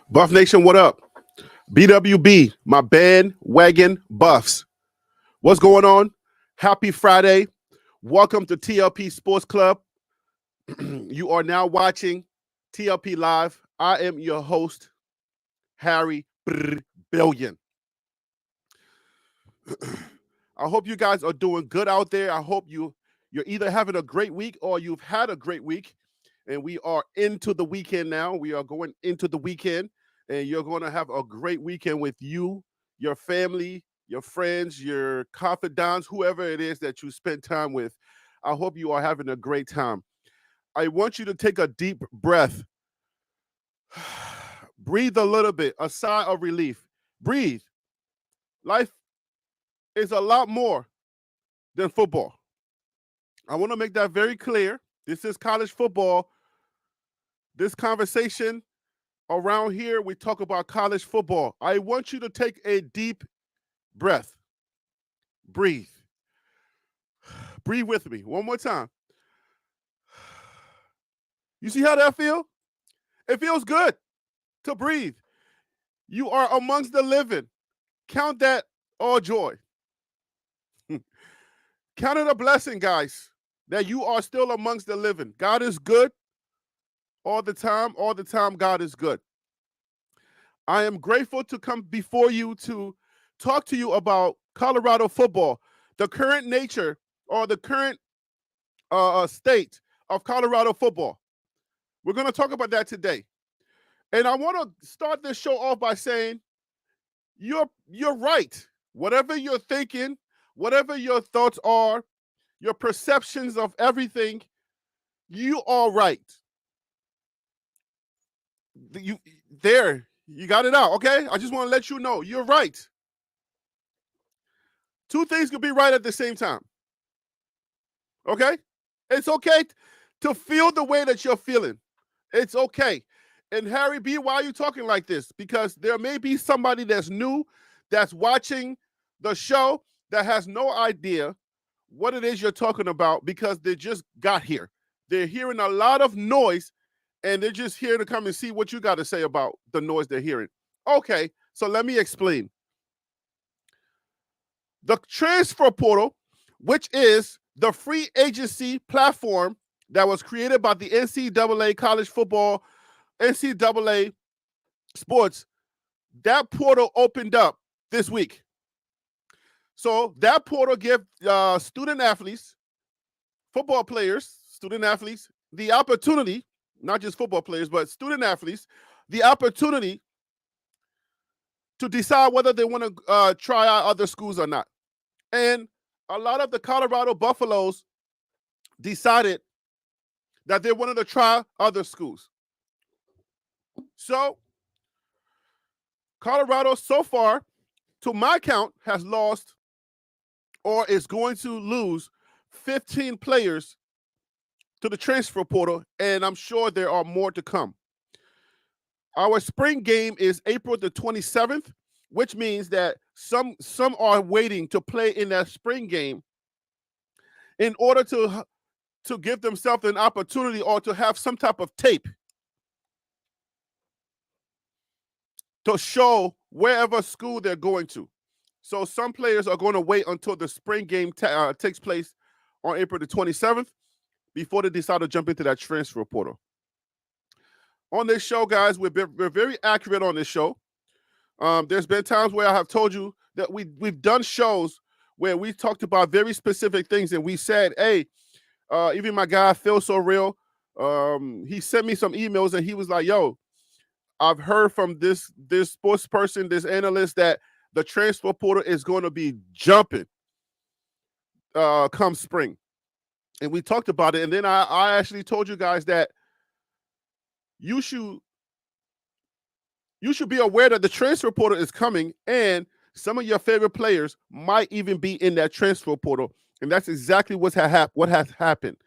Buff Nation, what up? BWB, my bandwagon buffs. What's going on? Happy Friday. Welcome to TLP Sports Club. You are now watching TLP Live. I am your host, Harry Billion. I hope you guys are doing good out there. I hope you're either having a great week or you've had a great week. And we are into the weekend now. We are going into the weekend. And you're going to have a great weekend with you, your family, your friends, your confidants, whoever it is that you spend time with. I hope you are having a great time. I want you to take a deep breath. Breathe a little bit, a sigh of relief. Breathe. Life is a lot more than football. I want to make that very clear. This is college football. This conversation around here, we talk about college football. I want you to take a deep breath. Breathe. Breathe with me. One more time. You see how that feels? It feels good to breathe. You are amongst the living. Count that all joy. Count it a blessing, guys, that you are still amongst the living. God is good all the time. All the time, God is good. I am grateful to come before you to talk to you about Colorado football, the current nature or the current state of Colorado football. We're going to talk about that today. And I want to start this show off by saying you're right. Whatever you're thinking, whatever your thoughts are, your perceptions of everything, you are right. You got it out, okay? I just want to let you know you're right. Two things could be right at the same time. Okay? It's okay to feel the way that you're feeling. It's okay. And Harry B, why are you talking like this? Because there may be somebody that's new, that's watching the show, that has no idea what it is you're talking about because they just got here. They're hearing a lot of noise, and they're just here to come and see what you got to say about the noise they're hearing. Okay, so let me explain. The transfer portal, which is the free agency platform that was created by the NCAA college football, NCAA sports, that portal opened up this week. So that portal gives student athletes, football players, student athletes, the opportunity, not just football players, but student athletes, the opportunity to decide whether they want to try out other schools or not. And a lot of the Colorado Buffaloes decided that they wanted to try other schools. So Colorado, so far, to my count, has lost or is going to lose 15 players to the transfer portal, and I'm sure there are more to come. Our spring game is April the 27th, which means that some are waiting to play in that spring game in order to give themselves an opportunity or to have some type of tape to show wherever school they're going to. So some players are going to wait until the spring game takes place on April the 27th before they decide to jump into that transfer portal. On this show, guys, we're very accurate on this show. There's been times where I have told you that we've done shows where we talked about very specific things, and we said, hey, even my guy, Phil So Real, he sent me some emails, and he was like, yo, I've heard from this sports person, this analyst, that the transfer portal is going to be jumping come spring. And we talked about it, and then I actually told you guys that you should be aware that the transfer portal is coming, and some of your favorite players might even be in that transfer portal. And that's exactly what has happened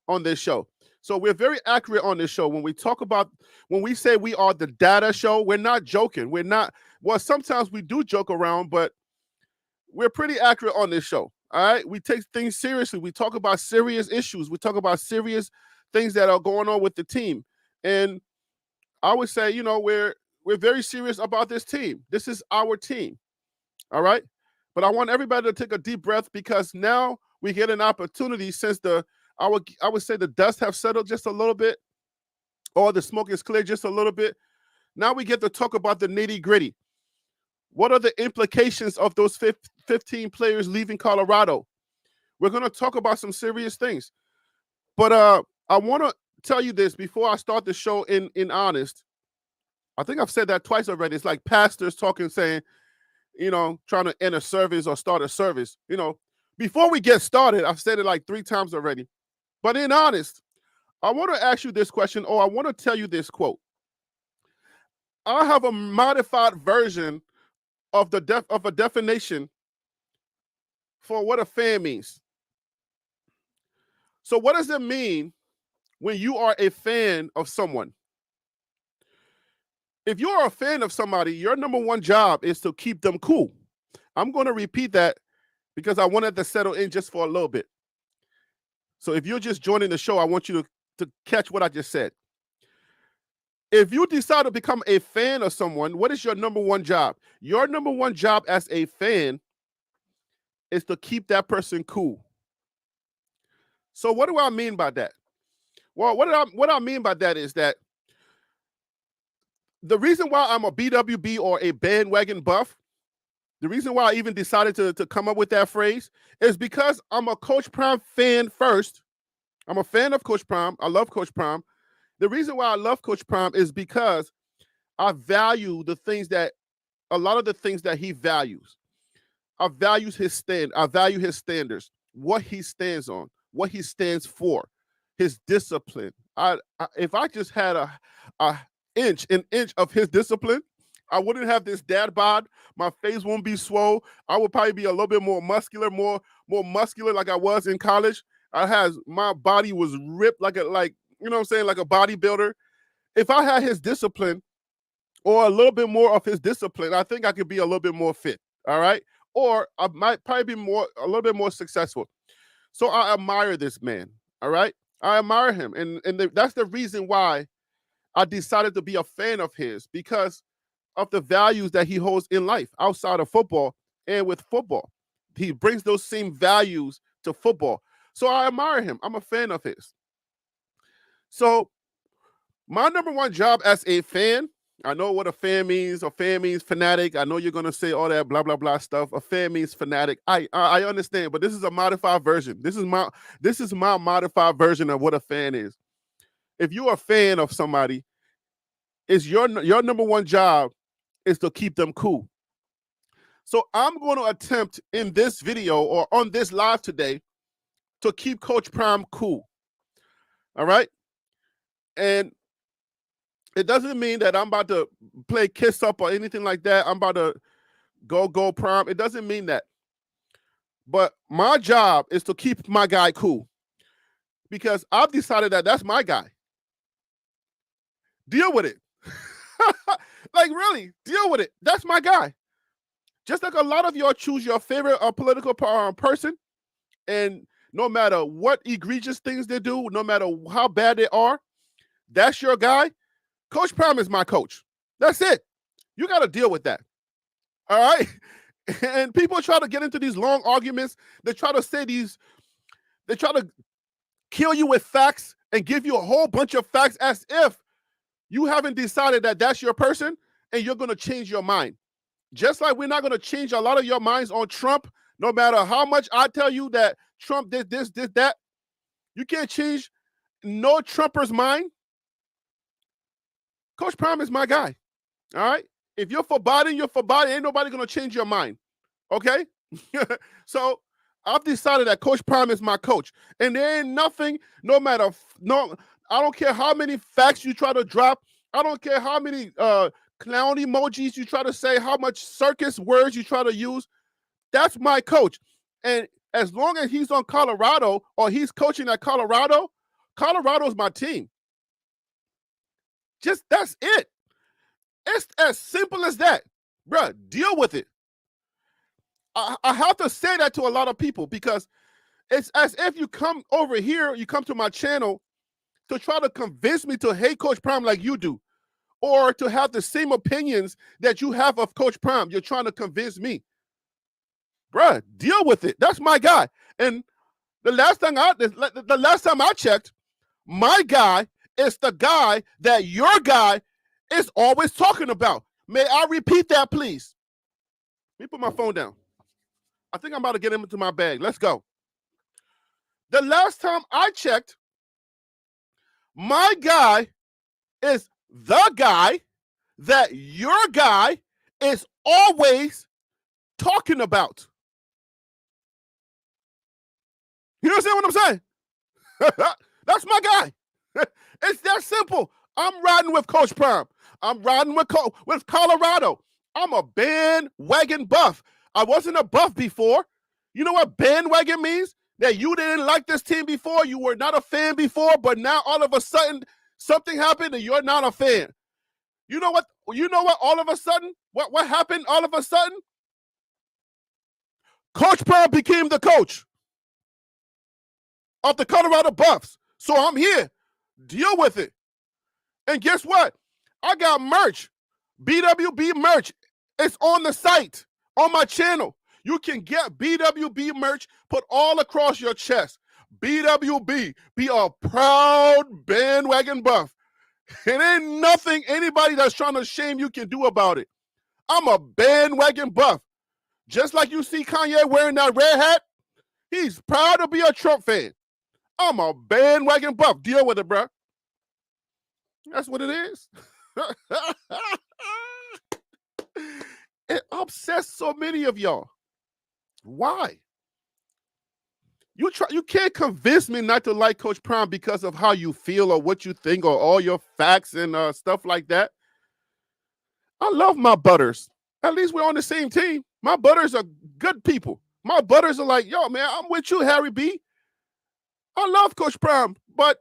on this show. So we're very accurate on this show. When we say we are the data show, we're not joking. We're not, well, sometimes we do joke around, but we're pretty accurate on this show. All right. We take things seriously. We talk about serious issues. We talk about serious things that are going on with the team. And I would say, we're very serious about this team. This is our team. All right. But I want everybody to take a deep breath because now we get an opportunity since I would say the dust have settled just a little bit, or the smoke is cleared just a little bit. Now we get to talk about the nitty-gritty. What are the implications of those 15 players leaving Colorado? We're going to talk about some serious things. But I want to tell you this before I start the show in honest. I think I've said that twice already. It's like pastors talking, saying, trying to end a service or start a service. Before we get started, I've said it like 3 times already. But in honest, I want to ask you this question, or I want to tell you this quote. I have a modified version of a definition for what a fan means. So what does it mean when you are a fan of someone? If you are a fan of somebody, your number one job is to keep them cool. I'm going to repeat that because I wanted to settle in just for a little bit. So if you're just joining the show, I want you to catch what I just said. If you decide to become a fan of someone, what is your number one job? Your number one job as a fan is to keep that person cool. So what do I mean by that? Well, what I mean by that is that the reason why I'm a BWB or a bandwagon buff, the reason why I even decided to come up with that phrase is because I'm a Coach Prime fan first. I'm a fan of Coach Prime. I love Coach Prime. The reason why I love Coach Prime is because I value a lot of the things that he values. I value his standards, what he stands on, what he stands for, his discipline. If I just had an inch of his discipline, I wouldn't have this dad bod. My face won't be swole. I would probably be a little bit more muscular, more muscular like I was in college. My body was ripped like you know what I'm saying, like a bodybuilder. If I had his discipline or a little bit more of his discipline, I think I could be a little bit more fit. All right. Or I might probably be a little bit more successful. So I admire this man. All right. I admire him. And that's the reason why I decided to be a fan of his, because of the values that he holds in life outside of football and with football. He brings those same values to football. So I admire him. I'm a fan of his. So my number one job as a fan, I know what a fan means. A fan means fanatic. I know you're going to say all that blah, blah, blah stuff. A fan means fanatic. I understand, but this is a modified version. This is my modified version of what a fan is. If you're a fan of somebody, it's your number one job is to keep them cool. So I'm going to attempt in this video or on this live today to keep Coach Prime cool. All right? And it doesn't mean that I'm about to play kiss up or anything like that. I'm about to go Prime. It doesn't mean that. But my job is to keep my guy cool, because I've decided that that's my guy. Deal with it. Like, really, deal with it. That's my guy. Just like a lot of y'all choose your favorite political person, and no matter what egregious things they do, no matter how bad they are, that's your guy. Coach Prime is my coach. That's it. You got to deal with that. All right? And people try to get into these long arguments. They try to kill you with facts and give you a whole bunch of facts as if you haven't decided that that's your person and you're going to change your mind. Just like we're not going to change a lot of your minds on Trump, no matter how much I tell you that Trump did this, that. You can't change no Trumper's mind. Coach Prime is my guy. All right? If you're for Biden, you're for Biden. Ain't nobody going to change your mind. Okay? So I've decided that Coach Prime is my coach. And there ain't nothing, I don't care how many facts you try to drop. I don't care how many clown emojis you try to say, how much circus words you try to use. That's my coach. And as long as he's on Colorado or he's coaching at Colorado, Colorado's my team. Just that's it. It's as simple as that. Bruh, deal with it. I have to say that to a lot of people because it's as if you come over here, you come to my channel to try to convince me to hate Coach Prime like you do, or to have the same opinions that you have of Coach Prime. You're trying to convince me. Bruh, deal with it. That's my guy. And the last time I checked, my guy is the guy that your guy is always talking about. May I repeat that, please? Let me put my phone down. I think I'm about to get him into my bag. Let's go. The last time I checked, my guy is the guy that your guy is always talking about. You understand what I'm saying? That's my guy. It's that simple. I'm riding with Coach Prime. I'm riding with Colorado. I'm a bandwagon buff. I wasn't a buff before. You know what bandwagon means? That you didn't like this team before. You were not a fan before, but now all of a sudden something happened and you're not a fan. You know what? All of a sudden, what happened all of a sudden? Coach Prime became the coach of the Colorado Buffs. So I'm here. Deal with it. And guess what? I got merch. BWB merch. It's on the site, on my channel. You can get BWB merch put all across your chest. BWB, be a proud bandwagon buff. It ain't nothing anybody that's trying to shame you can do about it. I'm a bandwagon buff. Just like you see Kanye wearing that red hat, he's proud to be a Trump fan. I'm a bandwagon buff. Deal with it, bro. That's what it is. It upsets so many of y'all. Why? You can't convince me not to like Coach Prime because of how you feel or what you think or all your facts and stuff like that. I love my butters. At least we're on the same team. My butters are good people. My butters are like, yo, man, I'm with you, Harry B. I love Coach Prime, but,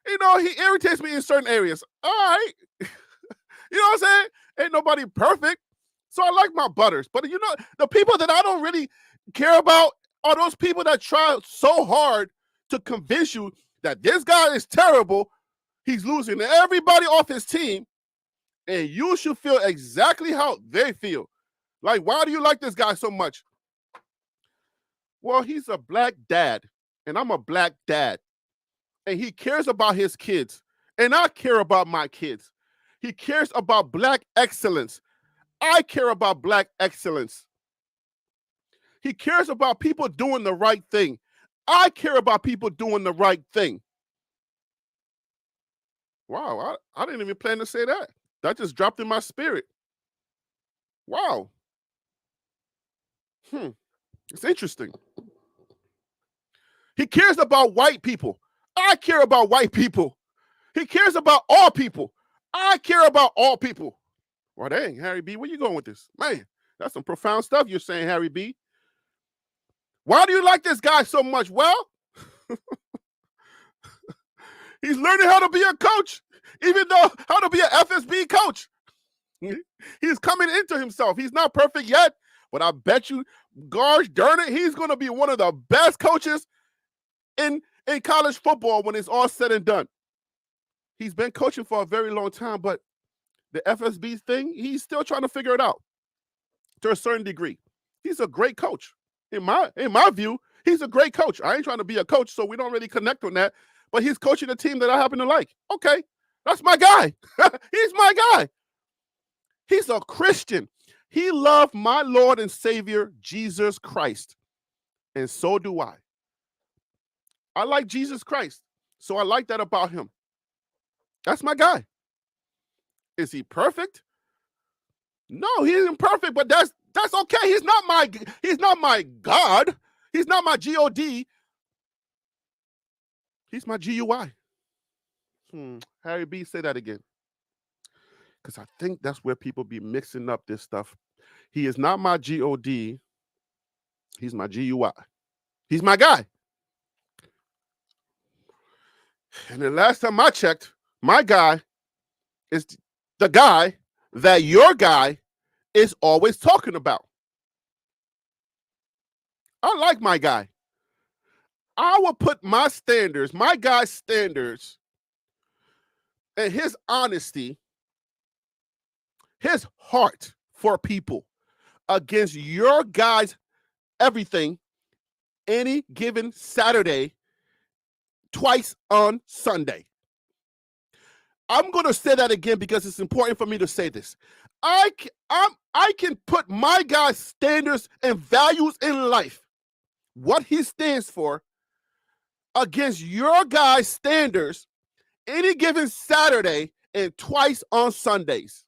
you know, he irritates me in certain areas. All right. You know what I'm saying? Ain't nobody perfect. So I like my butters. But, you know, the people that I don't really care about are those people that try so hard to convince you that this guy is terrible. He's losing everybody off his team. And you should feel exactly how they feel. Like, why do you like this guy so much? Well, he's a black dad. And I'm a black dad. And he cares about his kids. And I care about my kids. He cares about black excellence. I care about black excellence. He cares about people doing the right thing. I care about people doing the right thing. Wow, I didn't even plan to say that. That just dropped in my spirit. Wow. It's interesting. He cares about white people. I care about white people. He cares about all people. I care about all people. Well, dang, Harry B, where you going with this? Man, that's some profound stuff you're saying, Harry B. Why do you like this guy so much? Well, he's learning how to be a coach, even though how to be an FSB coach. He's coming into himself. He's not perfect yet, but I bet you, gosh darn it, he's going to be one of the best coaches in college football when it's all said and done. He's been coaching for a very long time, but the FSB thing, he's still trying to figure it out to a certain degree. He's a great coach. In my view, he's a great coach. I ain't trying to be a coach, so we don't really connect on that, but he's coaching a team that I happen to like. Okay, that's my guy. He's my guy. He's a Christian. He loved my Lord and Savior, Jesus Christ, and so do I. I like Jesus Christ, so I like that about him. That's my guy. Is he perfect? No, he isn't perfect, but that's okay. He's not my God. He's not my God. He's my GUI. Harry B, say that again. Because I think that's where people be mixing up this stuff. He is not my God. He's my GUI. He's my guy. And the last time I checked, my guy is the guy that your guy is always talking about. I like my guy. I will put my standards, my guy's standards, and his honesty his heart for people against your guys' everything any given Saturday, twice on Sunday. I'm going to say that again because it's important for me to say this. I can put my guy's standards and values in life, what he stands for, against your guy's standards any given Saturday and twice on Sundays.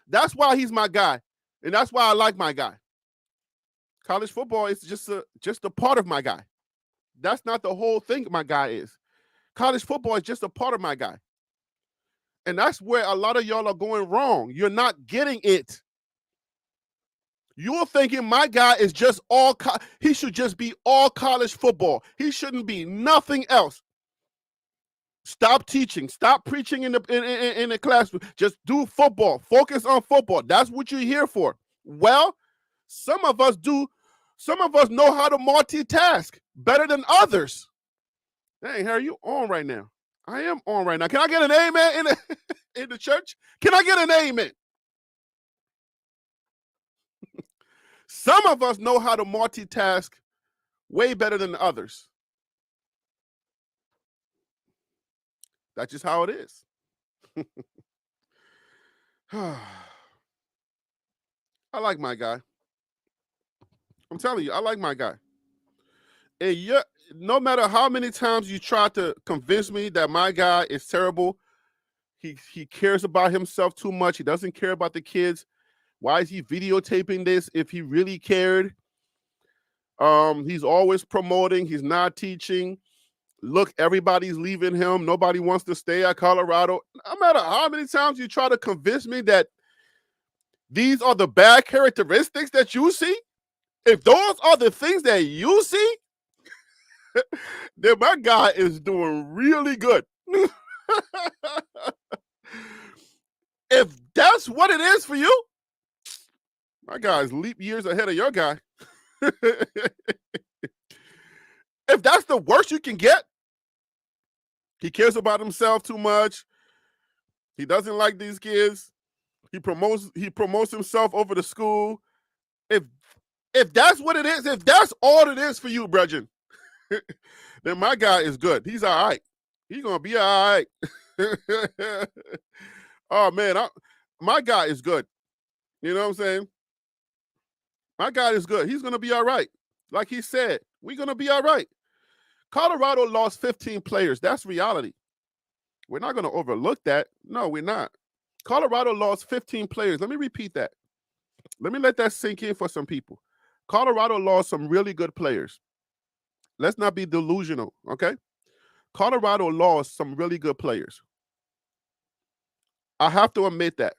That's why he's my guy, and that's why I like my guy. College football is just a part of my guy. That's not the whole thing my guy is. College football is just a part of my guy. And that's where a lot of y'all are going wrong. You're not getting it. You're thinking my guy is just he should just be all college football. He shouldn't be nothing else. Stop teaching. Stop preaching in the classroom. Just do football. Focus on football. That's what you're here for. Well, some of us do. Some of us know how to multitask better than others. Hey, Harry, you on right now? I am on right now. Can I get an amen in the church? Can I get an amen? Some of us know how to multitask way better than others. That's just how it is. I like my guy. I'm telling you, I like my guy. And no matter how many times you try to convince me that my guy is terrible, he cares about himself too much. He doesn't care about the kids. Why is he videotaping this if he really cared? He's always promoting. He's not teaching. Look, everybody's leaving him. Nobody wants to stay at Colorado. No matter how many times you try to convince me that these are the bad characteristics that you see, if those are the things that you see, then my guy is doing really good. If that's what it is for you, my guy's leap years ahead of your guy. If that's the worst you can get, he cares about himself too much. He doesn't like these kids. He promotes himself over the school. If that's what it is, if that's all it is for you, Bregin, then my guy is good. He's all right. He's gonna be all right. Oh man, my guy is good. You know what I'm saying? My guy is good. He's gonna be all right. Like he said, we're gonna be all right. Colorado lost 15 players. That's reality. We're not gonna overlook that. No, we're not. Colorado lost 15 players. Let me repeat that. Let me let that sink in for some people. Colorado lost some really good players. Let's not be delusional, okay? Colorado lost some really good players. I have to admit that.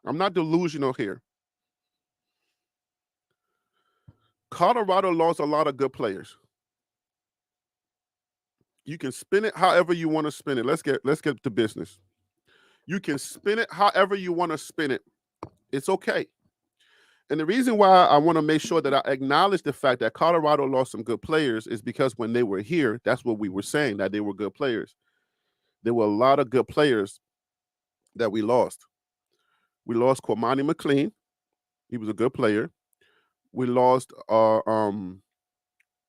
I'm not delusional here. Colorado lost a lot of good players. You can spin it however you want to spin it. Let's get to business. You can spin it however you want to spin it. It's okay. And the reason why I want to make sure that I acknowledge the fact that Colorado lost some good players is because when they were here, that's what we were saying, that they were good players. There were a lot of good players that we lost. We lost Cormani McLean. He was a good player. We lost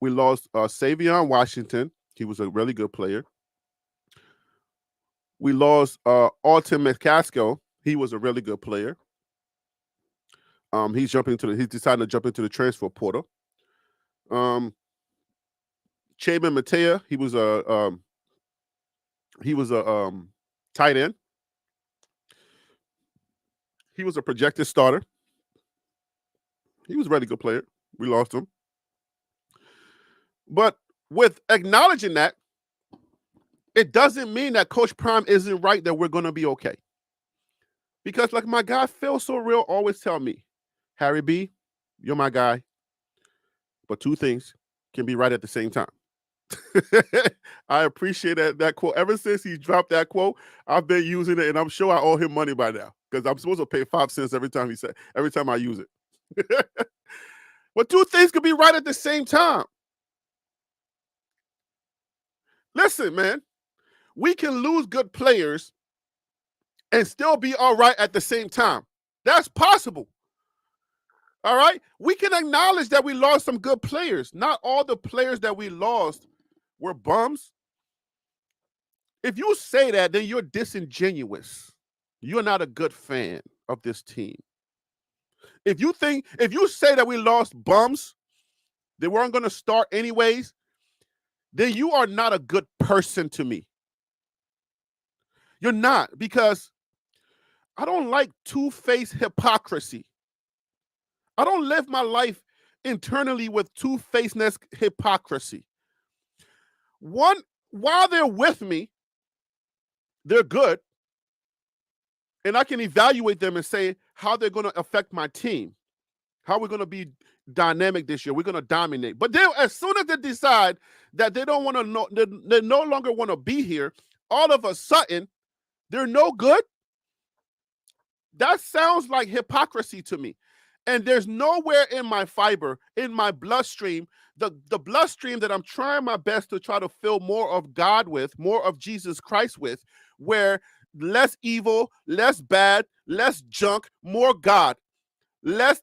Savion Washington. He was a really good player. We lost Alton McCaskill. He was a really good player. He's decided to jump into the transfer portal. Chayman Matea, he was a tight end. He was a projected starter. He was a really good player. We lost him. But with acknowledging that, it doesn't mean that Coach Prime isn't right, that we're going to be okay. Because like my guy Phil So Real always tell me, Harry B, you're my guy, but two things can be right at the same time. I appreciate that quote. Ever since he dropped that quote, I've been using it, and I'm sure I owe him money by now because I'm supposed to pay 5 cents every time I use it. But two things can be right at the same time. Listen, man, we can lose good players and still be all right at the same time. That's possible. All right? We can acknowledge that we lost some good players. Not all the players that we lost were bums. If you say that, then you're disingenuous. You're not a good fan of this team. If you say that we lost bums, they weren't going to start anyways, then you are not a good person to me. You're not, because I don't like two-faced hypocrisy. I don't live my life internally with two-facedness hypocrisy. One, while they're with me, they're good, and I can evaluate them and say how they're going to affect my team, how we're going to be dynamic this year. We're going to dominate. But then as soon as they decide that they don't want to know, they no longer want to be here, all of a sudden, they're no good. That sounds like hypocrisy to me. And there's nowhere in my fiber, in my bloodstream, the bloodstream that I'm trying my best to try to fill more of God with, more of Jesus Christ with, where less evil, less bad, less junk, more God, less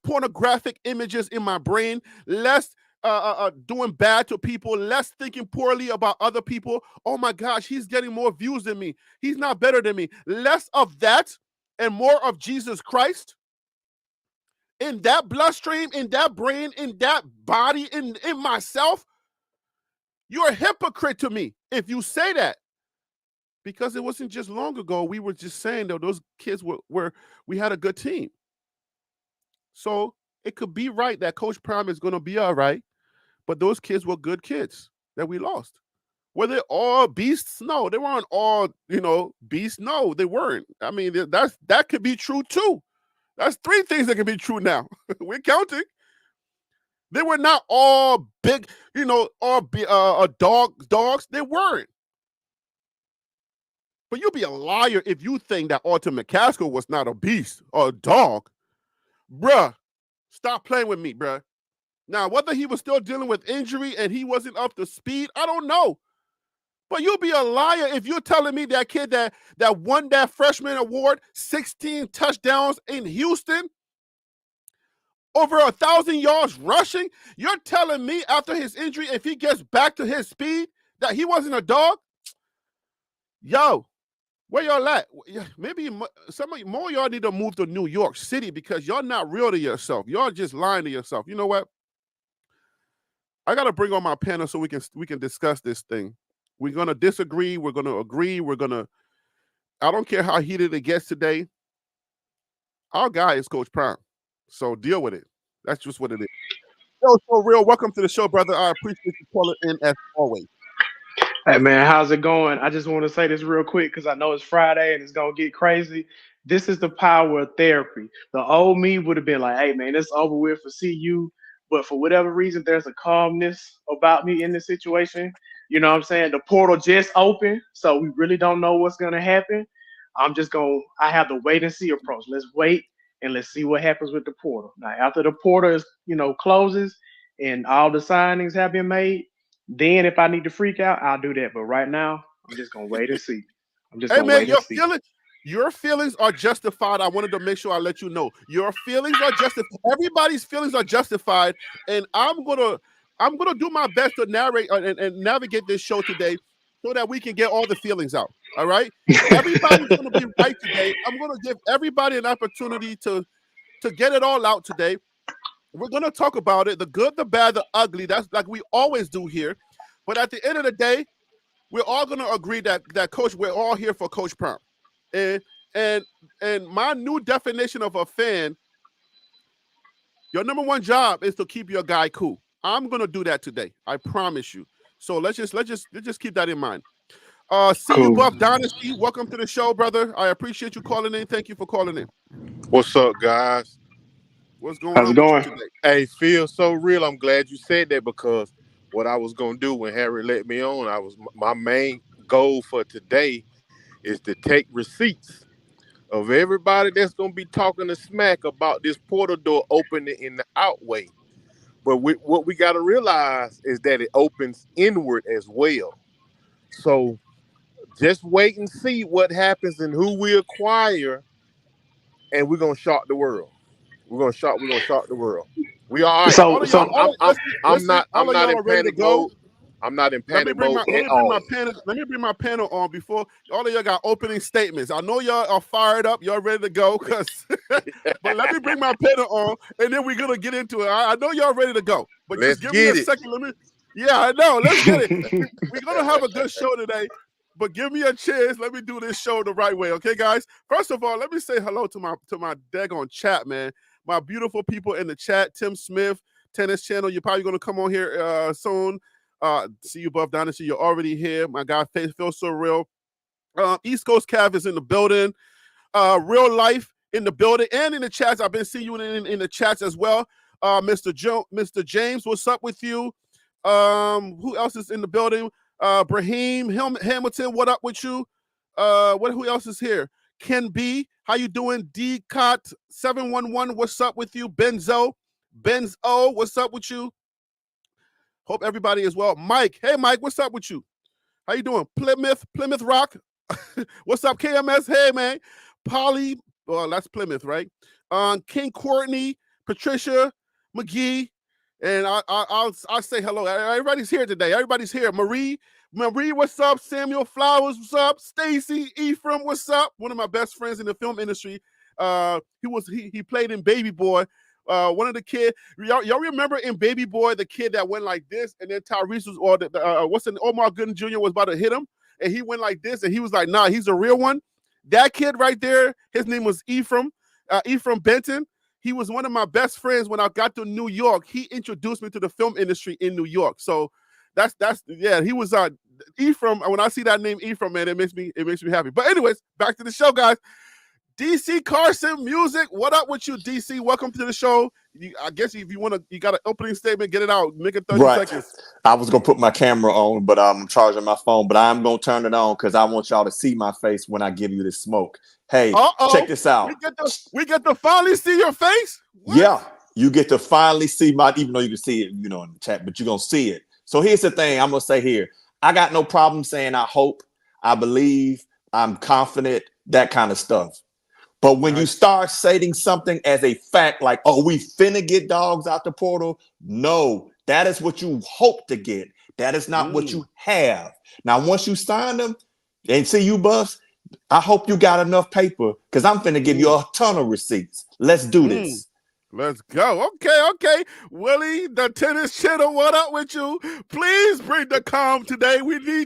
pornographic images in my brain, less doing bad to people, less thinking poorly about other people. Oh my gosh, he's getting more views than me. He's not better than me. Less of that and more of Jesus Christ in that bloodstream, in that brain, in that body, in myself. You're a hypocrite to me if you say that. Because it wasn't just long ago we were just saying that those kids were we had a good team. So it could be right that Coach Prime is going to be all right, but those kids were good kids that we lost. Were they all beasts? No, they weren't all, beasts. No, they weren't. I mean, that could be true too. That's three things that can be true now. We're counting. They were not all big, all dogs. They weren't. But you'll be a liar if you think that Alton McCaskill was not a beast or a dog. Bruh, stop playing with me, bruh. Now, whether he was still dealing with injury and he wasn't up to speed, I don't know. But you'll be a liar if you're telling me that kid that won that freshman award, 16 touchdowns in Houston, over 1,000 yards rushing, you're telling me after his injury, if he gets back to his speed, that he wasn't a dog? Yo, where y'all at? Maybe some of more y'all need to move to New York City because y'all not real to yourself. Y'all just lying to yourself. You know what? I got to bring on my panel so we can discuss this thing. We're going to disagree. We're going to agree. I don't care how heated it gets today. Our guy is Coach Prime. So deal with it. That's just what it is. Yo, So Real, welcome to the show, brother. I appreciate you calling in as always. Hey man, how's it going? I just want to say this real quick because I know it's Friday and it's gonna get crazy. This is the power of therapy. The old me would have been like, "Hey man, it's over with for CU," but for whatever reason, there's a calmness about me in this situation. You know what I'm saying? The portal just opened, so we really don't know what's gonna happen. I have the wait and see approach. Let's wait and let's see what happens with the portal. Now, after the portal closes and all the signings have been made, then if I need to freak out, I'll do that. But right now, I'm just gonna wait and see. I'm just Hey gonna man, wait and see. your feelings are justified. I wanted to make sure I let you know. Your feelings are justified. Everybody's feelings are justified, and I'm gonna do my best to narrate and navigate this show today so that we can get all the feelings out. All right? Everybody's gonna be right today. I'm gonna give everybody an opportunity to get it all out today. We're gonna talk about it, the good, the bad, the ugly. That's like we always do here. But at the end of the day, we're all going to agree that Coach, we're all here for Coach Prime, and and my new definition of a fan, your number one job is to keep your guy cool. I'm going to do that today. I promise you. So let's just keep that in mind. See you, Cool. Buff Dynasty. Welcome to the show, brother. I appreciate you calling in. Thank you for calling in. What's up, guys? What's going How's it on with you going? today? Hey, feel so real. I'm glad you said that because what I was gonna do when Harry let me on, my main goal for today is to take receipts of everybody that's gonna be talking the smack about this portal door opening in the outway. But what we gotta realize is that it opens inward as well. So Just wait and see what happens and who we acquire, and we're gonna shock the world. We're gonna shock the world. We all right. All So of y'all, listen, I'm all of not y'all in are ready to panic go. mode. I'm not in panic mode Let at me bring my all. panel. Let me bring my panel on before all of y'all got opening statements. I know y'all are fired up. Y'all ready to go, but let me bring my panel on, and then we're gonna get into it. I know y'all ready to go, but Let's just give me a get it. second. Yeah, I know. Let's get it. We're gonna have a good show today, but give me a chance. Let me do this show the right way, okay, guys? First of all, let me say hello to my daggone chat, man. My beautiful people in the chat. Tim Smith, Tennis Channel. You're probably gonna come on here soon. See you, Buff Dynasty. You're already here. My guy, Faith feels so real. East Coast Cav is in the building. Real life in the building and in the chats. I've been seeing you in the chats as well. Mr. James, what's up with you? Who else is in the building? Brahim Hamilton, what up with you? Who else is here? Ken B, how you doing? D.E.P.T.H 711, what's up with you? Benzo, what's up with you? Hope everybody is well. Mike, hey Mike, what's up with you? How you doing? Plymouth Rock, what's up? KMS, hey man. Polly, well that's Plymouth, right? King Courtney, Patricia, McGee, and I'll say hello. Everybody's here today. Everybody's here. Marie, what's up? Samuel Flowers, what's up? Stacy, Ephraim, what's up? One of my best friends in the film industry. He played in Baby Boy. One of the kids, y'all remember in Baby Boy, the kid that went like this, and then Tyrese was, or Omar Gooden Jr. was about to hit him, and he went like this, and he was like, nah, he's a real one. That kid right there, his name was Ephraim Benton. He was one of my best friends when I got to New York. He introduced me to the film industry in New York. So that's he was Ephraim. When I see that name Ephraim, man, it makes me happy. But anyways, back to the show, guys. DC Carson Music, what up with you, DC? Welcome to the show. I guess if you want to, you got an opening statement, get it out. Make it 30 seconds. I was going to put my camera on, but I'm charging my phone, but I'm going to turn it on because I want y'all to see my face when I give you this smoke. Hey, check this out. We get to finally see your face? What? Yeah, you get to finally see even though you can see it, in the chat, but you're going to see it. So here's the thing I'm going to say here. I got no problem saying I hope, I believe, I'm confident, that kind of stuff. But when you start stating something as a fact, like, oh, we finna get dogs out the portal, no, that is what you hope to get. That is not what you have. Now, once you sign them and see you bust, I hope you got enough paper because I'm finna give you a ton of receipts. Let's do this. Let's go. Okay. Willie, the Tennis Channel, what up with you? Please bring the calm today.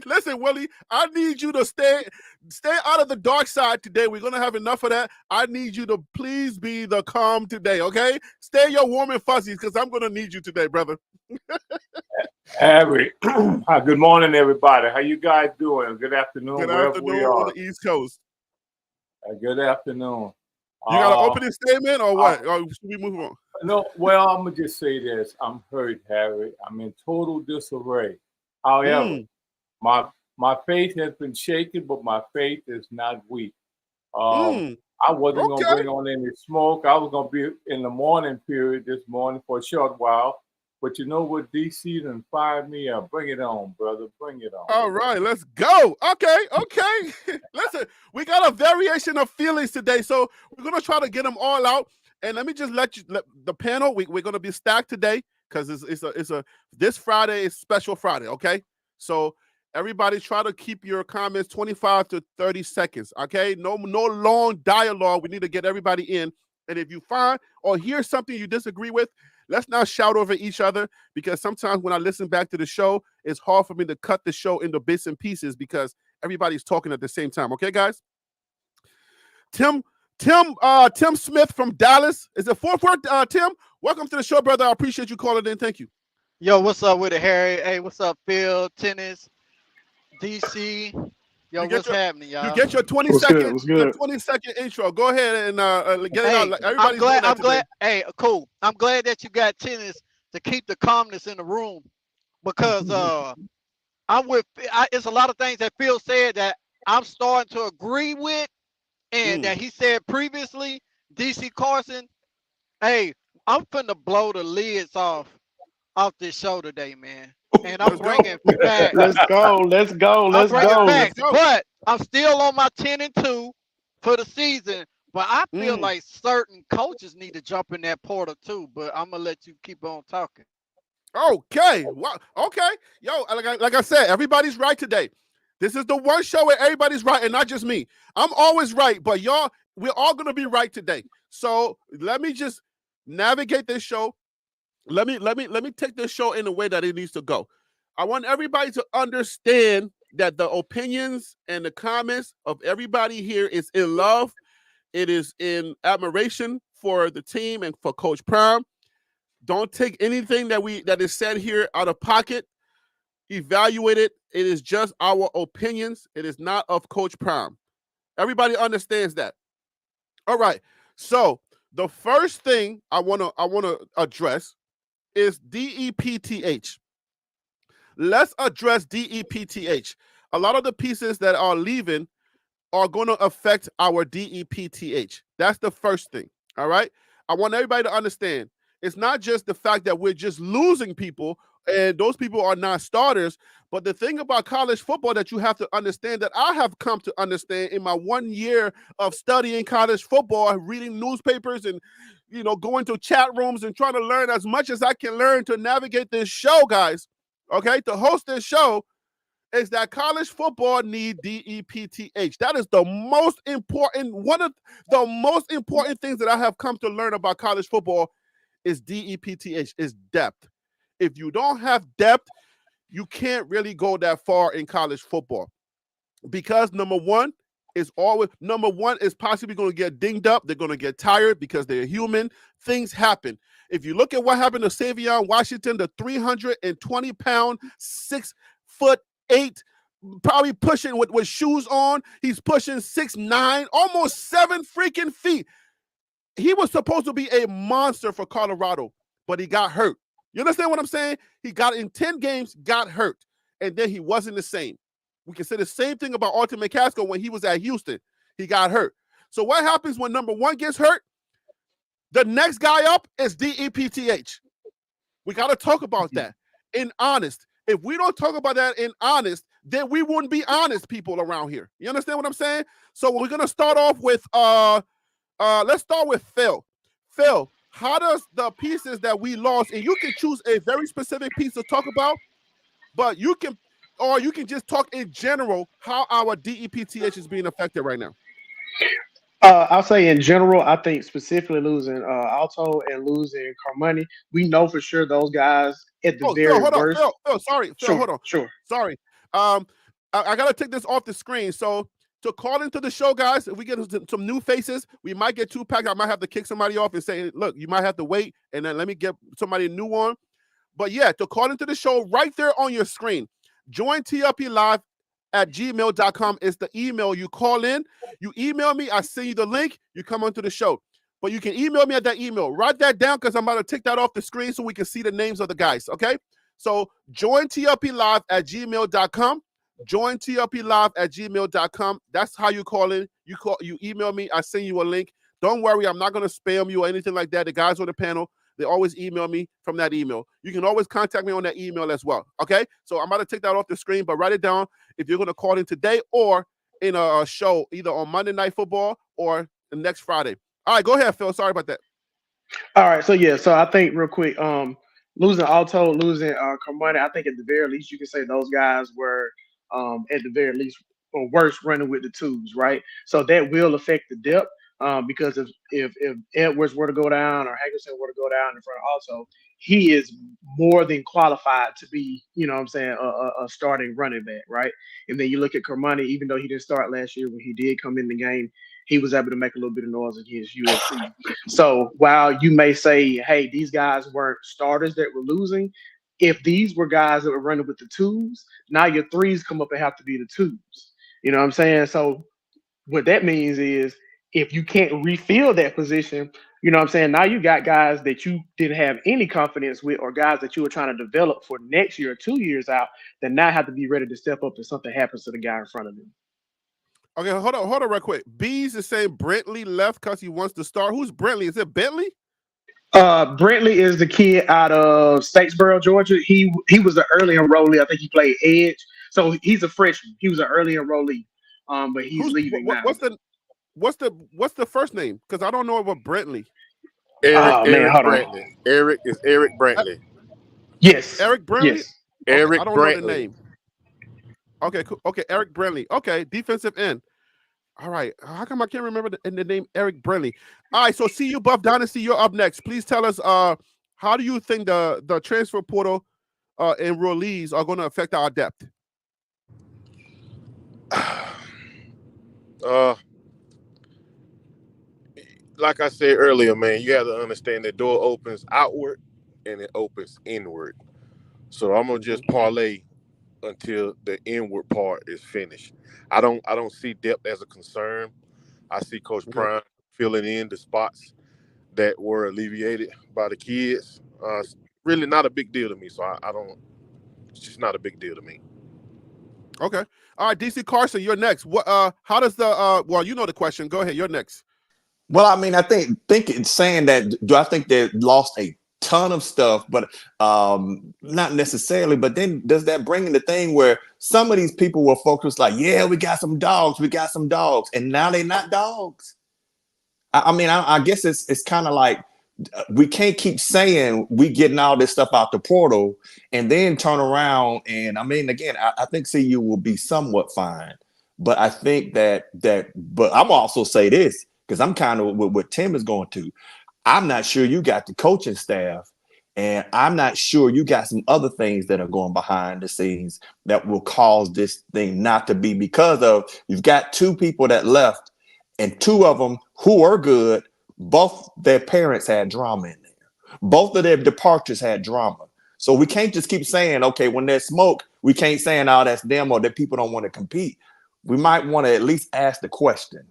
Listen, Willie, I need you to stay out of the dark side today. We're going to have enough of that. I need you to please be the calm today, okay? Stay your warm and fuzzies because I'm going to need you today, brother. Harry, good morning, everybody. How you guys doing? Good afternoon. Good afternoon on the East Coast. Good afternoon. You got an opening statement or what? Or should we move on? No, well, I'm going to just say this. I'm hurt, Harry. I'm in total disarray. However, my faith has been shaken, but my faith is not weak. I wasn't going to bring on any smoke. I was going to be in the morning period this morning for a short while. But you know what? DC done fired me up. Bring it on, brother. Bring it on. All right, let's go. Okay. Listen, we got a variation of feelings today, so we're gonna try to get them all out. And let me just let the panel. We're gonna be stacked today because this Friday is special Friday. Okay, so everybody try to keep your comments 25 to 30 seconds. Okay, no long dialogue. We need to get everybody in. And if you find or hear something you disagree with, let's not shout over each other because sometimes when I listen back to the show, it's hard for me to cut the show into bits and pieces because everybody's talking at the same time. Okay, guys? Tim Smith from Dallas. Is it Fort Worth? Tim, welcome to the show, brother. I appreciate you calling in. Thank you. Yo, what's up with it, Harry? Hey, what's up, Phil, Tennis, DC? Yo, what's happening, y'all? You get your 20-second intro. Go ahead and get it out. Everybody's I'm glad. Hey, cool. I'm glad that you got Tennis to keep the calmness in the room because it's a lot of things that Phil said that I'm starting to agree with and that he said previously. DC Carson, hey, I'm finna blow the lids off this show today, man. And I'm bringing facts. Let's go. Facts. I'm still on my 10-2 for the season, but I feel like certain coaches need to jump in that portal too. But I'm gonna let you keep on talking. Okay. Well, okay. Yo, like I said, everybody's right today. This is the one show where everybody's right and not just me. I'm always right, but y'all, we're all gonna be right today. So let me just navigate this show. Let me take this show in the way that it needs to go. I want everybody to understand that the opinions and the comments of everybody here is in love. It is in admiration for the team and for Coach Prime. Don't take anything that is said here out of pocket. Evaluate it. It is just our opinions. It is not of Coach Prime. Everybody understands that. All right. So the first thing I wanna address is D.E.P.T.H. Let's address D.E.P.T.H. A lot of the pieces that are leaving are going to affect our D.E.P.T.H. That's the first thing. All right. I want everybody to understand it's not just the fact that we're just losing people and those people are not starters, but the thing about college football that you have to understand, that I have come to understand in my 1 year of studying college football, reading newspapers and going to chat rooms and trying to learn as much as I can learn to navigate this show, guys. Okay, to host this show, is that college football need D.E.P.T.H. That is the most important, one of the most important things that I have come to learn about college football is D.E.P.T.H. is depth. If you don't have depth, you can't really go that far in college football. Because number one is possibly going to get dinged up. They're going to get tired because they're human. Things happen. If you look at what happened to Savion Washington, the 320-pound, 6'8", probably pushing with shoes on. He's pushing 6'9", almost 7 freaking feet. He was supposed to be a monster for Colorado, but he got hurt. You understand what I'm saying? He got in 10 games, got hurt, and then he wasn't the same. We can say the same thing about Arthur McCaskill when he was at Houston. He got hurt. So what happens when number one gets hurt? The next guy up is D.E.P.T.H. We got to talk about that in honest. If we don't talk about that in honest, then we wouldn't be honest people around here. You understand what I'm saying? So we're going to start off with, let's start with Phil. Phil, how does the pieces that we lost, and you can choose a very specific piece to talk about, but you can just talk in general how our D.E.P.T.H. is being affected right now. I'll say in general, I think specifically losing Alto and losing Carmoni, we know for sure those guys at the very Phil, hold on. worst. Phil, sorry. Phil, hold on. Sure. Sorry. I got to take this off the screen. So to call into the show, guys, if we get some new faces, we might get 2-pack. I might have to kick somebody off and say, look, you might have to wait, and then let me get somebody new on. But yeah, to call into the show right there on your screen, join TLP Live at gmail.com is the email. You call in, you email me, I send you the link, you come onto the show. But you can email me at that email. Write that down because I'm about to take that off the screen so we can see the names of the guys, okay? So join TLP Live at gmail.com. Join TLP Live at gmail.com. That's how you call in. You email me, I send you a link. Don't worry, I'm not going to spam you or anything like that. The guys on the panel, they always email me from that email. You can always contact me on that email as well, okay? So I'm about to take that off the screen, but write it down if you're going to call in today or in a show either on Monday Night Football or the next Friday. All right, go ahead, Phil. Sorry about that. All right, so I think real quick, losing Alto, losing Carmoni, I think at the very least you can say those guys were at the very least or worse running with the twos, right? So that will affect the depth. Because if Edwards were to go down or Hagerson were to go down in front of Alto, he is more than qualified to be, a starting running back, right? And then you look at Carmoni, even though he didn't start last year, when he did come in the game, he was able to make a little bit of noise against USC. So while you may say, hey, these guys weren't starters that were losing, if these were guys that were running with the twos, now your threes come up and have to be the twos. You know what I'm saying? So what that means is if you can't refill that position, you know what I'm saying? Now you got guys that you didn't have any confidence with or guys that you were trying to develop for next year or 2 years out that now have to be ready to step up if something happens to the guy in front of them. Okay, hold on real quick. B's is saying Brentley left because he wants to start. Who's Brentley? Is it Bentley? Brentley is the kid out of Statesboro, Georgia. He was an early enrollee. I think he played edge. So he's a freshman. He was an early enrollee. But he's leaving now. What's the first name? Because I don't know about Brentley. Eric hold on. Brantley. Eric Brantley. Yes. Eric Brentley. Yes. Okay, Eric I don't know the Brantley. name. Okay, cool. Okay, Eric Brentley. Okay, defensive end. All right. How come I can't remember the name Eric Brentley? All right. So CU Buff Dynasty, you're up next. Please tell us how do you think the transfer portal enrollees are going to affect our depth? Like I said earlier, man, you have to understand the door opens outward and it opens inward. So I'm gonna just parlay until the inward part is finished. I don't see depth as a concern. I see Coach Prime filling in the spots that were alleviated by the kids. It's really not a big deal to me. So I don't. It's just not a big deal to me. Okay. All right, DC Carson, you're next. What? How does the well, you know the question. Go ahead. You're next. Well, I mean, I think it's saying that. Do I think they lost a ton of stuff, but not necessarily. But then does that bring in the thing where some of these people were focused like, yeah, we got some dogs, and now they're not dogs. I mean, I guess it's kind of like we can't keep saying we getting all this stuff out the portal and then turn around and I mean, again, I think CU will be somewhat fine, but I think but I'm also say this because I'm kind of what Tim is going to. I'm not sure you got the coaching staff, and I'm not sure you got some other things that are going behind the scenes that will cause this thing not to be because of you've got two people that left, and two of them who are good. Both their parents had drama in there. Both of their departures had drama. So we can't just keep saying, okay, when there's smoke, we can't say, oh, that's them or that people don't want to compete. We might want to at least ask the question.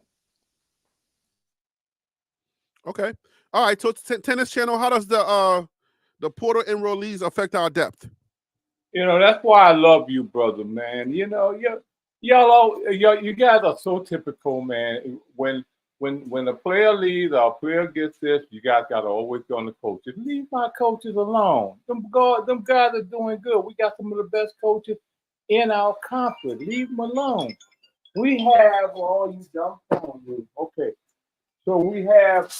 Okay. All right. So Tennis Channel, how does the portal enrollees affect our depth? You know, that's why I love you, brother, man. You know, you guys are so typical, man. When a player leaves or a player gets this, you guys got to always go on the coaches. Leave my coaches alone. Them guys are doing good. We got some of the best coaches in our conference. Leave them alone. We have all you dumb on you. Okay, so we have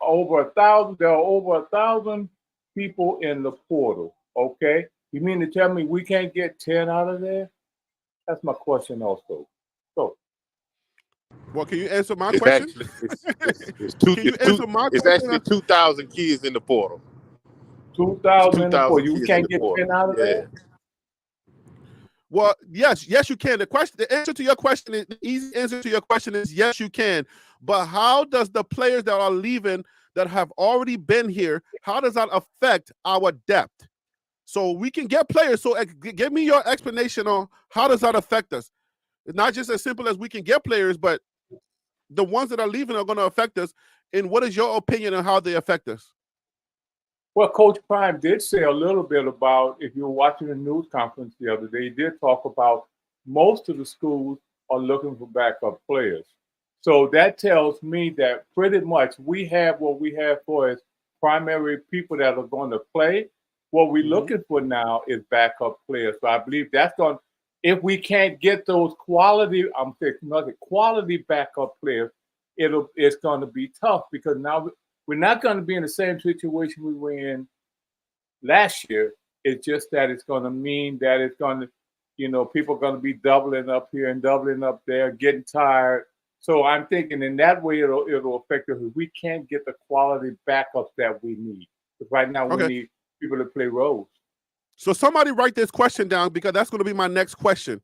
over 1,000. There are over 1,000 people in the portal. Okay, you mean to tell me we can't get 10 out of there? That's my question also. So. Well, can you answer my question? It's actually 2,000 kids in the portal. 2,000 in the portal. You can't get 10 out of there? Well, yes, you can. The answer to your question is the easy answer to your question is yes, you can. But how does the players that are leaving that have already been here, how does that affect our depth? So we can get players. So give me your explanation on how does that affect us. It's not just as simple as we can get players, but the ones that are leaving are going to affect us. And what is your opinion on how they affect us? Well, Coach Prime did say a little bit about, if you were watching the news conference the other day, he did talk about most of the schools are looking for backup players. So that tells me that pretty much we have what we have for as primary people that are going to play. What we're looking for now is backup players. So I believe that's going, if we can't get those quality backup players, it's going to be tough because now we're not going to be in the same situation we were in last year. It's just that it's going to mean that it's going to, people are going to be doubling up here and doubling up there, getting tired. So I'm thinking in that way it'll affect us if we can't get the quality backups that we need. Because right now we need people to play roles. So somebody write this question down because that's going to be my next question.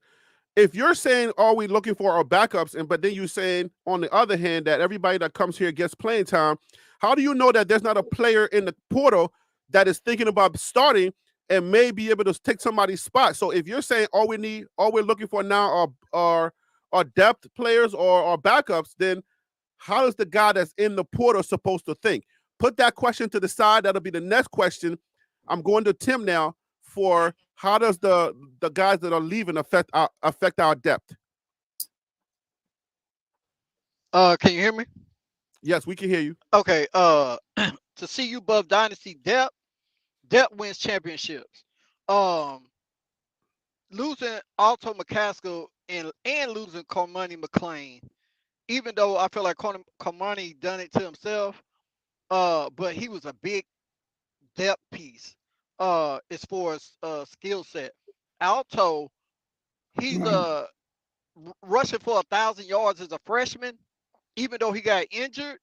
If you're saying all we looking for are backups, but then you're saying on the other hand that everybody that comes here gets playing time, how do you know that there's not a player in the portal that is thinking about starting and may be able to take somebody's spot? So if you're saying all we're looking for now are depth players or backups, then how is the guy that's in the portal supposed to think? Put that question to the side. That'll be the next question. I'm going to Tim now for how does the guys that are leaving affect our depth? Can you hear me? Yes, we can hear you. Okay. To CU Buff Dynasty, depth wins championships. losing Alto McCaskill and losing Cormani McLean, even though I feel like Cormani done it to himself, but he was a big depth piece as far as skill set. Alto, he's rushing for 1,000 yards as a freshman, even though he got injured.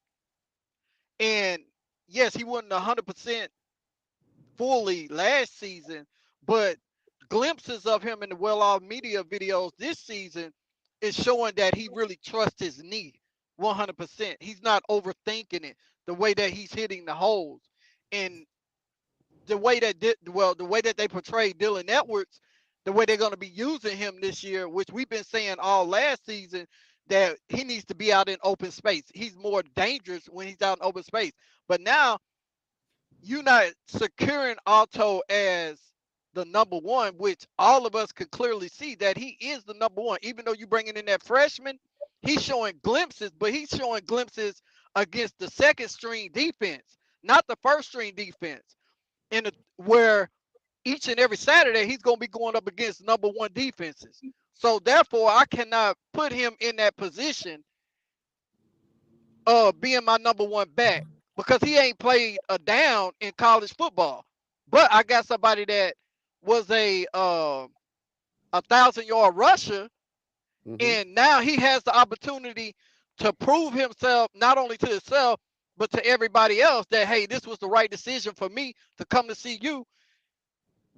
And yes, he wasn't 100% fully last season, but glimpses of him in the well-off media videos this season is showing that he really trusts his knee 100%. He's not overthinking it the way that he's hitting the holes. And the way that the way that they portray Dylan Edwards, the way they're going to be using him this year, which we've been saying all last season, that he needs to be out in open space. He's more dangerous when he's out in open space. But now you're not securing Alto as the number one, which all of us could clearly see that he is the number one. Even though you're bringing in that freshman, he's showing glimpses, but he's showing glimpses against the second string defense, not the first string defense. Where each and every Saturday he's going to be going up against number one defenses. So therefore, I cannot put him in that position of being my number one back because he ain't played a down in college football. But I got somebody that was a 1,000-yard rusher, and now he has the opportunity to prove himself not only to himself but to everybody else that, hey, this was the right decision for me to come to see you.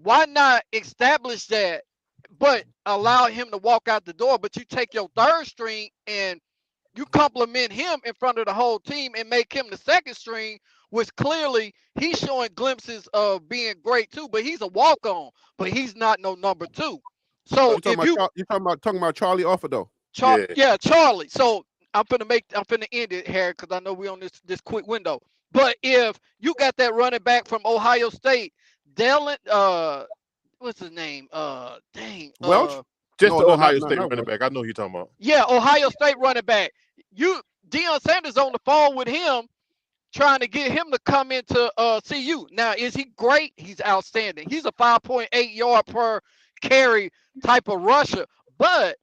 Why not establish that, but allow him to walk out the door? But you take your third string and you compliment him in front of the whole team and make him the second string, which clearly he's showing glimpses of being great too. But he's a walk-on, but he's not no number two. So you're talking about Charlie Offer though. Charlie. So I'm finna end it here because I know we're on this quick window. But if you got that running back from Ohio State, Dylan, what's his name? Welch? Just the Ohio State running back. I know who you're talking about. Yeah, Ohio State running back. Deion Sanders on the phone with him, trying to get him to come into CU. Now, is he great? He's outstanding. He's a 5.8 yard per carry type of rusher. But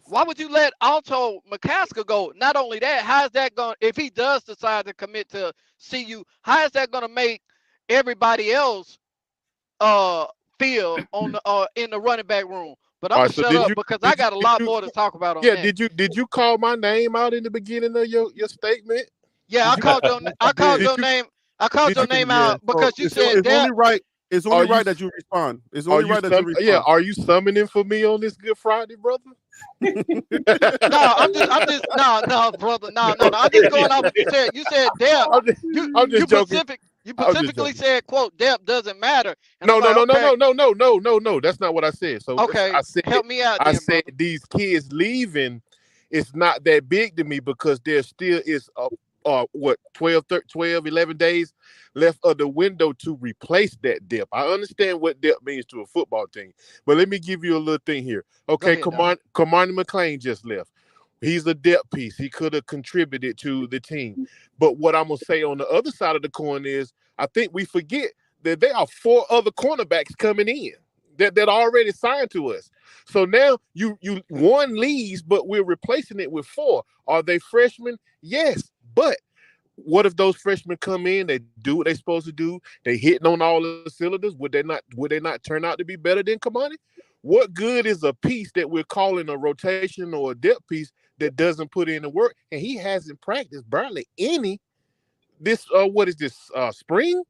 why would you let Alto McCaskill go? Not only that, how is that going? If he does decide to commit to CU, how is that going to make everybody else feel on the in the running back room? But I'm gonna shut up because I got a lot more to talk about on that. Yeah, did you call my name out in the beginning of your statement? Yeah, I called your name. I called your name out because you said it's only right. It's only right that you respond. It's only right that you respond. Yeah, are you summoning for me on this Good Friday, brother? No, brother. No. I'm just going off what you said. You said D.E.P.T.H. You specifically said, quote, D.E.P.T.H doesn't matter. And no. That's not what I said. So okay, I said, help me out. I said these kids leaving is not that big to me because there still is 11 days left of the window to replace that D.E.P.T.H. I understand what D.E.P.T.H means to a football team, but let me give you a little thing here. Okay, Cormani McLean just left. He's a depth piece. He could have contributed to the team. But what I'm going to say on the other side of the coin is I think we forget that there are 4 other cornerbacks coming in that already signed to us. So now you one leaves, but we're replacing it with 4. Are they freshmen? Yes. But what if those freshmen come in, they do what they're supposed to do, they hitting on all the cylinders? Would they not turn out to be better than Kamani? What good is a piece that we're calling a rotation or a depth piece that doesn't put in the work? And he hasn't practiced barely any this spring?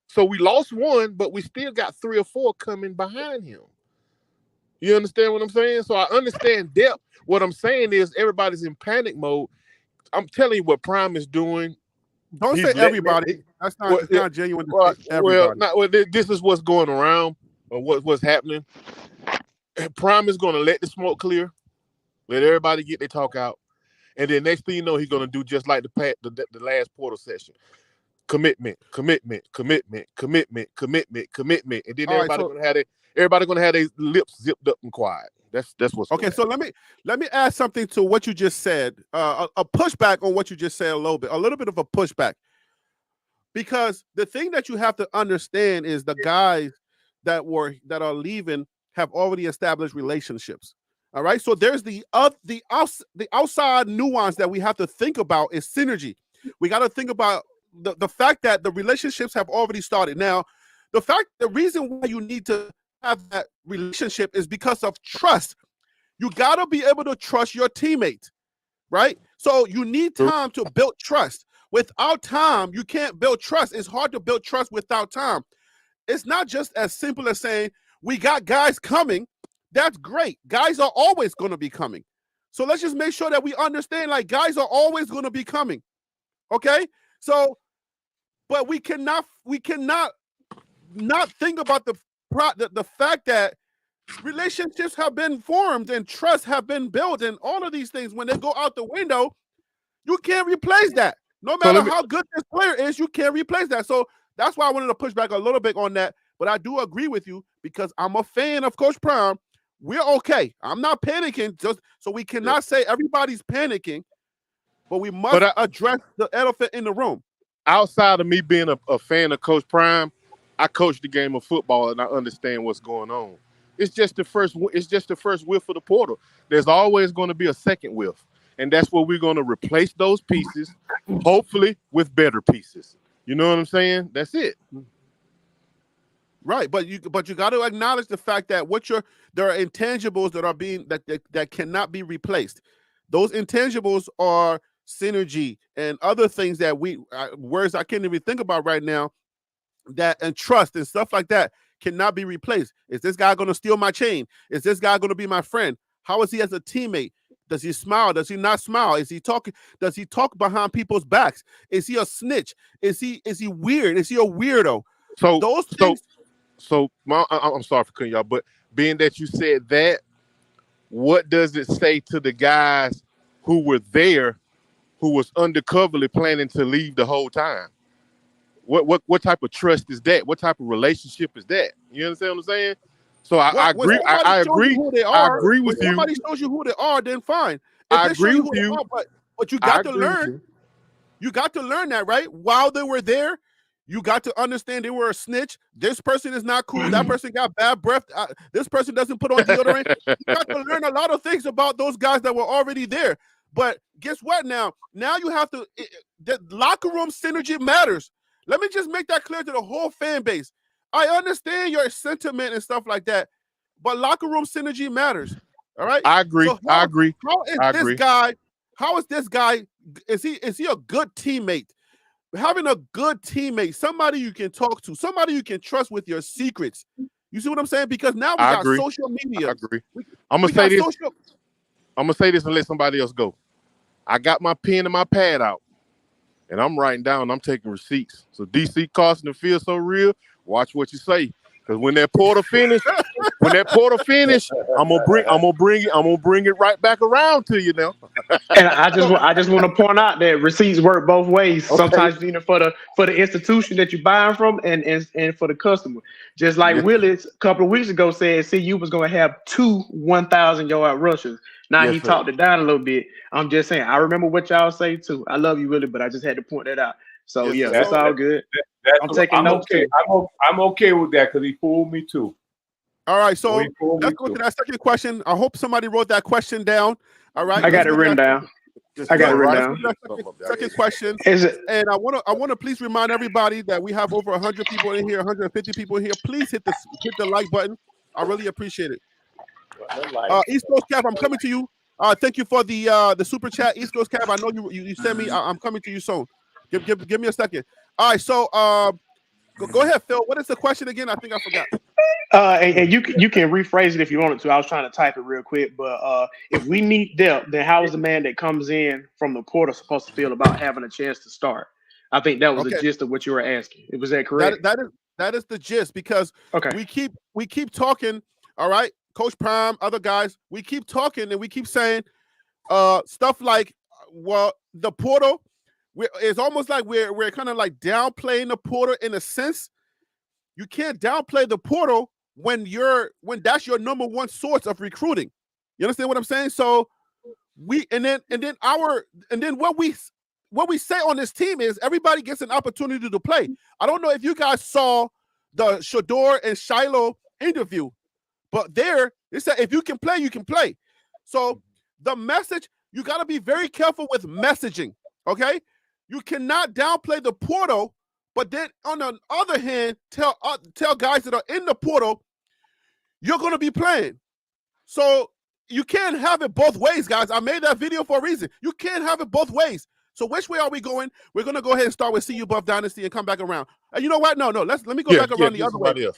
So we lost 1, but we still got 3 or 4 coming behind him. You understand what I'm saying? So I understand depth. What I'm saying is everybody's in panic mode. I'm telling you what Prime is doing. Don't say everybody. That's not, it's not genuine to say everybody. This is what's going around or what's happening. Prime is going to let the smoke clear, let everybody get their talk out, and then next thing you know, he's going to do just like the last portal session. Commitment, and then everybody gonna have their lips zipped up and quiet. That's what's okay. So let me add something to what you just said. A pushback on what you just said a little bit of a pushback, because the thing that you have to understand is the guys that are leaving have already established relationships. All right. So there's the outside nuance that we have to think about is synergy. We got to think about the fact that the relationships have already started. Now, the reason why you need to have that relationship is because of trust. You got to be able to trust your teammate, right? So you need time to build trust. Without time, you can't build trust. It's hard to build trust without time. It's not just as simple as saying, we got guys coming. That's great. Guys are always going to be coming. So let's just make sure that we understand, like, guys are always going to be coming. Okay? So, but we cannot not think about the fact that relationships have been formed and trust have been built and all of these things. When they go out the window, you can't replace that. No matter how good this player is, you can't replace that. So that's why I wanted to push back a little bit on that. But I do agree with you because I'm a fan of Coach Prime. We're okay. I'm not panicking. Just so we cannot say everybody's panicking, but we must address the elephant in the room. Outside of me being a fan of Coach Prime, I coach the game of football and I understand what's going on. It's just the first whiff of the portal. There's always going to be a second whiff. And that's where we're going to replace those pieces, hopefully with better pieces. You know what I'm saying? That's it. Right, but you got to acknowledge the fact that there are intangibles that are that cannot be replaced. Those intangibles are synergy and other things that words I can't even think about right now, and trust and stuff like that cannot be replaced. Is this guy going to steal my chain? Is this guy going to be my friend? How is he as a teammate? Does he smile? Does he not smile? Is he talking? Does he talk behind people's backs? Is he a snitch? Is he weird? Is he a weirdo? So those things. I'm sorry for cutting y'all, but being that you said that, what does it say to the guys who were there, who was undercoverly planning to leave the whole time? What type of trust is that? What type of relationship is that? You understand what I'm saying? So I agree. I agree. I agree with you. If somebody shows you who they are, then fine. If I agree with you. But you got to learn. You got to learn that, right? While they were there, you got to understand they were a snitch. This person is not cool. That person got bad breath. This person doesn't put on deodorant. You got to learn a lot of things about those guys that were already there. But guess what now? Now you have to, the locker room synergy matters. Let me just make that clear to the whole fan base. I understand your sentiment and stuff like that, but locker room synergy matters. All right? I agree. So I agree. How is this guy, is he a good teammate? Having a good teammate, somebody you can talk to, somebody you can trust with your secrets. You see what I'm saying? Because now we got social media. I agree. I'm gonna say this. I'm gonna say this and let somebody else go. I got my pen and my pad out, and I'm writing down. I'm taking receipts. So DC Carson, it feels so real. Watch what you say, because when that portal finish, I'm gonna bring it right back around to you now. And I just want to point out that receipts work both ways. Okay. Sometimes, you know, for the institution that you're buying from, and for the customer. Just like Willis a couple of weeks ago said, CU was going to have 2 1,000-yard rushers. Now he talked it down a little bit. I'm just saying, I remember what y'all say too. I love you, Willie, but I just had to point that out. So that's all good. I'm taking notes too. I'm okay with that because he fooled me too. All right, so let's go to that second question. I hope somebody wrote that question down. All right, I got it written down. Second question, and I want to please remind everybody that we have over 100 people in here, 150 people in here. Please hit the like button. I really appreciate it. East Coast Cap, I'm coming to you. Thank you for the super chat, East Coast Cap. I know you sent me. I'm coming to you soon. Give me a second. All right, so go ahead, Phil. What is the question again? I think I forgot. And you can rephrase it if you wanted to. I was trying to type it real quick, but if we need depth, then how is the man that comes in from the portal supposed to feel about having a chance to start? I think that was the gist of what you were asking. Was that correct? That is the gist, because we keep talking. All right, Coach Prime, other guys, we keep talking and we keep saying stuff like, well, the portal. It's almost like we're kind of like downplaying the portal in a sense. You can't downplay the portal when that's your number one source of recruiting. You understand what I'm saying? So what we say on this team is everybody gets an opportunity to play. I don't know if you guys saw the Shador and Shiloh interview. But there, they said if you can play, you can play. So the message, you got to be very careful with messaging, okay? You cannot downplay the portal, but then on the other hand, tell guys that are in the portal, you're going to be playing. So you can't have it both ways, guys. I made that video for a reason. You can't have it both ways. So which way are we going? We're going to go ahead and start with CU Buff Dynasty and come back around. And you know what? No. Let me go back around the other way. Else.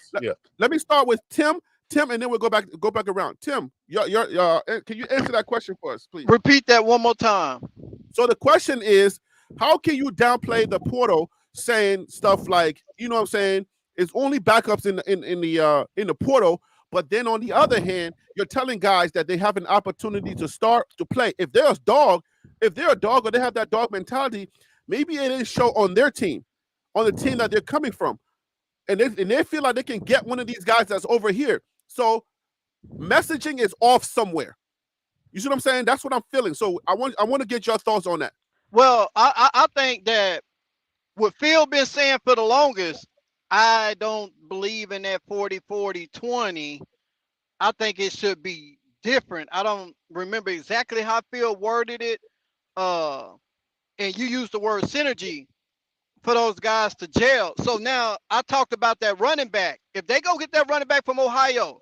Let me start with Tim, and then we'll go back around. Tim, can you answer that question for us, please? Repeat that one more time. So the question is, how can you downplay the portal saying stuff like, you know what I'm saying, it's only backups in the portal, but then on the other hand, you're telling guys that they have an opportunity to start to play. If they're a dog or they have that dog mentality, maybe it didn't show on their team, on the team that they're coming from. And they feel like they can get one of these guys that's over here. So messaging is off somewhere. You see what I'm saying? That's what I'm feeling. So I want to get your thoughts on that. Well, I think that what Phil been saying for the longest, I don't believe in that 40-40-20. I think it should be different. I don't remember exactly how Phil worded it. And you used the word synergy for those guys to gel. So now I talked about that running back. If they go get that running back from Ohio,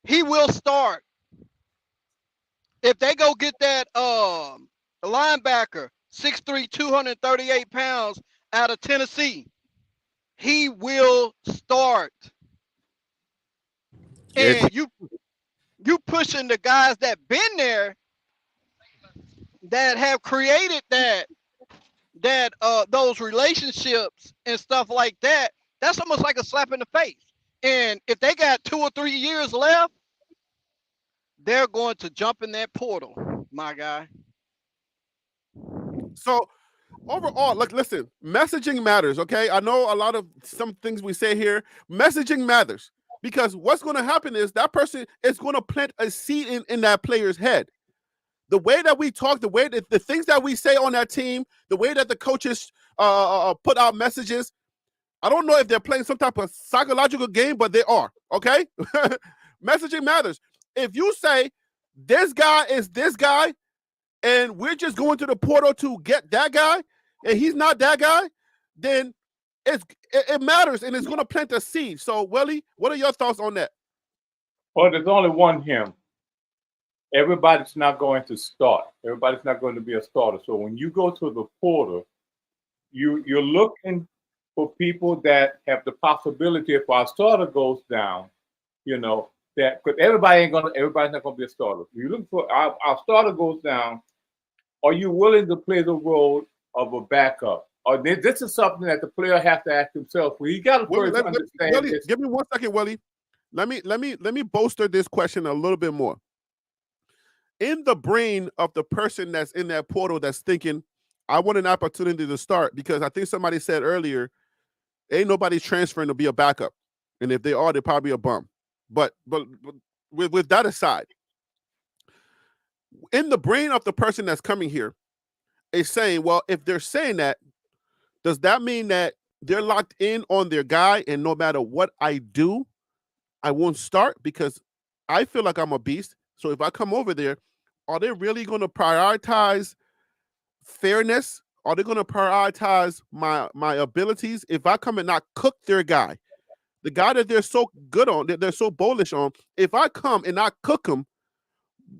he will start. If they go get that linebacker, 6'3", 238 pounds out of Tennessee, he will start. And you pushing the guys that been there, that have created those relationships and stuff like that. That's almost like a slap in the face. And if they got 2 or 3 years left, they're going to jump in that portal, my guy. So overall, listen, messaging matters, okay? I know a lot of some things we say here. Messaging matters because what's going to happen is that person is going to plant a seed in that player's head. The way that we talk, the way that the things that we say on that team, the way that the coaches put out messages, I don't know if they're playing some type of psychological game, but they are, okay? Messaging matters. If you say this guy is this guy and we're just going to the portal to get that guy and he's not that guy, then it matters and it's going to plant a seed. So, Willie, what are your thoughts on that? Well, there's only one him. Everybody's not going to start. Everybody's not going to be a starter. So when you go to the portal, you're looking for people that have the possibility if our starter goes down, you know, that because everybody's not going to be a starter. You look for our starter goes down. Are you willing to play the role of a backup? Or this is something that the player has to ask himself. Well, you got to first understand. Willie, give me 1 second, Willie. Let me bolster this question a little bit more. In the brain of the person that's in that portal that's thinking, I want an opportunity to start, because I think somebody said earlier, ain't nobody transferring to be a backup. And if they are, they're probably a bum. But with that aside, in the brain of the person that's coming here is saying, well, if they're saying that, does that mean that they're locked in on their guy and no matter what I do, I won't start because I feel like I'm a beast? So if I come over there, are they really going to prioritize fairness? Are they going to prioritize my abilities? If I come and not cook their guy, the guy that they're so good on, that they're so bullish on, if I come and not cook him,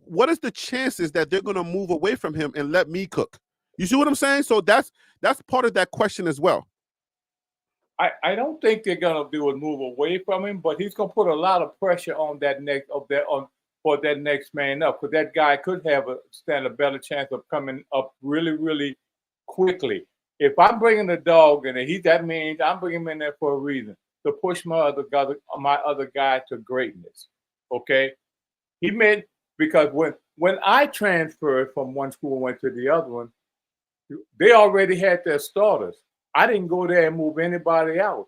what is the chances that they're going to move away from him and let me cook? You see what I'm saying? So that's part of that question as well. I don't think they're going to do a move away from him, but he's going to put a lot of pressure on for that next man up, because that guy could stand a better chance of coming up really, really quickly. If I'm bringing the dog in, that means I'm bringing him in there for a reason, to push my other guy to greatness. Okay, because when I transferred from one school and went to the other one, they already had their starters. I didn't go there and move anybody out,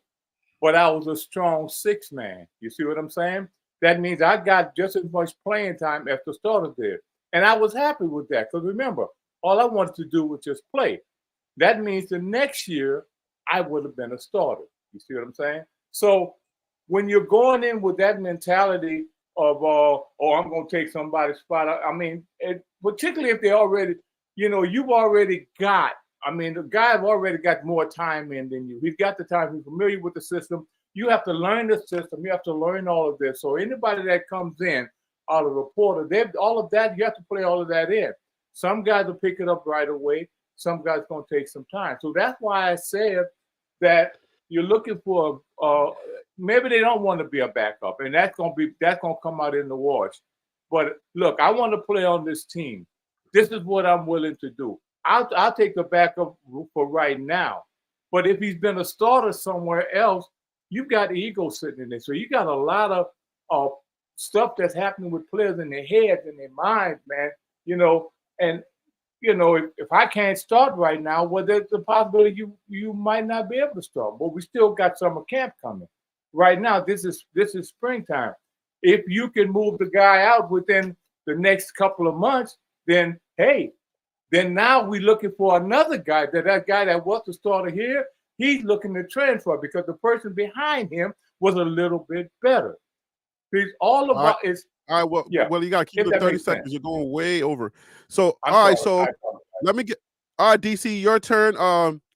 but I was a strong 6-man. You see what I'm saying? That means I got just as much playing time as the starters did. And I was happy with that, because remember, all I wanted to do was just play. That means the next year, I would have been a starter. You see what I'm saying? So when you're going in with that mentality of, oh, I'm going to take somebody's spot, I mean, particularly if they already, you've already got, the guy have already got more time in than you. He's got the time. He's familiar with the system. You have to learn the system. You have to learn all of this. So anybody that comes in out of reporter, all of that, you have to play all of that in. Some guys will pick it up right away. Some guys going to take some time. So that's why I said that you're looking for maybe they don't want to be a backup, and that's gonna come out in the wash. But look, I want to play on this team. This is what I'm willing to do. I'll take the backup for right now. But if he's been a starter somewhere else, you've got ego sitting in there. So you got a lot of stuff that's happening with players in their heads and their minds, man. And if I can't start right now, well, there's a possibility you might not be able to start. But we still got summer camp coming. Right now, this is springtime. If you can move the guy out within the next couple of months, then now we're looking for another guy. That guy that was the starter here, he's looking to transfer because the person behind him was a little bit better. It's all about it's. All right, well, yeah. Well, you got to keep it 30 seconds. Sense. You're going way over. So, let me get. All right, DC, your turn.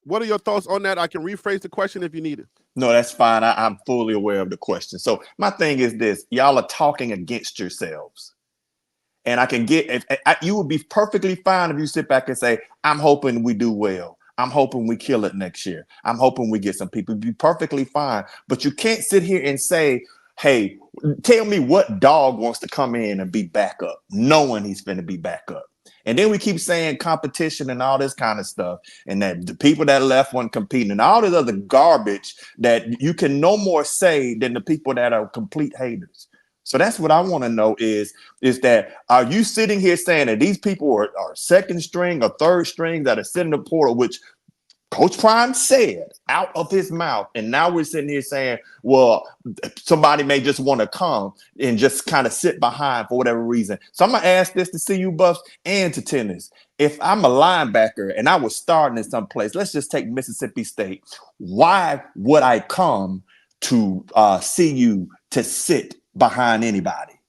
What are your thoughts on that? I can rephrase the question if you need it. No, that's fine. I'm fully aware of the question. So my thing is this: y'all are talking against yourselves, and I can get. You would be perfectly fine if you sit back and say, "I'm hoping we do well. I'm hoping we kill it next year. I'm hoping we get some people." You'd be perfectly fine, but you can't sit here and say, hey, tell me what dog wants to come in and be backup, knowing he's going to be backup. And then we keep saying competition and all this kind of stuff, and that the people that left weren't competing and all this other garbage that you can no more say than the people that are complete haters. So that's what I want to know is that are you sitting here saying that these people are second string or third string that are sitting in the portal, which Coach Prime said out of his mouth, and now we're sitting here saying, well, somebody may just want to come and just kind of sit behind for whatever reason. So I'm going to ask this to CU Buffs and to Tennis. If I'm a linebacker and I was starting in some place, let's just take Mississippi State. Why would I come to CU to sit behind anybody?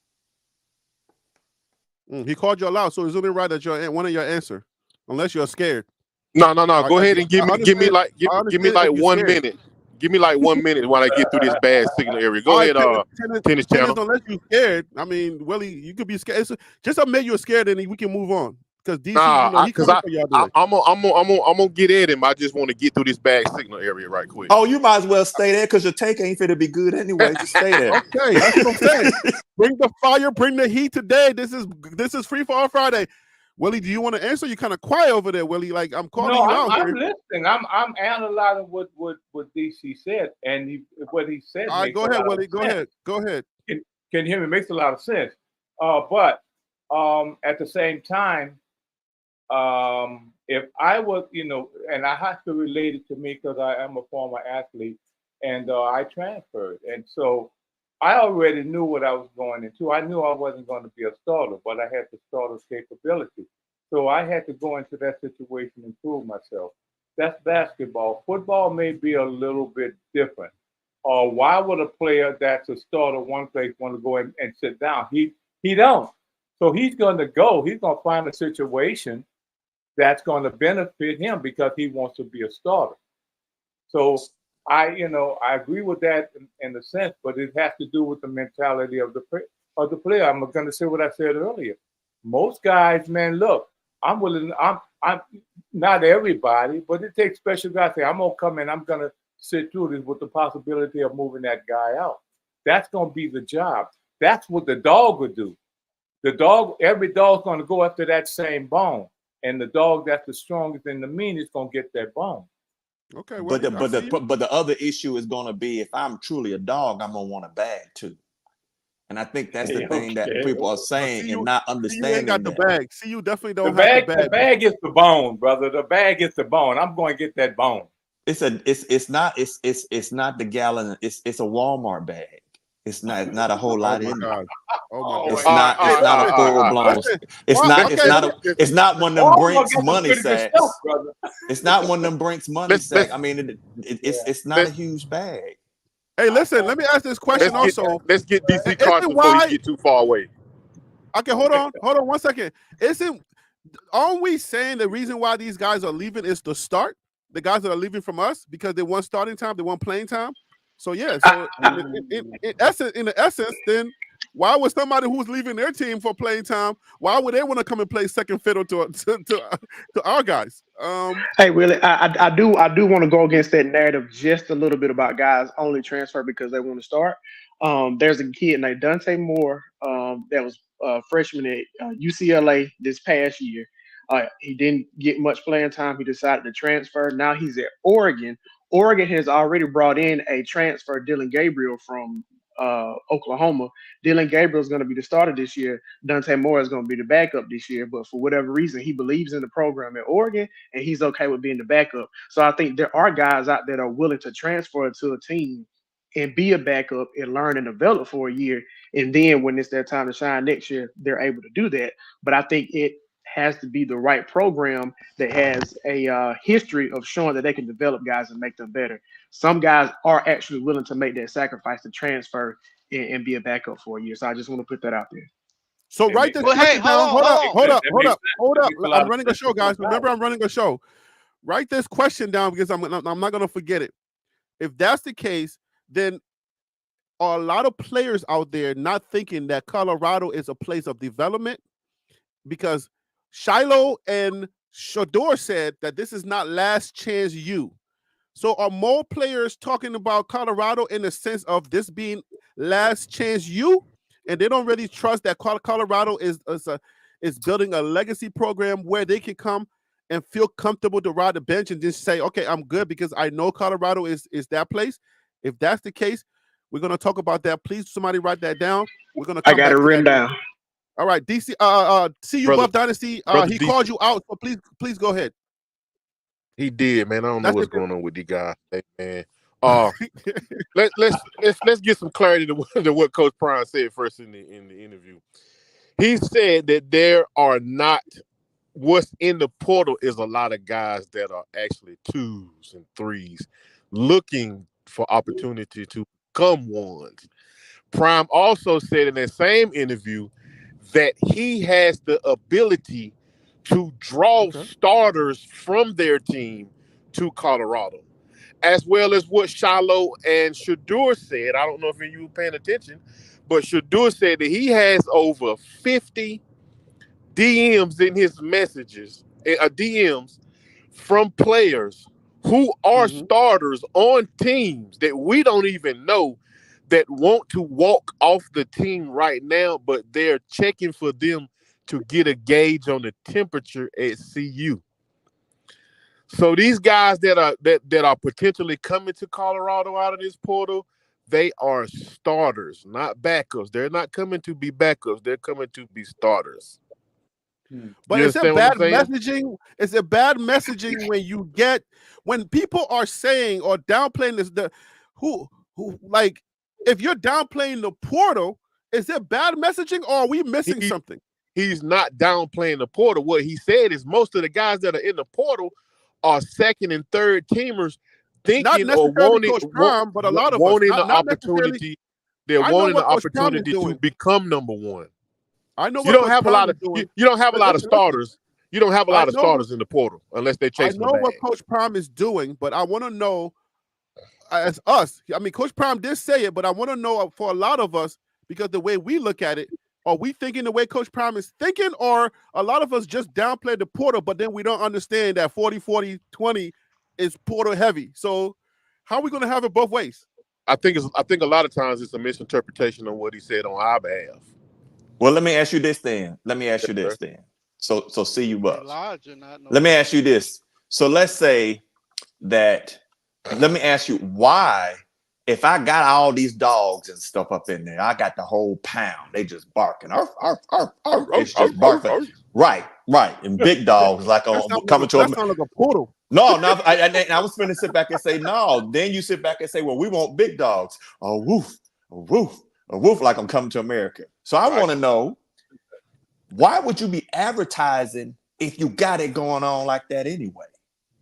He called you out, so it's only right that you're one of your answer, unless you're scared. No. Go ahead and give me like 1 minute. Give me like 1 minute while I get through this bad signal area. Go ahead, Tennis Channel. Unless you're scared, I mean, Willie, you could be scared. Just admit you're scared, and we can move on. Because DC, I'm gonna get at him. I just want to get through this bad signal area right quick. Oh, you might as well stay there because your take ain't fit to be good anyway. Just stay there. Okay, that's what I'm saying. Bring the fire, bring the heat today. This is Free for All Friday. Willie, do you want to answer? You're kind of quiet over there, Willie. Like I'm calling you out. I'm listening. I'm analyzing what DC said and what he said. All right, go ahead, Willie. Go ahead. Can you hear me? It makes a lot of sense. But at the same time, if I was, and I have to relate it to me because I am a former athlete and I transferred, and so I already knew what I was going into. I knew I wasn't going to be a starter, but I had the starter's capability. So I had to go into that situation and prove myself. That's basketball. Football may be a little bit different. Why would a player that's a starter one place want to go and sit down? He don't. So he's going to go. He's going to find a situation that's going to benefit him because he wants to be a starter. So I agree with that in a sense, but it has to do with the mentality of the player. I'm going to say what I said earlier. Most guys, man, look, I'm willing. I'm not everybody, but it takes special guys. Say, I'm gonna come in. I'm gonna sit through this with the possibility of moving that guy out. That's gonna be the job. That's what the dog would do. Every dog's gonna go after that same bone, and the dog that's the strongest and the meanest gonna get that bone. Okay, well, but the other issue is going to be if I'm truly a dog, I'm going to want a bag too. And I think that's the thing that people are saying and not understanding. You ain't got the bag. See, you definitely don't have the bag. The bag is the bone, brother. The bag is the bone. I'm going to get that bone. It's not the gallon. It's a Walmart bag. It's not a whole lot in it. Oh my God. It's not a full blown. It's not one of them Brinks money sacks. It's not one of them Brinks money sacks. I mean, it's not a huge bag. Hey, listen. Let me ask this question also. Let's get DC Isn't Carson before he why? get too far away. Okay, hold on 1 second. Aren't we saying the reason why these guys are leaving is the start? The guys that are leaving from us because they want starting time, they want playing time. So yeah, so in essence, then why would somebody who's leaving their team for playing time? Why would they want to come and play second fiddle to our guys? Hey, really, I do want to go against that narrative just a little bit about guys only transfer because they want to start. There's a kid named Dante Moore that was a freshman at UCLA this past year. He didn't get much playing time. He decided to transfer. Now he's at Oregon. Oregon has already brought in a transfer, Dylan Gabriel from Oklahoma. Dylan Gabriel is going to be the starter this year. Dante Moore is going to be the backup this year. But for whatever reason, he believes in the program at Oregon, and he's okay with being the backup. So I think there are guys out there that are willing to transfer to a team and be a backup and learn and develop for a year. And then when it's their time to shine next year, they're able to do that. But I think it has to be the right program that has a history of showing that they can develop guys and make them better. Some guys are actually willing to make that sacrifice to transfer and be a backup for a year. So I just want to put that out there. So write this Well, hey, question down. hold on. Hold up. I'm running a show, guys. Remember, I'm running a show. Write this question down because I'm not going to forget it. If that's the case, then are a lot of players out there not thinking that Colorado is a place of development? Because Shiloh and Shador said that this is not last chance you. So are more players talking about Colorado in the sense of this being last chance you? And they don't really trust that Colorado is building a legacy program where they can come and feel comfortable to ride the bench and just say, okay, I'm good because I know Colorado is that place. If that's the case, we're going to talk about that. Please, somebody write that down. We're going to come I got it written down. All right, DC. See you, Buff Dynasty. He called you out, so please go ahead. He did, man. I don't know what's going on with the guy, hey, man. Let's get some clarity to what Coach Prime said first in the interview. He said that there are not what's in the portal is a lot of guys that are actually 2s and 3s looking for opportunity to become 1s. Prime also said in that same interview that he has the ability to draw starters from their team to Colorado, as well as what Shiloh and Shador said. I don't know if you were paying attention, but Shador said that he has over 50 DMs in his messages, DMs from players who are starters on teams that we don't even know that want to walk off the team right now, but they're checking for them to get a gauge on the temperature at CU. So these guys that are potentially coming to Colorado out of this portal, they are starters, not backups. They're not coming to be backups. They're coming to be starters. But it's a bad messaging. It's a bad messaging when people are saying or downplaying this. Who like if you're downplaying the portal, is it bad messaging or are we missing something? He's not downplaying the portal. What he said is most of the guys that are in the portal are second and third teamers thinking or wanting, Coach Prime, but a lot of wanting us, the opportunity. They're wanting the opportunity to become number 1. I know you don't have a lot of you don't have a lot of starters. You don't have a lot of starters in the portal unless they chase the bag. I know what Coach Prime is doing, but I want to know as us. I mean, Coach Prime did say it, but I want to know for a lot of us because the way we look at it, are we thinking the way Coach Prime is thinking, or a lot of us just downplay the portal, but then we don't understand that 40-40-20 is portal heavy. So how are we going to have it both ways? I think a lot of times it's a misinterpretation of what he said on our behalf. Well, let me ask you this then. So see you, Bucks. Let me ask you this. So let's say that. Let me ask you why. If I got all these dogs and stuff up in there, I got the whole pound. They just barking. It's just barking. Right. And big dogs like coming to a like a portal. No. I was going to sit back and say no. Then you sit back and say, well, we want big dogs. A woof, like I'm coming to America. So I want to know, why would you be advertising if you got it going on like that anyway?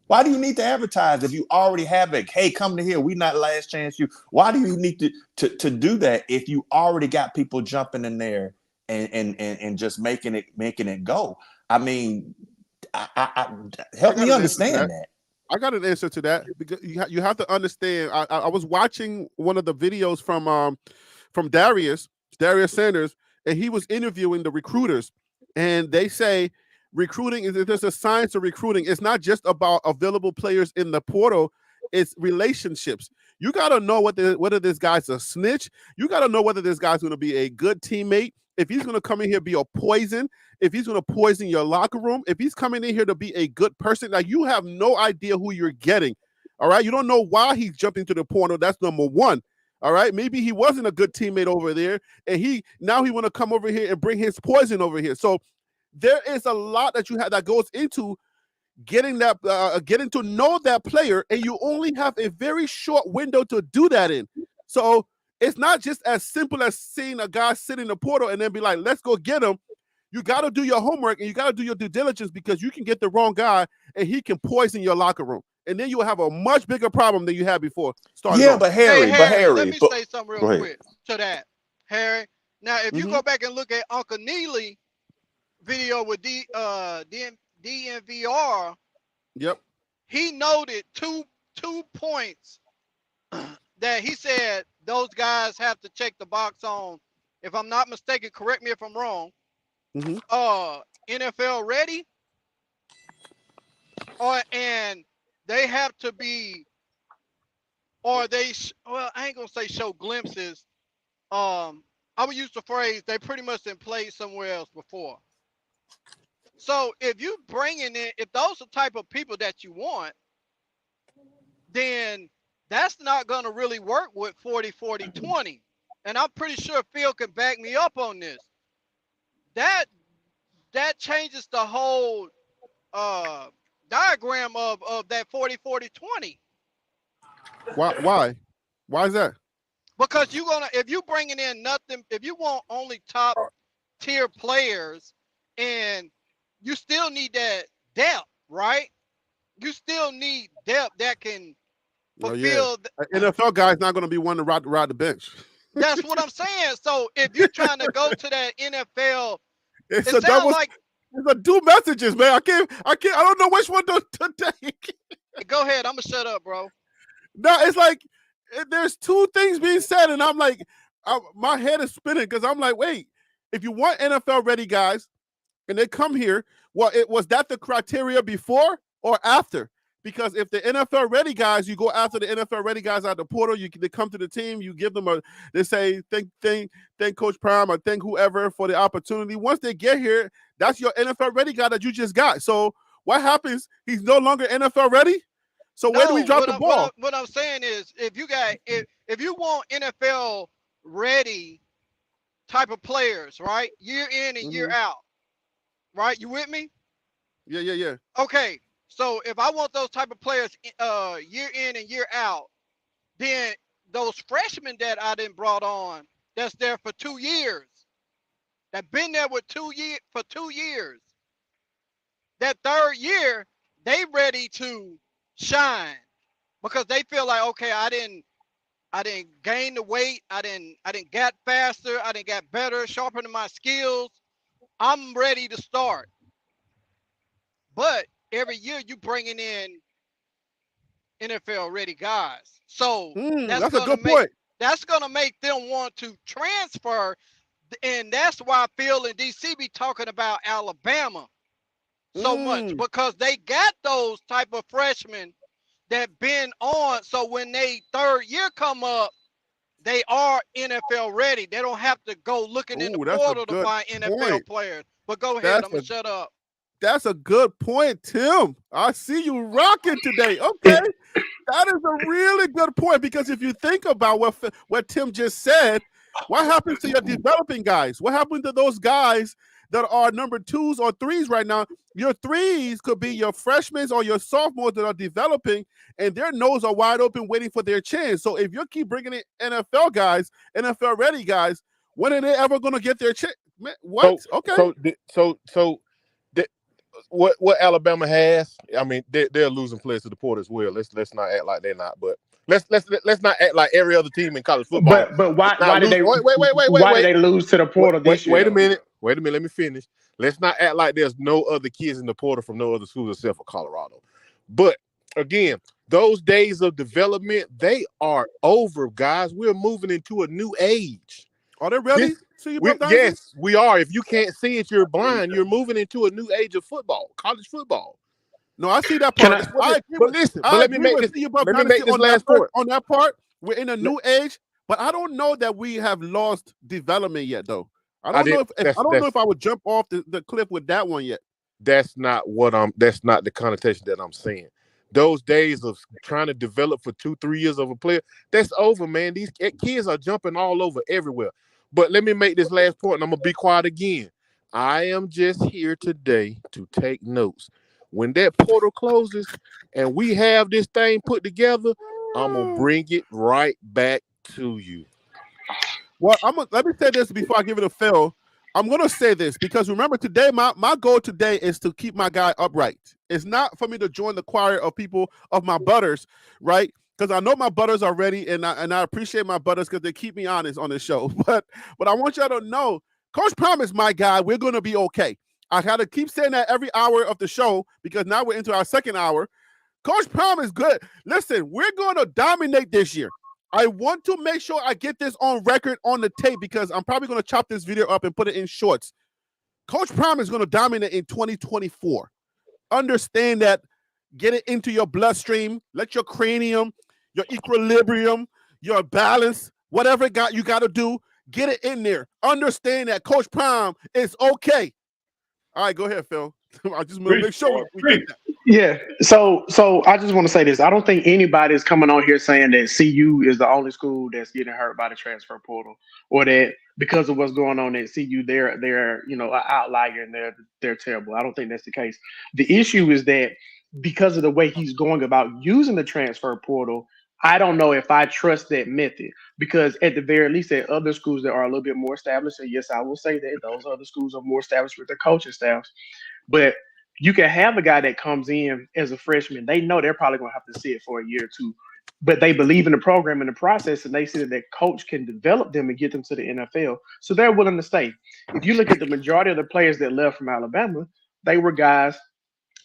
Why do you need to advertise if you already have it? Hey, come to here. We not last chance you. Why do you need to do that if you already got people jumping in there and just making it go? I mean, help me understand that. I got an answer to that because you have to understand. I was watching one of the videos from Darius Sanders, and he was interviewing the recruiters, and they say recruiting there's a science of recruiting. It's not just about available players in the portal. It's relationships. You got to know whether this guy's a snitch. You got to know whether this guy's going to be a good teammate. If he's going to come in here be a poison, if he's going to poison your locker room, if he's coming in here to be a good person, now you have no idea who you're getting. All right. You don't know why he's jumping to the portal. That's number one. All right. Maybe he wasn't a good teammate over there, and now he want to come over here and bring his poison over here. So there is a lot that you have that goes into getting to know that player, and you only have a very short window to do that in. So it's not just as simple as seeing a guy sit in the portal and then be like, let's go get him. You got to do your homework and you got to do your due diligence, because you can get the wrong guy and he can poison your locker room. And then you'll have a much bigger problem than you had before. But Harry, let me say something real quick to that, Harry. Now, if you go back and look at Uncle Neely video with DNVR, yep, he noted two points that he said those guys have to check the box on. If I'm not mistaken, correct me if I'm wrong. NFL ready, and they have to be, or they I ain't gonna say show glimpses. I would use the phrase they pretty much didn't play somewhere else before. So if you bringing in, if those are the type of people that you want, then that's not going to really work with 40-40-20. And I'm pretty sure Phil can back me up on this. That changes the whole diagram of that 40-40-20. Why is that? Because if you bringing in nothing, if you want only top tier players, and you still need that depth, right? You still need depth that can fulfill. An NFL guy's not going to be one to ride the bench. That's what I'm saying. So if you're trying to go to that NFL, it's a dual messages, man. I can't. I don't know which one to take. Go ahead. I'm gonna shut up, bro. No, it's like there's two things being said, and I'm like, my head is spinning because I'm like, wait, if you want NFL ready guys, and they come here, well, was that the criteria before or after? Because if the NFL ready guys, you go after the NFL ready guys out the portal, they come to the team, you give them they say thank Coach Prime or thank whoever for the opportunity. Once they get here, that's your NFL ready guy that you just got. So what happens? He's no longer NFL ready. So where do we drop the ball? What I'm saying is, if you want NFL ready type of players, right, year in and year out, right? You with me? Yeah. Okay. So if I want those type of players year in and year out, then those freshmen that I didn't brought on, that's there for 2 years, that been there for 2 years, that third year, they ready to shine because they feel like, okay, I didn't gain the weight, I didn't get faster, I didn't get better, sharpening my skills. I'm ready to start. But every year you bringing in NFL ready guys. So that's a good point. That's gonna make them want to transfer, and that's why Phil and DC be talking about Alabama so much, because they got those type of freshmen that been on. So when they third year come up, they are NFL ready. They don't have to go looking in the portal to find NFL players. But go ahead, I'm gonna shut up. That's a good point, Tim. I see you rocking today. Okay. That is a really good point, because if you think about what Tim just said, what happens to your developing guys? What happened to those guys that are number 2s or 3s right now? Your 3s could be your freshmen or your sophomores that are developing, and their nose are wide open waiting for their chance. So if you keep bringing in NFL guys, NFL ready guys, when are they ever going to get their chance? What? what Alabama has. I mean, they're losing players to the portal as well. Let's not act like they're not. But let's not act like every other team in college football. But why did they Wait. did they lose to the portal this year? Wait a minute. Let me finish. Let's not act like there's no other kids in the portal from no other schools except for Colorado. But again, those days of development, they are over, guys. We're moving into a new age. Are they ready? Yes, we are. If you can't see it, you're blind. You're moving into a new age of football, college football. No, I see that part. Let me make this last point. On that part, we're in a new age, but I don't know that we have lost development yet, though. I don't know if I would jump off the cliff with that one yet. That's not the connotation that I'm saying. Those days of trying to develop for 2-3 years of a player, that's over, man. These kids are jumping all over everywhere. But let me make this last point, and I'm going to be quiet again. I am just here today to take notes. When that portal closes and we have this thing put together, I'm going to bring it right back to you. Well, let me say this before I give it a fail. I'm going to say this because remember today, my goal today is to keep my guy upright. It's not for me to join the choir of people, of my butters, right? Because I know my butters are ready, and I appreciate my butters because they keep me honest on this show. But I want y'all to know, Coach Prime is my guy. We're going to be okay. I got to keep saying that every hour of the show because now we're into our second hour. Coach Prime is good. Listen, we're going to dominate this year. I want to make sure I get this on record on the tape because I'm probably going to chop this video up and put it in shorts. Coach Prime is going to dominate in 2024. Understand that. Get it into your bloodstream. Let your cranium, your equilibrium, your balance, whatever you got to do, get it in there. Understand that Coach Prime is okay. All right, go ahead, Phil. I just want to make sure we get that. Yeah. So I just want to say this. I don't think anybody is coming on here saying that CU is the only school that's getting hurt by the transfer portal, or that because of what's going on at CU, they're an outlier and they're terrible. I don't think that's the case. The issue is that because of the way he's going about using the transfer portal, I don't know if I trust that method, because at the very least at other schools that are a little bit more established, and yes, I will say that those other schools are more established with their coaching staffs, but you can have a guy that comes in as a freshman. They know they're probably going to have to see it for a year or two, but they believe in the program and the process, and they see that coach can develop them and get them to the NFL. So they're willing to stay. If you look at the majority of the players that left from Alabama, they were guys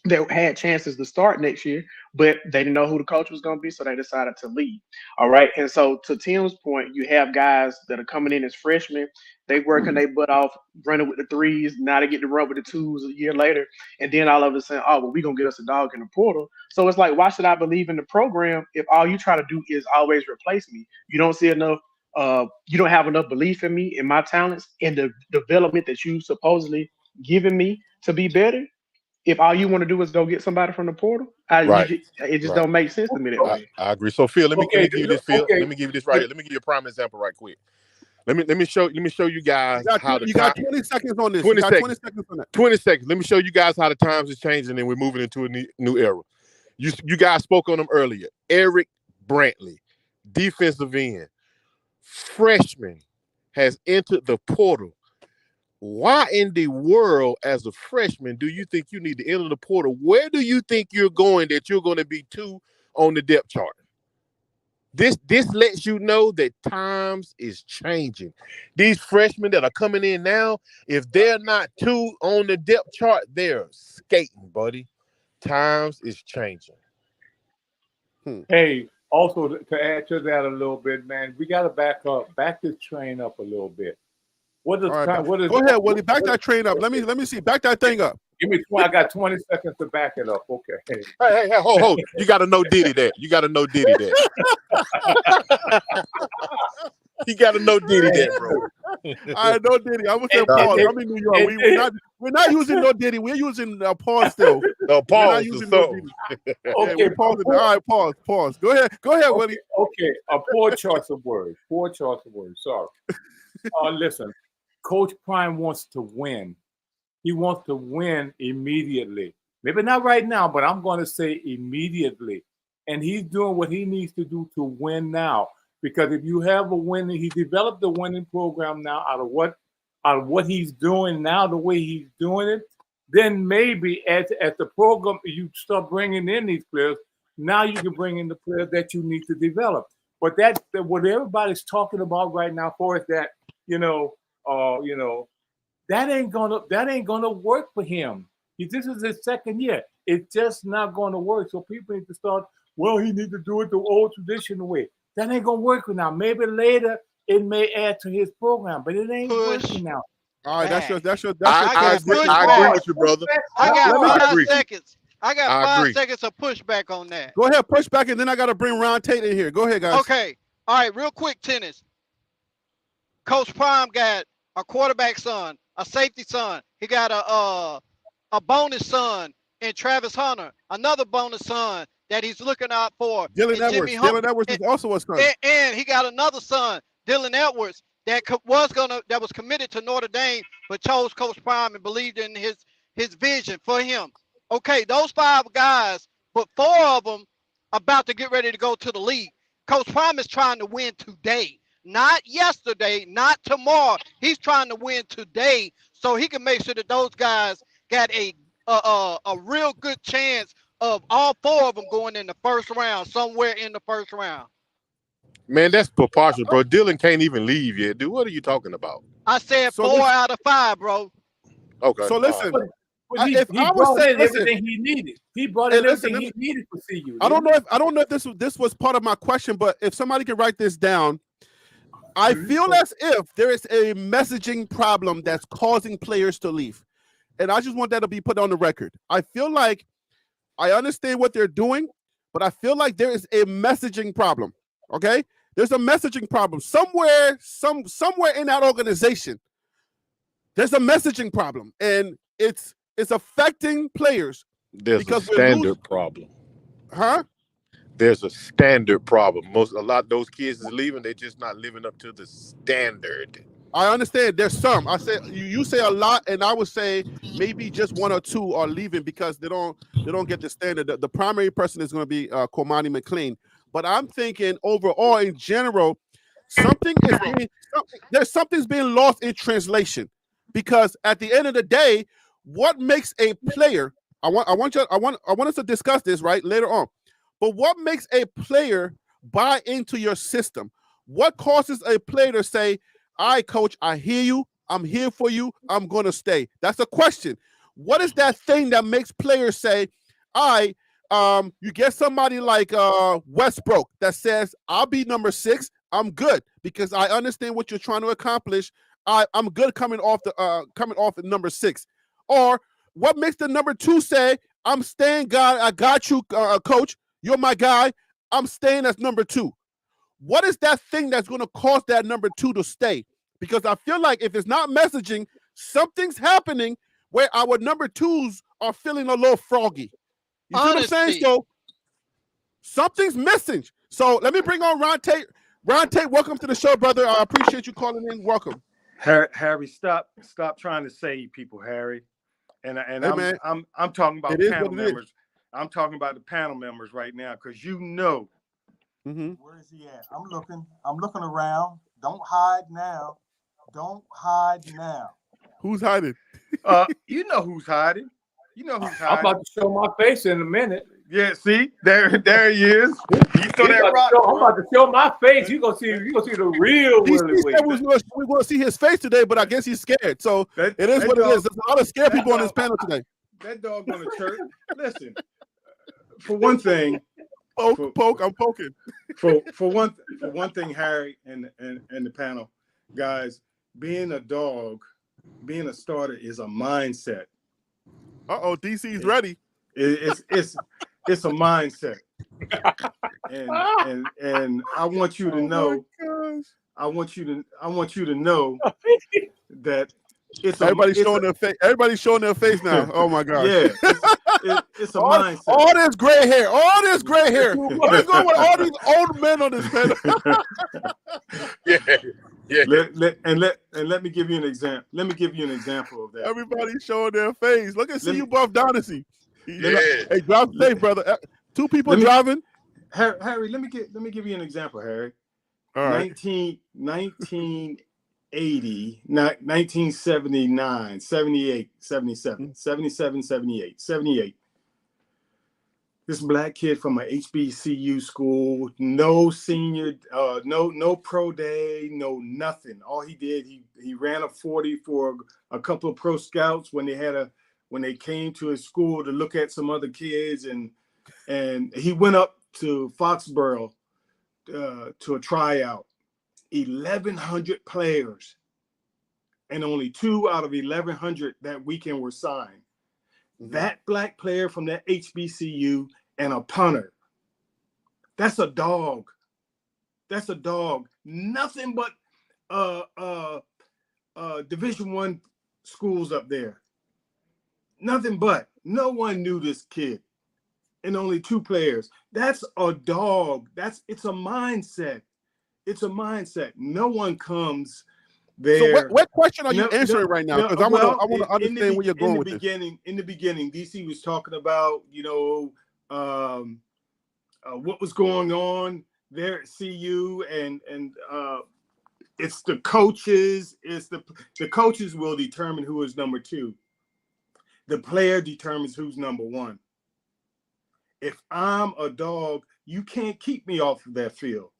that had chances to start next year, but they didn't know who the coach was going to be, so they decided to leave. All right. And so to Tim's point, you have guys that are coming in as freshmen. They working their butt off, running with the threes. Now they get to run with the twos a year later. And then all of a sudden, we're going to get us a dog in the portal. So it's like, why should I believe in the program if all you try to do is always replace me? You don't see enough. You don't have enough belief in me, in my talents, in the development that you supposedly given me to be better. If all you want to do is go get somebody from the portal, it just don't make sense to me that way. I agree. So Phil, let me give you this. Phil, let me give you this right here. Let me give you a prime example right quick. Let me show you guys how the you got 20 seconds on this. 20 seconds. 20 seconds on that. 20 seconds. Let me show you guys how the times is changing and we're moving into a new era. You guys spoke on them earlier. Eric Brantley, defensive end, freshman, has entered the portal. Why in the world, as a freshman, do you think you need to enter the portal? Where do you think you're going that you're going to be 2 on the depth chart? This lets you know that times is changing. These freshmen that are coming in now, if they're not 2 on the depth chart, they're skating, buddy. Times is changing. Hey, also to add to that a little bit, man, we got to back this train up a little bit. Go ahead, Willie. Back that train up. Let me see. Back that thing up. Give me. I got 20 seconds to back it up. Okay. Hey, hold. You got to know Diddy that. You got to know Diddy that. You got to know Diddy that, bro. I know Diddy. I was saying Paul. I'm in New York. We're not using no Diddy. We're using Paul still. No, Paul. Okay, all right, pause. Go ahead, Willie. Okay. Poor choice of words. Sorry. Listen. Coach Prime wants to win. He wants to win immediately. Maybe not right now, but I'm going to say immediately. And he's doing what he needs to do to win now. Because if you have he developed a winning program now out of what he's doing now, the way he's doing it, then maybe as the program you start bringing in these players, now you can bring in the players that you need to develop. But that what everybody's talking about right now for is that that ain't gonna work for him. This is his second year. It's just not gonna work. So people need to start. Well, he needs to do it the old traditional way. That ain't gonna work now. Maybe later it may add to his program, but it ain't working now. All right, that's your I agree with you, brother. I got I 5 agree. seconds. I got I 5 agree. seconds of pushback on that. Go ahead, push back, and then I got to bring Ron Tate in here. Go ahead, guys. Okay. All right, real quick, tennis. Coach Prime got a quarterback son, a safety son. He got a bonus son in Travis Hunter, another bonus son that he's looking out for. Dylan Edwards. Dylan Edwards is also a son. And he got another son, Dylan Edwards, that was committed to Notre Dame, but chose Coach Prime and believed in his vision for him. Okay, those 5 guys, but 4 of them about to get ready to go to the league. Coach Prime is trying to win today, not yesterday, not tomorrow. He's trying to win today so he can make sure that those guys got a real good chance of all 4 of them going in the first round, somewhere in the first round. Man, that's preposterous, bro. Dylan can't even leave yet, dude. What are you talking about? I said 4 out of 5, bro. Okay. So listen. He brought in everything he needed. He brought in everything he needed for CU. I don't know if this was part of my question, but if somebody could write this down, I feel as if there is a messaging problem that's causing players to leave, and I just want that to be put on the record. I feel like I understand what they're doing, but I feel like there is a messaging problem. Okay, there's a messaging problem somewhere in that organization. There's a messaging problem, and it's affecting players. There's a standard problem. Huh? There's a standard problem. A lot of those kids is leaving. They're just not living up to the standard. I understand. There's some. I say you say a lot, and I would say maybe just 1 or 2 are leaving because they don't get the standard. The primary person is going to be Cormani McLean. But I'm thinking overall, in general, something's being lost in translation, because at the end of the day, what makes a player? I want us to discuss this right later on. But what makes a player buy into your system? What causes a player to say, "All right, coach, I hear you. I'm here for you. I'm going to stay"? That's a question. What is that thing that makes players say, "All right"? You get somebody like Westbrook that says, "I'll be number 6. I'm good because I understand what you're trying to accomplish. I'm good coming off at number 6." Or what makes the number 2 say, "I'm staying, God. I got you, coach. You're my guy. I'm staying as number 2." What is that thing that's going to cause that number 2 to stay? Because I feel like if it's not messaging, something's happening where our number 2s are feeling a little froggy. You see what I'm saying? So something's missing. So let me bring on Ron Tate. Ron Tate, welcome to the show, brother. I appreciate you calling in. Welcome. Harry, stop trying to save people, Harry. And hey, I'm talking about panel members. I'm talking about the panel members right now, because you know. Mm-hmm. Where is he at? I'm looking around. Don't hide now. Who's hiding? You know who's hiding. I'm about to show my face in a minute. Yeah, see, there he is. I'm about to show my face. You gonna see the real Willie Wade. We're gonna see his face today, but I guess he's scared. So it is what it is. There's a lot of scared people on this panel today. That dog on the church. Listen, for one thing, I'm poking. For one thing, Harry and the panel guys, being a dog, being a starter is a mindset. DC's ready. It's a mindset, and I want you to know. I want you to know that everybody's showing their face. Everybody's showing their face now. Oh my God! Yeah, it's a mindset. All this gray hair. What is going with all these old men on this panel? Yeah. Let me give you an example. Let me give you an example of that. Everybody's showing their face. Look at you, Buff Dynasty. Yeah. Hey, drive safe, brother. 2 people driving. Harry, let me give you an example, Harry. All right. 19 1980, 1979, 78, 77, 77, 78, 78. This black kid from a HBCU school, no senior, no pro day, no nothing. All he did, he ran a 40 for a couple of pro scouts when they came to his school to look at some other kids, and he went up to Foxborough to a tryout. 1,100 players, and only 2 out of 1,100 that weekend were signed. That black player from that HBCU and a punter. That's a dog. That's a dog. Nothing but Division I schools up there. Nothing but. No one knew this kid. And only 2 players. That's a dog. It's a mindset. It's a mindset. No one comes there. So what question are you answering right now? Because I want to understand where you're going with this. In the beginning, DC was talking about, what was going on there at CU, and it's the coaches. It's the coaches will determine who is number 2. The player determines who's number 1. If I'm a dog, you can't keep me off of that field,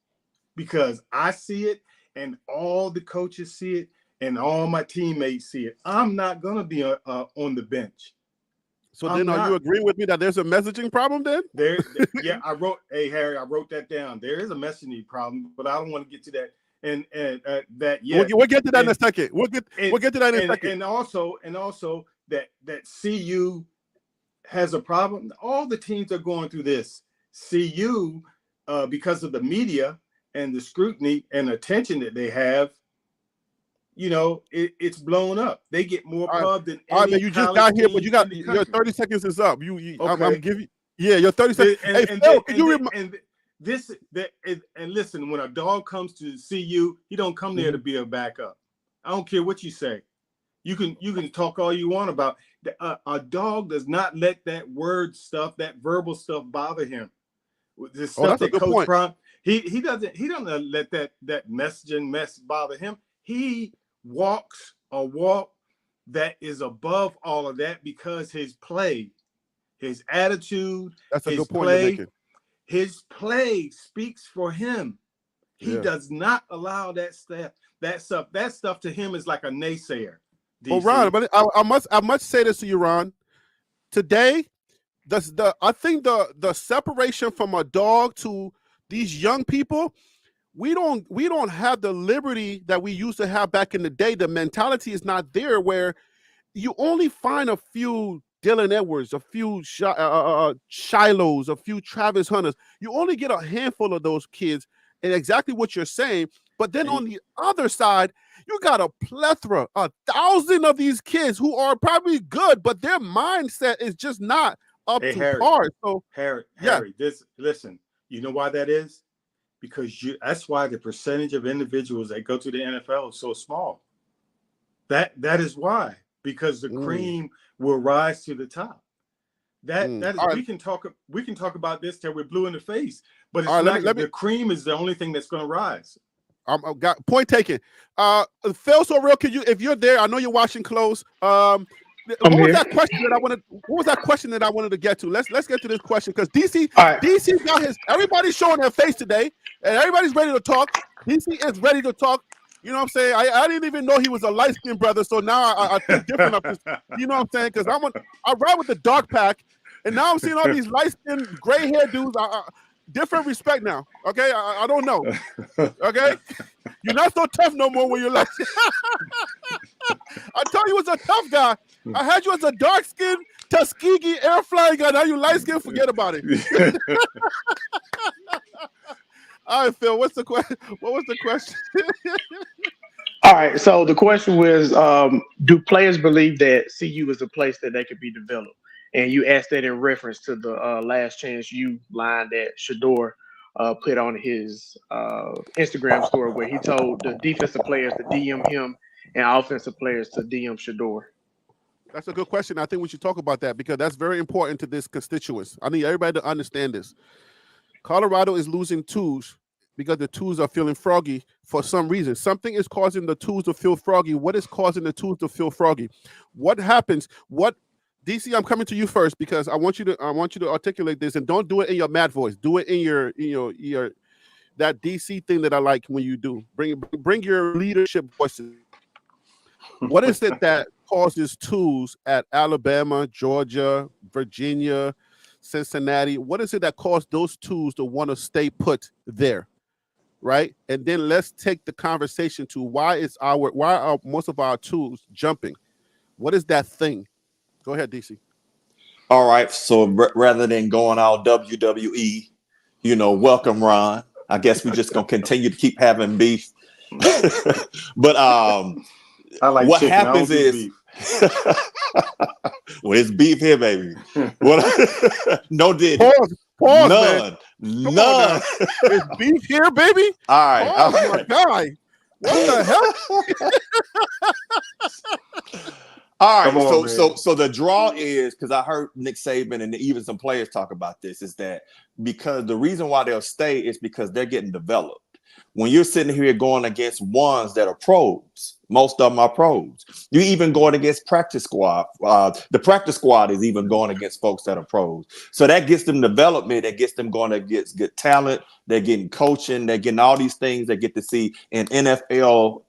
because I see it and all the coaches see it and all my teammates see it. I'm not going to be on the bench. So then are you agreeing with me that there's a messaging problem then? Yeah, hey, Harry, I wrote that down. There is a messaging problem, but I don't want to get to that. And that yet. We'll get to that in a second. We'll get to that in a second. And also that CU has a problem. All the teams are going through this. CU, because of the media and the scrutiny and attention that they have, it's blown up. They get more pub than any. All right, man, you just got here, but your 30 seconds is up. Okay. I'm giving your 30 seconds. And listen, when a dog comes to CU, he don't come there to be a backup. I don't care what you say. You can talk all you want about. A dog does not let that word stuff, that verbal stuff, bother him. The stuff that Coach Brown, he doesn't let that messaging mess bother him. He walks a walk that is above all of that, because his play, his attitude, that's a good point you're making. His play speaks for him. He does not allow that stuff. That stuff to him is like a naysayer. Well, Ron, but I must say this to you, Ron. Today, I think the separation from a dog to these young people, we don't have the liberty that we used to have back in the day. The mentality is not there, where you only find a few Dylan Edwards, a few Shilohs, a few Travis Hunters. You only get a handful of those kids, and exactly what you're saying. But then on the other side, you got a plethora, 1,000 of these kids who are probably good, but their mindset is just not up to par. So Harry, listen, you know why that is? Because that's why the percentage of individuals that go to the NFL is so small. That is why, because the cream will rise to the top. That is, right. we can talk about this till we're blue in the face, but it's the cream is the only thing that's going to rise. Got point taken. Phil, so real, if you're there, I know you're watching close. What was that question that I wanted to get to? Let's get to this question, because DC got everybody's showing their face today, and everybody's ready to talk. DC is ready to talk. You know what I'm saying? I didn't even know he was a light-skinned brother, so now I think different of this. You know what I'm saying? Because I ride with the dark pack, and now I'm seeing all these light-skinned, gray-haired dudes. Different respect now. Okay, I don't know. Okay, you're not so tough no more when you're like. I told you was a tough guy. I had you as a dark-skinned Tuskegee air flying guy. Now you light-skinned. Forget about it. All right, Phil. What's the question? What was the question? All right. So the question was, do players believe that CU is a place that they could be developed? And you asked that in reference to the last chance you line that Shador put on his Instagram story, where he told the defensive players to DM him and offensive players to DM Shador. That's a good question. I think we should talk about that, because that's very important to this constituents. I need everybody to understand this. Colorado is losing twos because the tools are feeling froggy for some reason. Something is causing the tools to feel froggy. What is causing the tools to feel froggy? What happens? What DC, I'm coming to you first because I want you to articulate this, and don't do it in your mad voice. Do it in your that DC thing that I like when you do. Bring your leadership voices. What is it that causes tools at Alabama, Georgia, Virginia, Cincinnati? What is it that caused those tools to want to stay put there? Right? And then let's take the conversation to why are most of our tools jumping? What is that thing? Go ahead, DC. All right. So rather than going all WWE, welcome, Ron. I guess we're just gonna continue to keep having beef. But I like what chicken. happens I don't do is well, it's beef here, baby. No did pause, none. Man. None. It's beef here, baby. All right. Oh my guy. What the hell? All right, so the draw is, because I heard Nick Saban and even some players talk about this, is that because the reason why they'll stay is because they're getting developed. When you're sitting here going against ones that are pros, most of them are pros. You're even going against practice squad. The practice squad is even going against folks that are pros. So that gets them development. That gets them going against good talent. They're getting coaching. They're getting all these things they get to see in NFL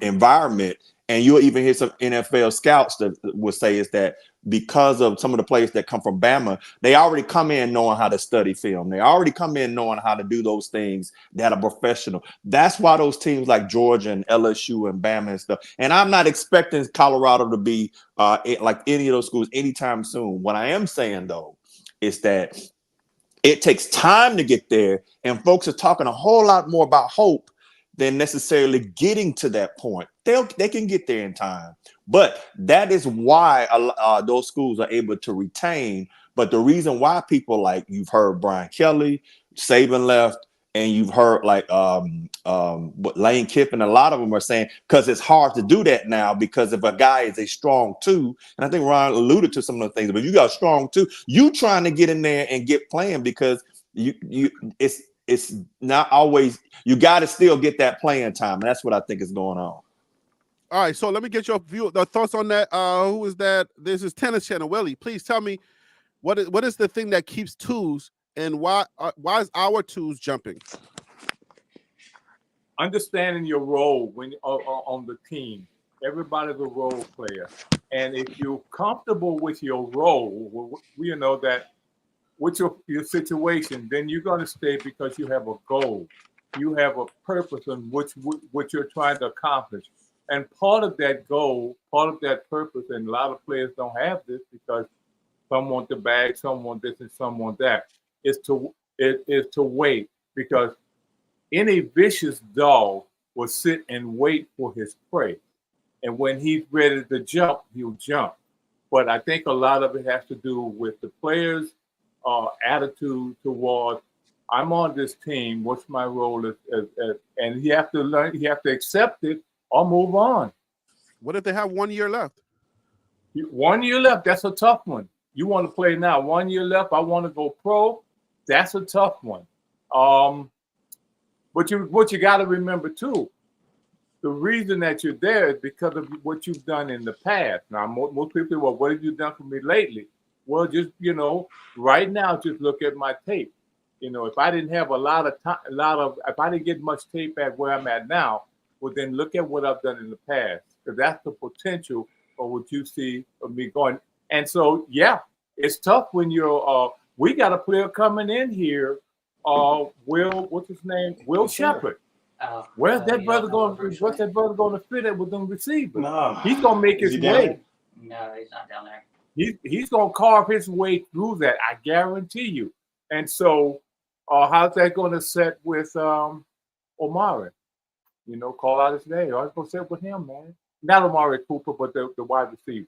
environment. And you'll even hear some NFL scouts that will say is that because of some of the players that come from Bama, they already come in knowing how to study film. They already come in knowing how to do those things that are professional. That's why those teams like Georgia and LSU and Bama and stuff. And I'm not expecting Colorado to be like any of those schools anytime soon. What I am saying, though, is that it takes time to get there. And folks are talking a whole lot more about hope than necessarily getting to that point. They can get there in time, but that is why those schools are able to retain. But the reason why people like you've heard Brian Kelly, Saban left, and you've heard like Lane Kiffin, a lot of them are saying because it's hard to do that now because if a guy is a strong two, and I think Ron alluded to some of the things, but you got a strong two, you trying to get in there and get playing because it's not always, you got to still get that playing time. And that's what I think is going on. All right, so let me get your thoughts on that. Who is that? This is Tennis Channel. Willie, please tell me what is the thing that keeps twos, and why is our twos jumping? Understanding your role when on the team. Everybody's a role player, and if you're comfortable with your role, you know that with your situation, then you're going to stay because you have a goal, you have a purpose in what you're trying to accomplish. And part of that goal, part of that purpose, and a lot of players don't have this because some want the bag, some want this, and some want that, is to wait, because any vicious dog will sit and wait for his prey. And when he's ready to jump, he'll jump. But I think a lot of it has to do with the players' attitude towards, I'm on this team, what's my role? And you have to learn, you have to accept it or move on. What if they have 1 year left? 1 year left, that's a tough one. You want to play now, 1 year left, I want to go pro, that's a tough one. But what you got to remember too, the reason that you're there is because of what you've done in the past. Now, most people say, well, what have you done for me lately? Well, just, right now, just look at my tape. If I didn't have if I didn't get much tape at where I'm at now, well, then look at what I've done in the past, because that's the potential of what you see of me going. And so, yeah, it's tough when we got a player coming in here, what's his name? Will Shepherd. What's that brother going to fit in with them receivers? No. He's going to make his way. No, he's not down there. He's going to carve his way through that, I guarantee you. And so, how's that going to set with Omari? Call out his name. I was going to set with him, man. Not Omari Cooper, but the wide receiver.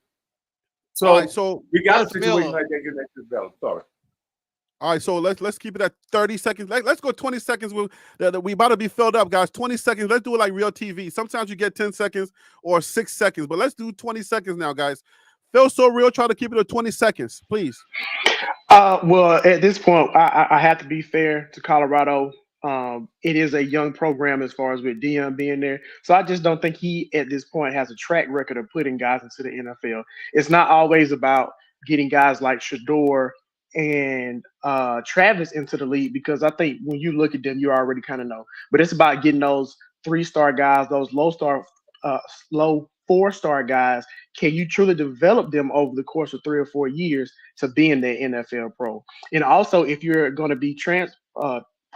So, right, so we got a situation like that getting developed. Sorry. All right, so let's keep it at 30 seconds. Let's go 20 seconds. We about to be filled up, guys. 20 seconds. Let's do it like real TV. Sometimes you get 10 seconds or 6 seconds, but let's do 20 seconds now, guys. Phil So Real, try to keep it at 20 seconds, please. Well, at this point, I have to be fair to Colorado. It is a young program as far as with Dion being there. So I just don't think he at this point has a track record of putting guys into the NFL. It's not always about getting guys like Shador and Travis into the league, because I think when you look at them, you already kind of know. But it's about getting those 3-star guys, those low 4-star guys. Can you truly develop them over the course of 3 or 4 years to being the NFL pro? And also, if you're going to be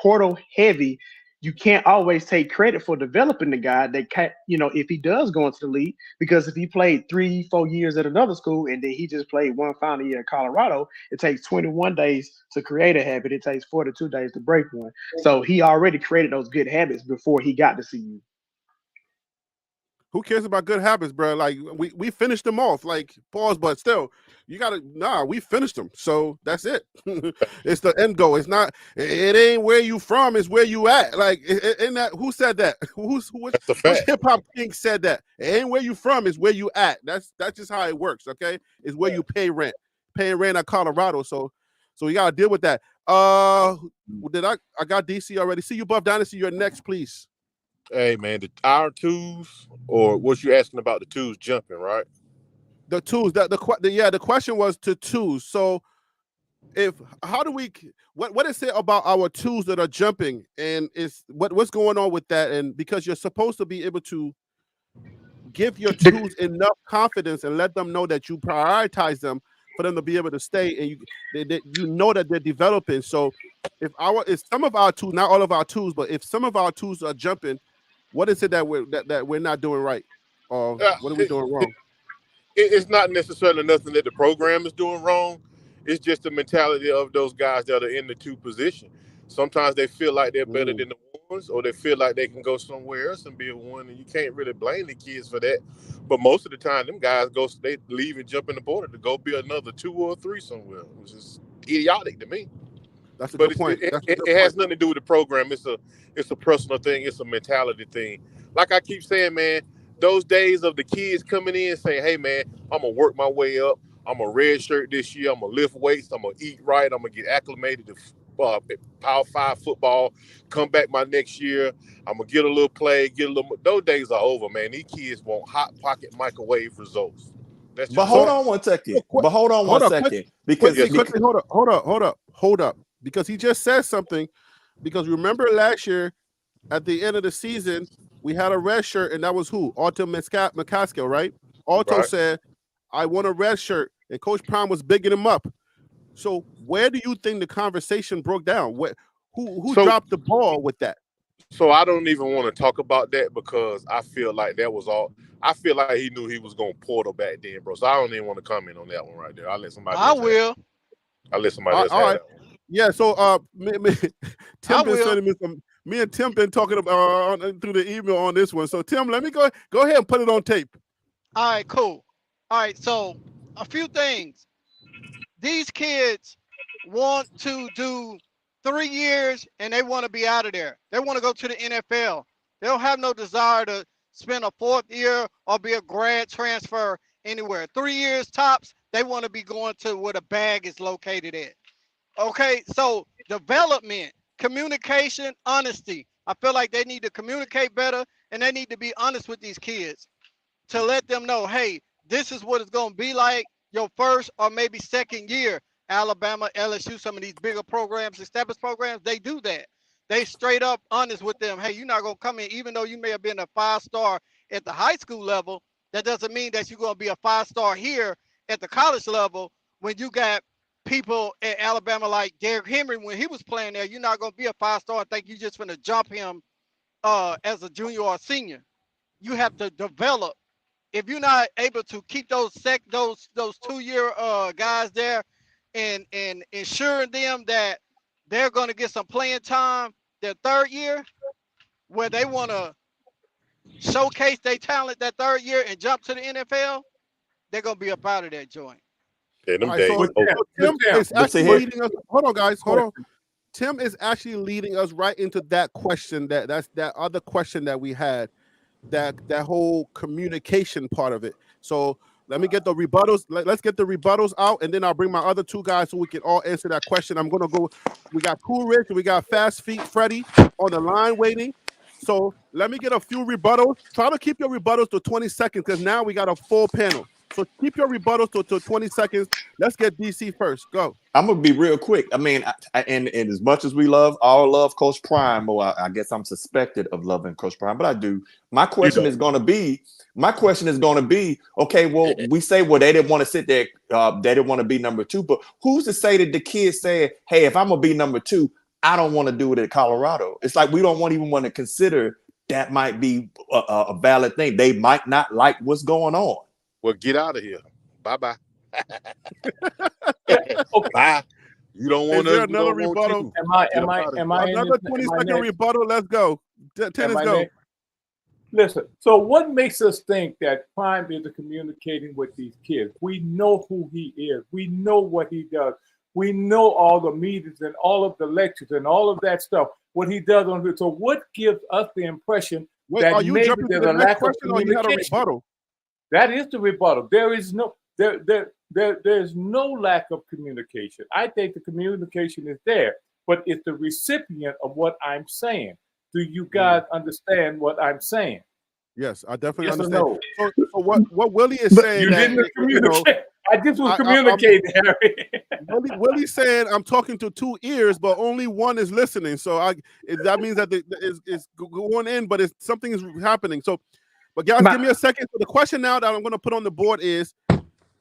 portal heavy, you can't always take credit for developing the guy that can, if he does go into the league, because if he played 3-4 years at another school and then he just played one final year at Colorado, it takes 21 days to create a habit. It takes 42 days to break one. So he already created those good habits before he got to CU. Who cares about good habits, bro? Like we finished them off. Like pause, but still, we finished them. So that's it. It's the end goal. It's not. It ain't where you from. It's where you at. Like in that. Who said that? Which hip hop king said that? It ain't where you from. It's where you at. That's just how it works. Okay, it's where you pay rent. Paying rent at Colorado. So we gotta deal with that. I got DC already. See you, Buff Dynasty. You're next, please. Hey man, our twos, or what you asking about the twos jumping, right? The twos. The question was to twos. So what is it about our twos that are jumping, and what's going on with that? And because you're supposed to be able to give your twos enough confidence and let them know that you prioritize them for them to be able to stay, and you know that they're developing. So if some of our twos, not all of our twos, but if some of our twos are jumping, what is it that we're not doing right, or what are we doing wrong? It's not necessarily nothing that the program is doing wrong. It's just the mentality of those guys that are in the 2 position. Sometimes they feel like they're better than the ones, or they feel like they can go somewhere else and be a one, and you can't really blame the kids for that. But most of the time, them guys they leave and jump in the portal to go be another 2 or 3 somewhere, which is idiotic to me. That's a good point. It has nothing to do with the program. It's a personal thing. It's a mentality thing. Like I keep saying, man, those days of the kids coming in saying, hey, man, I'm going to work my way up. I'm a red shirt this year. I'm going to lift weights. I'm going to eat right. I'm going to get acclimated to Power 5 football. Come back my next year. I'm going to get a little play, those days are over, man. These kids want hot pocket microwave results. But hold on one second. Because hold up. Because he just said something. Because remember last year at the end of the season, we had a red shirt, and that was who? Alto McCaskill, right? Alto said, I want a red shirt, and Coach Prime was bigging him up. So where do you think the conversation broke down? Who dropped the ball with that? So I don't even want to talk about that, because I feel like that was all. I feel like he knew he was going to portal back then, bro. So I don't even want to comment on that one right there. I'll let somebody else have that one. Yeah, so Tim been sending me some. Me and Tim been talking about through the email on this one. So Tim, let me go ahead and put it on tape. All right, cool. All right, so a few things. These kids want to do 3 years and they want to be out of there. They want to go to the NFL. They don't have no desire to spend a 4th year or be a grad transfer anywhere. 3 years tops, they want to be going to where the bag is located at. Okay, so development, communication, honesty. I feel like they need to communicate better, and they need to be honest with these kids to let them know, hey, this is what it's going to be like your first or maybe second year. Alabama, LSU, some of these bigger programs, established programs, they do that. They straight up honest with them. Hey, you're not going to come in, even though you may have been a 5-star at the high school level, that doesn't mean that you're going to be a 5-star here at the college level when you got people at Alabama like Derrick Henry. When he was playing there, you're not going to be a 5-star and think you're just going to jump him as a junior or senior. You have to develop. If you're not able to keep those 2-year guys there and ensuring them that they're going to get some playing time their 3rd year, where they want to showcase their talent that 3rd year and jump to the NFL, they're going to be up out of that joint. Yeah, them days. Tim is actually leading us. Hold on, guys. Hold on. Tim is actually leading us right into that question. That's that other question that we had. That whole communication part of it. So Let me get the rebuttals. Let's get the rebuttals out, and then I'll bring my other two guys so we can all answer that question. I'm gonna go. We got Cool Rich and we got Fast Feet Freddy on the line waiting. So let me get a few rebuttals. Try to keep your rebuttals to 20 seconds because now we got a full panel. So keep your rebuttals to 20 seconds. Let's get DC first. Go. I'm gonna be real quick. I mean, and as much as we love Coach Prime, or I guess I'm suspected of loving Coach Prime, but I do. My question is gonna be, okay, well, we say, well, they didn't want to sit there, they didn't want to be number 2, but who's to say that the kids said, hey, if I'm gonna be number 2, I don't want to do it at Colorado. It's like we don't even want to consider that might be a valid thing. They might not like what's going on. Well, get out of here. Bye-bye. Okay. Bye. You don't want Is there us. another rebuttal? Am I Another 20-second rebuttal. Let's go. Tennis, go. Listen, so what makes us think that Prime is communicating with these kids? We know who he is. We know what he does. We know all the meetings and all of the lectures and all of that stuff, what he does on it. So what gives us the impression that are you maybe jumping there's to the a next lack of question or you had a communication? rebuttal? That is the rebuttal. There is no there's no lack of communication. I think the communication is there, but it's the recipient of what I'm saying. Do you guys understand what I'm saying? Yes, I definitely Yes or understand. no? So what Willie is saying You that didn't communicate. I just was communicating, Harry. Willie's saying I'm talking to 2 ears, but only one is listening. So that means that it's going in, but something is happening. So, but guys, give me a second. So the question now that I'm going to put on the board is,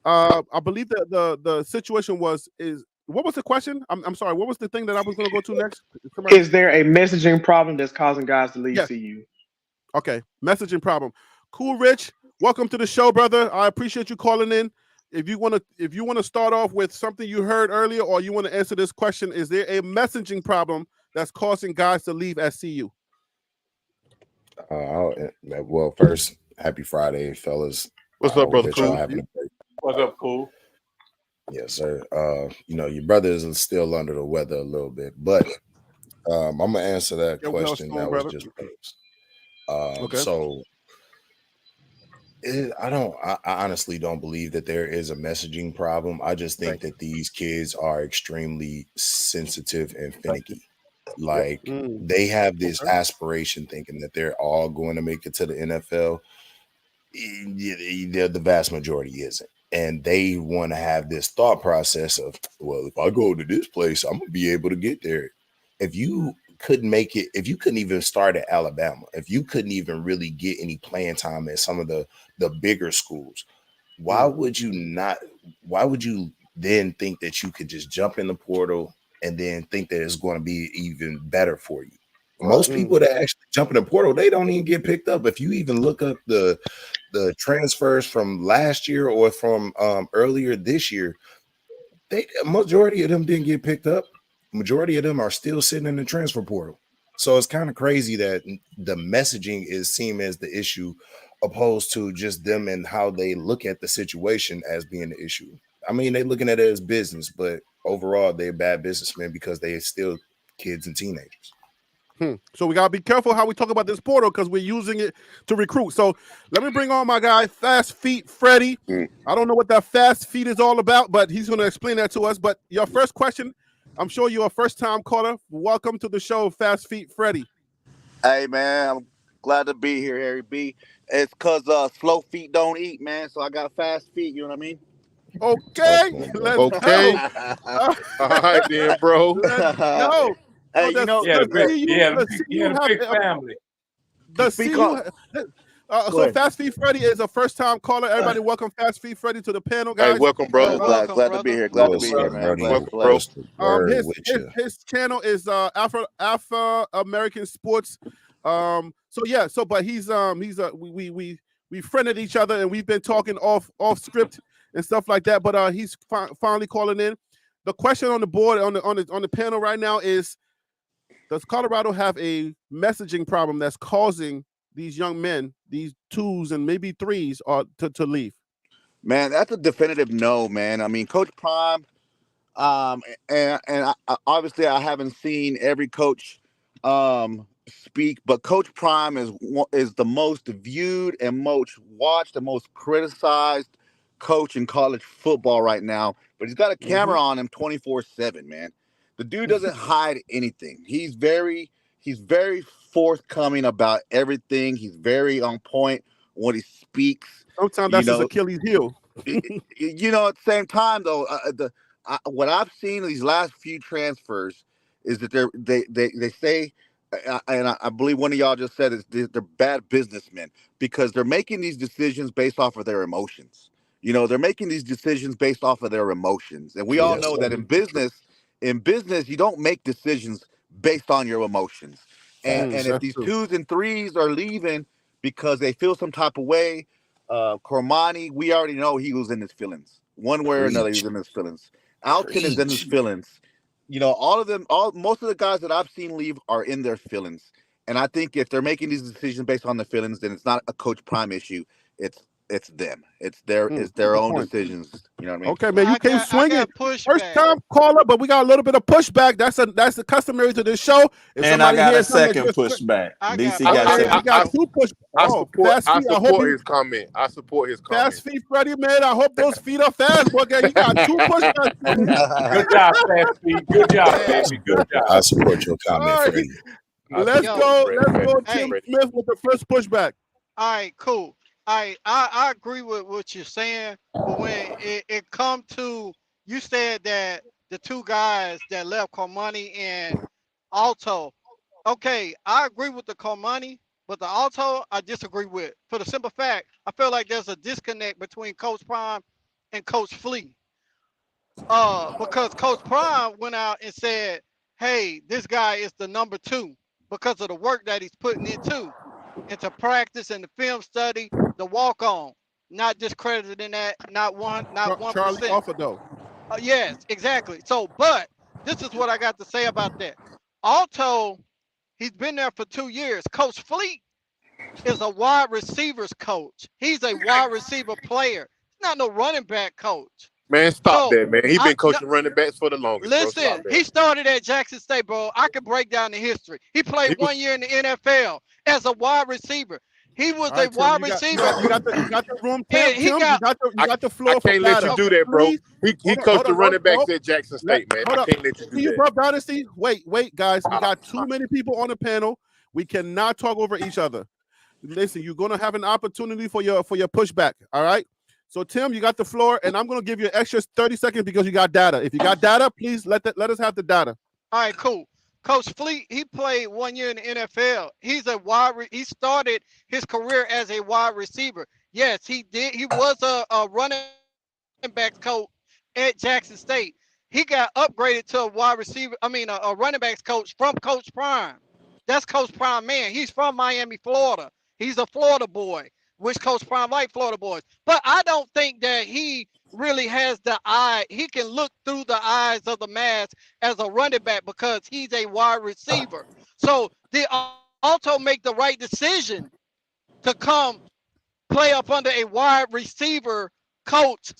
I believe that the situation is what was the question? I'm sorry. What was the thing that I was going to go to next? Is there a messaging problem that's causing guys to leave CU? Okay, messaging problem. Cool, Rich. Welcome to the show, brother. I appreciate you calling in. If you want to start off with something you heard earlier, or you want to answer this question, is there a messaging problem that's causing guys to leave at CU? Well, first, happy Friday, fellas. What's up, brother? Cool. What's up, Cool? Yes, sir. Your brother is still under the weather a little bit, but I'm gonna answer that question that was just posed. So I honestly don't believe that there is a messaging problem. I just think that these kids are extremely sensitive and finicky. Like they have this aspiration thinking that they're all going to make it to the NFL. The vast majority isn't. And they want to have this thought process of, well, if I go to this place, I'm gonna be able to get there. If you couldn't make it, if you couldn't even start at Alabama, if you couldn't even really get any playing time at some of the bigger schools, why would you then think that you could just jump in the portal and then think that it's going to be even better for you? Most people that actually jump in the portal, they don't even get picked up. If you even look up the transfers from last year or from earlier this year, majority of them didn't get picked up. Majority of them are still sitting in the transfer portal. So it's kind of crazy that the messaging is seen as the issue, opposed to just them and how they look at the situation as being the issue. I mean, they're looking at it as business, but overall, they're bad businessmen because they're still kids and teenagers. So we gotta be careful how we talk about this portal because we're using it to recruit. So let me bring on my guy, Fast Feet Freddy. I don't know what that fast feet is all about, but he's gonna explain that to us. But your first question, I'm sure you're a first-time caller. Welcome to the show, Fast Feet Freddy. Hey man, I'm glad to be here, Harry B. It's cause slow feet don't eat, man. So I got fast feet. You know what I mean? Okay, let's go. All right, then, bro. Let's go. Hey, you know, the big family. The CU. So Fast Feet Freddy is a first-time caller. Everybody, welcome Fast Feet Freddy to the panel, guys. Hey, welcome, brother. Glad to be here. Glad to be here, man. His channel is Afro American Sports. But we friended each other and we've been talking off script and stuff like that. But he's finally calling in. The question on the board on the panel right now is: does Colorado have a messaging problem that's causing these young men, these 2s and maybe 3s, to leave? Man, that's a definitive no, man. I mean, Coach Prime, obviously I haven't seen every coach speak, but Coach Prime is the most viewed and most watched and most criticized coach in college football right now, but he's got a camera on him 24/7, man. The dude doesn't hide anything. He's very forthcoming about everything. He's very on point when he speaks. Sometimes that's his Achilles heel. At the same time though, what I've seen in these last few transfers is that they say, and I believe one of y'all just said is they're bad businessmen because they're making these decisions based off of their emotions. They're making these decisions based off of their emotions, and we all know that in business, you don't make decisions based on your emotions. And if these 2s and 3s are leaving because they feel some type of way, Cormani, we already know he was in his feelings. One way or another, he was in his feelings. Alton is in his feelings. All of them, most of the guys that I've seen leave are in their feelings. And I think if they're making these decisions based on their feelings, then it's not a Coach Prime issue. It's them. It's their own decisions. You know what I mean? Okay, man, you came swinging. First pushback. time caller, but we got a little bit of pushback. That's the customary to this show. If And I got a hears something second pushback. DC I got got two push. I Oh, support fast feet. I hope his comment. I support his comment. fast feet, Freddie, man. I hope those feet are fast, boy. You got two pushbacks. Good job, Fast Feet. Good job, baby. Good job. I support your comment, All right. Freddie. Let's go, Tim Smith with the first pushback. All right, cool. I agree with what you're saying, but when it come to, you said that the two guys that left, Cormani and Alto, okay, I agree with the Cormani, but the Alto I disagree with, for the simple fact I feel like there's a disconnect between Coach Prime and Coach Flea. Because Coach Prime went out and said, hey, this guy is the number 2 because of the work that he's putting into practice and the film study, the walk on, not discredited in that, not 1%. Charlie Offer though. Yes, exactly. So, but this is what I got to say about that. Alto, he's been there for 2 years. Coach Fleet is a wide receivers coach. He's a wide receiver player. He's not no running back coach. Man, stop that, man. He's been coaching running backs for the longest. Listen, he started at Jackson State, bro. I can break down the history. He played 1 year in the NFL as a wide receiver. He was a wide receiver. You got the room, Tim. You got the floor. I can't let you do that, bro. He coached the running backs at Jackson State, man. I can't let you do that. Bro, Dynasty. Wait, guys. We got too many people on the panel. We cannot talk over each other. Listen, you're gonna have an opportunity for your pushback. All right. So Tim, you got the floor, and I'm gonna give you an extra 30 seconds because you got data. If you got data, please let us have the data. All right, cool. Coach Fleet, he played 1 year in the NFL. He started his career as a wide receiver. Yes, he did. He was a running backs coach at Jackson State. He got upgraded to a running backs coach from Coach Prime. That's Coach Prime, man. He's from Miami, Florida. He's a Florida boy, which Coach Prime like Florida boys. But I don't think that he really has the eye. He can look through the eyes of the mask as a running back because he's a wide receiver. So did Alto make the right decision to come play up under a wide receiver coach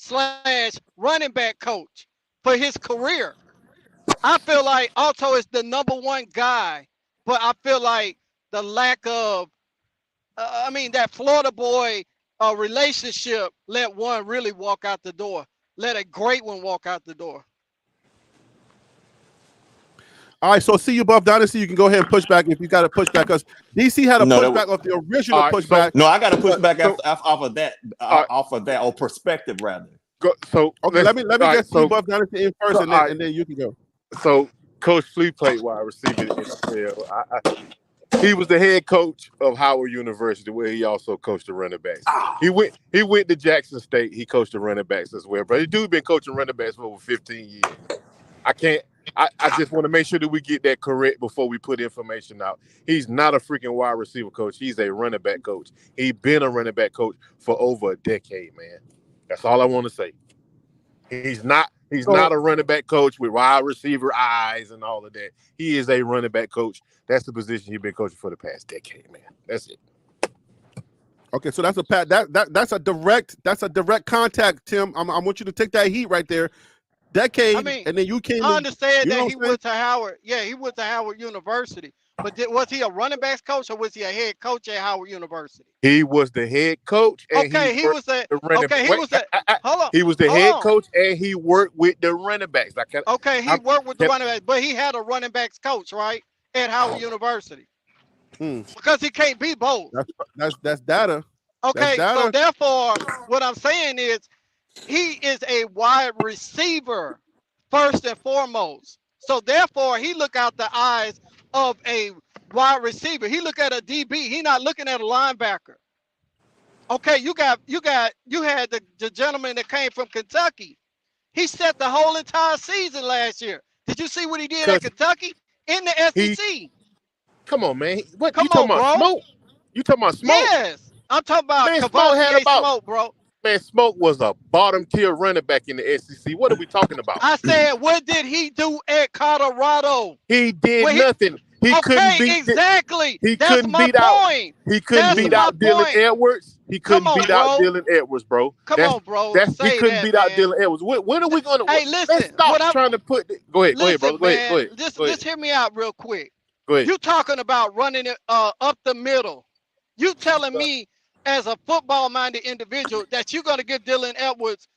/ running back coach for his career? I feel like Alto is the number 1 guy, but I feel like the lack of that Florida boy relationship let one really walk out the door. Let a great one walk out the door. All right, so see you above Dynasty. You can go ahead and push back if you got a pushback because DC had a pushback of the original pushback. No, I got a pushback off of that, or perspective rather. Okay, let me get Steve above Dynasty in first, and then you can go. So Coach Flea played wide receiver in the NFL. He was the head coach of Howard University, where he also coached the running backs. He went to Jackson State. He coached the running backs as well. But the dude been coaching running backs for over 15 years. I just want to make sure that we get that correct before we put information out. He's not a freaking wide receiver coach. He's a running back coach. He's been a running back coach for over a decade, man. That's all I want to say. He's not a running back coach with wide receiver eyes and all of that. He is a running back coach. That's the position he's been coaching for the past decade, man. That's it. Okay, so that's a direct contact, Tim. I want you to take that heat right there. decade, I mean, and then you came I in. understand You know that what he I'm saying? went to Howard. Yeah, he went to Howard University. But was he a running backs coach or was he a head coach at Howard University? He was the head coach, and he Okay, he worked was a the running. okay, he Wait, was a hold on, he was the hold head on. coach, and he worked with the running backs. Like, Okay, he I'm, worked with the running backs, but he had a running backs coach, right? At Howard University. Because he can't be both. That's data. That's Okay, so data. therefore, what I'm saying is he is a wide receiver first and foremost. So therefore, he look out the eyes of a wide receiver. He look at a DB. He not looking at a linebacker. Okay, you had the gentleman that came from Kentucky. He set the whole entire season last year. Did you see what he did at Kentucky in the SEC? Come on, man. What you Come talking on, about? bro. Smoke? You talking about Smoke? Yes, I'm talking about Man, Smoke had Cavassier about Smoke, bro. man. Smoke was a bottom tier running back in the SEC. What are we talking about? I said, what did he do at Colorado? He did Well, nothing. He couldn't okay, beat. exactly. He That's couldn't my beat out. point. He couldn't That's beat my out Dylan point. Edwards. He Come couldn't on, beat out bro. Dylan Edwards, bro. Come on, bro. He Say couldn't that, beat out man. Dylan Edwards. When are we gonna? Hey, Let's listen. stop trying to put. Go ahead, brother. Go ahead, Man. go ahead. Just hear me out real quick. Go ahead. You talking about running it up the middle. You telling me as a football-minded individual that you're gonna give Dylan Edwards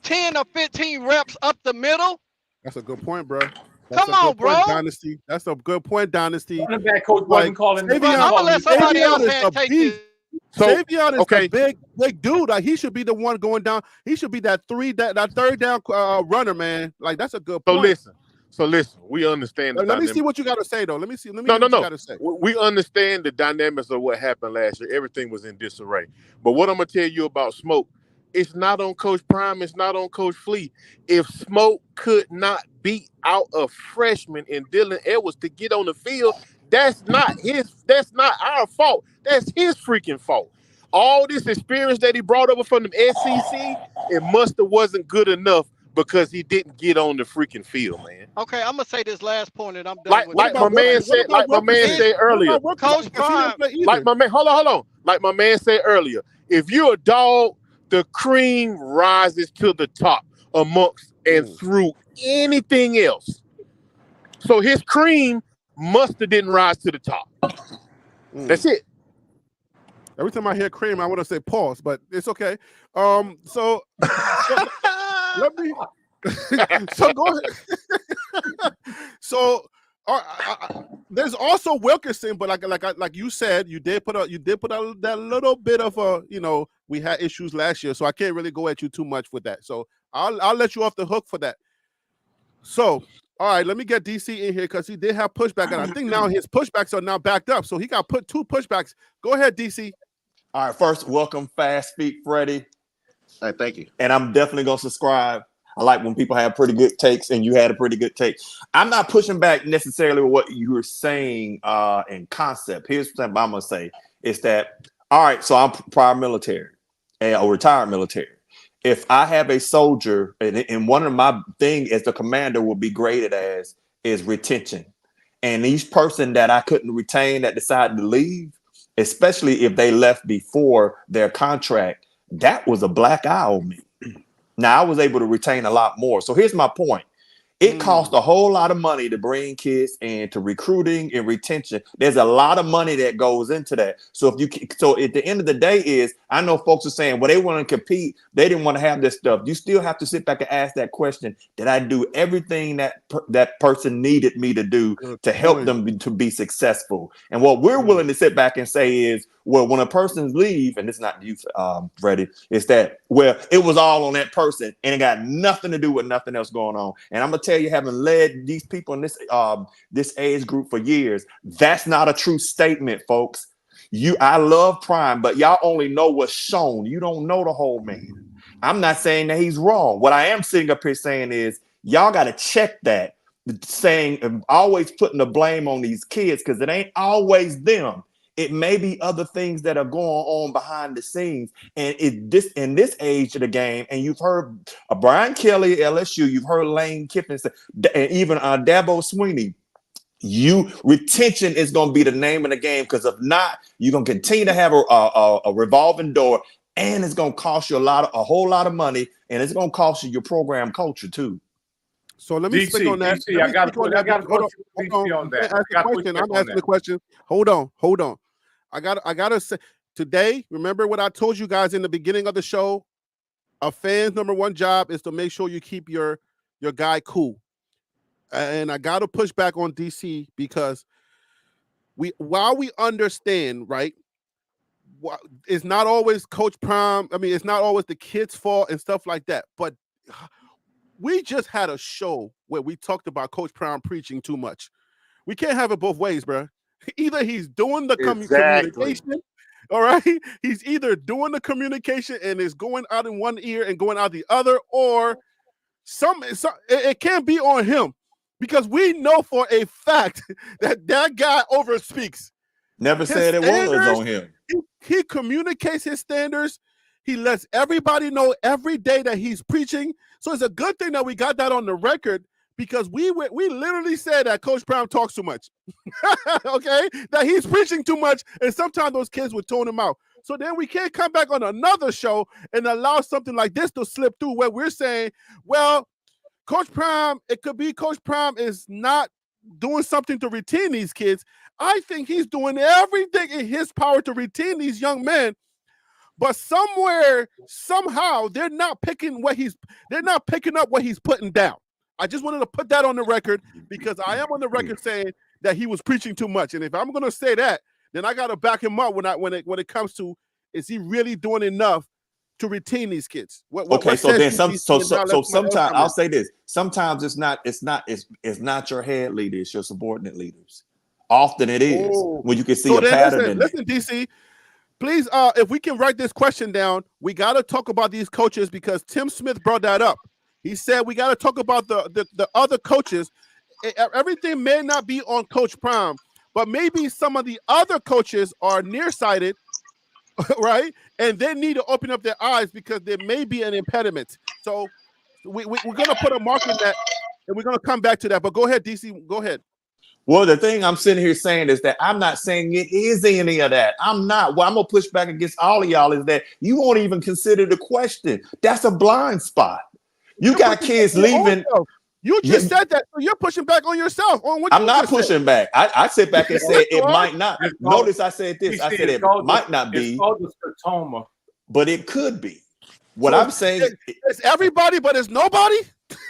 10 or 15 reps up the middle? That's a good point, bro. That's Come a on, good bro. point, Dynasty. That's a good point, Dynasty. Running back coach Like wasn't calling. I'm gonna let somebody else take this. Savion is okay. a big dude. Like he should be the one going down. He should be that third down runner, man. Like that's a good point. So listen. We understand the Let me dynamic. see what you got to say, though. Let me hear No. what you got to say. We understand the dynamics of what happened last year. Everything was in disarray. But what I'm gonna tell you about Smoke, it's not on Coach Prime. It's not on Coach Flea. If Smoke could not beat out a freshman in Dylan Edwards to get on the field, that's not our fault. That's his freaking fault. All this experience that he brought over from the SEC, it wasn't good enough because he didn't get on the freaking field, man. Okay, I'm gonna say this last point and I'm done with Like this. my man said earlier. Coach Prime. Like my man, hold on. Like my man said earlier, if you're a dog, the cream rises to the top amongst and through anything else. So his cream must have didn't rise to the top. That's it. Every time I hear cream, I want to say pause, but it's okay. So let me. So go ahead. So there's also Wilkerson, but like you said, you did put that little bit of a we had issues last year, so I can't really go at you too much with that. So I'll let you off the hook for that. So all right, let me get DC in here because he did have pushback, and I think now his pushbacks are now backed up. So he got put 2 pushbacks. Go ahead, DC. All right, first, welcome, Fast Speak Freddie. All right, thank you. And I'm definitely gonna subscribe. I like when people have pretty good takes, and you had a pretty good take. I'm not pushing back necessarily with what you were saying in concept. Here's what I'm gonna say: is that all right? So I'm prior military, or retired military. If I have a soldier, and one of my thing as the commander will be graded as is retention, and each person that I couldn't retain that decided to leave, especially if they left before their contract, that was a black eye on me. Now I was able to retain a lot more. So here's my point. It costs a whole lot of money to bring kids in, to recruiting and retention. There's a lot of money that goes into that. So at the end of the day is, I know folks are saying, well, they want to compete. They didn't want to have this stuff. You still have to sit back and ask that question. Did I do everything that person needed me to do to help them to be successful? And what we're willing to sit back and say is, well, when a person's leave, and it's not you, Freddie, it's that, well, it was all on that person and it got nothing to do with nothing else going on. And I'm going to tell you, having led these people in this age group for years, that's not a true statement, folks. I love Prime, but y'all only know what's shown. You don't know the whole man. I'm not saying that he's wrong. What I am sitting up here saying is, y'all got to check that, saying, always putting the blame on these kids, because it ain't always them. It may be other things that are going on behind the scenes. And in this age of the game, and you've heard Brian Kelly, LSU, you've heard Lane Kiffin, and even Dabo Sweeney, retention is going to be the name of the game, because if not, you're going to continue to have a revolving door, and it's going to cost you a whole lot of money, and it's going to cost you your program culture too. So let me speak on that. DC, I got a question for DC on that. I'm asking the question. Hold on. I gotta say today. Remember what I told you guys in the beginning of the show. A fan's number one job is to make sure you keep your guy cool. And I gotta push back on DC because while we understand, right, it's not always Coach Prime. I mean, it's not always the kids' fault and stuff like that. But we just had a show where we talked about Coach Prime preaching too much. We can't have it both ways, bro. Either he's doing the communication, all right? He's either doing the communication and is going out in one ear and going out the other, or it can't be on him because we know for a fact that guy overspeaks. Never said it was on him. He communicates his standards. He lets everybody know every day that he's preaching. So it's a good thing that we got that on the record because we literally said that Coach Prime talks too much. Okay? That he's preaching too much, and sometimes those kids would tone him out. So then we can't come back on another show and allow something like this to slip through where we're saying, well, Coach Prime, it could be Coach Prime is not doing something to retain these kids. I think he's doing everything in his power to retain these young men. But somewhere, somehow, they're not picking up what he's putting down. I just wanted to put that on the record because I am on the record saying that he was preaching too much. And if I'm going to say that, then I got to back him up when it comes to, is he really doing enough to retain these kids? Sometimes I'll say this. Sometimes it's not your head leader, it's your subordinate leaders. Often it is when you can see a pattern. Listen, DC. Please, if we can write this question down, we got to talk about these coaches because Tim Smith brought that up. He said we got to talk about the other coaches. Everything may not be on Coach Prime, but maybe some of the other coaches are nearsighted, right? And they need to open up their eyes because there may be an impediment. So we're going to put a mark in that, and we're going to come back to that. But go ahead, DC. Go ahead. Well, the thing I'm sitting here saying is that I'm not saying it is any of that. I'm not. What I'm going to push back against all of y'all is that you won't even consider the question. That's a blind spot. You got kids leaving. You just said that. So you're pushing back on yourself. I'm not pushing back. I sit back and say it might not. Notice I said this. I said it might not be. But it could be. What I'm saying is everybody, but it's nobody?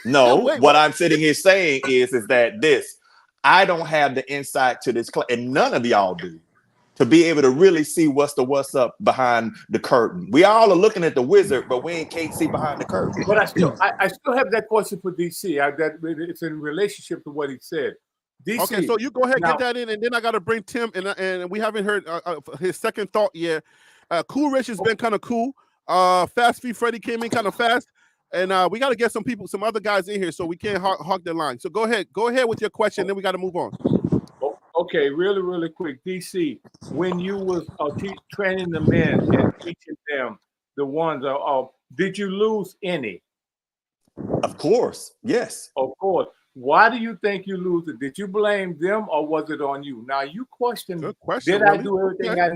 No, what I'm sitting here saying is that I don't have the insight to this, and none of y'all do, to be able to really see what's up behind the curtain. We all are looking at the wizard, but we can't see behind the curtain. But I still have that question for DC. It's in relationship to what he said. DC, okay, so you go ahead, get that in, and then I got to bring Tim, and we haven't heard his second thought yet. Cool Rich has been kind of cool. Fast Feet Freddy came in kind of fast. And we got to get some other guys in here so we can't hog their line. So go ahead with your question, then we got to move on. Okay, really quick. DC, when you was training the men and teaching them the ones, did you lose any? Of course, yes. Of course. Why do you think you lose it? Did you blame them or was it on you? Now you questioned, did I do everything I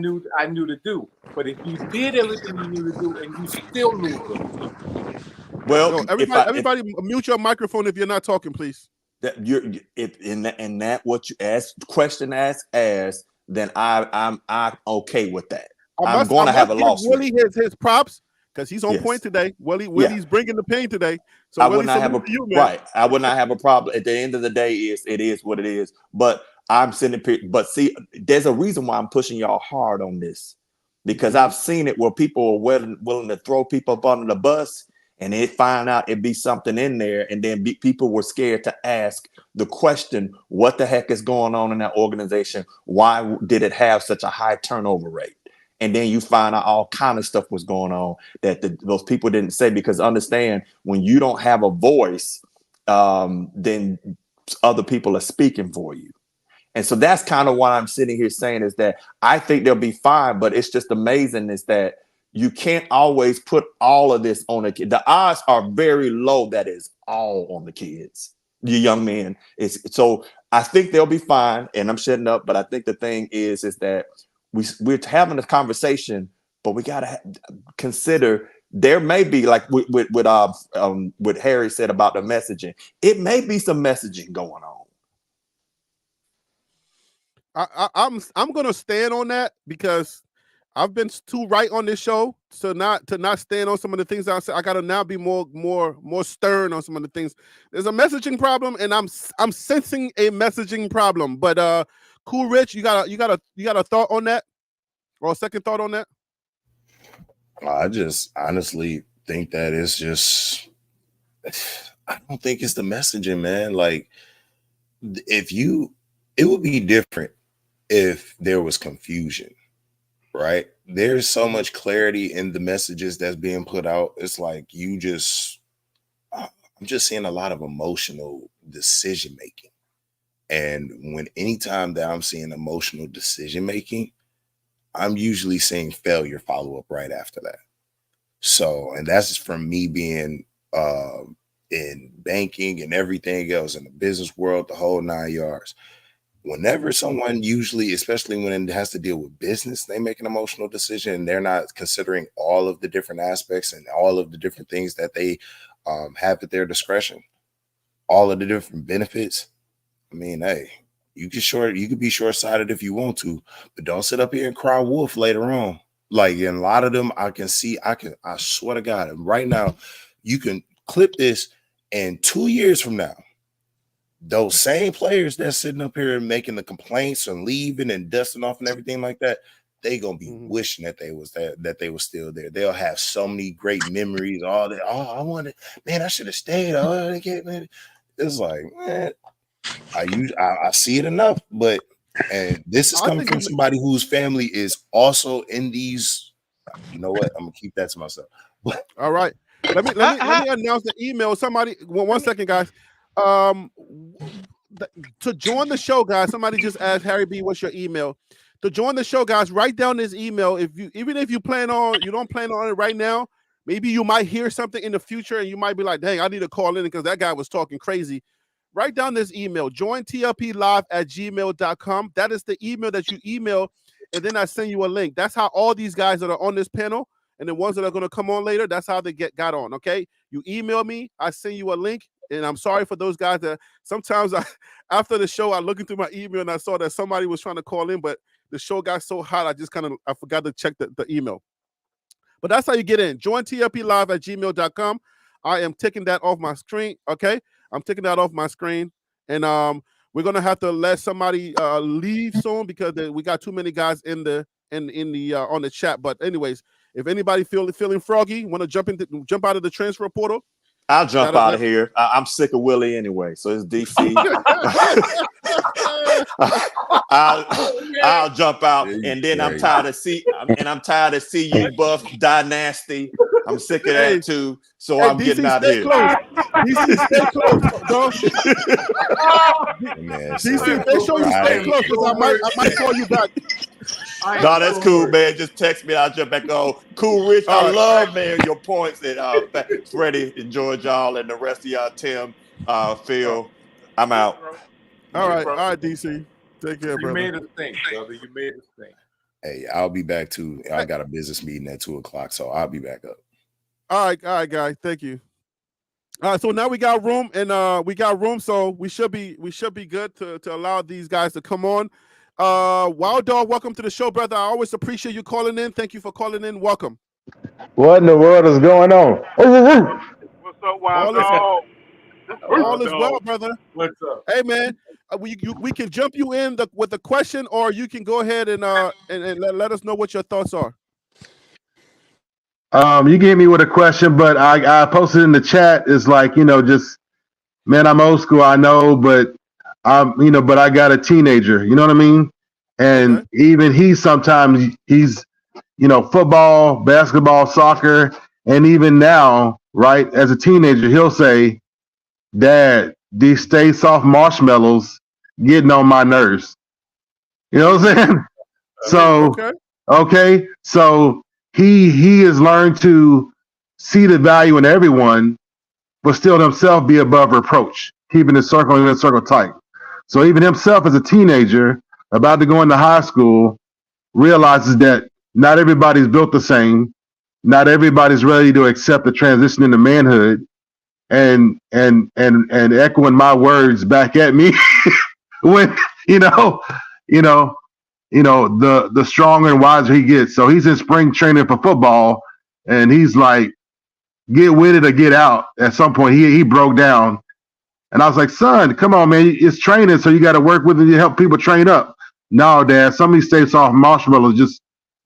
knew to do? But if you did everything you knew to do and you still lose it. Well, everybody mute your microphone if you're not talking, please. That what you ask, then I'm okay with that. I'm going to have a lawsuit. Willie his props because he's on point today. Willie's bringing the pain today. So I would not have I would not have a problem. At the end of the day, it is what it is. But I'm sitting here. But see, there's a reason why I'm pushing y'all hard on this because I've seen it where people are willing to throw people up under the bus. And they find out it'd be something in there. And then people were scared to ask the question, what the heck is going on in that organization? Why did it have such a high turnover rate? And then you find out all kind of stuff was going on that those people didn't say, because understand when you don't have a voice, then other people are speaking for you. And so that's kind of what I'm sitting here saying is that I think they'll be fine, but it's just amazing is that you can't always put all of this on a kid. The odds are very low that is all on the kids, the young men. So I think they'll be fine, and I'm shutting up. But I think the thing is that we're having a conversation, but we got to consider there may be like what Harry said about the messaging. It may be some messaging going on. I'm gonna stand on that because I've been too right on this show to not stand on some of the things I said. I gotta now be more stern on some of the things. There's a messaging problem, and I'm sensing a messaging problem. But Cool Rich, you got a thought on that, or a second thought on that? I just honestly think that it's just, I don't think it's the messaging, man. Like, it would be different if there was confusion, right? There's so much clarity in the messages that's being put out. It's like I'm just seeing a lot of emotional decision making. And anytime that I'm seeing emotional decision making, I'm usually seeing failure follow up right after that. So, and that's from me being in banking and everything else in the business world, the whole 9 yards. Whenever someone, usually, especially when it has to deal with business, they make an emotional decision and they're not considering all of the different aspects and all of the different things that they have at their discretion, all of the different benefits. I mean, hey, you could be short-sighted if you want to, but don't sit up here and cry wolf later on. Like, in a lot of them, I swear to God, right now, you can clip this, and 2 years from now, those same players that's sitting up here and making the complaints and leaving and dusting off and everything like that, they gonna be wishing that they was there, that they were still there. They'll have so many great memories. All that. Oh, I should have stayed. Oh, it's like, man, I see it enough, but and this is coming from somebody whose family is also in these. You know what? I'm gonna keep that to myself. All right. Let me announce the email. Somebody, one second, guys. To join the show, guys, somebody just asked Harry B, what's your email? To join the show, guys, write down this email. Even if you don't plan on it right now, maybe you might hear something in the future and you might be like, dang, I need to call in because that guy was talking crazy. Write down this email, jointlplive@gmail.com. That is the email that you email, and then I send you a link. That's how all these guys that are on this panel and the ones that are going to come on later, that's how they got on, okay? You email me, I send you a link, and I'm sorry for those guys that sometimes after the show, I look into my email and I saw that somebody was trying to call in, but the show got so hot, I forgot to check the email. But that's how you get in. jointlplive@gmail.com. I am taking that off my screen, okay? I'm taking that off my screen, and we're gonna have to let somebody leave soon because we got too many guys in the on the chat. But anyways, if anybody feeling froggy, want to jump out of the transfer portal, I'll jump out of here. I'm sick of Willie anyway, so it's DC. I'll jump out, and then I'm tired of see you Buff Dynasty. I'm sick of that too. So I'm DC, getting out of here. DC, stay close, bro. DC, make sure you stay close because I might call you back. No, that's cool, man. Just text me. I'll jump back on. Cool, Rich. I love, man, your points. And Freddie, enjoy y'all, and the rest of y'all, Tim, Phil. I'm out. All right, DC. Take care, brother. You made us think, brother. You made us think. Hey, I'll be back too. I got a business meeting at 2:00, so I'll be back up. All right, guys. Thank you. All right, so now we got room, and so we should be good to allow these guys to come on. Wild Dog, welcome to the show, brother. I always appreciate you calling in. Thank you for calling in. Welcome. What in the world is going on? What's up, Wild Dog? All is well, brother. What's up? Hey, man, we can jump you in with the question, or you can go ahead and let us know what your thoughts are. You gave me with a question, but I posted in the chat. It's like, just, man, I'm old school, I know, but but I got a teenager, you know what I mean? And even he's football, basketball, soccer, and even now, right, as a teenager, he'll say, Dad, these Stay Soft marshmallows getting on my nerves. You know what I'm saying? So he has learned to see the value in everyone, but still himself be above reproach, keeping his circle tight. So even himself as a teenager, about to go into high school, realizes that not everybody's built the same. not everybody's ready to accept the transition into manhood. And echoing my words back at me when you know, you know, the stronger and wiser he gets. So he's in spring training for football, and he's like, get with it or get out. At some point, he broke down, and I was like, son, come on, man, it's training, so you got to work with it to help people train up. No, Dad, some of these states off marshmallows just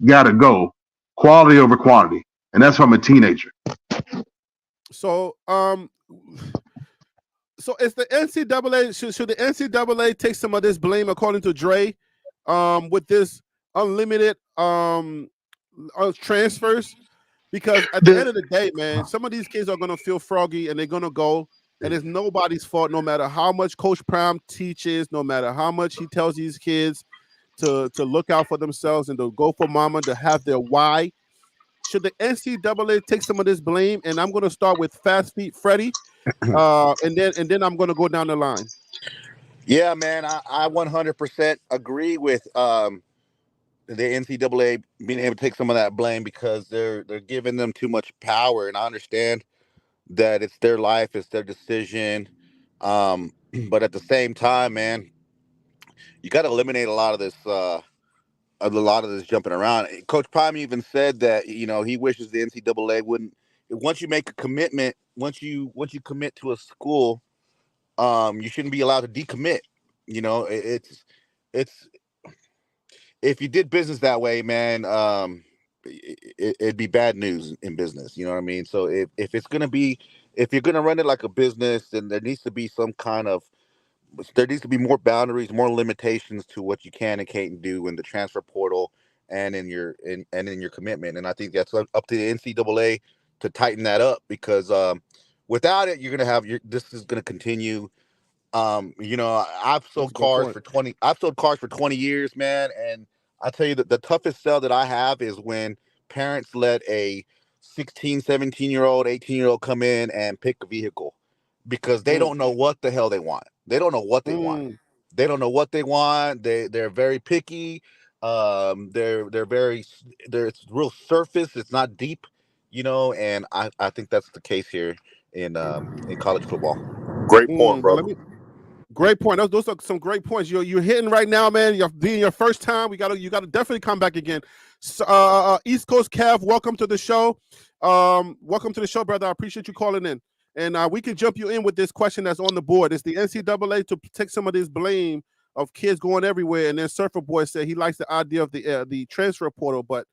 got to go, quality over quantity, and that's from a teenager. So so is the NCAA should the NCAA take some of this blame, according to Dre, with this unlimited transfers? Because at the end of the day, man, some of these kids are gonna feel froggy and they're gonna go, and it's nobody's fault. No matter how much Coach Prime teaches, no matter how much he tells these kids to look out for themselves and to go for mama, to have their why. Should the NCAA take some of this blame? And I'm gonna start with Fast Feet Freddy. And then I'm gonna go down the line. Yeah, man, I 100% agree with the NCAA being able to take some of that blame because they're giving them too much power, and I understand that it's their life, it's their decision, but at the same time, man, you got to eliminate a lot of this. A lot of this jumping around. Coach Prime even said that he wishes the NCAA wouldn't. Once you make a commitment, once you commit to a school, you shouldn't be allowed to decommit. It's if you did business that way, man, it'd be bad news in business. You know what I mean? So if it's gonna be, if you're gonna run it like a business, then there needs to be more boundaries, more limitations to what you can and can't do in the transfer portal and in your commitment. And I think that's up to the NCAA to tighten that up because without it, you're gonna have this is gonna continue. I've sold cars for 20. I've sold cars for 20 years, man, and I tell you that the toughest sell that I have is when parents let a 16, 17-year-old, 18-year-old come in and pick a vehicle because they don't know what the hell they want. They don't know what they want. They don't know what they want. They're very picky. They're it's real surface. It's not deep, and I think that's the case here in college football. Great point, brother. Great point. Those are some great points. You're hitting right now, man. You're being your first time. You gotta definitely come back again. So, East Coast Cav, welcome to the show. Welcome to the show, brother. I appreciate you calling in. And we can jump you in with this question that's on the board. Is the NCAA to take some of this blame of kids going everywhere? And then Surfer Boy said he likes the idea of the transfer portal, but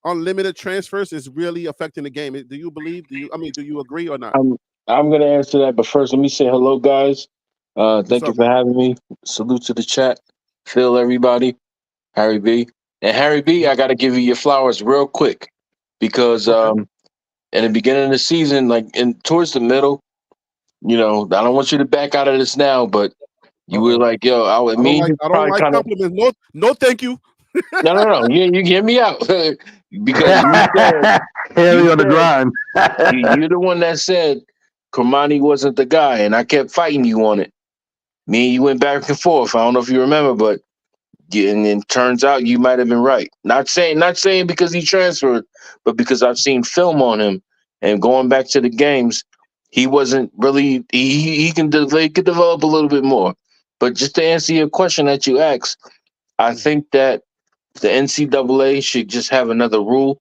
unlimited transfers is really affecting the game. Do you believe? Do you agree or not? I'm gonna answer that, but first let me say hello, guys. Thank you for having me. Salute to the chat. Phil, everybody. Harry B. And Harry B, I gotta give you your flowers real quick. Because in the beginning of the season, towards the middle, I don't want you to back out of this now, but you were like, yo, I don't like compliments. No, thank you. No. You hear me out. Because you said Harry on the grind. You're the one that said Kermani wasn't the guy, and I kept fighting you on it. Me and you went back and forth. I don't know if you remember, but and it turns out you might have been right. Not saying because he transferred, but because I've seen film on him and going back to the games, he wasn't really. He can develop a little bit more. But just to answer your question that you asked, I think that the NCAA should just have another rule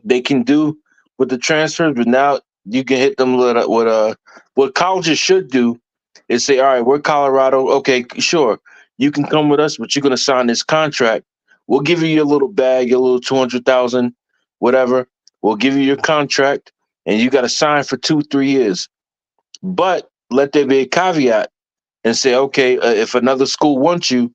they can do with the transfers, but now you can hit them with what colleges should do is say, all right, we're Colorado. Okay, sure. You can come with us, but you're going to sign this contract. We'll give you your little bag, your little 200,000, whatever. We'll give you your contract, and you got to sign for 2-3 years. But let there be a caveat and say, okay, if another school wants you,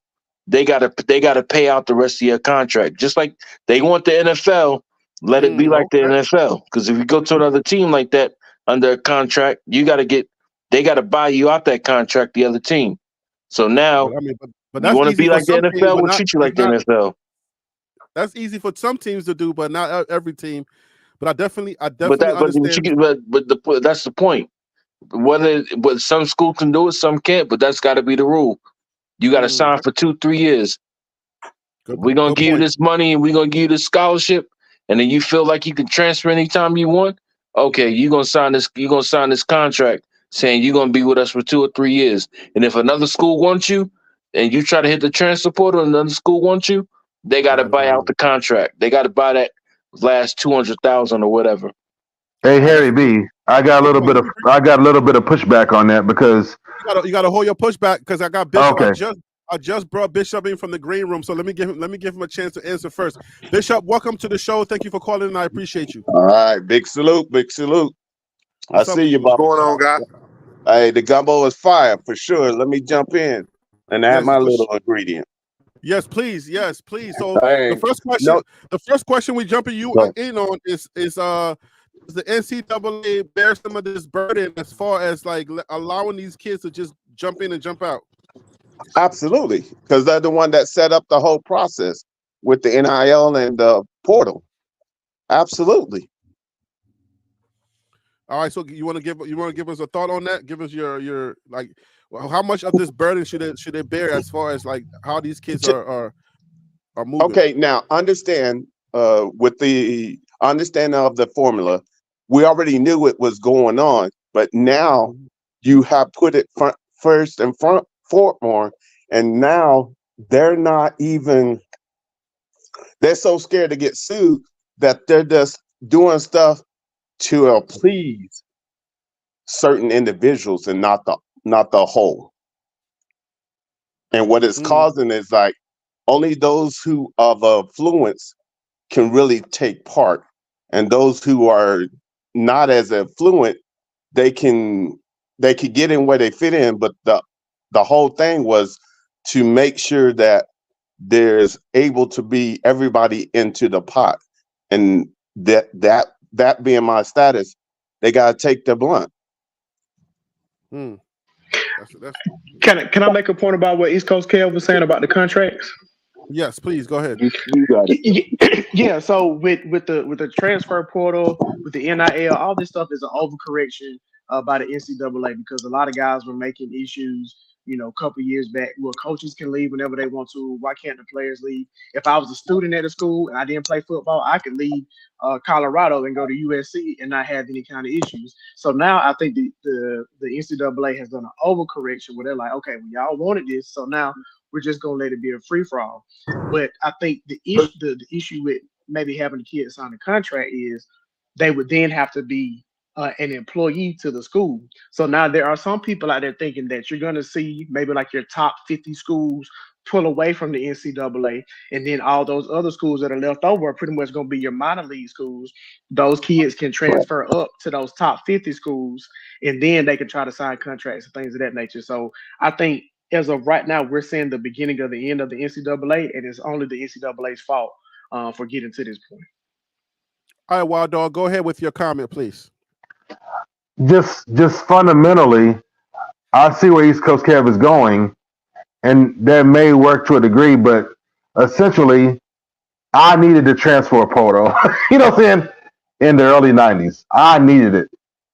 they gotta pay out the rest of your contract. Just like they want the NFL, let it be like the NFL. Because if you go to another team like that under a contract, they gotta buy you out that contract, the other team. So now but you want to be like the NFL, we'll treat you like the NFL. That's easy for some teams to do, but not every team. But I definitely understand. But that's the point. But some schools can do it, some can't. But that's got to be the rule. You got to sign for 2-3 years. We're gonna give you this money and we're gonna give you this scholarship, and then you feel like you can transfer anytime you want, okay, you're gonna sign this contract saying you're gonna be with us for 2 or 3 years. And if another school wants you and you try to hit the transfer portal and another school wants you, they gotta buy out the contract. They gotta buy that last 200,000 or whatever. Hey, Harry B, I got a little bit of pushback on that because you gotta hold your pushback because I got Bishop. Okay. I just brought Bishop in from the green room, so let me give him a chance to answer first. Bishop, welcome to the show. Thank you for calling, and I appreciate you. All right, big salute, big salute. What's I up see with you, you? boss. What's going on, guy? Hey, the gumbo is fire for sure. Let me jump in and add Yes, my little ingredient. yes, please, yes, please. So Hey, the first question we jump in on is does the NCAA bear some of this burden as far as like allowing these kids to just jump in and jump out? absolutely, because they're the one that set up the whole process with the NIL and the portal. Absolutely. All right, so you want to give us a thought on that? Give us your like, how much of this burden should they bear as far as like how these kids are moving? Okay, now understand with the understanding of the formula, we already knew it was going on, but now you have put it first and more, and now they're so scared to get sued that they're just doing stuff to please certain individuals and not the whole. And what it's causing is like only those who of affluence can really take part, and those who are not as affluent, they could get in where they fit in. But the whole thing was to make sure that there's able to be everybody into the pot, and that being my status, they gotta take the blunt. Can I make a point about what East Coast Kev was saying about the contracts? Yes, please go ahead. You got it. Yeah, so with the transfer portal, with the NIL, all this stuff is an overcorrection by the NCAA because a lot of guys were making issues, a couple years back. Well, coaches can leave whenever they want to. Why can't the players leave? If I was a student at a school and I didn't play football, I could leave Colorado and go to USC and not have any kind of issues. So now I think the NCAA has done an overcorrection where they're like, okay, well, y'all wanted this, so now we're just gonna let it be a free for all. But I think the issue with maybe having the kids sign a contract is they would then have to be an employee to the school. So now there are some people out there thinking that you're going to see maybe like your top 50 schools pull away from the NCAA, and then all those other schools that are left over are pretty much going to be your minor league schools. Those kids can transfer up to those top 50 schools, and then they can try to sign contracts and things of that nature. So I think as of right now, we're seeing the beginning of the end of the NCAA, and it's only the NCAA's fault for getting to this point. All right, Wild Dog, go ahead with your comment, please. Just fundamentally, I see where East Coast Kev is going, and that may work to a degree, but essentially, I needed the transfer portal. You know what I'm saying? In the early '90s, I needed it,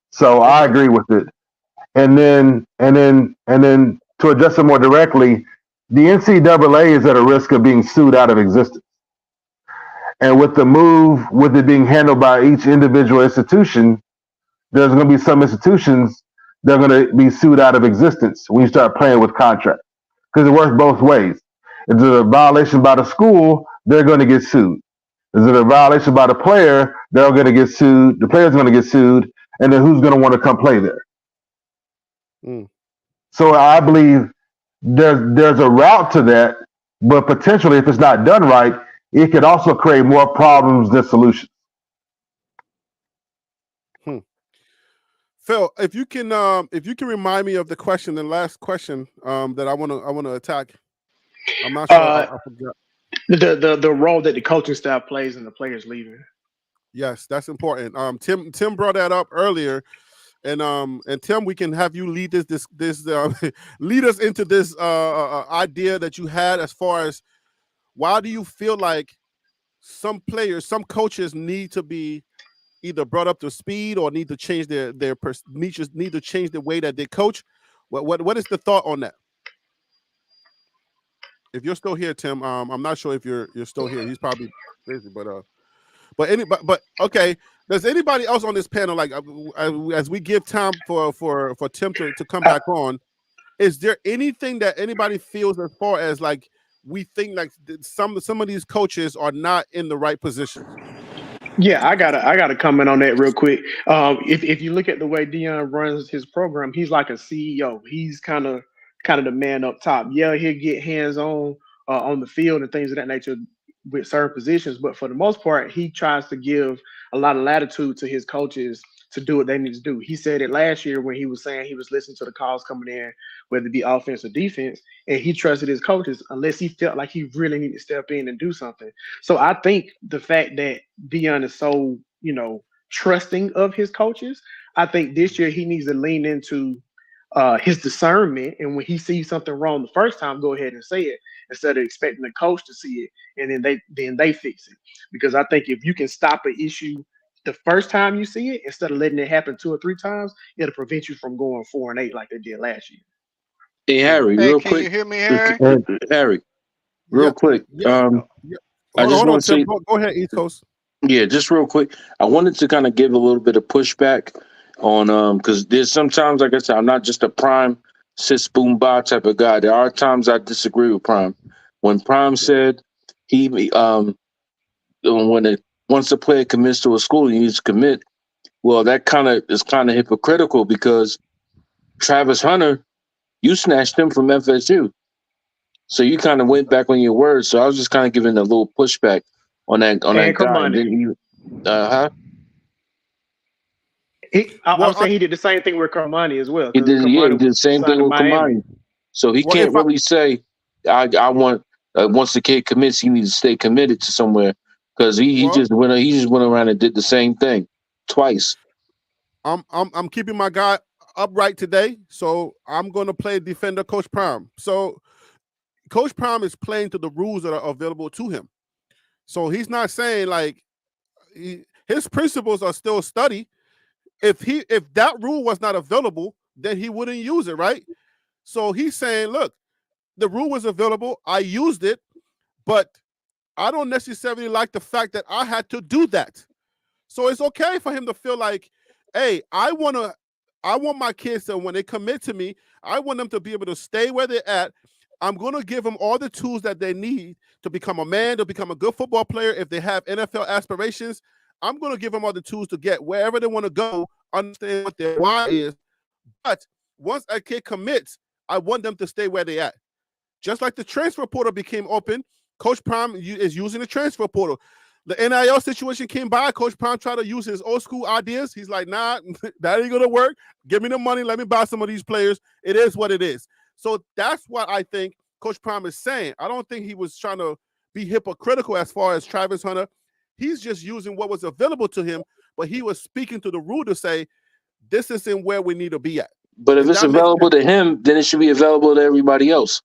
so I agree with it. And then to address it more directly, the NCAA is at a risk of being sued out of existence. And with the move, with it being handled by each individual institution, there's going to be some institutions that are going to be sued out of existence when you start playing with contracts. Because it works both ways. If there's a violation by the school, they're going to get sued. If there's a violation by the player, they're going to get sued. The player's going to get sued. And then who's going to want to come play there? So I believe there's a route to that, but potentially, if it's not done right, it could also create more problems than solutions. Phil, if you can remind me of the question, the last question that I want to attack. I'm not sure. I forgot. The role that the coaching staff plays in the players leaving. Yes, that's important. Tim brought that up earlier, and Tim, we can have you lead this lead us into this idea that you had as far as why do you feel like some players, some coaches need to be either brought up to speed or need to change need to change the way that they coach. What is the thought on that? If you're still here, Tim, I'm not sure if you're still here. He's probably busy, But okay. Does anybody else on this panel, like as we give time for Tim to come back on, is there anything that anybody feels as far as like we think like some of these coaches are not in the right positions? Yeah, I gotta comment on that real quick. If you look at the way Dion runs his program, he's like a CEO. He's kind of the man up top. Yeah, he'll get hands on the field and things of that nature with certain positions, but for the most part, he tries to give a lot of latitude to his coaches to do what they need to do. He said it last year when he was saying he was listening to the calls coming in, whether it be offense or defense, and he trusted his coaches unless he felt like he really needed to step in and do something. So I think the fact that Dion is so, trusting of his coaches, I think this year he needs to lean into his discernment, and when he sees something wrong the first time, go ahead and say it instead of expecting the coach to see it and then they fix it. Because I think if you can stop an issue the first time you see it instead of letting it happen 2 or 3 times, it'll prevent you from going 4-8 like they did last year. Hey Harry, Hey, real can quick. you hear me, Harry? Harry, Yeah, real quick. yeah. I just Hold on, want to Tim. say, Go ahead, East Coast. yeah, just real quick. I wanted to kind of give a little bit of pushback on because there's sometimes, like I said, I'm not just a Prime sis boom ba type of guy. There are times I disagree with Prime. When Prime said he when it once a player commits to a school, he needs to commit. Well, that is kind of hypocritical because Travis Hunter, you snatched him from FSU. So you kind of went back on your words. So I was just kind of giving a little pushback on that And guy. And then Kermani. you, huh? I'm saying he did the same thing with Kermani as well, He because did. Yeah, he Kermani did was the same signed thing to with Miami. Kamani. So he Well, can't really say, "I want." Once the kid commits, he needs to stay committed to somewhere because he just went around and did the same thing twice. I'm keeping my guy upright today, so I'm going to play defender Coach Prime. So Coach Prime is playing to the rules that are available to him. So he's not saying like his principles are still study. If that rule was not available, then he wouldn't use it, right? So he's saying, look, the rule was available. I used it, but I don't necessarily like the fact that I had to do that. So it's okay for him to feel like, hey, I want my kids to, when they commit to me, I want them to be able to stay where they're at. I'm going to give them all the tools that they need to become a man, to become a good football player. If they have NFL aspirations, I'm going to give them all the tools to get wherever they want to go, understand what their why is. But once a kid commits, I want them to stay where they're at. Just like the transfer portal became open, Coach Prime is using the transfer portal. The NIL situation came by. Coach Prime tried to use his old school ideas. He's like, nah, that ain't going to work. Give me the money. Let me buy some of these players. It is what it is. So that's what I think Coach Prime is saying. I don't think he was trying to be hypocritical as far as Travis Hunter. He's just using what was available to him, but he was speaking to the rule to say, this isn't where we need to be at. But if it's available to him, then it should be available to everybody else.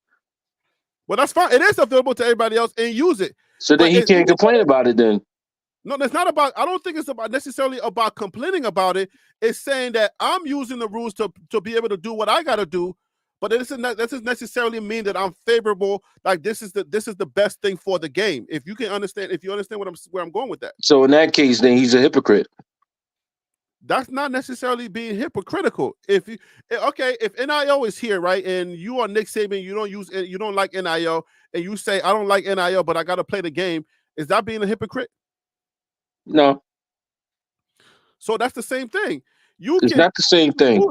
Well, that's fine. It is available to everybody else and use it. So then he can't complain about it then. No, it's not about, I don't think it's about necessarily about complaining about it. It's saying that I'm using the rules to be able to do what I got to do, but that doesn't necessarily mean that I'm favorable. Like this is the best thing for the game. If you understand where I'm going with that. So in that case, then he's a hypocrite. That's not necessarily being hypocritical. If NIL is here, right, and you are Nick Saban, you don't like NIL, and you say I don't like NIL, but I got to play the game, is that being a hypocrite? No. So that's the same thing. It's not the same thing.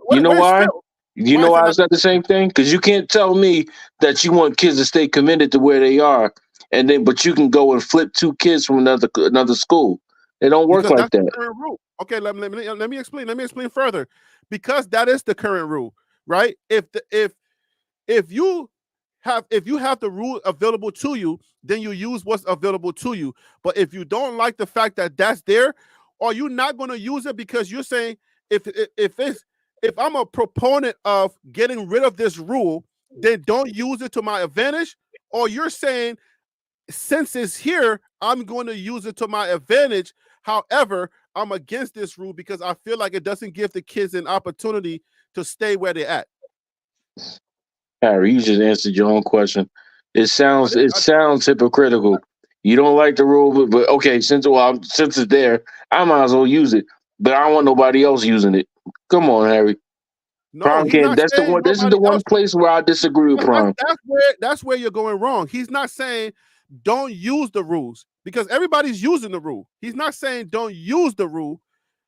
You know why? You know why it's not the same thing? Because you can't tell me that you want kids to stay committed to where they are, but you can go and flip 2 kids from another school. It don't work like that. The current rule. Okay, let me explain. Let me explain further. Because that is the current rule, right? If you have the rule available to you, then you use what's available to you. But if you don't like the fact that that's there, or you're not going to use it because you're saying if I'm a proponent of getting rid of this rule, then don't use it to my advantage, or you're saying since it's here, I'm going to use it to my advantage. However, I'm against this rule because I feel like it doesn't give the kids an opportunity to stay where they're at. Harry, you just answered your own question. It sounds hypocritical. You don't like the rule, but okay, since it's there, I might as well use it. But I don't want nobody else using it. Come on, Harry. No, Prime he's can't. not That's the saying one. This is nobody the one else. place where I disagree with Prime. That's where you're going wrong. He's not saying don't use the rules because everybody's using the rule. He's not saying don't use the rule.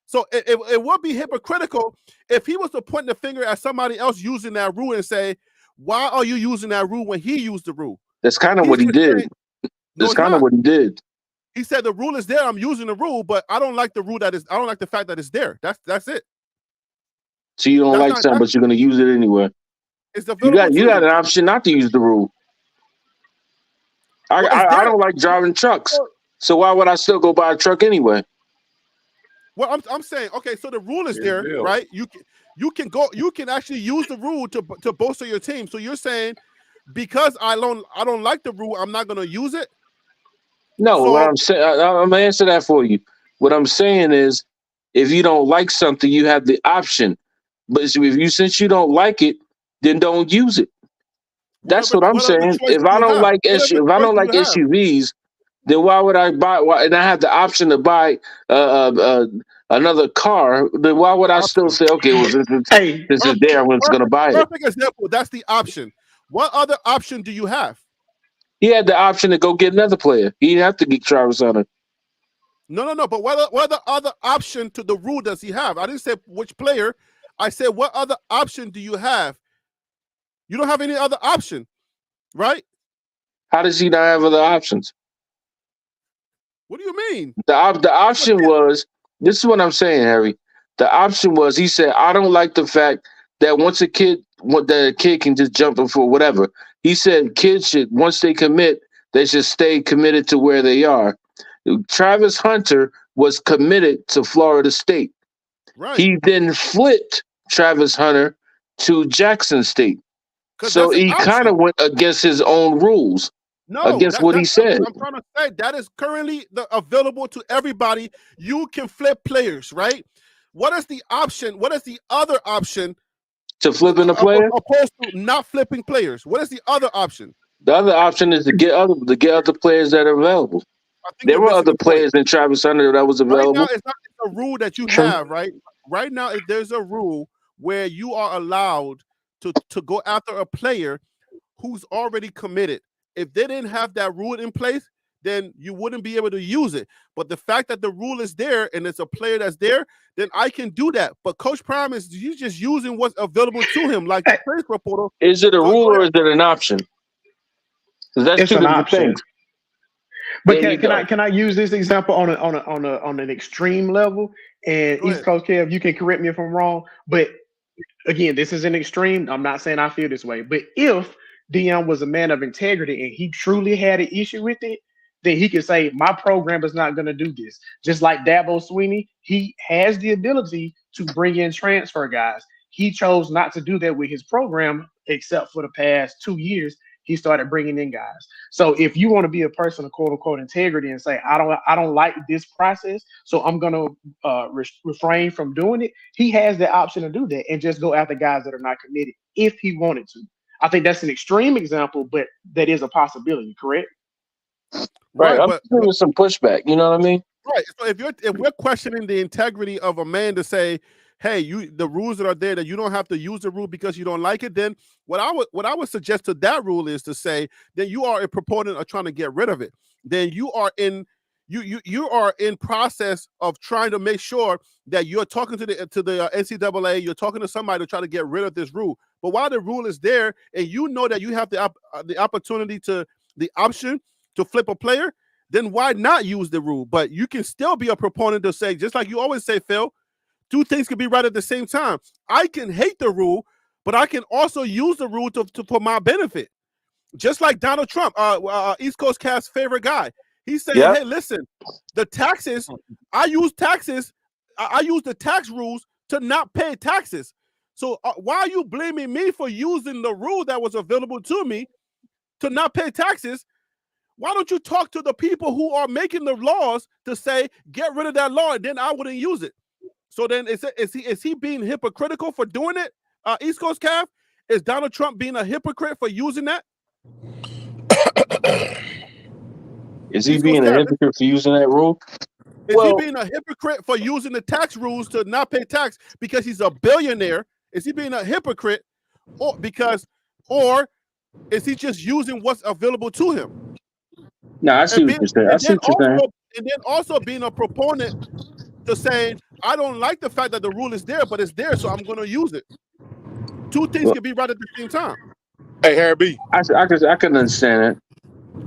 So it would be hypocritical if he was to point the finger at somebody else using that rule and say, "Why are you using that rule when he used the rule?" That's kind of what he did. That's kind of what he did. He said the rule is there. I'm using the rule, but I don't like the rule I don't like the fact that it's there. That's it. So you don't like something, but you're going to use it anyway. It's you got an option not to use the rule. I don't like driving trucks, so why would I still go buy a truck anyway? Well, I'm saying, okay, so the rule is there, right? You can actually use the rule to bolster your team. So you're saying because I don't like the rule, I'm not going to use it? No, what I'm saying, I'm gonna answer that for you. What I'm saying is, if you don't like something, you have the option. But since you don't like it, then don't use it. That's what I'm saying. If I don't like SUVs, then why would I buy? And I have the option to buy another car. Then why would I still say, okay, well, since it's there, I'm just gonna buy it? Perfect example. That's the option. What other option do you have? He had the option to go get another player. He didn't have to get Travis Hunter. No. But what other option to the rule does he have? I didn't say which player. I said what other option do you have? You don't have any other option, right? How does he not have other options? What do you mean? The option was, this is what I'm saying, Harry. The option was, he said, I don't like the fact that once a kid can just jump in for whatever. He said kids should, once they commit, they should stay committed to where they are. Travis Hunter was committed to Florida State. Right. He then flipped Travis Hunter to Jackson State. So he kind of went against his own rules. No, against what he said. I'm trying to say that is currently available to everybody. You can flip players, right? What is the option? What is the other option? To flipping a player? Opposed to not flipping players. What is the other option? The other option is to get other players that are available. There were other players than Travis Hunter that was available. Right now, it's not a rule that you have, right? Right now, if there's a rule where you are allowed to go after a player who's already committed. If they didn't have that rule in place, then you wouldn't be able to use it. But the fact that the rule is there and it's a player that's there, then I can do that. But Coach Prime is just using what's available to him, like the transfer portal. Is it a rule or is it an option? That's two different things. But can I use this example on an extreme level? And East Coast Kev, you can correct me if I'm wrong. But again, this is an extreme. I'm not saying I feel this way. But if Deion was a man of integrity and he truly had an issue with it, then he could say, my program is not going to do this. Just like Dabo Swinney, he has the ability to bring in transfer guys. He chose not to do that with his program, except for the past 2 years. He started bringing in guys. So if you want to be a person of quote unquote integrity and say, I don't like this process, so I'm going to refrain from doing it, he has the option to do that and just go after guys that are not committed if he wanted to. I think that's an extreme example, but that is a possibility, correct? Right, I'm giving some pushback. You know what I mean? Right. So if we're questioning the integrity of a man to say, hey, the rules that are there that you don't have to use the rule because you don't like it, then what I would suggest to that rule is to say that you are a proponent of trying to get rid of it. Then you are in process of trying to make sure that you're talking to the NCAA, you're talking to somebody to try to get rid of this rule. But while the rule is there, and you know that you have the opportunity the option to flip a player, then why not use the rule? But you can still be a proponent to say, just like you always say, Phil, two things can be right at the same time. I can hate the rule, but I can also use the rule for my benefit. Just like Donald Trump, East Coast Cast's favorite guy. He's saying, hey, listen, the taxes, I use the tax rules to not pay taxes. So why are you blaming me for using the rule that was available to me to not pay taxes? Why don't you talk to the people who are making the laws to say, get rid of that law, and then I wouldn't use it? So then is he being hypocritical for doing it, East Coast Cav? Is Donald Trump being a hypocrite for using that? Is he being a hypocrite for using that rule? Is he being a hypocrite for using the tax rules to not pay tax because he's a billionaire? Is he being a hypocrite, or is he just using what's available to him? No, I see what you're saying. I see what you're saying. And then also being a proponent to saying, I don't like the fact that the rule is there, but it's there, so I'm going to use it. Two things can be right at the same time. Hey, Harry B. I can understand it.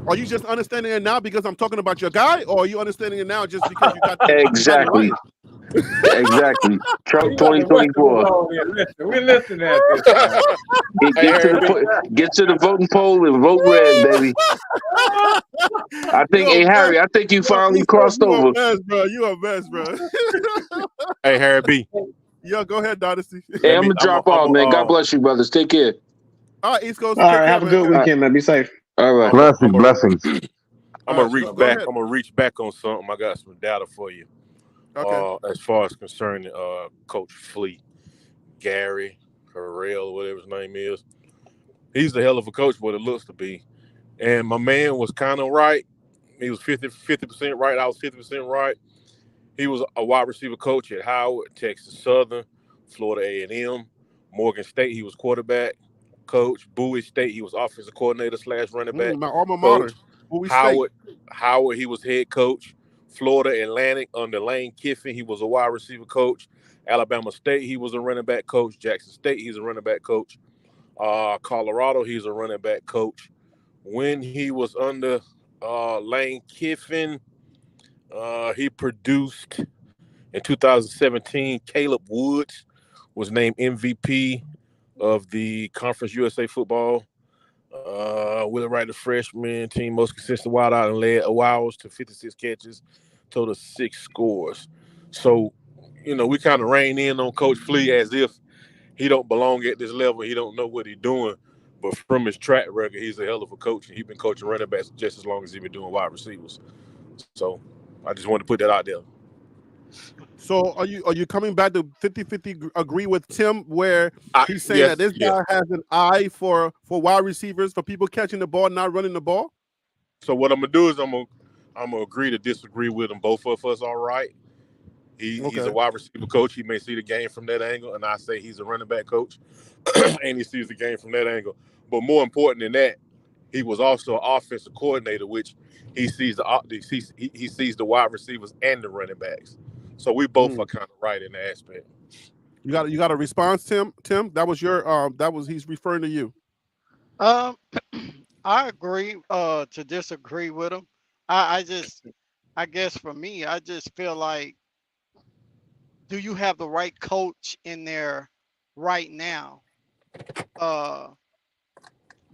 Are you just understanding it now because I'm talking about your guy, or are you understanding it now just because you got the exactly? Exactly. Trump 2024. We're listening at this time. Get to the voting poll and vote red, baby. I think, hey Harry, I think you finally crossed over. You a mess, bro. Hey, Harry B. Yo, go ahead, Dynasty. Hey, I'm gonna drop off, man. God bless you, brothers. Take care. All right, East Coast. All right, have a good weekend, man. Be safe. All right. Blessings. I'm gonna reach back. I'm gonna reach back on something. I got some data for you. Okay. As far as concerning Coach Flea, Gary Harrell, whatever his name is, he's a hell of a coach, what it looks to be. And my man was kind of right. He was 50% right. I was 50% right. He was a wide receiver coach at Howard, Texas Southern, Florida A&M, Morgan State. He was quarterback coach. Bowie State, he was offensive coordinator / running back. My alma mater, Bowie State. Howard, he was head coach. Florida Atlantic under Lane Kiffin, he was a wide receiver coach. Alabama State, he was a running back coach. Jackson State, he's a running back coach. Colorado, he's a running back coach. When he was under Lane Kiffin, he produced in 2017. Caleb Woods was named MVP of the Conference USA Football. Willie Wright, the freshman, team most consistent wild out and led Owls to 56 catches, total 6 scores. So, we kind of rein in on Coach Flea as if he don't belong at this level. He don't know what he's doing. But from his track record, he's a hell of a coach. He's been coaching running backs just as long as he's been doing wide receivers. So I just wanted to put that out there. So are you coming back to 50-50 agree with Tim where he's saying yes, that this guy has an eye for wide receivers, for people catching the ball, not running the ball? So what I'm gonna do is I'm gonna agree to disagree with him. Both of us all right. He's a wide receiver coach. He may see the game from that angle, and I say he's a running back coach, and he sees the game from that angle. But more important than that, he was also an offensive coordinator, which he sees he sees the wide receivers and the running backs. So we both are kind of right in that aspect. You got a response, Tim? Tim, that was he's referring to you. I agree to disagree with him. I guess for me, I just feel like, do you have the right coach in there right now?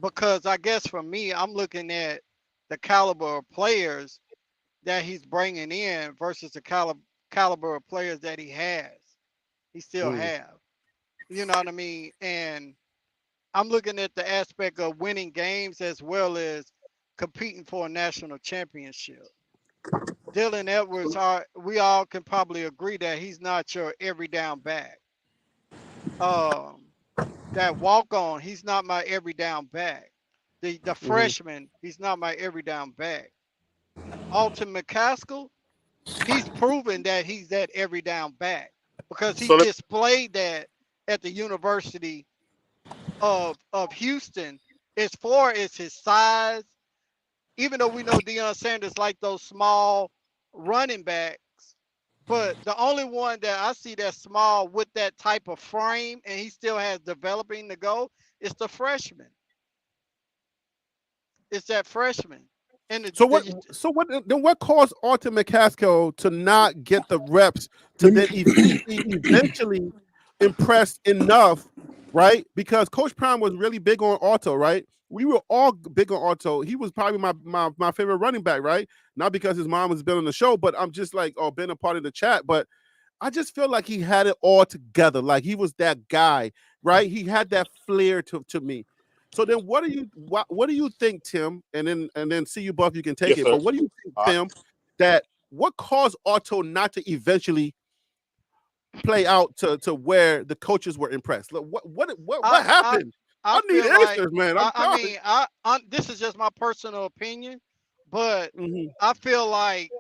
Because I guess for me, I'm looking at the caliber of players that he's bringing in versus the caliber of players that he still have. You know what I mean? And I'm looking at the aspect of winning games as well as competing for a national championship. Dylan Edwards, we all can probably agree that he's not your every down back. That walk-on, he's not my every down back. The freshman, he's not my every down back. Alton McCaskill, he's proven that he's that every down back because he displayed that at the University of Houston as far as his size. Even though we know Deion Sanders like those small running backs, but the only one that I see that's small with that type of frame and he still has developing to go is the freshman. It's that freshman. And So what caused Alton McCaskill to not get the reps to then eventually impress enough, right? Because Coach Prime was really big on Otto, right? We were all big on Otto. He was probably my favorite running back, right? Not because his mom has been on the show, but I'm just like, been a part of the chat. But I just feel like he had it all together. Like he was that guy, right? He had that flair to me. So then what do you think, Tim? And then see you both, you can take it. Sir. But what do you think, Tim, that what caused Otto not to eventually play out to where the coaches were impressed? What happened? I need answers, man. I mean, this is just my personal opinion, but I feel like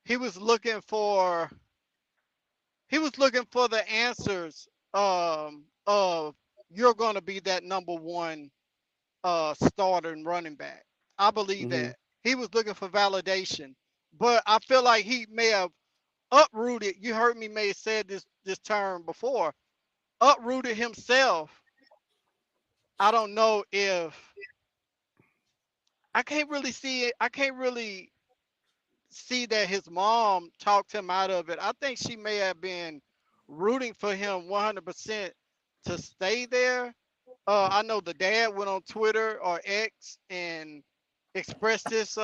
he was looking for the answers of you're going to be that number one starter and running back. I believe that he was looking for validation, but I feel like he may have uprooted. You heard me may have said this term before. Uprooted himself. I don't know if I can't really see it. I can't really see that his mom talked him out of it. I think she may have been rooting for him 100% to stay there. I know the dad went on Twitter or X and expressed his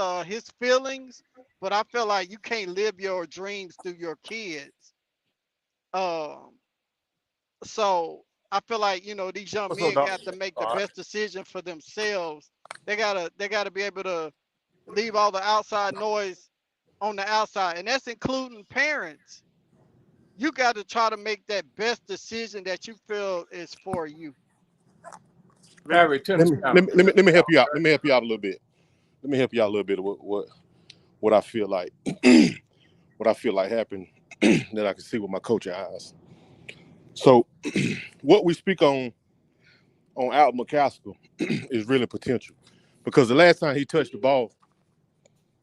feelings, but I feel like you can't live your dreams through your kids. Um, so I feel like these young What's up, men dog? got to make the All right. best decision for themselves. They gotta be able to leave all the outside noise on the outside, and that's including parents. You got to try to make that best decision that you feel is for you. Harry, Let me touchdown. let me let me, let me help you out. Let me help you out a little bit. Let me help you out a little bit of what I feel like what I feel like happened that I can see with my coaching eyes. So what we speak on Al McCaskill is really potential. Because the last time he touched the ball,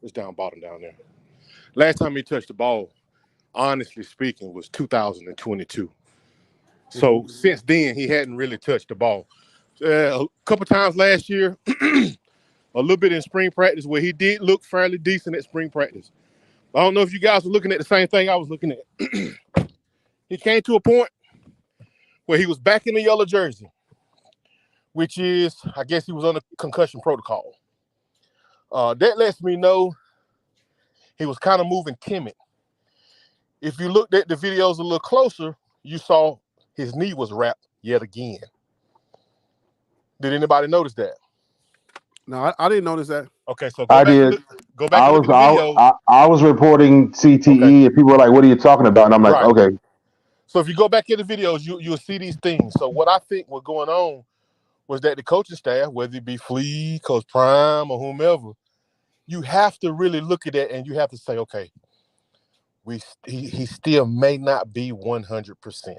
it's down bottom down there. Last time he touched the ball, honestly speaking, was 2022. So since then, he hadn't really touched the ball. A couple times last year, a little bit in spring practice where he did look fairly decent at spring practice. I don't know if you guys were looking at the same thing I was looking at. He came to a point where he was back in the yellow jersey, which is, I guess he was on the concussion protocol. That lets me know he was kind of moving timid. If you looked at the videos a little closer, you saw his knee was wrapped yet again. Did anybody notice that? No, I didn't notice that. Okay, so I did. go back and look at the videos. I was reporting CTE, Okay. and people were like, "What are you talking about?" And I'm like, Right. "Okay." So if you go back in the videos, you'll see these things. So what I think was going on was that the coaching staff, whether it be Flea, Coach Prime, or whomever, you have to really look at that and you have to say, okay, he still may not be 100%.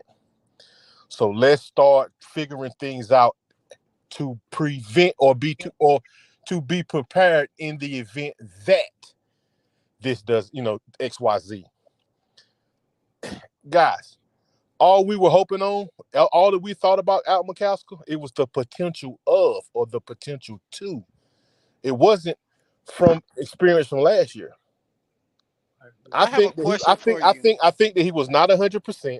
So let's start figuring things out to prevent or to be prepared in the event that this does, XYZ. Guys, all we were hoping on, all that we thought about Al McCaskill, it was the potential of or the potential to. It wasn't from experience from last year. I have a think question for you. that he was not 100%,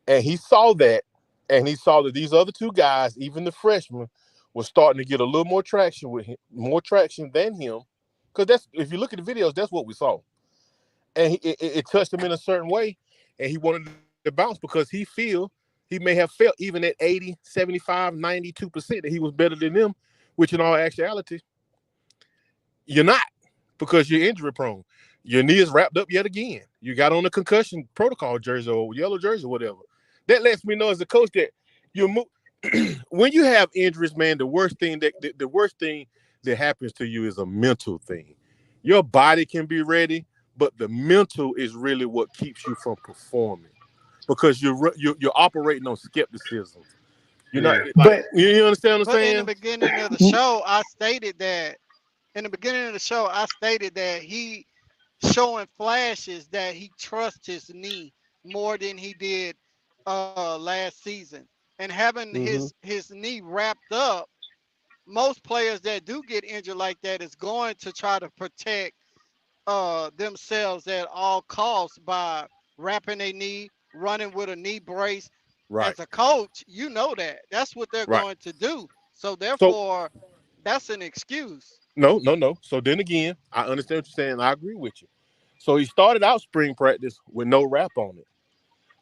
and he saw that, and he saw that these other two guys, even the freshmen, were starting to get a little more traction with him, more traction than him. Because that's, if you look at the videos, that's what we saw, and it touched him in a certain way, and he wanted to bounce because he may have felt even at 80, 75, 92% that he was better than them, which in all actuality, you're not, because you're injury prone. Your knee is wrapped up yet again. You got on a concussion protocol jersey or yellow jersey or whatever. That lets me know as a coach that when you have injuries, man, the worst thing that happens to you is a mental thing. Your body can be ready, but the mental is really what keeps you from performing, because you're operating on skepticism. You're not like, you understand what I'm But in the saying? beginning of the show, I stated that. In the beginning of the show, I stated that he showing flashes that he trusts his knee more than he did last season, and having his knee wrapped up. Most players that do get injured like that is going to try to protect themselves at all costs by wrapping a knee, running with a knee brace. Right. As a coach, you know that. That's what they're Right. going to do. So So therefore, that's an excuse. no. So then again, I understand what you're saying. I agree with you. So he started out spring practice with no wrap on it.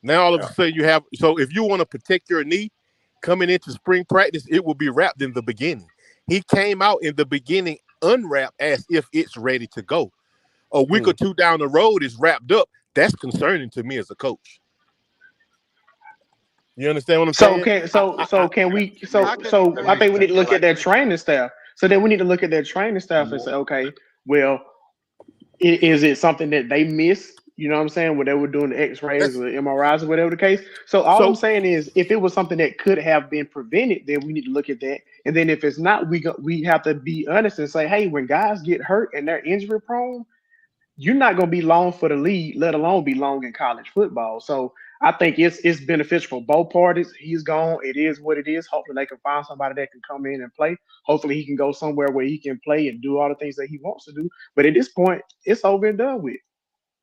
Now all of a sudden you have, so if you want to protect your knee coming into spring practice, it will be wrapped in the beginning. He came out in the beginning unwrapped as if it's ready to go. A week or two down the road is wrapped up. That's concerning to me as a coach. You understand what I'm saying? I think we need to look at that training staff. So then we need to look at their training staff and say, okay, well, is it something that they miss? You know what I'm saying? Where they were doing the X-rays or the MRIs or whatever the case. So all I'm saying is, if it was something that could have been prevented, then we need to look at that. And then if it's not, we have to be honest and say, hey, when guys get hurt and they're injury prone, you're not going to be long for the league, let alone be long in college football. So I think it's beneficial for both parties. He's gone. It is what it is. Hopefully they can find somebody that can come in and play. Hopefully he can go somewhere where he can play and do all the things that he wants to do. But at this point, it's over and done with.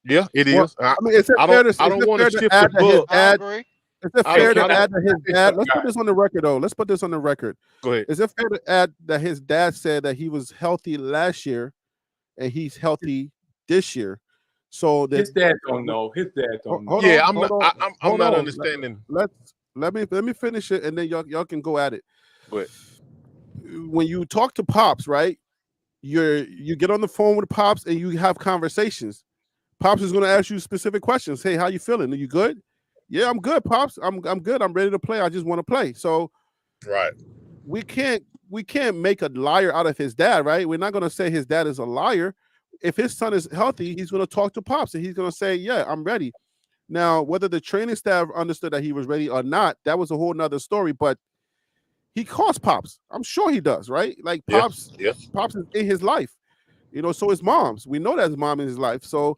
Yeah, it Well, is. I mean, is it I fair don't. to, I is don't it want fair to to shift add the that his book. I dad? agree. Is it I fair don't. to I add don't. that his dad? Let's put this on the record, though. Let's put this on the record. Go ahead. Is it fair to add that his dad said that he was healthy last year and he's healthy this year? So that His dad don't know. His dad don't know. hold Yeah, on, I'm hold not. on, I'm hold not on. understanding. Let me finish it, and then y'all can go at it. But When you talk to Pops, right? You get on the phone with Pops and you have conversations. Pops is going to ask you specific questions. Hey, how you feeling? Are you good? Yeah, I'm good, Pops. I'm good. I'm ready to play. I just want to play. So right, we can't make a liar out of his dad, right? We're not going to say his dad is a liar. If his son is healthy, he's going to talk to Pops and he's going to say, yeah, I'm ready. Now, whether the training staff understood that he was ready or not, that was a whole nother story. But he calls Pops. I'm sure he does, right? Like Pops, Pops is in his life. So his mom's. We know that his mom in his life. So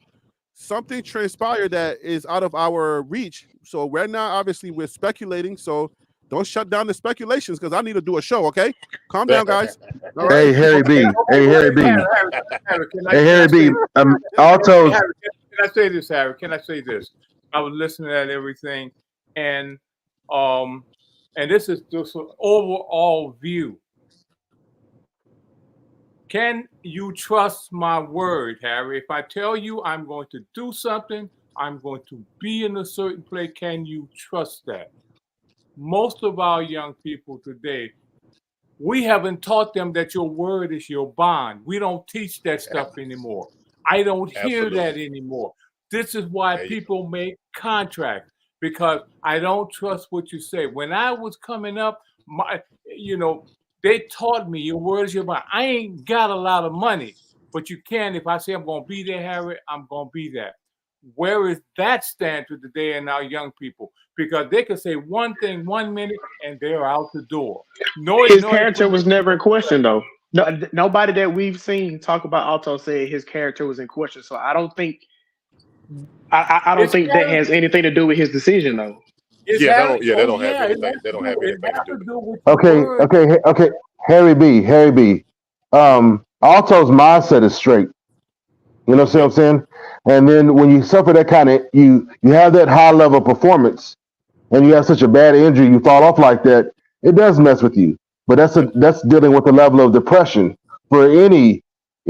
something transpired that is out of our reach. So right now, obviously, we're speculating. So don't shut down the speculations because I need to do a show. Okay, calm down, guys. All right. Hey, Harry B. Hey, Harry B. Harry, Hey, Harry B. Harry, Altos. can I say this, Harry? Can I say this? I was listening at everything, and this is just an overall view. Can you trust my word, Harry? If I tell you I'm going to do something, I'm going to be in a certain place, can you trust that? Most of our young people today, we haven't taught them that your word is your bond. We don't teach that stuff anymore. I don't hear that anymore. This is why people make contracts, because I don't trust what you say. When I was coming up, they taught me your word is your bond. I ain't got a lot of money, but you can. If I say I'm going to be there, Harry, I'm going to be there. Where is that stand to today in our young people? Because they could say one thing 1 minute and they're out the door. His character was never in question, though. No, nobody that we've seen talk about Alto said his character was in question. So I don't think I don't think that has anything to do with his decision, though. they don't. Yeah, they don't have anything. They don't have anything to do with it. Okay. Harry B. Alto's mindset is straight. You know what I'm saying? And then when you suffer that kind of you have that high level performance, and you have such a bad injury, you fall off like that, it does mess with you. But that's dealing with the level of depression. If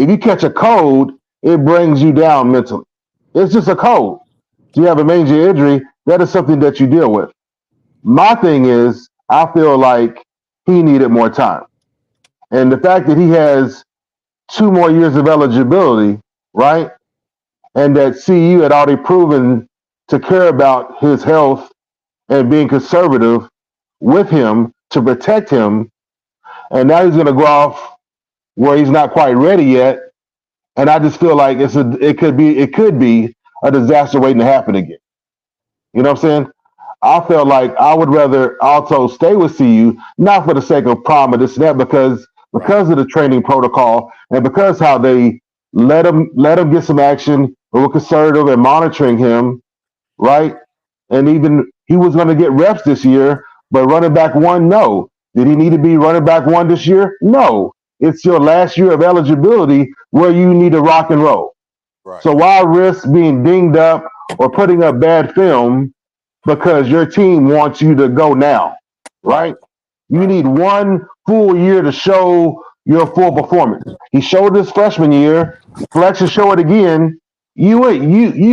you catch a cold, it brings you down mentally. It's just a cold. You have a major injury, that is something that you deal with. My thing is, I feel like he needed more time. And the fact that he has 2 more years of eligibility, right? And that CU had already proven to care about his health and being conservative with him to protect him. And now he's going to go off where he's not quite ready yet. And I just feel like it could be a disaster waiting to happen again. You know what I'm saying? I felt like I would rather Alto stay with CU, not for the sake of prom or this and that, because of the training protocol and because how they let him get some action, but were conservative and monitoring him, right? And even he was going to get reps this year, but running back one, no. Did he need to be running back one this year? No. It's your last year of eligibility where you need to rock and roll. Right. So why risk being dinged up or putting up bad film because your team wants you to go now, right? You need 1 full year to show your full performance. He showed this freshman year. Flex will show it again. You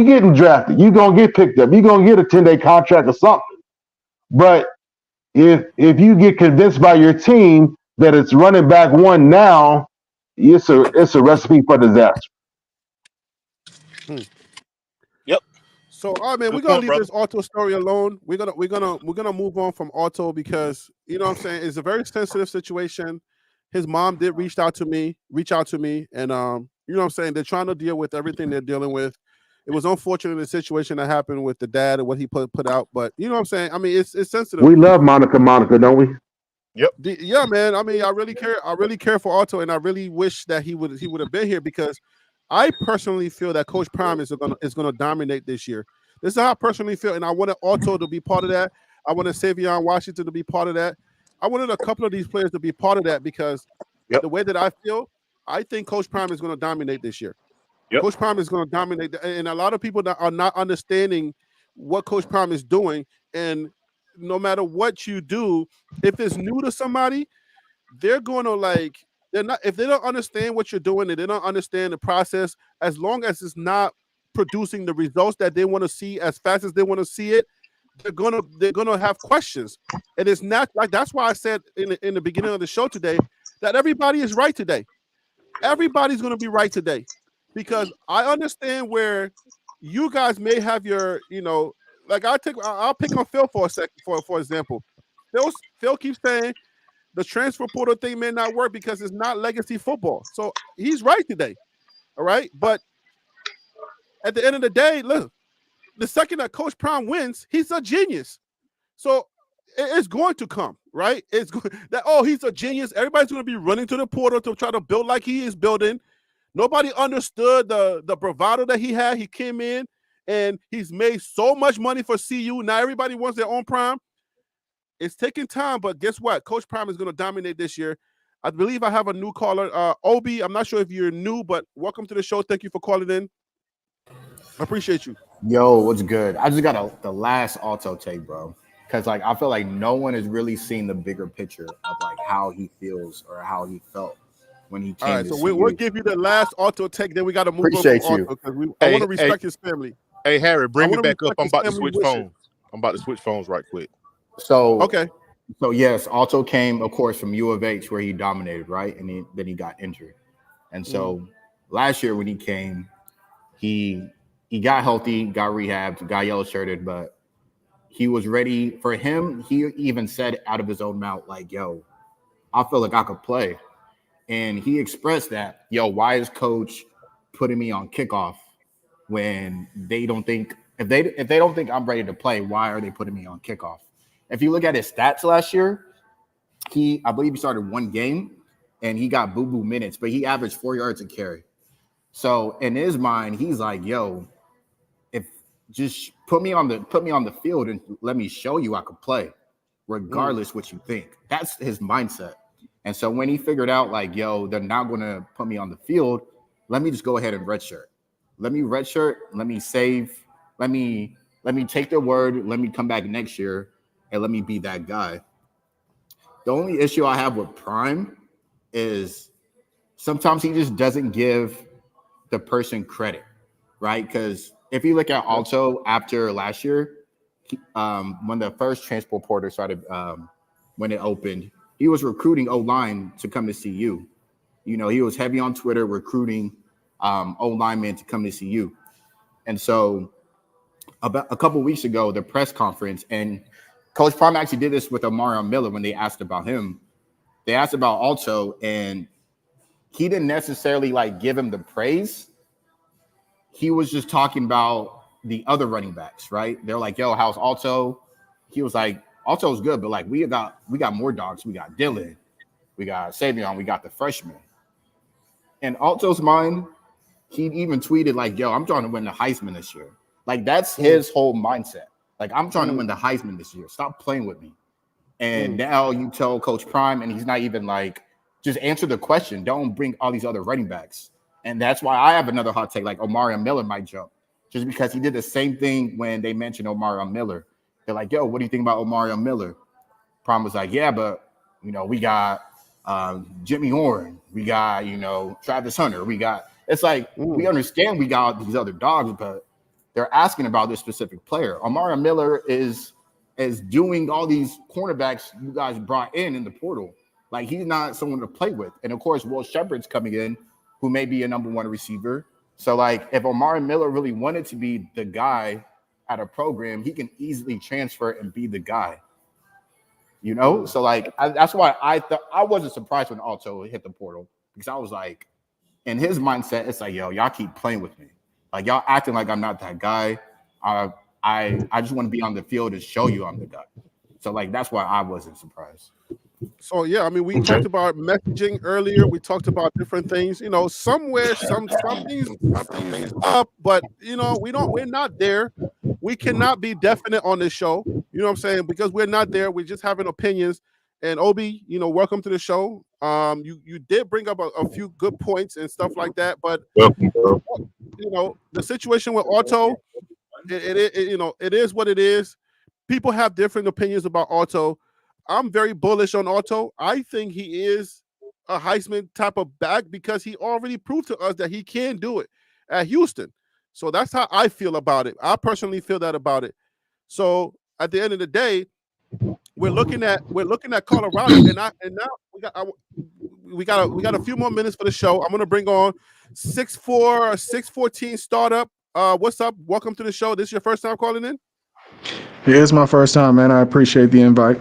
getting drafted. You gonna get picked up. You gonna get a 10-day contract or something. But if you get convinced by your team that it's running back one now, it's a recipe for disaster. Yep. So, all right, man, we're gonna leave this Auto story alone. We're gonna move on from Auto because you know what I'm saying, it's a very sensitive situation. his mom did reach out to me, and you know what I'm saying? They're trying to deal with everything they're dealing with. It was unfortunate the situation that happened with the dad and what he put out, but you know what I'm saying? I mean, it's sensitive. We love Monica, don't we? Yep. Yeah, man. I mean, I really care for Otto, and I really wish that he would have been here because I personally feel that Coach Prime is gonna dominate this year. This is how I personally feel, and I wanted Otto to be part of that. I wanted Savion Washington to be part of that. I wanted a couple of these players to be part of that because the way that I feel, I think Coach Prime is going to dominate this year. Yep. Coach Prime is going to dominate, and a lot of people that are not understanding what Coach Prime is doing. And no matter what you do, if it's new to somebody, they're going to they're not, if they don't understand what you're doing and they don't understand the process, as long as it's not producing the results that they want to see as fast as they want to see it, they're gonna have questions. And it's not like, that's why I said in the beginning of the show today that everybody is right today. Everybody's gonna be right today because I understand where you guys may have your, like I'll pick on Phil for a second, for example. Phil keeps saying the transfer portal thing may not work because it's not legacy football. So he's right today. All right. But at the end of the day, look, the second that Coach Prime wins, he's a genius. So it's going to come, right? It's that, he's a genius. Everybody's going to be running to the portal to try to build like he is building. Nobody understood the bravado that he had. He came in and he's made so much money for CU. Now everybody wants their own Prime. It's taking time, but guess what? Coach Prime is going to dominate this year. I believe I have a new caller, Obi. I'm not sure if you're new, but welcome to the show. Thank you for calling in. I appreciate you. Yo, what's good? I just got the last auto take, bro. Because I feel like no one has really seen the bigger picture of how he feels or how he felt when he came. All right, so we'll give you the last auto take. Then we got to move Appreciate on you. because I want to respect his family. Hey, Harry, bring me back up. I'm about to switch phones. I'm about to switch phones right quick. So okay. So yes, Alto came, of course, from U of H where he dominated, right? And then he got injured. And so last year when he came, he got healthy, got rehabbed, got yellow shirted, but he was ready. For him, he even said out of his own mouth, like, yo, I feel like I could play. And he expressed that, yo, why is coach putting me on kickoff when they don't think if they don't think I'm ready to play, why are they putting me on kickoff? If you look at his stats last year, I believe he started one game and he got boo-boo minutes, but he averaged 4 yards a carry. So in his mind, he's like, yo, if just put me on the field and let me show you I could play, regardless what you think. That's his mindset. And so when he figured out, like, yo, they're not going to put me on the field, let me just go ahead and redshirt. Let me redshirt. Let me save. Let me take their word. Let me come back next year and let me be that guy. The only issue I have with Prime is sometimes he just doesn't give the person credit, right? Because if you look at Alto after last year, when the first transfer portal started, when it opened, he was recruiting O-line to come to CU. You know, he was heavy on Twitter recruiting O-linemen to come to CU. And so about a couple weeks ago, the press conference, and Coach Prime actually did this with Omarion Miller when they asked about him. They asked about Alto, and he didn't necessarily give him the praise. He was just talking about the other running backs, right? They're like, yo, how's Alto? He was like, Alto's good, but we got more dogs. We got Dylan, we got Savion, we got the freshman. In Alto's mind, he even tweeted yo, I'm trying to win the Heisman this year. That's his whole mindset. I'm trying to win the Heisman this year. Stop playing with me. And now you tell Coach Prime, and he's not even just answer the question. Don't bring all these other running backs. And that's why I have another hot take, Omarion Miller might jump, just because he did the same thing when they mentioned Omarion Miller. They're like, yo, what do you think about Omarion Miller? Prime was like, yeah, but, we got Jimmy Horn. We got, Travis Hunter. It's we understand we got these other dogs, but they're asking about this specific player. Omarion Miller is doing all these cornerbacks you guys brought in the portal. He's not someone to play with. And of course, Will Shepherd's coming in, who may be a number one receiver. So if Omarion Miller really wanted to be the guy at a program, he can easily transfer and be the guy. You know, so like that's why I thought I wasn't surprised when Alto hit the portal, because I was like, in his mindset, it's like, yo, y'all keep playing with me, like y'all acting like I'm not that guy. I just want to be on the field and show you I'm the guy. So like that's why I wasn't surprised. So yeah, I mean, we talked about messaging earlier. We talked about different things. You know, somewhere something's up, but you know, we're not there. We cannot be definite on this show. You know what I'm saying? Because we're not there. We're just having opinions. And Obi, you know, welcome to the show. You did bring up a few good points and stuff like that, but Welcome, bro. you know, the situation with Auto, you know, it is what it is. People have different opinions about Auto. I'm very bullish on Auto. I think he is a Heisman type of back because he already proved to us that he can do it at Houston. So that's how I feel about it. I personally feel that about it. So at the end of the day, we're looking at Colorado, and now we got a few more minutes for the show. I'm gonna bring on 614 startup. What's up? Welcome to the show. This is your first time calling in? Yeah, it's my first time, man. I appreciate the invite.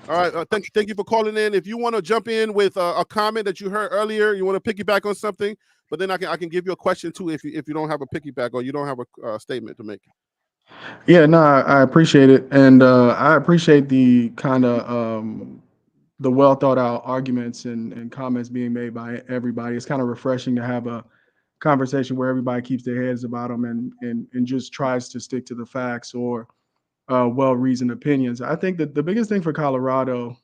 All right, thank you for calling in. If you want to jump in with a comment that you heard earlier, you want to piggyback on something, but then I can give you a question too if you don't have a piggyback or you don't have a statement to make. Yeah, no, I appreciate it, and I appreciate the kind of the well thought out arguments and comments being made by everybody. It's kind of refreshing to have a conversation where everybody keeps their heads about them and just tries to stick to the facts or well reasoned opinions. I think that the biggest thing for Colorado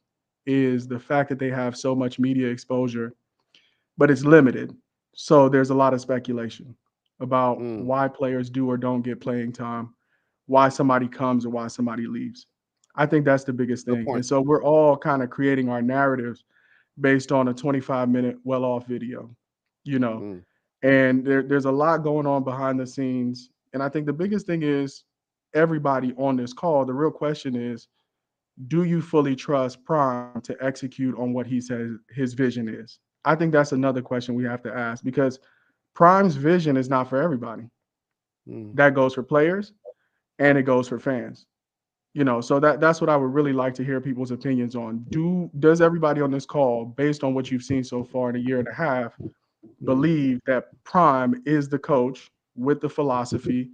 is the fact that they have so much media exposure, but it's limited. So there's a lot of speculation about why players do or don't get playing time, why somebody comes or why somebody leaves. I think that's the biggest Good thing. point. And so we're all kind of creating our narratives based on a 25-minute well-off video, you know. And there's a lot going on behind the scenes. And I think the biggest thing is everybody on this call, the real question is, do you fully trust Prime to execute on what he says his vision is? I think that's another question we have to ask, because Prime's vision is not for everybody. That goes for players and it goes for fans. You know, so that's what I would really like to hear people's opinions on. Does everybody on this call, based on what you've seen so far in a year and a half, believe that Prime is the coach with the philosophy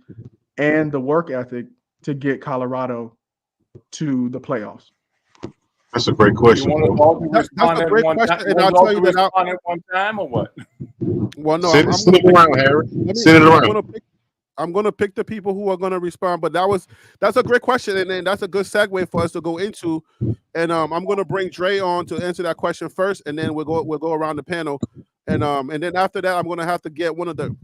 and the work ethic to get Colorado to the playoffs? That's a great question. You want us all to That's respond a at great one time? question, and I'll tell you that respond at one time or what? Well, no, Send it around, Harry. Send it around. I'm gonna pick the people who are gonna respond. But that's a great question, and then that's a good segue for us to go into. And I'm gonna bring Dre on to answer that question first, and then we'll go around the panel. And then after that, I'm gonna have to get one of the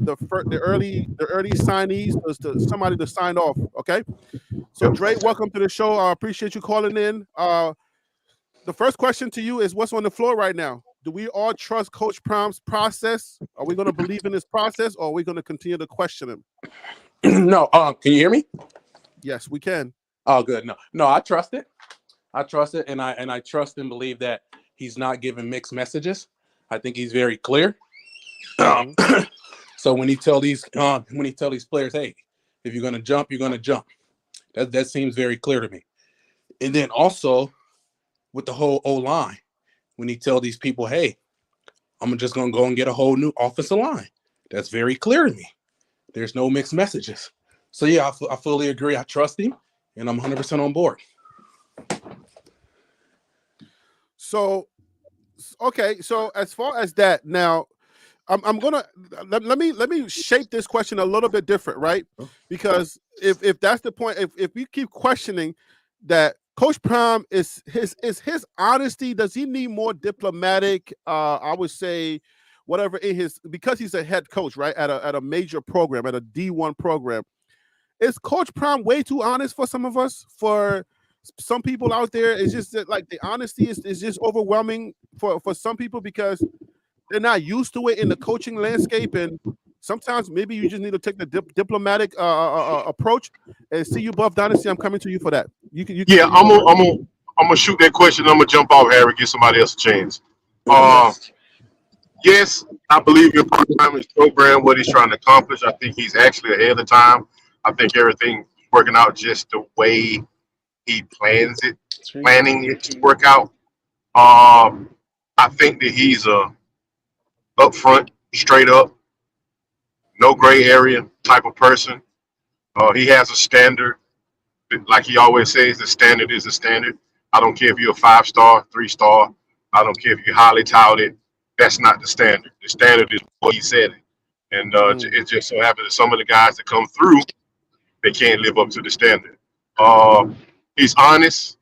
early signees to somebody to sign off. Okay. So Dre, welcome to the show. I appreciate you calling in. The first question to you is, what's on the floor right now? Do we all trust Coach Prime's process? Are we going to believe in his process, or are we going to continue to question him? No, can you hear me? Yes, we can. Oh, good. No, I trust it. I trust it, and I trust and believe that he's not giving mixed messages. I think he's very clear. So when he tell these players, hey, if you're going to jump, you're going to jump. That seems very clear to me. And then also with the whole O-line, when he tell these people, hey, I'm just going to go and get a whole new offensive line. That's very clear to me. There's no mixed messages. So, yeah, I fully agree. I trust him, and I'm 100% on board. So, okay. So as far as that, now, I'm gonna let me shape this question a little bit different, right? Because if that's the point, if we keep questioning that Coach Prime is his honesty, does he need more diplomatic? I would say, whatever in his, because he's a head coach, right, at a major program, at a D1 program. Is Coach Prime way too honest for some of us? For some people out there, it's just that, like, the honesty is just overwhelming for some people because they're not used to it in the coaching landscape, and sometimes maybe you just need to take the diplomatic approach. And see you, Buff Dynasty. I'm coming to you for that. You can. Yeah, I'm gonna shoot that question. I'm gonna jump off, Harry. Give somebody else a chance. Yes, I believe in Prime's program, what he's trying to accomplish. I think he's actually ahead of time. I think everything's working out just the way he planning it to work out. I think that he's a upfront, straight up, no gray area type of person. He has a standard, like he always says, the standard is the standard. I don't care if you're a 5-star, 3-star. I don't care if you're highly touted. That's not the standard. The standard is what he said. And it just so happens that some of the guys that come through, they can't live up to the standard. He's honest.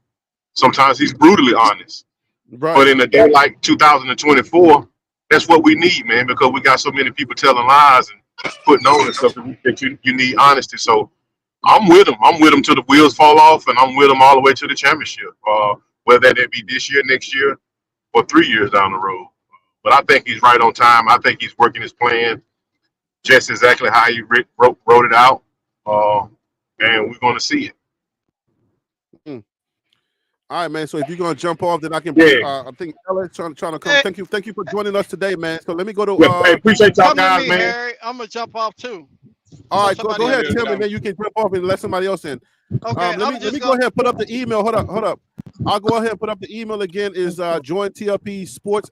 Sometimes he's brutally honest. Right. But in a day like 2024, that's what we need, man, because we got so many people telling lies and putting on and stuff that you need honesty. So I'm with him. I'm with him till the wheels fall off, and I'm with him all the way to the championship, whether that be this year, next year, or 3 years down the road. But I think he's right on time. I think he's working his plan just exactly how he wrote it out, and we're going to see it. All right, man. So if you're gonna jump off, then I can. Yeah. I think Ellis trying to come. Thank you for joining us today, man. So let me go to. Hey, appreciate y'all guys, me, man. Harry. I'm gonna jump off too. All right, go ahead, Tim, and then you can jump off and let somebody else in. Okay, let me go ahead and put up the email. Hold up. I'll go ahead and put up the email again. Is join TLP Sports.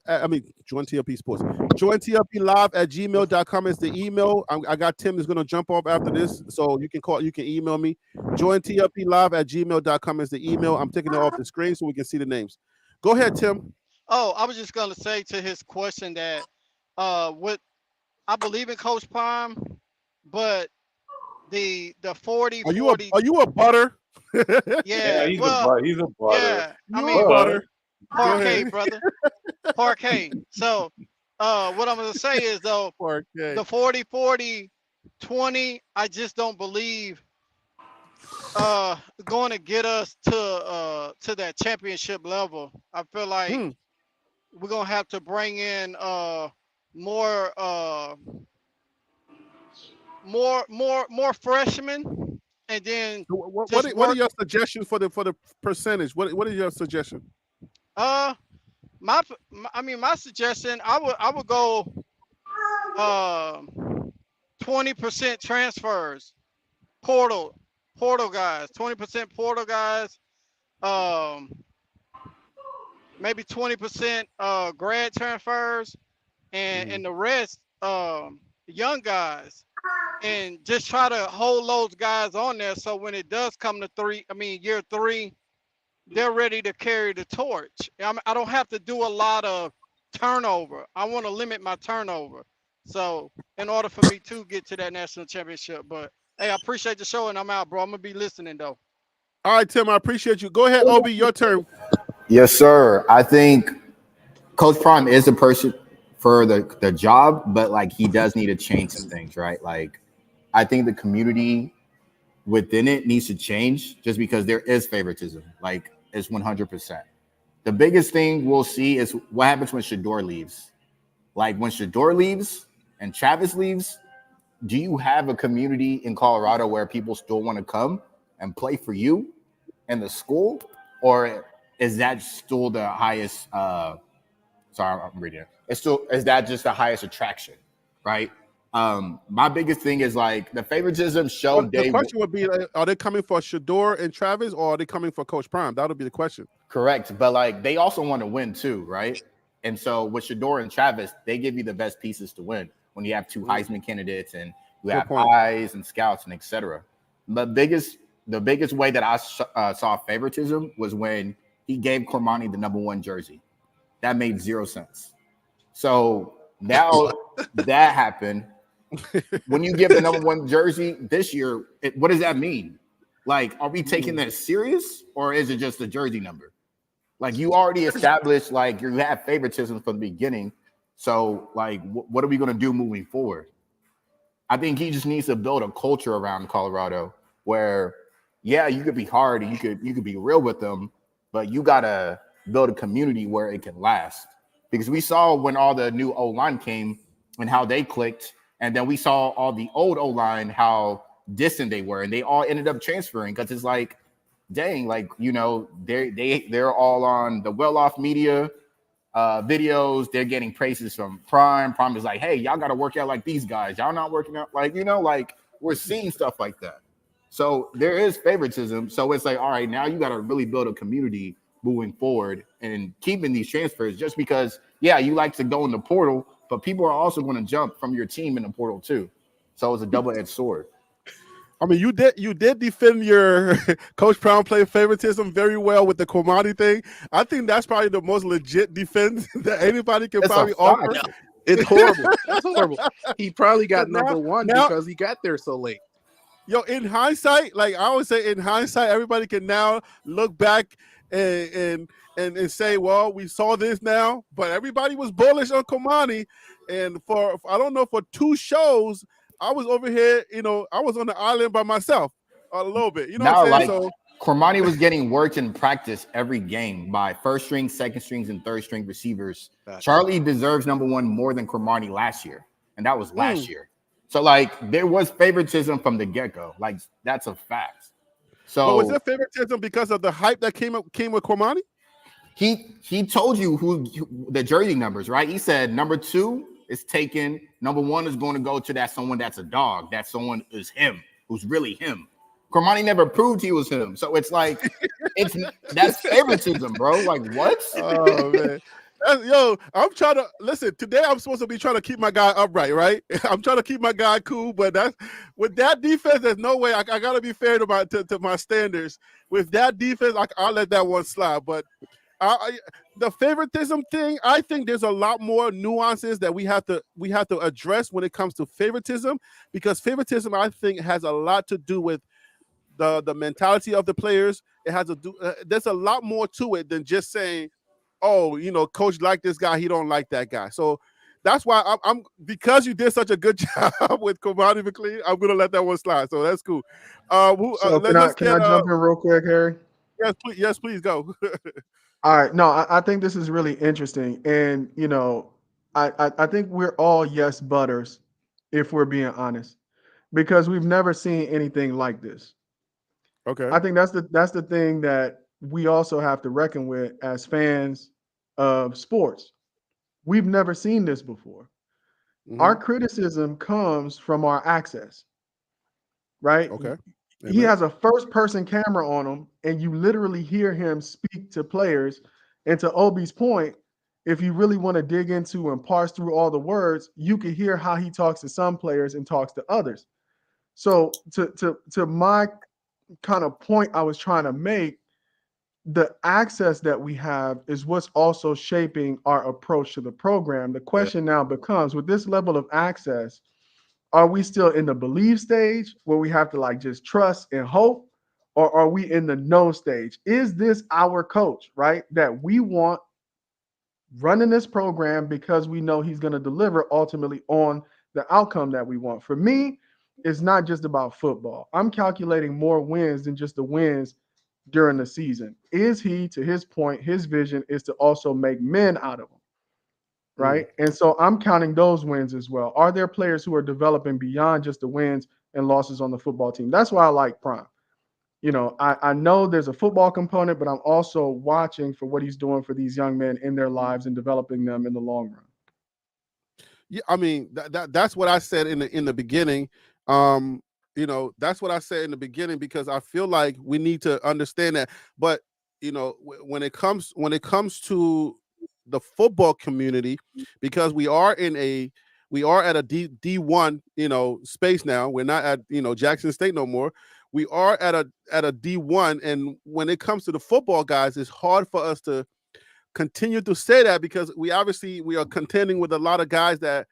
Join TLP Sports. Join TLP Live at gmail.com is the email. I got Tim is going to jump off after this, so you can call. You can email me. Join TLP Live at gmail.com is the email. I'm taking it off the screen so we can see the names. Go ahead, Tim. Oh, I was just going to say to his question that what I believe in Coach Prime, but the 40 Are you 40 are you a butter? Yeah, he's well, a butter. yeah, I You mean, a butter. parquet, brother, parquet. So, what I'm gonna say is though, Parquet. the 40 40 20, I just don't believe going to get us to that championship level. I feel like we're gonna have to bring in more more freshmen, and then What are your suggestions for the percentage? What is your suggestion? my suggestion, I would go 20% transfers, portal guys, 20% portal guys, maybe 20% grad transfers, and the rest young guys, and just try to hold those guys on there so when it does come to year 3, they're ready to carry the torch. I don't have to do a lot of turnover. I want to limit my turnover. So in order for me to get to that national championship, but hey, I appreciate the show and I'm out, bro. I'm gonna be listening though. All right, Tim, I appreciate you. Go ahead, Obi, your turn. Yes, sir. I think Coach Prime is the person for the job, but like he does need to change some things, right? Like I think the community within it needs to change just because there is favoritism. Like it's 100%. The biggest thing we'll see is what happens when Shador leaves. Like when Shador leaves and Travis leaves, do you have a community in Colorado where people still want to come and play for you and the school? Or is that still the highest sorry, I'm reading it. Is that just the highest attraction, right? My biggest thing is like the favoritism show. The question would be: are they coming for Shador and Travis, or are they coming for Coach Prime? That would be the question. Correct, but like they also want to win too, right? And so with Shador and Travis, they give you the best pieces to win when you have 2 Heisman candidates and you have eyes and scouts and etc. The biggest way that I saw favoritism was when he gave Cormani the #1 jersey. That made 0 sense. So now that happened. When you give the #1 jersey this year, what does that mean? Like, are we taking that serious or is it just a jersey number? Like, you already established, like, you have favoritism from the beginning. So, like, what are we going to do moving forward? I think he just needs to build a culture around Colorado where, yeah, you could be hard and you could be real with them, but you got to build a community where it can last. Because we saw when all the new O-line came and how they clicked, and then we saw all the old O-line, how distant they were, and they all ended up transferring because it's like, dang, like, you know, they're all on the well-off media videos. They're getting praises from Prime. Prime is like, hey, y'all got to work out like these guys. Y'all not working out like, you know, like we're seeing stuff like that. So there is favoritism. So it's like, all right, now you got to really build a community moving forward and keeping these transfers. Just because, yeah, you like to go in the portal, but people are also going to jump from your team in the portal too. So it's a double-edged sword. I mean, you did defend your Coach Brown play favoritism very well with the Komani thing. I think that's probably the most legit defense that anybody can probably offer. No, it's horrible. It's horrible. He probably got Now- number one now- because he got there so late. Yo, in hindsight, like I always say, in hindsight, everybody can now look back and say, well, we saw this now, but everybody was bullish on Komani, and for I don't know, for 2 shows, I was over here, I was on the island by myself a little bit. You know what I'm saying? So Cormani was getting worked in practice every game by first string, second strings, and third string receivers. Gotcha. Charlie deserves number one more than Cormani last year, and that was last year. So, like, there was favoritism from the get-go. Like, that's a fact. So, but was there favoritism because of the hype that came with Komani? He told you who the jersey numbers, right? He said number 2 is taken. Number 1 is going to go to that someone that's a dog. That someone is him, who's really him. Cormani never proved he was him. So it's like, that's favoritism, bro. Like, what? Oh, man. Yo, I'm trying to listen. Today, I'm supposed to be trying to keep my guy upright, right? I'm trying to keep my guy cool, but with that defense, there's no way. I got to be fair to my standards. With that defense, I'll let that one slide. But the favoritism thing, I think there's a lot more nuances that we have to address when it comes to favoritism, because favoritism, I think, has a lot to do with the mentality of the players. It has to do. There's a lot more to it than just saying, oh, coach like this guy, he don't like that guy. So that's why I'm because you did such a good job with Komani McLean, I'm gonna let that one slide. So that's cool. So can I jump in real quick, Harry? Yes, please go. All right. No, I think this is really interesting. And, I think we're all yes butters, if we're being honest, because we've never seen anything like this. Okay. I think that's the thing that we also have to reckon with as fans of sports. We've never seen this before. Our criticism comes from our access, right? Okay. He has a first-person camera on him, and you literally hear him speak to players. And to Obi's point, if you really want to dig into and parse through all the words, you can hear how he talks to some players and talks to others. So to my kind of point I was trying to make, the access that we have is what's also shaping our approach to the program. The question now becomes, with this level of access, are we still in the belief stage where we have to just trust and hope? Or are we in the know stage? Is this our coach, right? That we want running this program because we know he's going to deliver ultimately on the outcome that we want. For me, it's not just about football. I'm calculating more wins than just the wins during the season. Is he, to his point, his vision is to also make men out of them, right? And so I'm counting those wins as well. Are there players who are developing beyond just the wins and losses on the football team? That's why I like Prime. I know there's a football component, but I'm also watching for what he's doing for these young men in their lives and developing them in the long run. Yeah, I mean that's what I said in the beginning. That's what I said in the beginning, because I feel like we need to understand that. But when it comes to the football community, because we are at a D1 space now. We're not at Jackson State no more. We are at a D1, and when it comes to the football guys, it's hard for us to continue to say that, because we are contending with a lot of guys that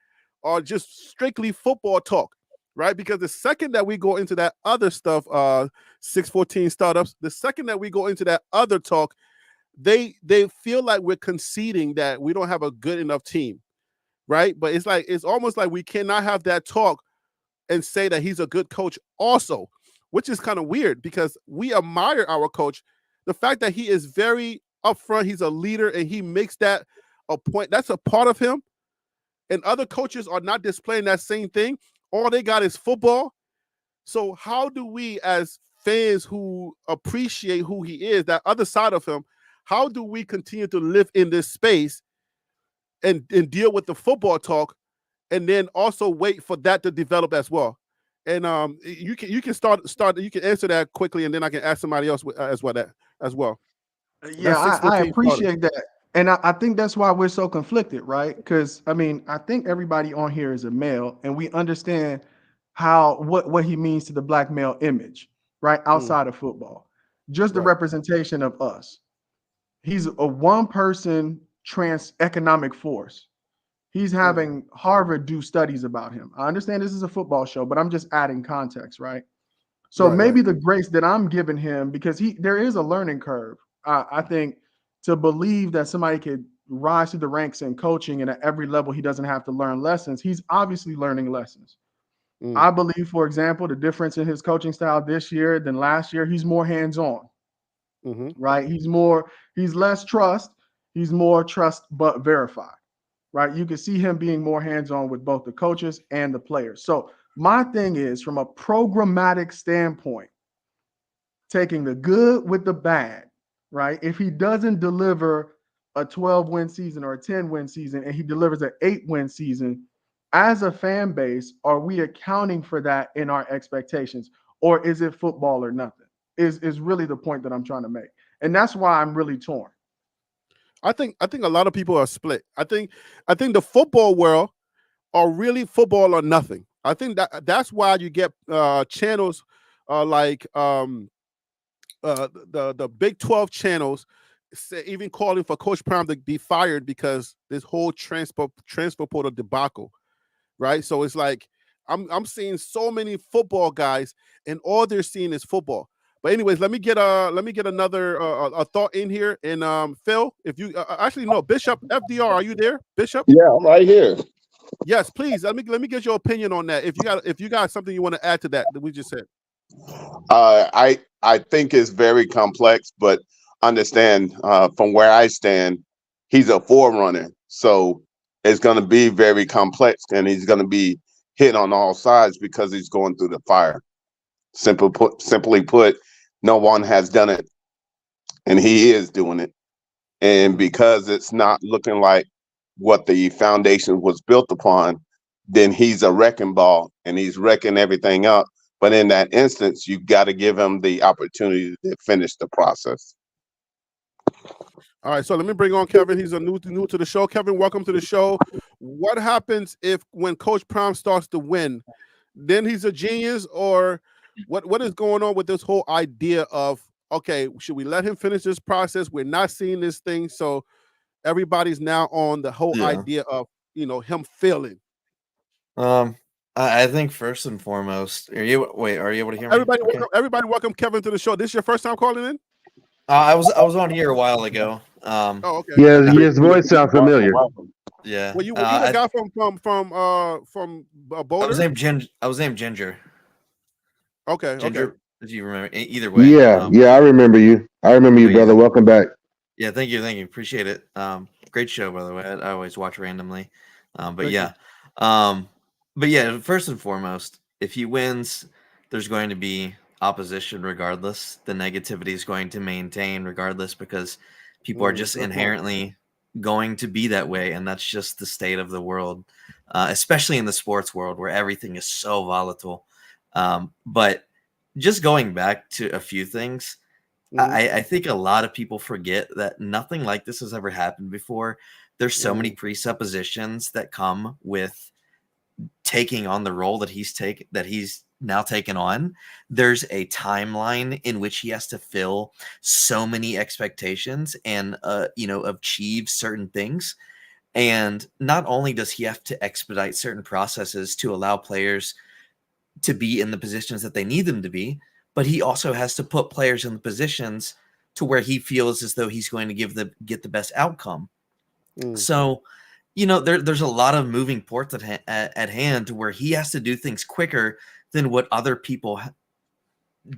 are just strictly football talk, right? Because the second that we go into that other stuff, 614 startups, the second that we go into that other talk, they feel like we're conceding that we don't have a good enough team, right? But it's almost like we cannot have that talk and say that he's a good coach also, which is kind of weird, because we admire our coach. The fact that he is very upfront, he's a leader, and he makes that a point. That's a part of him. And other coaches are not displaying that same thing. All they got is football. So how do we, as fans who appreciate who he is, that other side of him, how do we continue to live in this space and deal with the football talk, and then also wait for that to develop as well? And you can start you can answer that quickly, and then I can ask somebody else as well. Yeah, That's I 6:15 started. appreciate that. And I think that's why we're so conflicted, right? Because I mean, I think everybody on here is a male, and we understand what he means to the black male image, right? Outside of football. Just the Right. representation of us. He's a one person trans economic force. He's having Harvard do studies about him. I understand this is a football show, but I'm just adding context, right? So Right. maybe the grace that I'm giving him, because there is a learning curve. I think to believe that somebody could rise through the ranks in coaching and at every level he doesn't have to learn lessons. He's obviously learning lessons. I believe, for example, the difference in his coaching style this year than last year, he's more hands-on, right? He's less trust, he's more trust but verify, right? You can see him being more hands-on with both the coaches and the players. So my thing is, from a programmatic standpoint, taking the good with the bad, right? If he doesn't deliver a 12-win season or a 10-win season and he delivers an 8-win season, as a fan base, are we accounting for that in our expectations? Or is it football or nothing? Is really the point that I'm trying to make. And that's why I'm really torn. I think a lot of people are split. I think the football world are really football or nothing. I think that's why you get channels like the Big 12 channels even calling for Coach Prime to be fired because this whole transfer portal debacle, right? So it's like I'm seeing so many football guys, and all they're seeing is football. But anyways, let me get another a thought in here. And Phil, if you actually no, Bishop FDR, are you there, Bishop? Yeah, I'm right here. Yes, please. Let me get your opinion on that. If you got something you want to add to that we just said. I think it's very complex, but understand from where I stand, he's a forerunner, so it's going to be very complex, and he's going to be hit on all sides because he's going through the fire. Simply put, no one has done it, and he is doing it. And because it's not looking like what the foundation was built upon, then he's a wrecking ball and he's wrecking everything up. But in that instance, you got to give him the opportunity to finish the process. All right, so let me bring on Kevin. He's a new to the show. Kevin, welcome to the show. What happens if when Coach Prime starts to win, then he's a genius, or what is going on with this whole idea of, okay, should we let him finish this process? We're not seeing this thing, so everybody's now on the whole idea of him failing. I think first and foremost, are you able to hear me? Everybody, welcome Kevin to the show. This your first time calling in? I was on here a while ago. Oh, okay. Yeah, his voice sounds familiar. Yeah. Well, you the guy from Boulder? I was named Ginger. Okay. Ginger, Okay. if you remember. Either way. Yeah, I remember you. I remember you, brother. Welcome back. Yeah, thank you. Appreciate it. Great show, by the way. I always watch randomly. But yeah, first and foremost, if he wins, there's going to be opposition regardless. The negativity is going to maintain regardless because people are just inherently going to be that way, and that's just the state of the world, especially in the sports world where everything is so volatile. But just going back to a few things, I think a lot of people forget that nothing like this has ever happened before. There's so many presuppositions that come with taking on the role that he's now taken on. There's a timeline in which he has to fill so many expectations and achieve certain things. And not only does he have to expedite certain processes to allow players to be in the positions that they need them to be, but he also has to put players in the positions to where he feels as though he's going to get the best outcome. So, there's a lot of moving parts at hand to where he has to do things quicker than what other people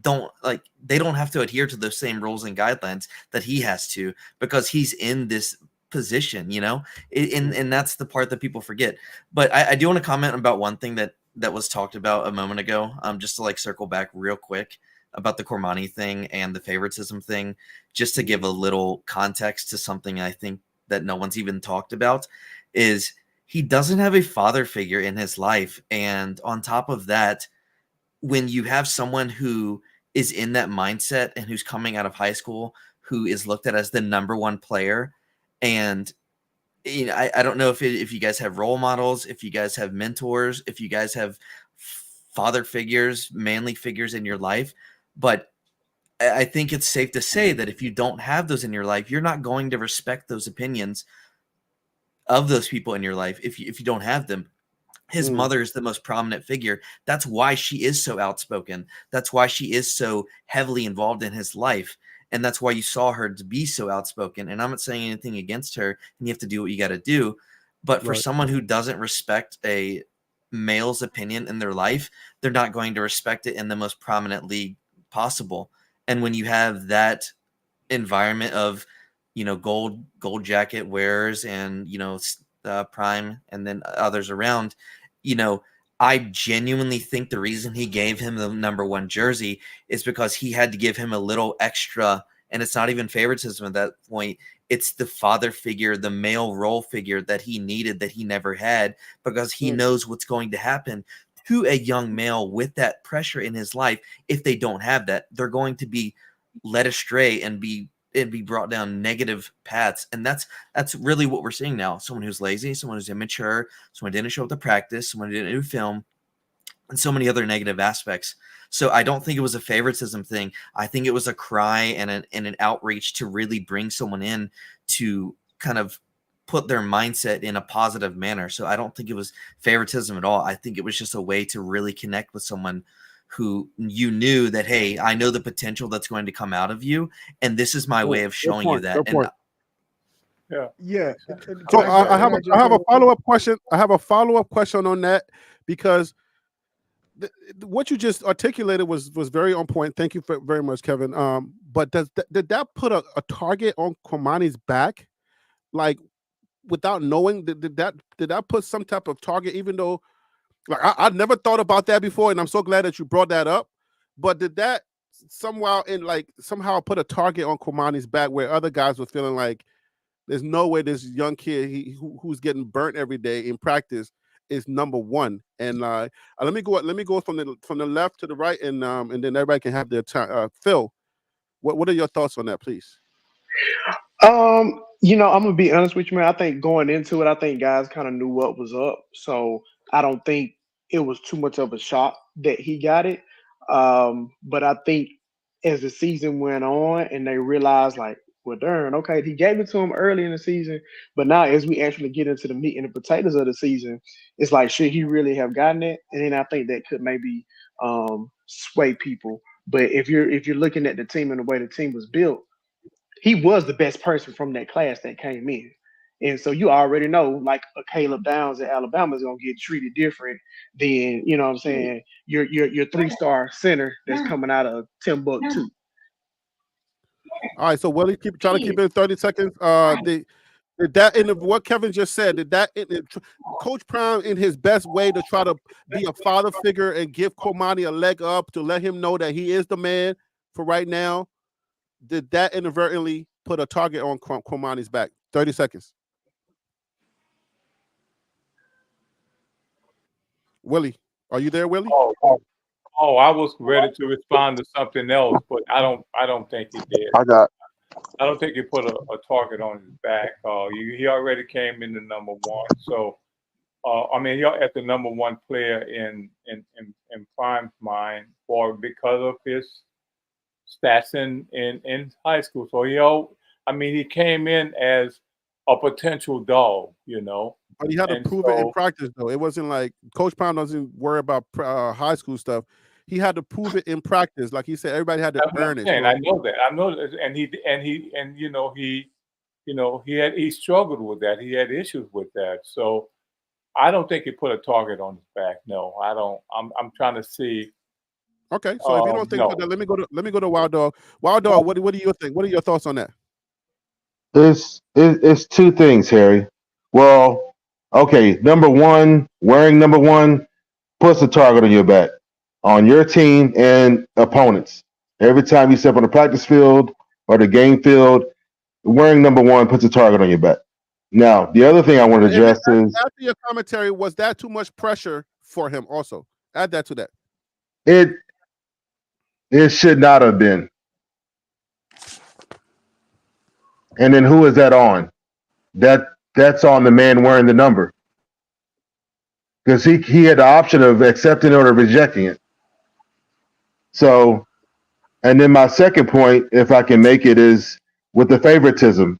don't like. They don't have to adhere to those same rules and guidelines that he has to because he's in this position, and that's the part that people forget. But I do want to comment about one thing that was talked about a moment ago, just to circle back real quick about the Cormani thing and the favoritism thing, just to give a little context to something I think that no one's even talked about, is he doesn't have a father figure in his life. And on top of that, when you have someone who is in that mindset and who's coming out of high school, who is looked at as the number one player, and you know, I don't know if you guys have role models, if you guys have mentors, if you guys have father figures, manly figures in your life, but I think it's safe to say that if you don't have those in your life, you're not going to respect those opinions of those people in your life if you don't have them. His mother is the most prominent figure. That's why she is so outspoken. That's why she is so heavily involved in his life. And that's why you saw her to be so outspoken. And I'm not saying anything against her, and you have to do what you got to do. But for Right. someone who doesn't respect a male's opinion in their life, they're not going to respect it in the most prominent league possible. And when you have that environment of, you know, gold jacket wearers and, you know, Prime and then others around, you know, I genuinely think the reason he gave him the number one jersey is because he had to give him a little extra, and it's not even favoritism at that point. It's the father figure, the male role figure that he needed that he never had, because he knows what's going to happen to a young male with that pressure in his life. If they don't have that, they're going to be led astray and be brought down negative paths. And that's really what we're seeing now. Someone who's lazy, someone who's immature, someone didn't show up to practice, someone didn't do film, and so many other negative aspects. So I don't think it was a favoritism thing. I think it was a cry and an outreach to really bring someone in to kind of put their mindset in a positive manner. So I don't think it was favoritism at all. I think it was just a way to really connect with someone who you knew that, hey, I know the potential that's going to come out of you, and this is my way of showing you that. And Yeah. So Can I I have jump in a real quick? follow-up question. I have a follow-up question on that, because what you just articulated was very on point. Thank you very much, Kevin. But did that put a target on Kwamani's back, like without knowing? Did that put some type of target? Even though, like, I'd never thought about that before, and I'm so glad that you brought that up. But did that somehow put a target on Kwamani's back, where other guys were feeling like, there's no way this young kid who's getting burnt every day in practice is number one? And let me go from the left to the right, and then everybody can have their time. Phil, what are your thoughts on that, please? You know, I'm gonna be honest with you, man. I think going into it, I think guys kind of knew what was up, so I don't think it was too much of a shock that he got it. But I think as the season went on and they realized, like, well, darn, okay, he gave it to him early in the season, but now as we actually get into the meat and the potatoes of the season, it's like, should he really have gotten it? And then I think that could maybe sway people. But if you're looking at the team and the way the team was built, he was the best person from that class that came in. And so you already know, like, a Caleb Downs at Alabama is gonna get treated different than, you know what I'm saying, your 3-star center that's coming out of Timbuktu. All right, so Willie, try to keep it in 30 seconds. Did that, in what Kevin just said, Coach Prime, in his best way to try to be a father figure and give Kwamani a leg up, to let him know that he is the man for right now, did that inadvertently put a target on Kwamani's back? 30 seconds. Willie, are you there, Willie? Oh, I was ready to respond to something else, but I don't think he did. I don't think he put a target on his back. He already came in the number one. So, I mean, you're at the number one player in Prime's mind because of his stats in high school. So, he came in as a potential dog, you know. But he had to prove it in practice, though. It wasn't like Coach Prime doesn't worry about high school stuff. He had to prove it in practice. Like he said, everybody had to earn it. I know that. And he struggled with that. He had issues with that. So I don't think he put a target on his back. No, I don't. I'm trying to see. Okay, so if you don't think so, then let me go to Wild Dog. Wild Dog, what do you think? What are your thoughts on that? It's two things, Harry. Well, okay, number one, wearing number one puts a target on your back, on your team and opponents. Every time you step on the practice field or the game field, wearing number one puts a target on your back. Now, the other thing I want to address is, after your commentary, was that too much pressure for him also? Add that to that. It should not have been. And then who is that on? That's on the man wearing the number. Because he had the option of accepting it or rejecting it. So, and then my second point, if I can make it, is with the favoritism.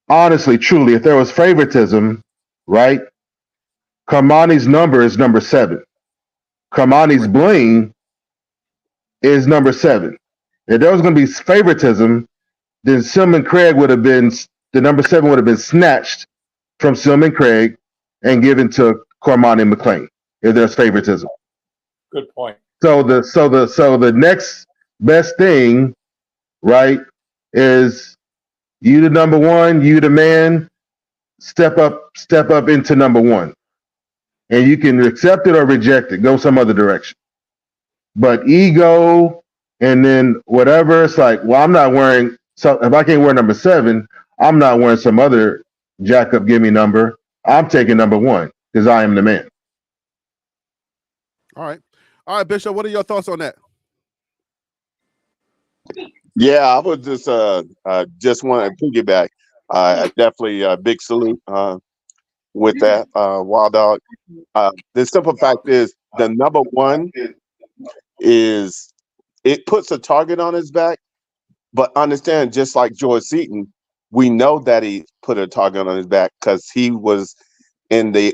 Honestly, truly, if there was favoritism, right? Carmani's number is number 7. Carmani's bling is number 7. If there was going to be favoritism, then Silman Craig would have been, the number 7 would have been snatched from Silman Craig and given to Cormani McClain if there's favoritism. Good point. So the next best thing, right, is you the number 1, you the man, step up into number 1. And you can accept it or reject it, go some other direction. But ego and then whatever, it's like, well, I'm not wearing, so if I can't wear number 7, I'm not wearing some other jack up gimme number. I'm taking number 1 because I am the man. All right, Bishop. What are your thoughts on that? Yeah, I would just want to piggyback. Definitely a big salute with that, Wild Dog. The simple fact is the number 1 is, it puts a target on his back, but understand, just like George Seaton, we know that he put a target on his back because he was in the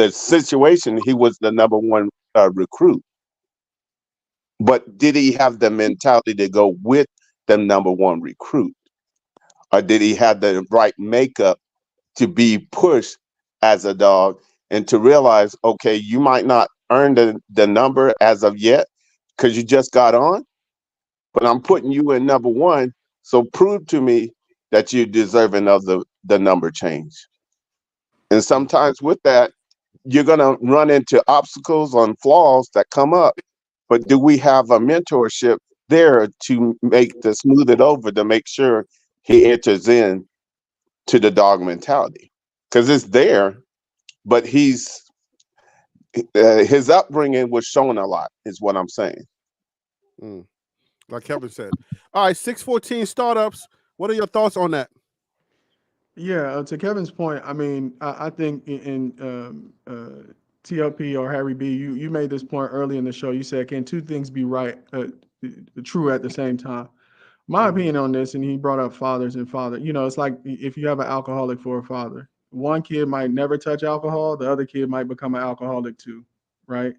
situation. He was the number 1 recruit. But did he have the mentality to go with the number 1 recruit? Or did he have the right makeup to be pushed as a dog and to realize, okay, you might not earn the number as of yet because you just got on, but I'm putting you in number 1. So prove to me that you're deserving of the number change. And sometimes with that, you're going to run into obstacles on flaws that come up. But do we have a mentorship there to smooth it over, to make sure he enters in to the dog mentality? Because it's there, but his upbringing was shown a lot, is what I'm saying. Like Kevin said. All right, 614 startups. What are your thoughts on that? Yeah, to Kevin's point, I mean, I think in TLP or Harry B, you made this point early in the show. You said, can two things be right, true at the same time? My opinion on this, and he brought up fathers and father. You know, it's like if you have an alcoholic for a father, one kid might never touch alcohol, the other kid might become an alcoholic too, right?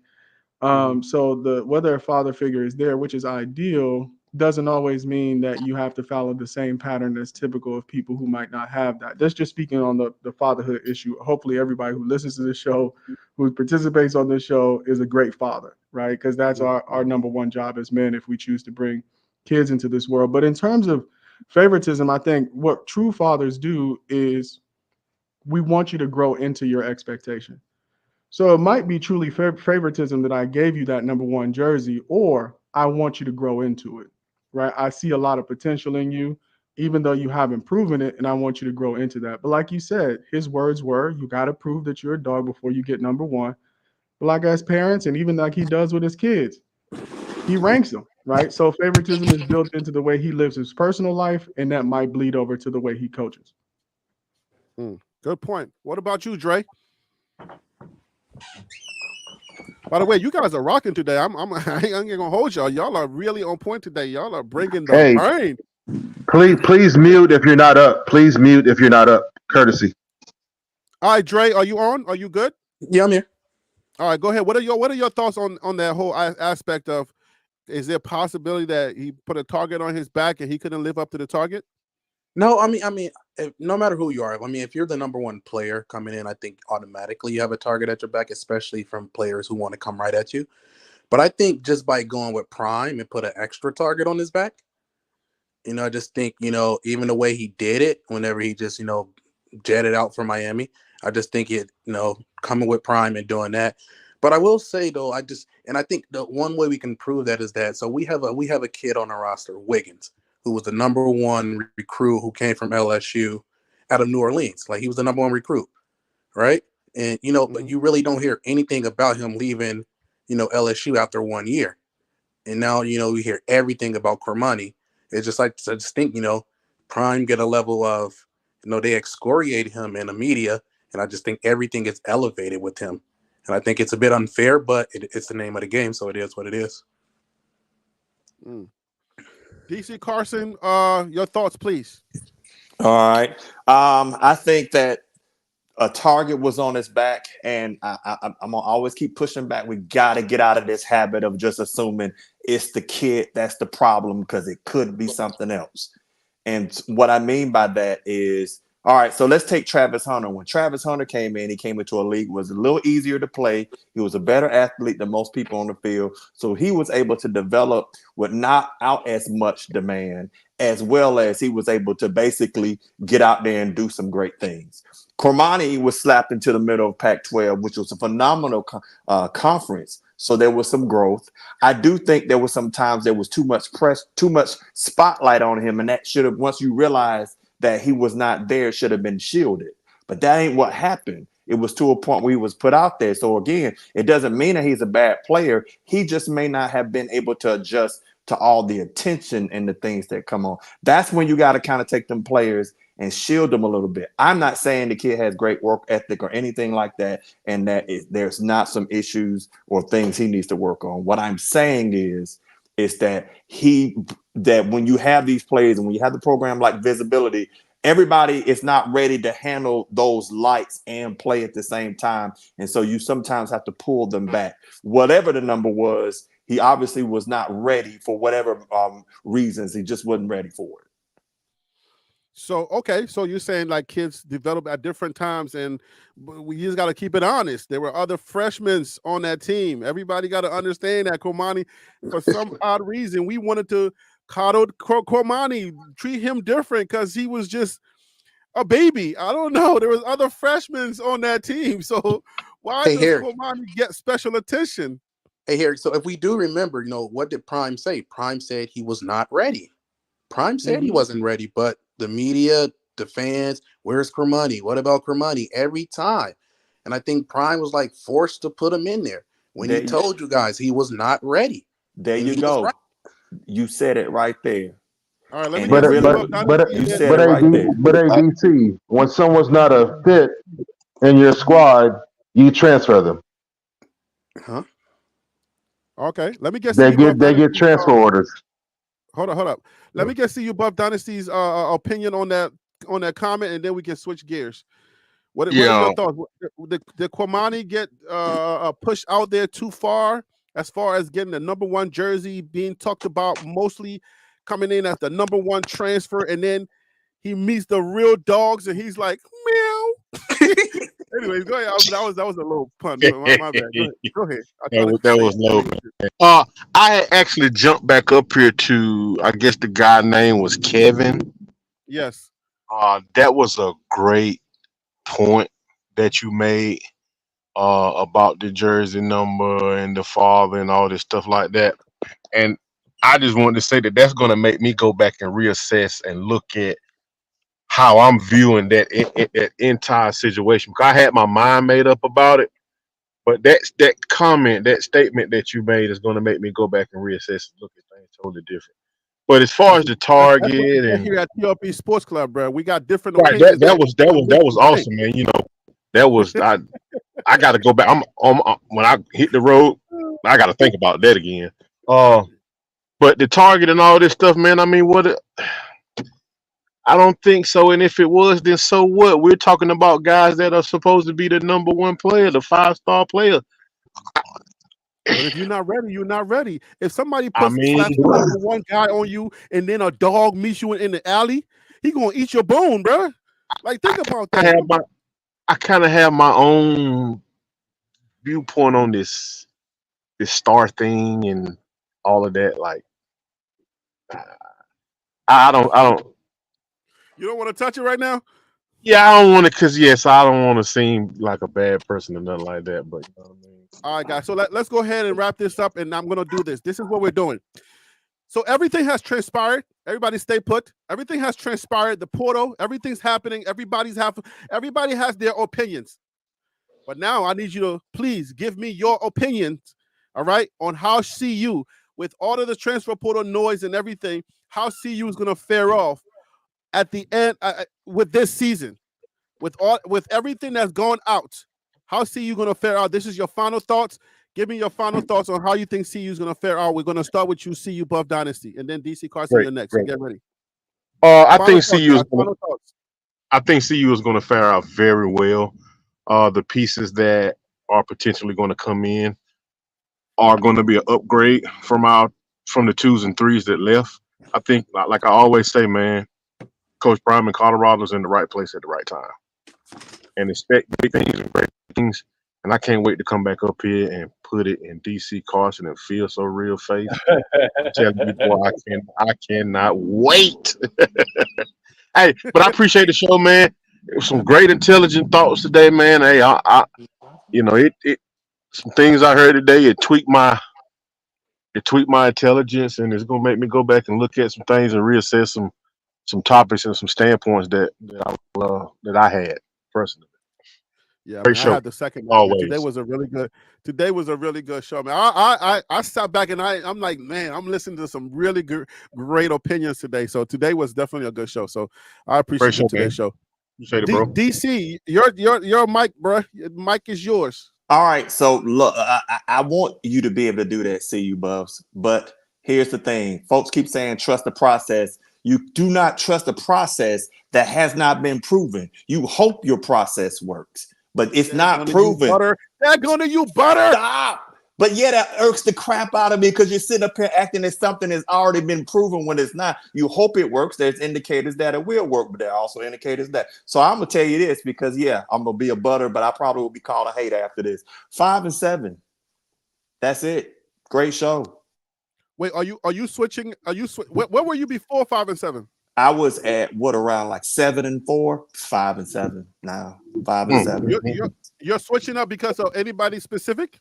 So whether a father figure is there, which is ideal, doesn't always mean that you have to follow the same pattern that's typical of people who might not have that. That's just speaking on the fatherhood issue. Hopefully everybody who listens to this show, who participates on this show, is a great father, right? Because that's our number 1 job as men if we choose to bring kids into this world. But in terms of favoritism, I think what true fathers do is we want you to grow into your expectation. So it might be truly favoritism that I gave you that number 1 jersey, or I want you to grow into it, right? I see a lot of potential in you, even though you haven't proven it, and I want you to grow into that. But like you said, his words were, you got to prove that you're a dog before you get number 1. But like as parents, and even like he does with his kids, he ranks them, right? So favoritism is built into the way he lives his personal life, and that might bleed over to the way he coaches. Good point. What about you, Dre? By the way, you guys are rocking today. I ain't gonna hold y'all. Y'all are really on point today. Y'all are bringing the pain. Please mute if you're not up. Please mute if you're not up. Courtesy. All right, Dre, are you on? Are you good? Yeah, I'm here. All right, go ahead. What are your thoughts on that whole aspect of? Is there a possibility that he put a target on his back and he couldn't live up to the target? No, I mean, no matter who you are, I mean, if you're the number 1 player coming in, I think automatically you have a target at your back, especially from players who want to come right at you. But I think just by going with Prime and put an extra target on his back, I just think, even the way he did it, whenever he just, jetted out for Miami, I just think it, coming with Prime and doing that. But I will say though, I think the one way we can prove that is that, so we have a kid on our roster, Wiggins, who was the number 1 recruit who came from LSU out of New Orleans. Like, he was the number 1 recruit, right? And but you really don't hear anything about him leaving, LSU after 1 year. And now, we hear everything about Cormani. It's just like, I just think, Prime get a level of, they excoriated him in the media. And I just think everything is elevated with him. And I think it's a bit unfair, but it's the name of the game. So it is what it is. DC Carson, your thoughts, please. All right. I think that a target was on his back, and I'm gonna always keep pushing back. We got to get out of this habit of just assuming it's the kid that's the problem, because it could be something else. And what I mean by that is, all right, so let's take Travis Hunter. When Travis Hunter came in, he came into a league, was a little easier to play. He was a better athlete than most people on the field. So he was able to develop with not out as much demand, as well as he was able to basically get out there and do some great things. Cormani was slapped into the middle of Pac-12, which was a phenomenal conference. So there was some growth. I do think there was some times there was too much press, too much spotlight on him, and that should have, once you realize that he was not there, should have been shielded. But that ain't what happened. It was to a point where he was put out there. So again, it doesn't mean that he's a bad player. He just may not have been able to adjust to all the attention and the things that come on. That's when you got to kind of take them players and shield them a little bit. I'm not saying the kid has great work ethic or anything like that, and that there's not some issues or things he needs to work on. What I'm saying is that when you have these plays and when you have the program like Visibility, everybody is not ready to handle those lights and play at the same time. And so you sometimes have to pull them back. Whatever the number was, he obviously was not ready for whatever reasons. He just wasn't ready for it. So, okay, so you're saying like kids develop at different times, and we just got to keep it honest. There were other freshmen on that team. Everybody got to understand that Cormani, for some odd reason, we wanted to coddle Cormani, treat him different because he was just a baby. I don't know. There was other freshmen on that team. So why does Cormani get special attention? Hey, Harry, so if we do remember, what did Prime say? Prime said he was not ready. Prime said he wasn't ready, but the media, the fans, where's Cormani? What about Cormani? Every time. And I think Prime was like forced to put him in there when he told you guys he was not ready. There you go. Right. You said it right there. All right, let me but ADT, when someone's not a fit in your squad, you transfer them. Huh? Okay, let me get they get transfer orders. Hold up. Let me see you, Buff Dynasty's opinion on that comment, and then we can switch gears. What are your thoughts? Did Cormani get pushed out there too far as getting the number one jersey, being talked about mostly coming in as the number one transfer, and then he meets the real dogs and he's like, meow. Anyways, go ahead. That was a little pun. My bad. Go ahead. That was low. I had actually jumped back up here to, I guess the guy's name was Kevin. Yes. That was a great point that you made about the jersey number and the father and all this stuff like that. And I just wanted to say that that's going to make me go back and reassess and look at how I'm viewing that entire situation. Because I had my mind made up about it, but that comment, that statement that you made is going to make me go back and reassess and look at things totally different. But as far as the target and here at TLP Sports Club, bro, we got different right, opinions. that was awesome, man. That was I got to go back. I'm when I hit the road, I got to think about that again. But the target and all this stuff, man. I mean, I don't think so. And if it was, then so what? We're talking about guys that are supposed to be the number one player, the 5-star player. But if you're not ready, you're not ready. If somebody slaps the number one guy on you, and then a dog meets you in the alley, he gonna eat your bone, bro. Like, think about that. I kind of have my own viewpoint on this star thing and all of that. Like, I don't. You don't want to touch it right now? Yeah, I don't want to, because I don't want to seem like a bad person or nothing like that. But you know what I mean? All right, guys. So let's go ahead and wrap this up, and I'm gonna do this. This is what we're doing. So everything has transpired. Everybody stay put. Everything has transpired. The portal, everything's happening. Everybody has their opinions. But now I need you to please give me your opinions, all right, on how CU, with all of the transfer portal noise and everything, how CU is going to fare off at the end with this season, with everything that's gone out. How CU going to fare out? This is your final thoughts. Give me your final thoughts on how you think CU is going to fare out. We're going to start with you, CU Buff Dynasty, and then DC Carson, you're next. So get ready. I Final think thoughts, CU is guys. gonna, Final thoughts. I think CU is going to fare out very well. The pieces that are potentially going to come in are going to be an upgrade from the twos and threes that left. I think, like I always say, man, Coach Prime in Colorado is in the right place at the right time, and expect big things and great things. And I can't wait to come back up here and put it in DC Carson and feel so real face. I'm telling you, boy, I cannot wait. Hey, but I appreciate the show, man. It was some great, intelligent thoughts today, man. Hey, it some things I heard today. It tweaked my intelligence, and it's gonna make me go back and look at some things and reassess some topics and some standpoints that I had personally. Yeah, Great man, I show, had the second one, man. Today always. was a really good. Today was a really good show, man. I sat back and I'm like, man, I'm listening to some really good, great opinions today. So today was definitely a good show. So I Great appreciate show, today's man. show. Appreciate it, bro. DC, your mic, bro. Mic is yours. All right, so look, I want you to be able to do that, CU Buffs. But here's the thing: folks keep saying trust the process. You do not trust the process that has not been proven. You hope your process works, but it's not proven. They're going to you butter. Stop. But yeah, that irks the crap out of me because you're sitting up here acting as something has already been proven when it's not. You hope it works. There's indicators that it will work, but there are also indicators that. So I'm gonna tell you this because yeah, I'm gonna be a butter, but I probably will be called a hater after this. 5 and 7. That's it. Great show. Wait, are you switching? Where were you before 5 and 7? I was at around like 7 and 4, 5 and 7 now. 5 and 7. You're switching up because of anybody specific?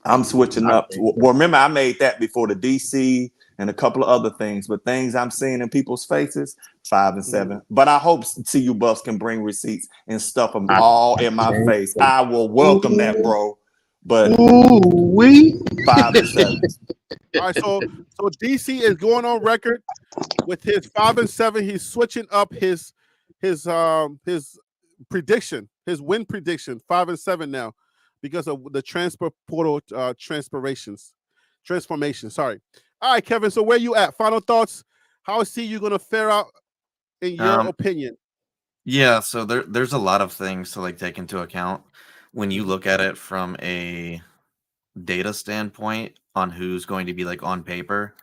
I'm switching up. Well, remember, I made that before the DC and a couple of other things, but things I'm seeing in people's faces, 5 and 7. But I hope CU Buffs can bring receipts and stuff them all in my face. I will welcome that, bro. But 5 and 7. All right, so DC is going on record with his 5 and 7. He's switching up his prediction, his win prediction, 5 and 7 now, because of the transfer portal transformation. Sorry. All right, Kevin. So where you at? Final thoughts. How is CU going to fare out in your opinion? Yeah, so there's a lot of things to like take into account when you look at it from a data standpoint on who's going to be like on paper.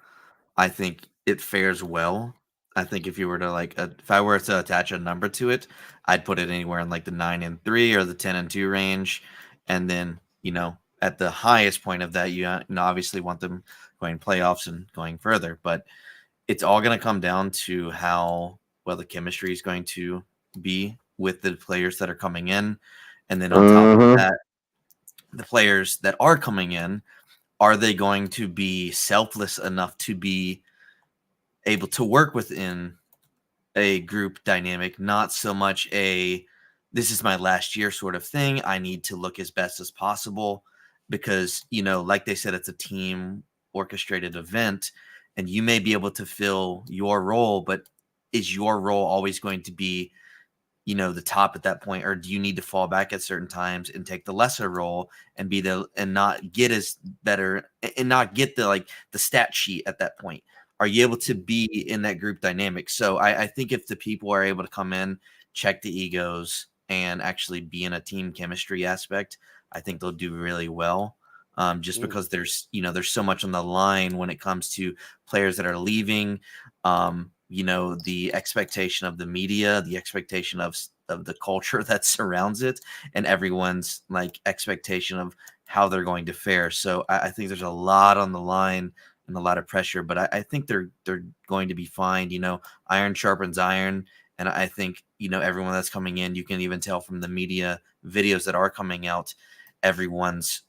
I think it fares well. I think if you were to if I were to attach a number to it, I'd put it anywhere in like the 9 and 3 or the 10 and 2 range, and then at the highest point of that, you obviously want them going playoffs and going further. But it's all going to come down to how well the chemistry is going to be with the players that are coming in, and then on top of that, the players that are coming in, are they going to be selfless enough to be able to work within a group dynamic, not so much this is my last year sort of thing. I need to look as best as possible because, like they said, it's a team orchestrated event and you may be able to fill your role, but is your role always going to be, the top at that point, or do you need to fall back at certain times and take the lesser role and not get as better and not get the stat sheet at that point? Are you able to be in that group dynamic? So I think if the people are able to come in, check the egos, and actually be in a team chemistry aspect, I think they'll do really well. Just because there's so much on the line when it comes to players that are leaving, the expectation of the media, the expectation of the culture that surrounds it, and everyone's expectation of how they're going to fare. So I think there's a lot on the line and a lot of pressure, but I think they're going to be fine. Iron sharpens iron. And I think, everyone that's coming in, you can even tell from the media videos that are coming out, everyone's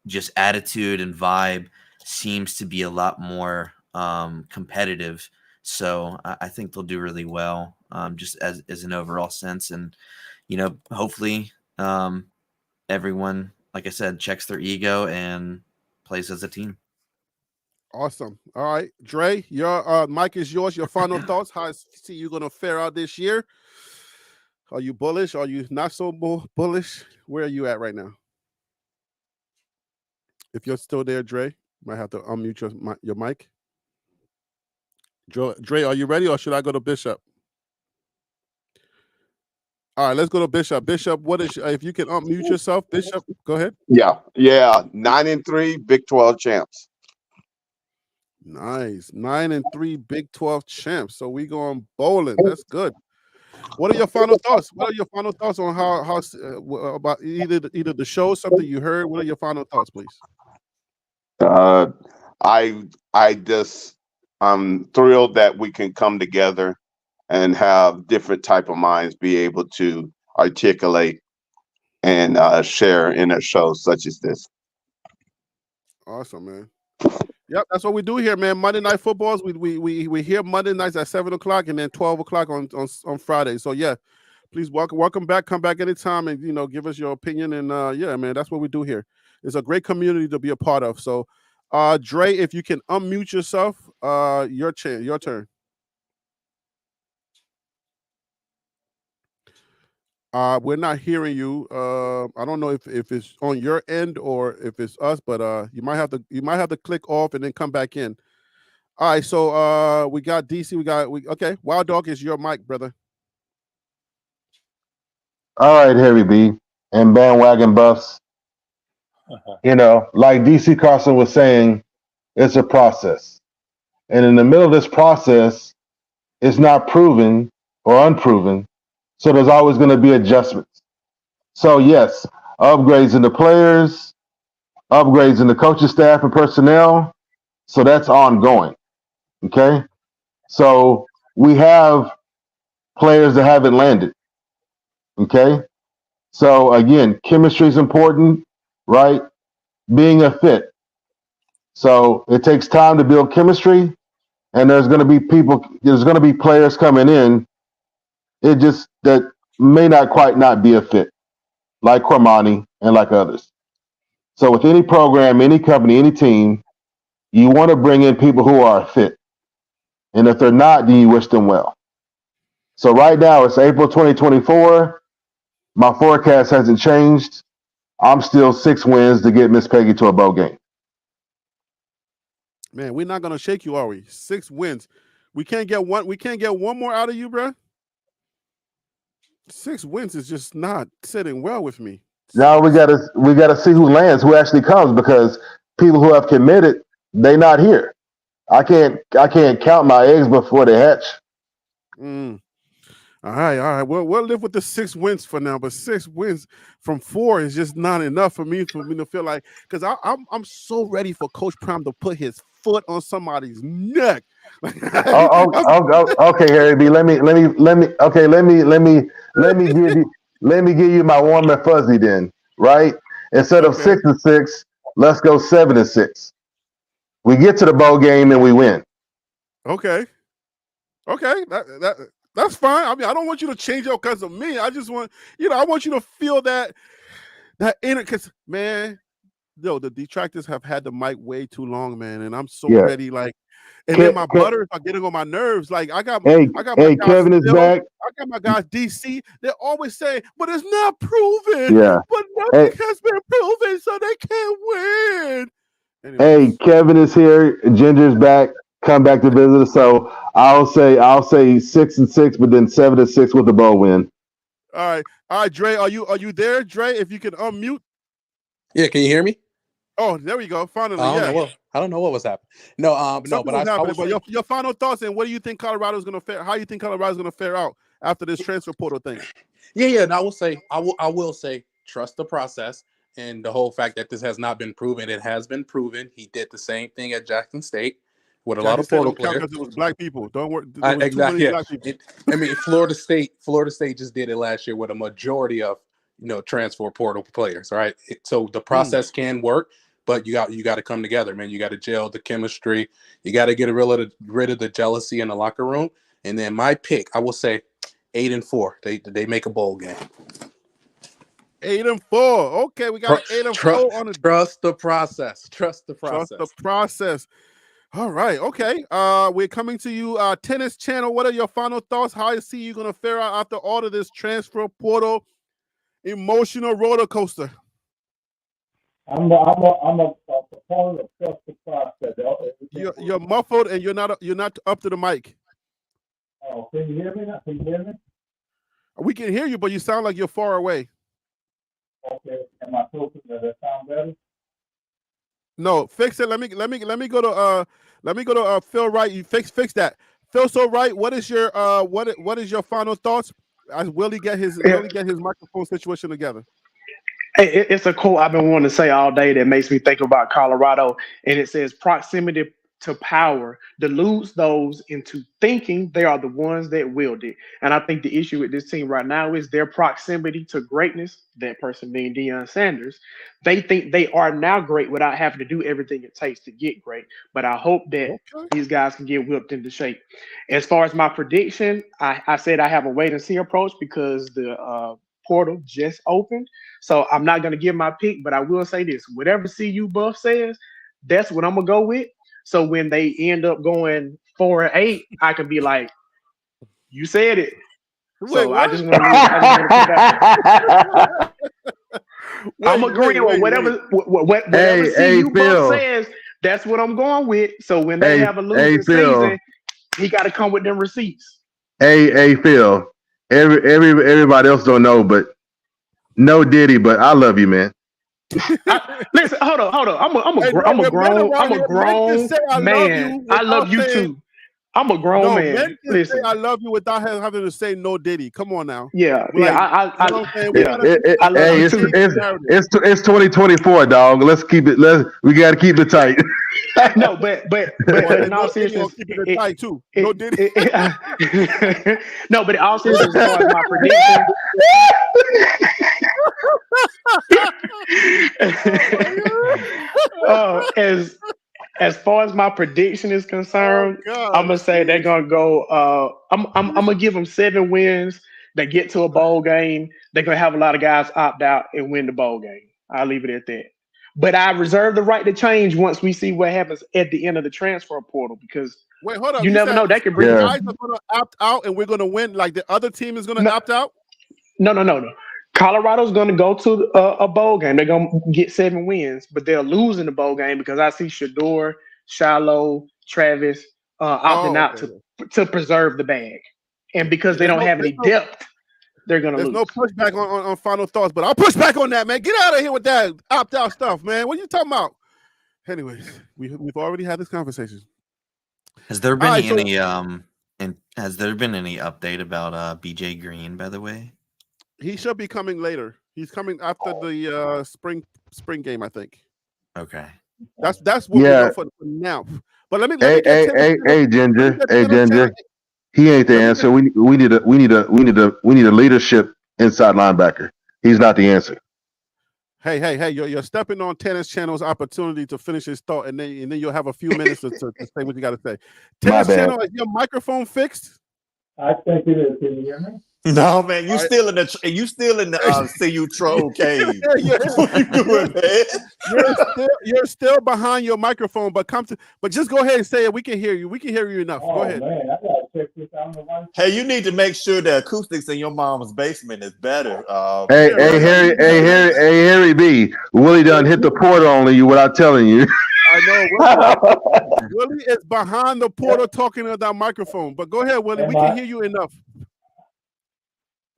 just attitude and vibe seems to be a lot more competitive. So I think they'll do really well, just as an overall sense. And, hopefully everyone, like I said, checks their ego and plays as a team. Awesome. All right, Dre, your mic is yours. Your final thoughts. How see you gonna fare out this year? Are you bullish? Are you not so bullish? Where are you at right now? If you're still there, Dre, you might have to unmute your mic. Dre, are you ready, or should I go to Bishop? All right, let's go to Bishop. Bishop, what is if you can unmute yourself, Bishop? Go ahead. Yeah, 9-3 Big 12 champs. Nice, 9-3 Big 12 champs. So we going bowling. That's good. What are your final thoughts? What are your final thoughts on how about either the show, something you heard? What are your final thoughts, please? I'm thrilled that we can come together and have different type of minds be able to articulate and share in a show such as this. Awesome, man. Yep, that's what we do here, man. Monday Night Footballs. We hear Monday nights at 7:00 and then 12:00 on Friday. So yeah, please welcome back. Come back anytime and give us your opinion. And yeah, man, that's what we do here. It's a great community to be a part of. So Dre, if you can unmute yourself, your turn. We're not hearing you. I don't know if it's on your end or if it's us, but you might have to click off and then come back in. All right, so we got DC. Okay. Wild Dog is your mic, brother. All right, Harry B and bandwagon buffs. Like DC Carson was saying, it's a process, and in the middle of this process, it's not proven or unproven. So there's always going to be adjustments. So yes, upgrades in the players, upgrades in the coaching staff and personnel. So that's ongoing. Okay. So we have players that haven't landed. Okay. So again, chemistry is important, right? Being a fit. So it takes time to build chemistry, and there's going to be players coming in. It just that may not be a fit, like Cormani and like others. So with any program, any company, any team, you want to bring in people who are fit. And if they're not, then you wish them well. So right now it's April 2024. My forecast hasn't changed. I'm still 6 wins to get Miss Peggy to a bowl game. Man, we're not gonna shake you, are we? 6 wins. We can't get one more out of you, bro. 6 wins is just not sitting well with me. Now we gotta see who lands, who actually comes, because people who have committed, they not here. I can't count my eggs before they hatch. All right. We'll live with the 6 wins for now, but 6 wins from 4 is just not enough for me to feel like, because I'm so ready for Coach Prime to put his foot on somebody's neck. Okay, Harry B. Let me give you my warm and fuzzy then, right? Instead of 6-6, let's go 7-6. We get to the bowl game and we win. Okay. That's fine. I mean, I don't want you to change up because of me. I just want, I want you to feel that inner, because, man, the detractors have had the mic way too long, man, and I'm so ready, then my butters are getting on my nerves. Like I got my guys Kevin is Phil, back. I got my guys DC. They're always saying, but it's not proven. Yeah. But nothing has been proven, so they can't win. Anyways. Hey, Kevin is here. Ginger's back. Come back to visit us. So I'll say 6-6, but then 7-6 with the bowl win. All right, Dre. Are you there, Dre? If you can unmute. Yeah, can you hear me? Oh, there we go. Finally, I don't know what was happening. No, but your final thoughts, and what do you think Colorado's going to fare? How do you think Colorado's going to fare out after this transfer portal thing? Yeah. And I will say, trust the process and the whole fact that this has not been proven. It has been proven. He did the same thing at Jackson State with a lot of portal players. Because it was black people. Don't worry. Exactly. Black people. I mean, Florida State just did it last year with a majority of transfer portal players. Right. So the process can work. But you got to come together, man. You got to gel the chemistry. You got to get rid of the jealousy in the locker room. And then my pick, I will say 8-4. They make a bowl game. 8-4. Okay, we got an 8-4 on the trust the process. Trust the trust process. the process. All right. Okay. We're coming to you, Tennis Channel. What are your final thoughts? How you see you gonna fare out after all of this transfer portal emotional roller coaster? I'm a proponent of trust the process. You're muffled and you're not up to the mic. Oh, can you hear me now? Can you hear me? We can hear you, but you sound like you're far away. Okay. Am I closer? Does that sound better? No, fix it. Let me go to Phil Wright. You fix that. Phil So Wright, what is your what is your final thoughts? Will he get his microphone situation together? It's a quote I've been wanting to say all day that makes me think about Colorado, and it says proximity to power deludes those into thinking they are the ones that wield it. And I think the issue with this team right now is their proximity to greatness, that person being Deion Sanders. They think they are now great without having to do everything it takes to get great. But I hope that these guys can get whipped into shape. As far as my prediction, I said I have a wait and see approach because the portal just opened. So I'm not going to give my pick, but I will say this. Whatever CU Buff says, that's what I'm going to go with. So when they end up going 4-8, I can be like, you said it. Wait, so what? I just want to put that. I'm agreeing with whatever CU Buff says, that's what I'm going with. So when they have a losing season, he got to come with them receipts. Hey, Phil. Everybody else don't know, but no Diddy, but I love you, man. Listen, hold on. I'm a grown man. I love you too. I'm a grown man. Men can Listen, say I love you without having to say no Diddy. Come on now. Yeah, like, I love it's 2024, dog. Let's keep it. We got to keep it tight. No, but in all seriousness, keep it tight too. No Diddy. No, but in all seriousness, as far as my prediction. As far as my prediction is concerned, I'm gonna say they're gonna go. I'm gonna give them 7 wins. They get to a bowl game. They're gonna have a lot of guys opt out and win the bowl game. I'll leave it at that. But I reserve the right to change once we see what happens at the end of the transfer portal because wait, hold up. You never know. That could bring guys are gonna opt out and we're gonna win. Like the other team is gonna opt out. No. Colorado's going to go to a bowl game. They're going to get 7 wins, but they're losing the bowl game because I see Shador, Shiloh, Travis opting out to preserve the bag. And because they don't have any depth, they're going to lose. There's no pushback on final thoughts, but I'll push back on that, man. Get out of here with that opt-out stuff, man. What are you talking about? Anyways, we've already had this conversation. Has there been has there been any update about BJ Green, by the way? He should be coming later. He's coming after the spring game, I think. Okay. That's what we know for now. But let me get hey, Ginger. He ain't the answer. We need a leadership inside linebacker. He's not the answer. Hey! You're stepping on Tennis Channel's opportunity to finish his thought, and then you'll have a few minutes to say what you got to say. Tennis Channel, is your microphone fixed? I think it is. Can you hear me? No, man, you still in the CU troll cave. What you doing, man? You're still behind your microphone, but just go ahead and say it. We can hear you. We can hear you enough. Go ahead. Man, I gotta check this out. Hey, you need to make sure the acoustics in your mom's basement is better. Harry B. Willie done hit the portal on you without telling you. I know. Willie is behind the portal talking to that microphone. But go ahead, Willie. We can hear you enough.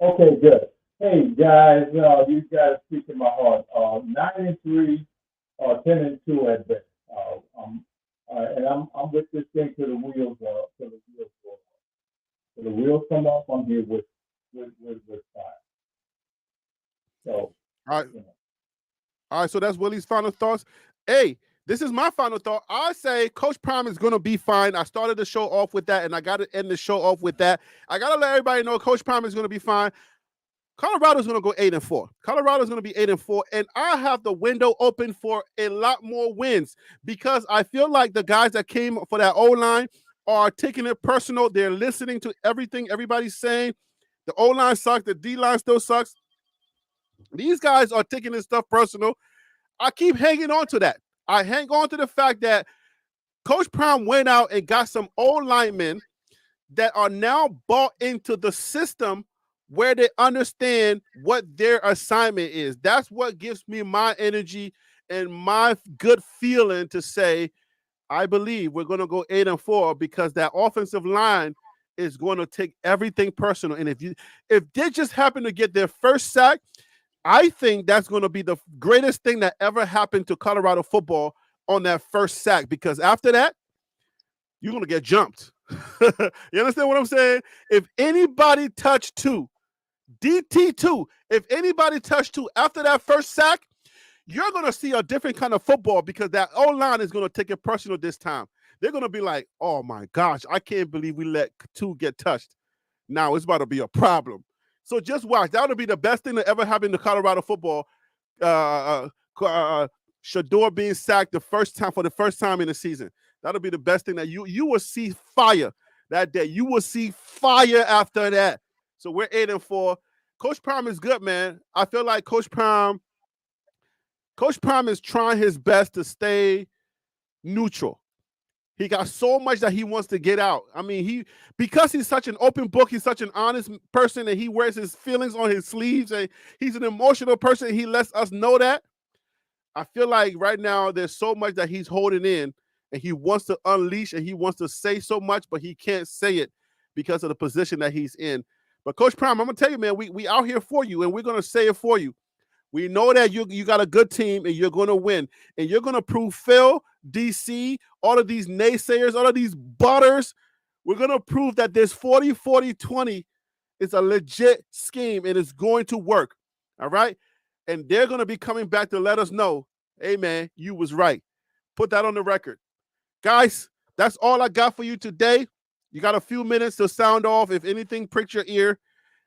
Okay, good. Hey guys, you guys speak to my heart. 9-3, 10-2 at best. And I'm with this thing to the wheels go off. So the wheels come off. I'm here with fire. So all right. So that's Willie's final thoughts. Hey, this is my final thought. I say Coach Prime is going to be fine. I started the show off with that, and I got to end the show off with that. I got to let everybody know Coach Prime is going to be fine. Colorado's going to go 8-4. Colorado's going to be 8-4, and I have the window open for a lot more wins because I feel like the guys that came for that O-line are taking it personal. They're listening to everything everybody's saying. The O-line sucks. The D-line still sucks. These guys are taking this stuff personal. I keep hanging on to that. I hang on to the fact that Coach Prime went out and got some old linemen that are now bought into the system where they understand what their assignment is. That's what gives me my energy and my good feeling to say, I believe we're going to go 8-4 because that offensive line is going to take everything personal. And if they just happen to get their first sack, I think that's going to be the greatest thing that ever happened to Colorado football on that first sack, because after that, you're going to get jumped. You understand what I'm saying? If anybody touched two, DT2, if anybody touched two after that first sack, you're going to see a different kind of football because that O-line is going to take it personal this time. They're going to be like, oh my gosh, I can't believe we let two get touched. Now it's about to be a problem. So just watch. That would be the best thing that ever happened to Colorado football. Shador being sacked for the first time in the season. That'll be the best thing that you will see fire that day. You will see fire after that. So we're 8-4. Coach Prime is good, man. I feel like Coach Prime is trying his best to stay neutral. He got so much that he wants to get out. I mean, because he's such an open book, he's such an honest person, and he wears his feelings on his sleeves, and he's an emotional person, and he lets us know that. I feel like right now there's so much that he's holding in, and he wants to unleash, and he wants to say so much, but he can't say it because of the position that he's in. But Coach Prime, I'm going to tell you, man, we out here for you, and we're going to say it for you. We know that you got a good team, and you're going to win. And you're going to prove Phil, DC, all of these naysayers, all of these butters, we're going to prove that this 40-40-20 is a legit scheme, and it's going to work. All right? And they're going to be coming back to let us know, hey, man, you was right. Put that on the record. Guys, that's all I got for you today. You got a few minutes to sound off. If anything pricks your ear,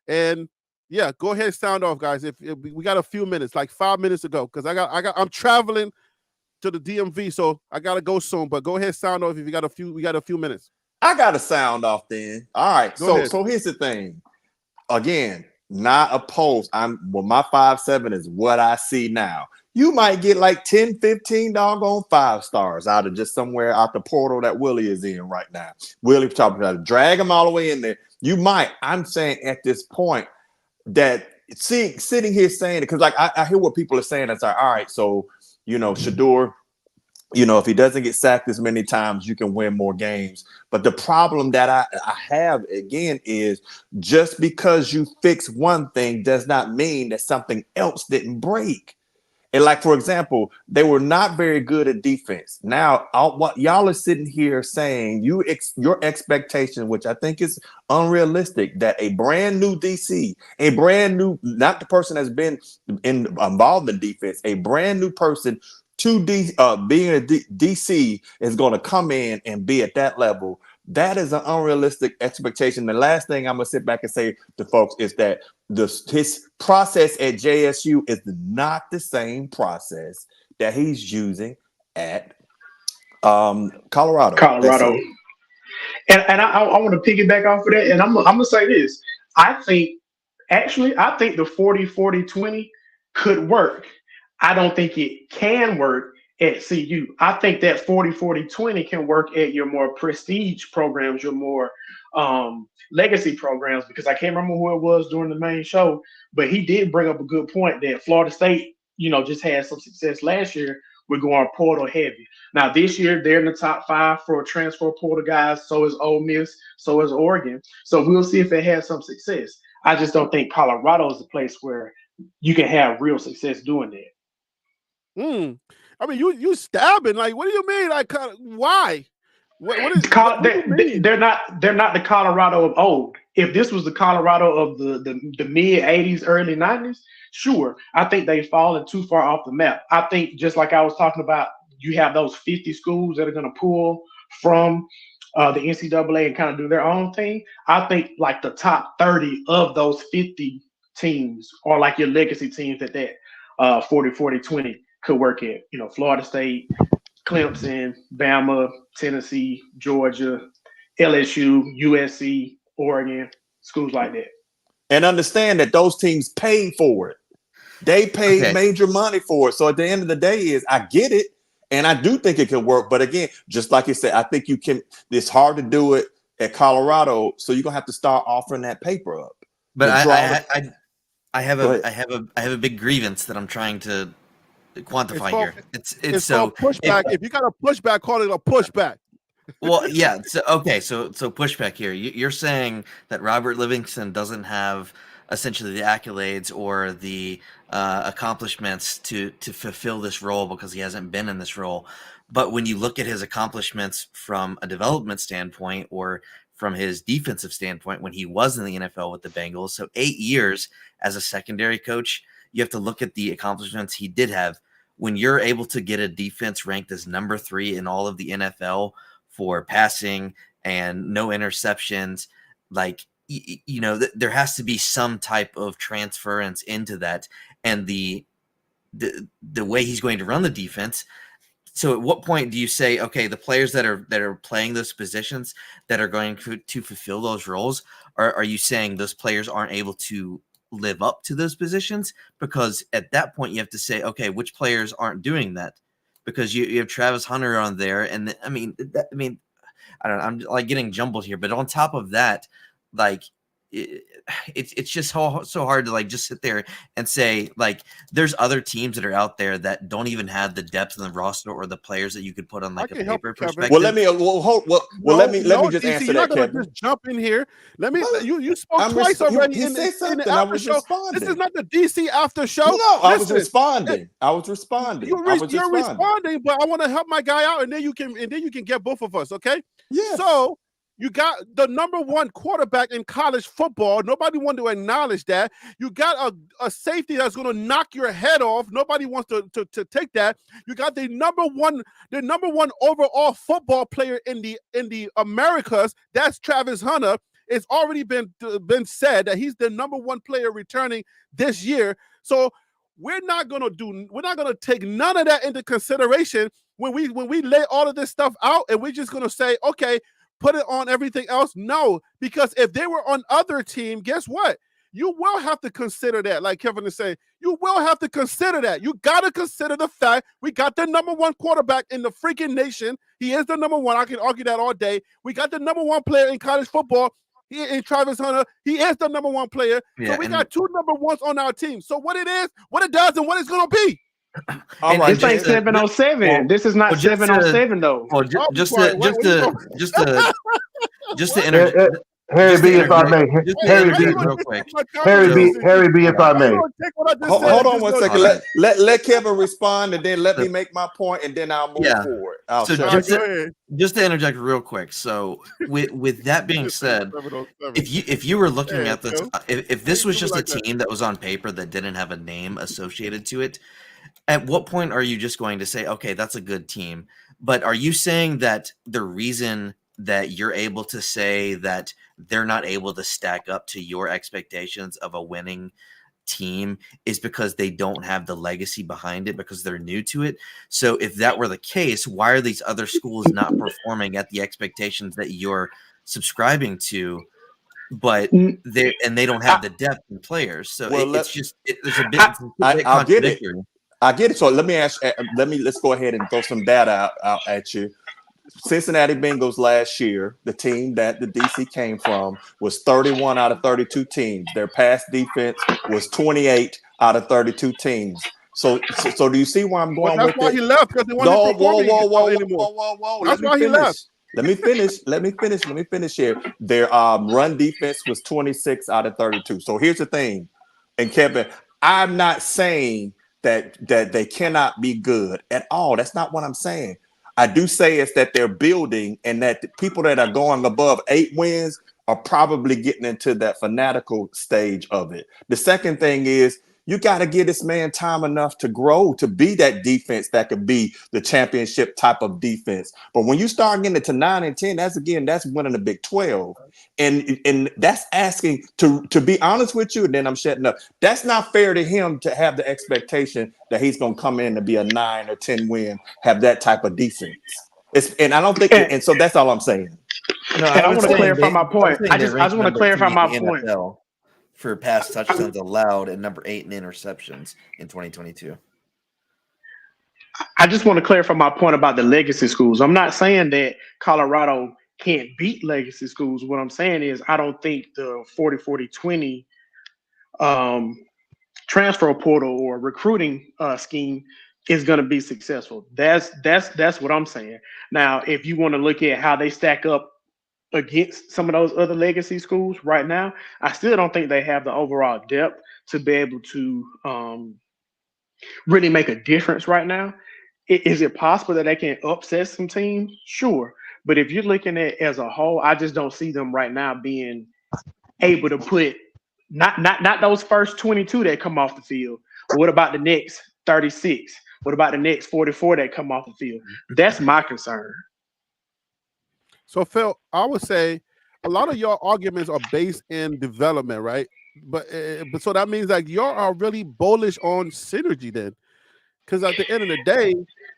and yeah, go ahead and sound off, guys. If we got a few minutes, like 5 minutes ago, because I'm traveling to the DMV, so I gotta go soon. But go ahead, sound off if we got a few minutes. I got to sound off then. All right. Go ahead. So here's the thing. Again, not opposed. My 5'7" is what I see now. You might get like 10, 15 doggone 5 stars out of just somewhere out the portal that Willie is in right now. Willie talking about to drag him all the way in there. You might. I'm saying at this point that sitting here saying it, because like I hear what people are saying. It's like, all right, so Shador, if he doesn't get sacked as many times, you can win more games. But the problem that I have, again, is just because you fix one thing does not mean that something else didn't break. And like, for example, they were not very good at defense. Now, what y'all are sitting here saying, your expectation, which I think is unrealistic, that a brand new DC, not the person that's been involved in defense, a brand new person being a DC is going to come in and be at that level. That is an unrealistic expectation. The last thing I'm going to sit back and say to folks is that his process at JSU is not the same process that he's using at Colorado. And I want to piggyback off of that. And I'm going to say this. I think the 40-40-20 could work. I don't think it can work at CU. I think that 40-40-20 can work at your more prestige programs, your more legacy programs, because I can't remember who it was during the main show, but he did bring up a good point that Florida State, just had some success last year with going portal heavy. Now this year they're in the top 5 for transfer portal guys. So is Ole Miss, so is Oregon. So we'll see if it has some success. I just don't think Colorado is a place where you can have real success doing that. I mean, you stabbing. Like, what do you mean? Like, why? What do you mean? They're not the Colorado of old. If this was the Colorado of the mid 80s, early 90s, sure. I think they've fallen too far off the map. I think, just like I was talking about, you have those 50 schools that are going to pull from the NCAA and kind of do their own thing. I think like the top 30 of those 50 teams are like your legacy teams that 40-40-20 could work at. Florida State, Clemson, Bama, Tennessee, Georgia, LSU, USC, Oregon, schools like that. And understand that those teams paid for it. They paid major money for it. So at the end of the day, I get it, and I do think it can work. But again, just like you said, I think you can. It's hard to do it at Colorado, so you're gonna have to start offering that paper up. But I have a big grievance that I'm trying to quantify here. It's so called pushback. If you got a pushback, call it a pushback. Well, yeah. So pushback here. You're saying that Robert Livingston doesn't have essentially the accolades or the accomplishments to fulfill this role because he hasn't been in this role. But when you look at his accomplishments from a development standpoint or from his defensive standpoint, when he was in the NFL with the Bengals, so 8 years as a secondary coach, you have to look at the accomplishments he did have. When you're able to get a defense ranked as number 3 in all of the NFL for passing and no interceptions, like, you know, there has to be some type of transference into that, and the way he's going to run the defense. So at what point do you say, okay, the players that are playing those positions that are going to fulfill those roles, are you saying those players aren't able to live up to those positions? Because at that point you have to say, okay, which players aren't doing that? Because you have Travis Hunter on there, and I mean, I don't know, I'm like getting jumbled here. But on top of that, like it's just so hard to like just sit there and say like there's other teams that are out there that don't even have the depth in the roster or the players that you could put on like a paper perspective. Well, let me let me just answer that, Kevin. Just jump in here. Let me. You spoke twice already in the after show. This is not the DC after show. No, I was responding. You're responding, but I want to help my guy out, and then you can get both of us. Okay. Yeah. So you got the number 1 quarterback in college football. Nobody wanted to acknowledge that. You got a safety that's going to knock your head off. Nobody wants to take that. You got the number one overall football player in the Americas. That's Travis Hunter. It's already been said that he's the number 1 player returning this year. So we're not gonna take none of that into consideration when we lay all of this stuff out, and we're just gonna say, okay, put it on everything else. No, because if they were on other team, guess what? You will have to consider that. Like Kevin is saying, you will have to consider that. You got to consider the fact we got the number 1 quarterback in the freaking nation. He is the number 1. I can argue that all day. We got the number 1 player in college football. In Travis Hunter, he is the number 1 player. Yeah, so we got 2 number 1s on our team. So what it is, what it does, and what it's going to be. All right, this ain't 707. This is not 707 though. Well, just to interject. Harry B, if I may. Harry B, if I may. Hold on 1 second. Let Kevin respond, and then let me make my point, and then I'll move forward. Just to interject real quick. So with that being said, if you were looking at this, if this was just a team that was on paper that didn't have a name associated to it, at what point are you just going to say, okay, that's a good team? But are you saying that the reason that you're able to say that they're not able to stack up to your expectations of a winning team is because they don't have the legacy behind it, because they're new to it? So if that were the case, why are these other schools not performing at the expectations that you're subscribing to? But they don't have the depth in players. So there's a bit. I'll get it. I get it. So let's go ahead and throw some data out at you. Cincinnati Bengals last year, the team that the DC came from, was 31 out of 32 teams. Their pass defense was 28 out of 32 teams. So do you see where I'm going with it? That's why he left, because they wasn't performing anymore. That's why he left. Let me finish here. Their run defense was 26 out of 32. So here's the thing, and Kevin, I'm not saying that they cannot be good at all. That's not what I'm saying. I do say is that they're building, and that the people that are going above 8 wins are probably getting into that fanatical stage of it. The second thing is you got to give this man time enough to grow, to be that defense that could be the championship type of defense. But when you start getting it to 9 and 10, that's winning the Big 12. And that's asking to be honest with you, and then I'm shutting up. That's not fair to him to have the expectation that he's going to come in to be a 9 or 10 win, have that type of defense. And I don't think, and so that's all I'm saying. No, I want to clarify my point. I just want to clarify my point. for pass touchdowns allowed and number 8 in interceptions in 2022. I just want to clarify my point about the legacy schools. I'm not saying that Colorado can't beat legacy schools. What I'm saying is I don't think the 40-40-20 transfer portal or recruiting scheme is going to be successful. That's what I'm saying. Now, if you want to look at how they stack up against some of those other legacy schools right now, I still don't think they have the overall depth to be able to really make a difference right now. Is it possible that they can upset some teams? Sure. But if you're looking at as a whole, I just don't see them right now being able to put not those first 22 that come off the field. But what about the next 36? What about the next 44 that come off the field? That's my concern. So, Phil, I would say a lot of your arguments are based in development, right? But so that means like y'all are really bullish on synergy then, because at the end of the day,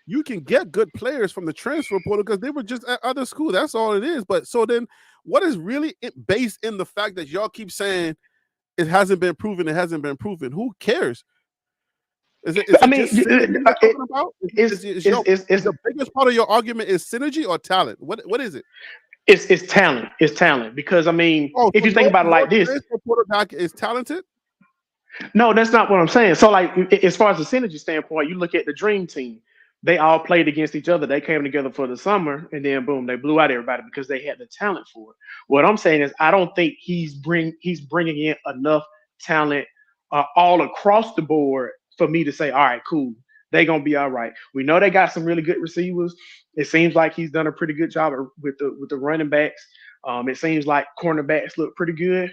you can get good players from the transfer portal because they were just at other schools. That's all it is. But so then, what is really based in the fact that y'all keep saying it hasn't been proven? It hasn't been proven. Who cares? Is it just synergy you're talking about? Is the biggest part of your argument is synergy or talent? What is it? It's talent. It's talent because I mean, if you think about it like this, is talented. No, that's not what I'm saying. So, like, as far as the synergy standpoint, you look at the dream team. They all played against each other. They came together for the summer, and then boom, they blew out everybody because they had the talent for it. What I'm saying is, I don't think he's bringing in enough talent all across the board for me to say, all right, cool, they're gonna be all right. We know they got some really good receivers. It seems like he's done a pretty good job with the running backs. It seems like cornerbacks look pretty good.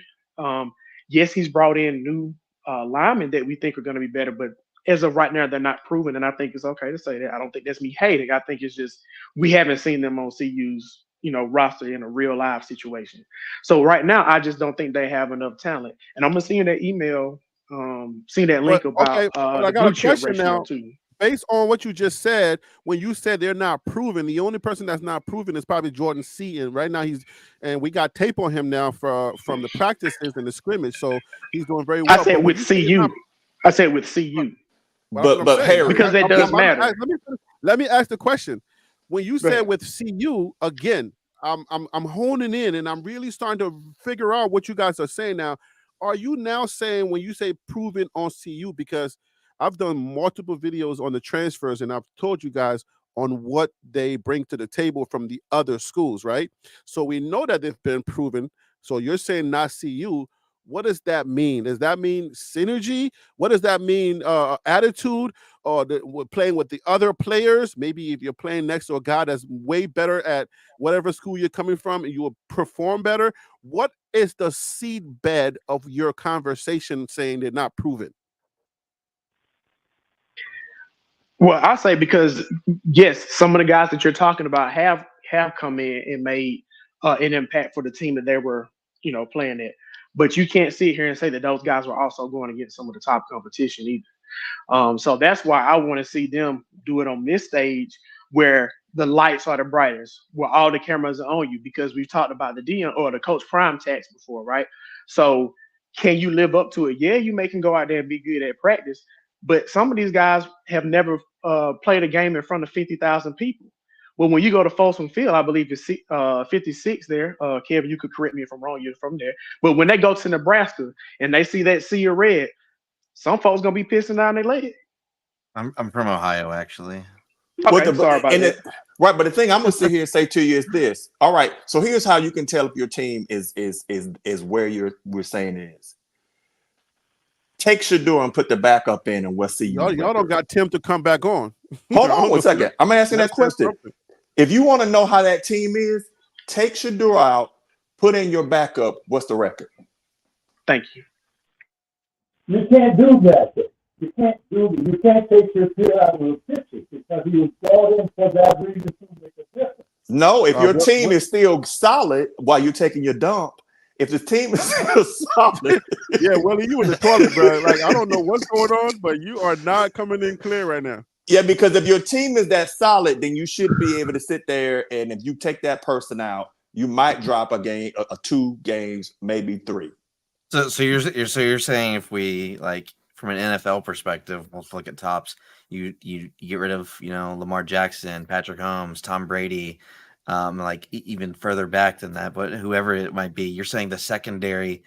Yes, he's brought in new linemen that we think are going to be better, but as of right now, they're not proven. And I think it's okay to say that. I don't think that's me hating. I think it's just we haven't seen them on CU's roster in a real live situation. So right now, I just don't think they have enough talent. And I'm gonna see in that email, seeing that link about but I the got blue a chip question ratio now. too. Based on what you just said, when you said they're not proven, the only person that's not proven is probably Jordan Seaton. Right now, we got tape on him now from the practices and the scrimmage, so he's doing very well. I said with CU. I said with CU. But Harry, because that does matter. Let me ask the question. When you said with CU again, I'm honing in and I'm really starting to figure out what you guys are saying now. Are you now saying when you say proven on CU, because I've done multiple videos on the transfers and I've told you guys on what they bring to the table from the other schools, right? So we know that they've been proven. So you're saying not CU. What does that mean? Does that mean synergy? What does that mean? Attitude or playing with the other players? Maybe if you're playing next to a guy that's way better at whatever school you're coming from, you will perform better. What is the seed bed of your conversation saying they're not proven? Well, I say because yes, some of the guys that you're talking about have come in and made an impact for the team that they were, playing at. But you can't sit here and say that those guys were also going against some of the top competition either. So that's why I want to see them do it on this stage where the lights are the brightest, where all the cameras are on you, because we've talked about the DM or the Coach Prime tax before, right? So can you live up to it? Yeah, you can go out there and be good at practice, but some of these guys have never played a game in front of 50,000 people. Well, when you go to Folsom Field, I believe it's 56 there. Kevin, you could correct me if I'm wrong. You're from there. But when they go to Nebraska and they see that sea of red, some folks gonna be pissing down their leg. I'm from Ohio, actually. Okay, sorry about that. Right, but the thing I'm gonna sit here and say to you is this. All right, so here's how you can tell if your team is where we're saying it is. Take Shador and put the backup in, and we'll see you. Y'all don't got Tim to come back on. Hold on one second. I'm asking that question. If you want to know how that team is, take Shador out, put in your backup. What's the record? Thank you. You can't do that. You can't take your kid out of the picture because he was brought in for that reason to make a difference. No, if your team is still solid while you're taking your dump, if the team is still solid. Yeah, Willie, you in the toilet, bro. Like, I don't know what's going on, but you are not coming in clear right now. Yeah, because if your team is that solid, then you should be able to sit there, and if you take that person out, you might drop a game, 2 games, maybe 3. So you're saying if we like from an NFL perspective, let's look at tops. You get rid of Lamar Jackson, Patrick Mahomes, Tom Brady, like even further back than that, but whoever it might be. You're saying those secondary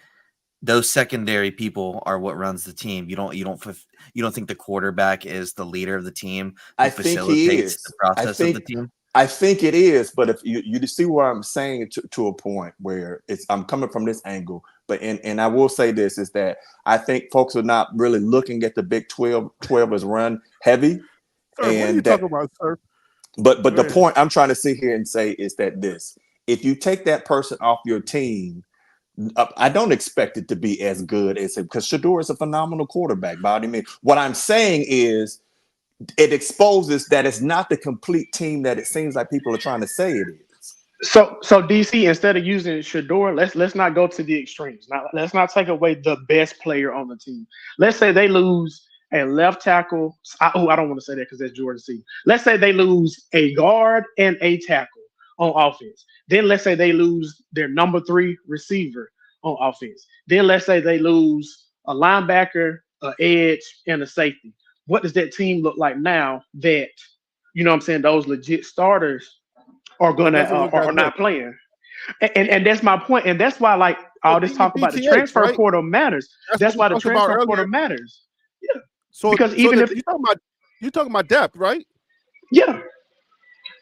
people are what runs the team. You don't think the quarterback is the leader of the team who I think he facilitates the is. process of the team? I think it is, but if you see where I'm saying to a point where I'm coming from this angle, but and I will say this is that I think folks are not really looking at the Big 12 as run heavy. Sir, what are you talking about, sir? But the point I'm trying to sit here and say is that if you take that person off your team, I don't expect it to be as good as him because Shador is a phenomenal quarterback. By any means, what I'm saying is it exposes that it's not the complete team that it seems like people are trying to say it is. So DC, instead of using Shador, let's not go to the extremes. Now let's not take away the best player on the team. Let's say they lose a left tackle. I don't want to say that because that's Jordan C. Let's say they lose a guard and a tackle on offense. Then let's say they lose their number 3 receiver on offense. Then let's say they lose a linebacker, an edge, and a safety. What does that team look like now that, what I'm saying, those legit starters are not playing? And that's my point. And that's why, like, all this talk about the transfer portal matters. That's why the transfer portal matters. Yeah. So because even if you're talking about depth, right? Yeah.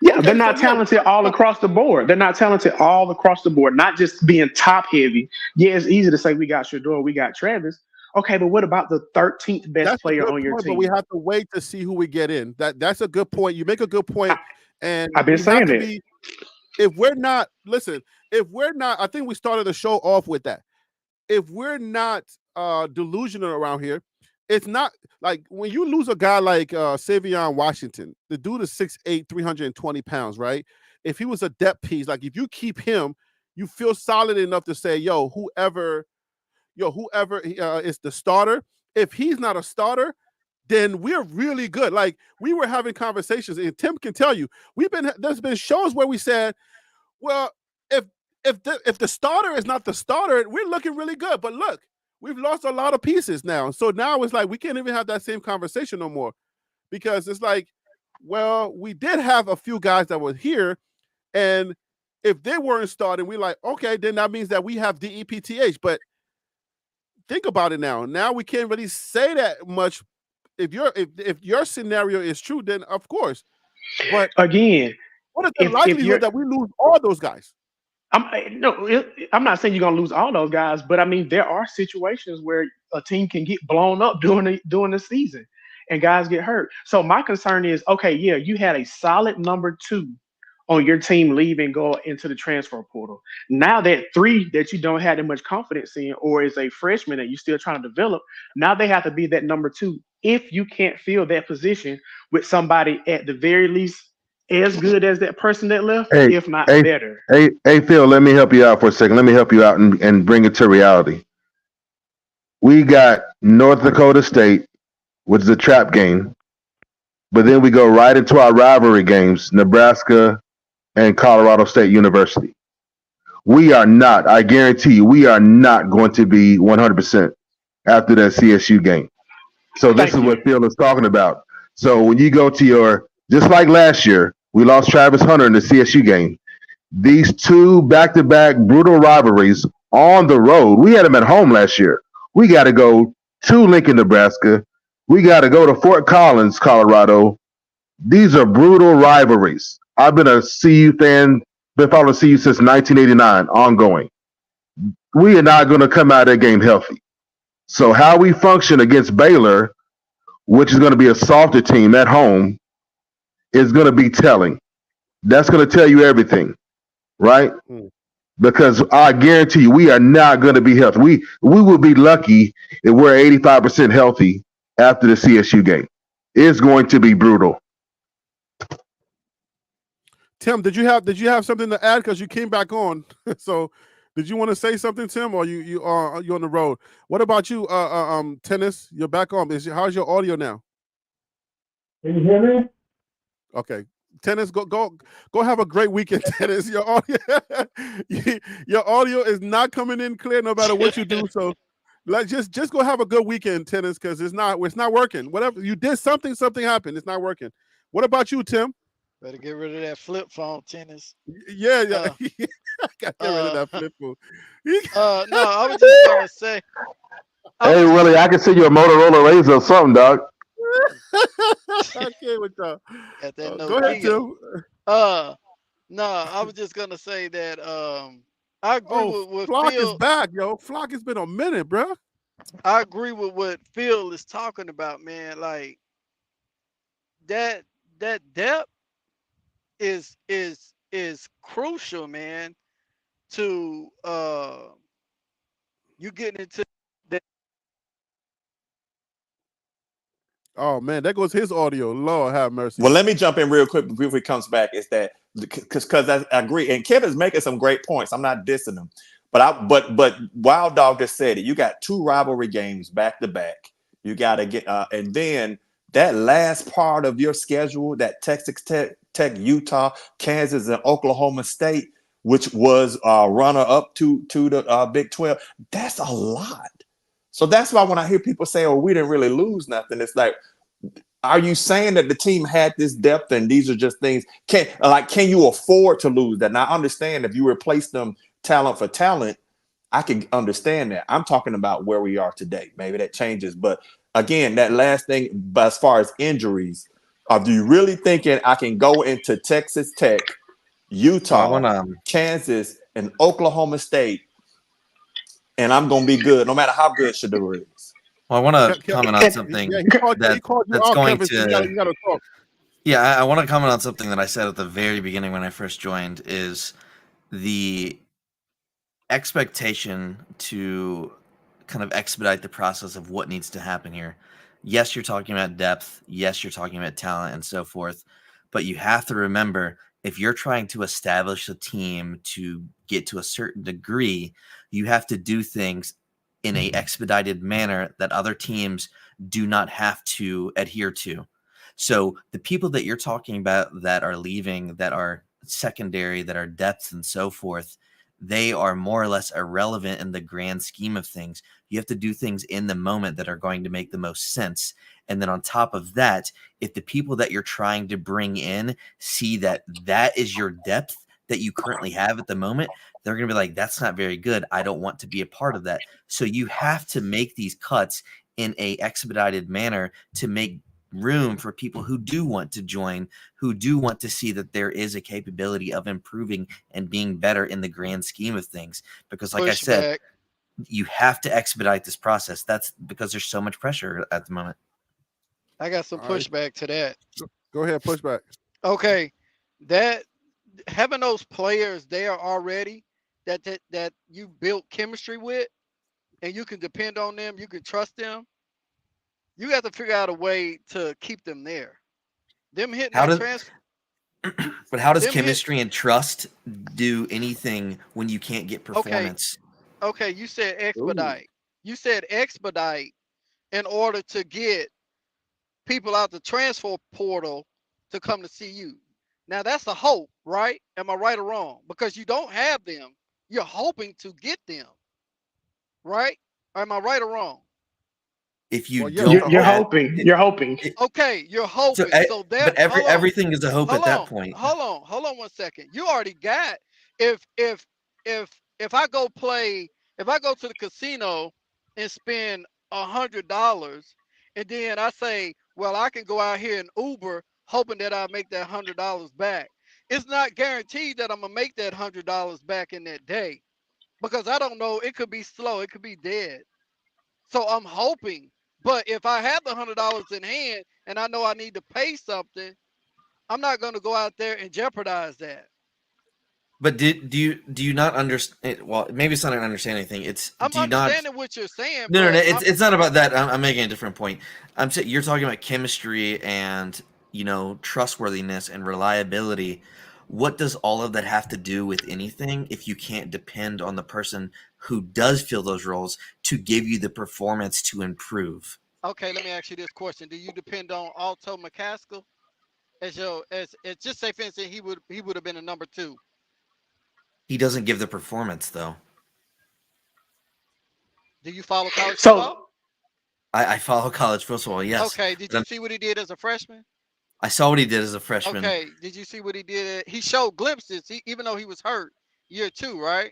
Yeah, they're not talented all across the board. They're not talented all across the board, not just being top heavy. Yeah, it's easy to say we got Shador, we got Travis. Okay, but what about the 13th best player on your team? But we have to wait to see who we get in. That's a good point. You make a good point. And I've been saying it. If we're not, I think we started the show off with that. If we're not delusional around here, it's not like when you lose a guy like Savion Washington, the dude is 6'8", 320 pounds, right? If he was a D.E.P.T.H, like if you keep him, you feel solid enough to say, whoever is the starter. If he's not a starter, then we're really good. Like we were having conversations, and Tim can tell you, there's been shows where we said, well, if the starter is not the starter, we're looking really good. But look, we've lost a lot of pieces now. So now it's like we can't even have that same conversation no more because it's like, well, we did have a few guys that were here, and if they weren't starting, we're like, okay, then that means that we have D.E.P.T.H. But think about it now. Now we can't really say that much. If your scenario is true, then of course. But again, what is the likelihood that we lose all those guys? I'm not saying you're gonna lose all those guys, but I mean there are situations where a team can get blown up during the season, and guys get hurt. So my concern is, okay, yeah, you had a solid number 2 on your team leave and go into the transfer portal. Now that 3 that you don't have that much confidence in, or is a freshman that you're still trying to develop, now they have to be that number 2. If you can't fill that position with somebody at the very least as good as that person that left, if not better. Hey, Phil, let me help you out for a second. Let me help you out and bring it to reality. We got North Dakota State, which is a trap game, but then we go right into our rivalry games, Nebraska and Colorado State University. We are not, I guarantee you, we are not going to be 100% after that CSU game. So this is what Phil is talking about. So when you go to just like last year, we lost Travis Hunter in the CSU game. These 2 back-to-back brutal rivalries on the road. We had them at home last year. We got to go to Lincoln, Nebraska. We got to go to Fort Collins, Colorado. These are brutal rivalries. I've been a CU fan, been following CU since 1989, ongoing. We are not going to come out of that game healthy. So how we function against Baylor, which is going to be a softer team at home, is going to be telling. That's going to tell you everything, right? Because I guarantee you, we are not going to be healthy. We will be lucky if we're 85% healthy after the CSU game. It's going to be brutal. Tim, did you have something to add? Because you came back on. So did you want to say something, Tim, or you on the road? What about you, Tennis? You're back on. How's your audio now? Can you hear me? Okay. Tennis, go have a great weekend, Tennis. Your audio is not coming in clear no matter what you do. So Like just go have a good weekend, tennis, because it's not working. Whatever you did, something happened. It's not working. What about you, Tim? Better get rid of that flip phone, tennis. Yeah. Uh, Got get rid of that flip phone. no, I was just gonna say. Hey, Willie, I can see your Motorola Razr or something, dog. Okay, with y'all. Got that Go ahead, Nokia. Tim. No, I was just gonna say that I agree Oh, with Flock is Phil. back, yo. Flock has been a minute, bro. I agree with what Phil is talking about, man. Like that depth is crucial, man, to you getting into that. Oh man, there goes his audio. Lord have mercy. Well, let me jump in real quick before he comes back. Is that because I agree, and Kevin's making some great points. I'm not dissing him, but Wild Dog just said it. You got two rivalry games back to back. You got to get, and then that last part of your schedule, that Texas Tech, Utah, Kansas, and Oklahoma State, which was runner up to the Big 12. That's a lot. So that's why when I hear people say, "Oh, we didn't really lose nothing," it's like, are you saying that the team had this depth and these are just things? Can you afford to lose that? Now, I understand if you replace them talent for talent, I can understand that. I'm talking about where we are today. Maybe that changes, but again, that last thing. But as far as injuries, are you really thinking I can go into Texas Tech, Well, I Utah, want to Kansas, and Oklahoma State, and I'm going to be good, no matter how good Shador is? Well, I want to comment on something Yeah, he called you that's out, going Kevin. So to. you gotta talk. Yeah, I want to comment on something that I said at the very beginning when I first joined. Is the expectation to kind of expedite the process of what needs to happen here. Yes, you're talking about depth. Yes, you're talking about talent and so forth. But you have to remember, if you're trying to establish a team to get to a certain degree, you have to do things in a expedited manner that other teams do not have to adhere to. So the people that you're talking about that are leaving, that are secondary, that are depth and so forth, they are more or less irrelevant in the grand scheme of things. You have to do things in the moment that are going to make the most sense. And then on top of that, if the people that you're trying to bring in see that that is your depth that you currently have at the moment, they're going to be like, that's not very good. I don't want to be a part of that. So you have to make these cuts in a expedited manner to make room for people who do want to join, who do want to see that there is a capability of improving and being better in the grand scheme of things. Because like I said, Pushback. you have to expedite this process. That's because there's so much pressure at the moment. I got some All right, pushback to that. go ahead, push back. Okay, that having those players there already that you built chemistry with, and you can depend on them, you can trust them. You have to figure out a way to keep them there. Them hitting How that does transfer. but how does Them hit. chemistry and trust do anything when you can't get Okay, performance? okay. You said Ooh. expedite. You said expedite in order to get people out the transfer portal to come to see you. Now that's a hope, right? Am I right or wrong? Because you don't have them, you're hoping to get them, right? Or am I right or wrong? If you Well, yeah, it's don't a You're hope. have hoping. it, You're hoping. it Okay, you're so hoping. So that but everything is a hope at hold that on, point. hold on 1 second. You already got if if if if I go play if I go to the casino and spend $100 and then I say, well, I can go out here and Uber hoping that I make that $100 back. It's not guaranteed that I'm gonna make that $100 back in that day because I don't know. It could be slow. It could be dead. So I'm hoping. But if I have the $100 in hand and I know I need to pay something, I'm not going to go out there and jeopardize that. But do you not understand? Well, maybe it's not an understanding thing. It's I'm do you not? understanding what you're saying, No. but It's not about that. I'm making a different point. I'm saying you're talking about chemistry and trustworthiness and reliability. What does all of that have to do with anything if you can't depend on the person who does fill those roles to give you the performance to improve? okay. Let me ask you this question: do you depend on Alto McCaskill as your as just say for instance he would have been a number two? He doesn't give the performance though. Do you follow college football? So I follow college football, yes. Okay. Did But you see what he did as a freshman? I saw what he did as a freshman. Okay. Did you see what he did? He showed glimpses, even though he was hurt year 2, right?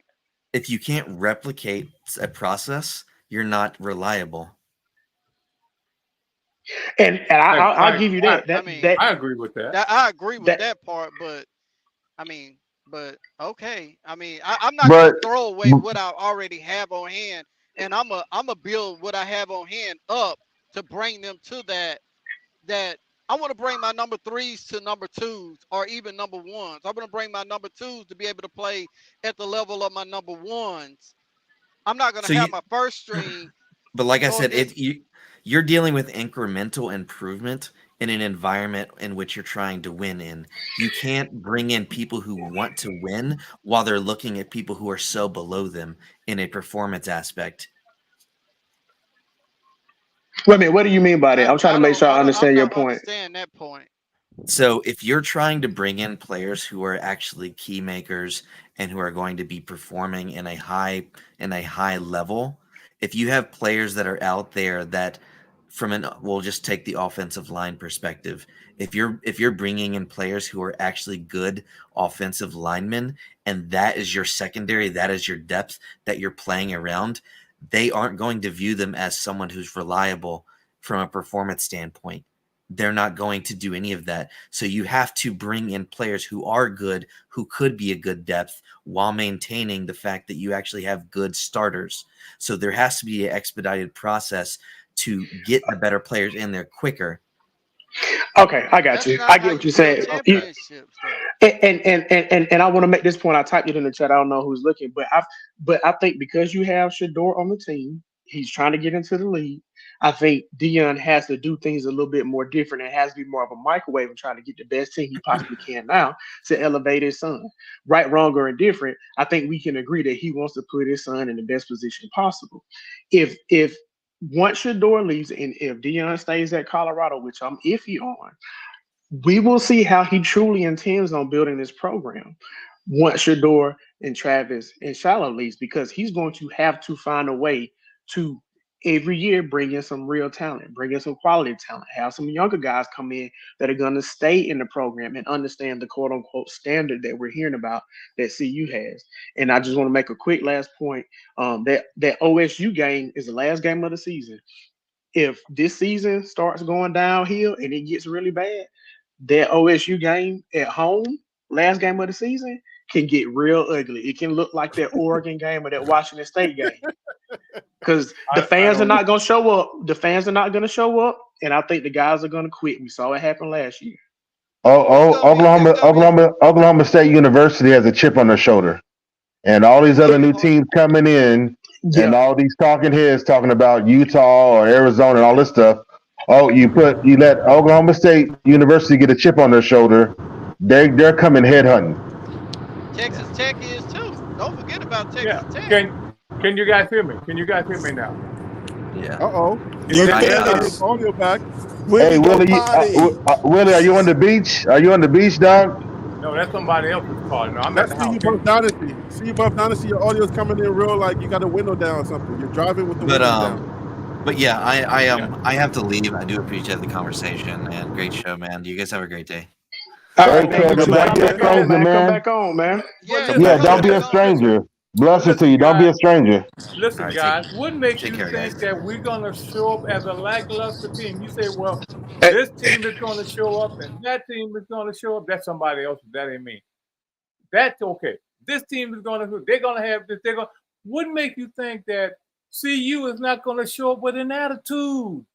If you can't replicate a process, you're not reliable. and I'll give you that. I mean, I agree with that. I agree with That that part, but I mean, but okay. I mean, I'm not gonna throw away what I already have on hand, and I'm a build what I have on hand up to bring them to that. I want to bring my number 3s to number 2s or even number 1s. I want to bring my number 2s to be able to play at the level of my number 1s. I'm not gonna So have you, my first string but like I go said, against. you're dealing with incremental improvement in an environment in which you're trying to win in. You can't bring in people who want to win while they're looking at people who are so below them in a performance aspect. Wait a minute, what do you mean by that? I'm trying to make sure I I'm understand your not point. understand that point. So if you're trying to bring in players who are actually key makers and who are going to be performing in a high level, if you have players that are out there that we'll just take the offensive line perspective. If you're bringing in players who are actually good offensive linemen and that is your secondary, that is your depth that you're playing around, they aren't going to view them as someone who's reliable from a performance standpoint. They're not going to do any of that. So you have to bring in players who are good, who could be a good depth while maintaining the fact that you actually have good starters. So there has to be an expedited process to get the better players in there quicker. Okay, I got That's you. not I how get what you you're build saying. championships, though. And I want to make this point. I typed it in the chat. I don't know who's looking, but I think because you have Shador on the team, he's trying to get into the league. I think Dion has to do things a little bit more different. It has to be more of a microwave and trying to get the best team he possibly can now to elevate his son. Right, wrong, or indifferent, I think we can agree that he wants to put his son in the best position possible. If once Shador leaves and if Dion stays at Colorado, which I'm iffy on, we will see how he truly intends on building this program once Shador and Travis and Shallow leaves, because he's going to have to find a way to every year bring in some real talent, bring in some quality talent, have some younger guys come in that are going to stay in the program and understand the quote unquote standard that we're hearing about that CU has. And I just want to make a quick last point. That OSU game is the last game of the season. If this season starts going downhill and it gets really bad, that OSU game at home, last game of the season, can get real ugly. It can look like that Oregon game or that Washington State game. Because the fans are not going to show up. The fans are not going to show up. And I think the guys are going to quit. We saw it happen last year. Oklahoma State University has a chip on their shoulder. And all these other new teams coming in and all these talking heads talking about Utah or Arizona and all this stuff. Oh, you let Oklahoma State University get a chip on their shoulder. They're coming headhunting. Texas Tech is too. Don't forget about Texas Tech. Can you guys hear me? Can you guys hear me now? Yeah. Uh-oh. You got his audio back. Hey, Willie, Willie, are you on the beach? Are you on the beach, dog? No, that's somebody else's call. No, I'm That's at the house. CU Buff Dynasty. CU Buff Dynasty, your audio's coming in real like you got a window down or something. You're driving with the window down. But yeah, I have to leave. I do appreciate the conversation and great show, man. You guys have a great day. All right, man. Come back on, man. Yeah, don't be a stranger. Blessings to you. Don't be a stranger. Listen, guys, what makes you think that we're going to show up as a lackluster team? You say, well, this team is going to show up and that team is going to show up. That's somebody else. That ain't me. That's okay. This team is going to, they're going to have this. What makes you think that CU is not going to show up with an attitude?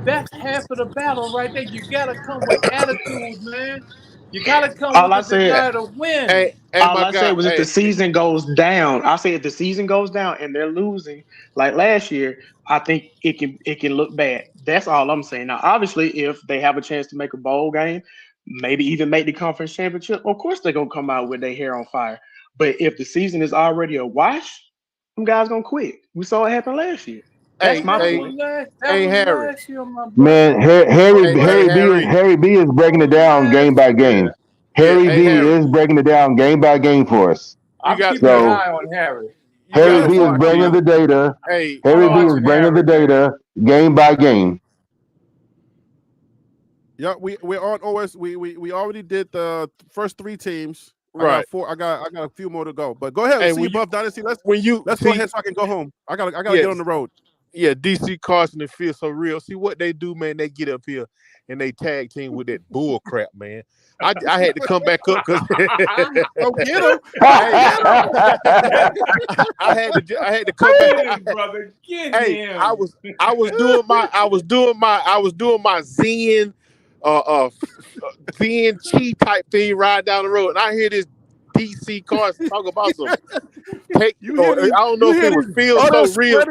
That's half of the battle right there. You got to come with attitude, man. You got to come with the desire to win. All I said was if the season goes down, I say if the season goes down and they're losing like last year, I think it can look bad. That's all I'm saying. Now, obviously, if they have a chance to make a bowl game, maybe even make the conference championship, of course they're gonna come out with their hair on fire. But if the season is already a wash, them guys gonna quit. We saw it happen last year. That's my point. Harry. Man, Harry B is breaking it down game by game. Harry B is breaking it down game by game for us. I'm keeping an eye on Harry. Harry gotta B is talk bringing the data. Hey, Harry B is bringing the data game by game. Yeah, we're on OS. We already did the first 3 teams. I Right. got 4. I got a few more to go. But go ahead. Hey, See when you Buff Dynasty. Let's see, go ahead so I can go home. I gotta yeah, get on the road. Yeah, DC Carson and Feel So Real. See what they do, man. They get up here and they tag team with that bull crap, man. I had to come back up because Go get him. I had to come back. Get him, brother. Get Hey, him. I was doing my Zen Zen Chi type thing riding down the road, and I hear this DC Carson talk about some take. I don't know if it was Feel So Real.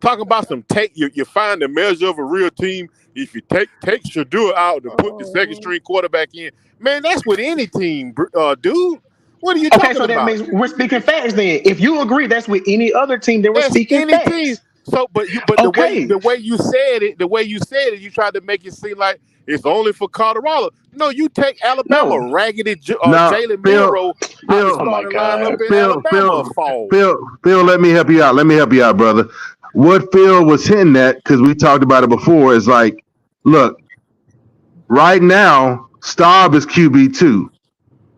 Talking about some take. You find the measure of a real team if you take Shadua out and put the second string quarterback in. Man, that's with any team, dude. What are you talking about? Okay, so that means we're speaking facts then. If you agree that's with any other team, then we're That's speaking any facts. team. So, but Okay. the way you said it, you tried to make it seem like it's only for Colorado. No, you take Alabama, raggedy Now, Jalen Phil, Milroe out the starting lineup in Alabama fall. Phil, let me help you out. Let me help you out, brother. What Phil was hinting at, because we talked about it before, is like, look, right now, Staub is QB2.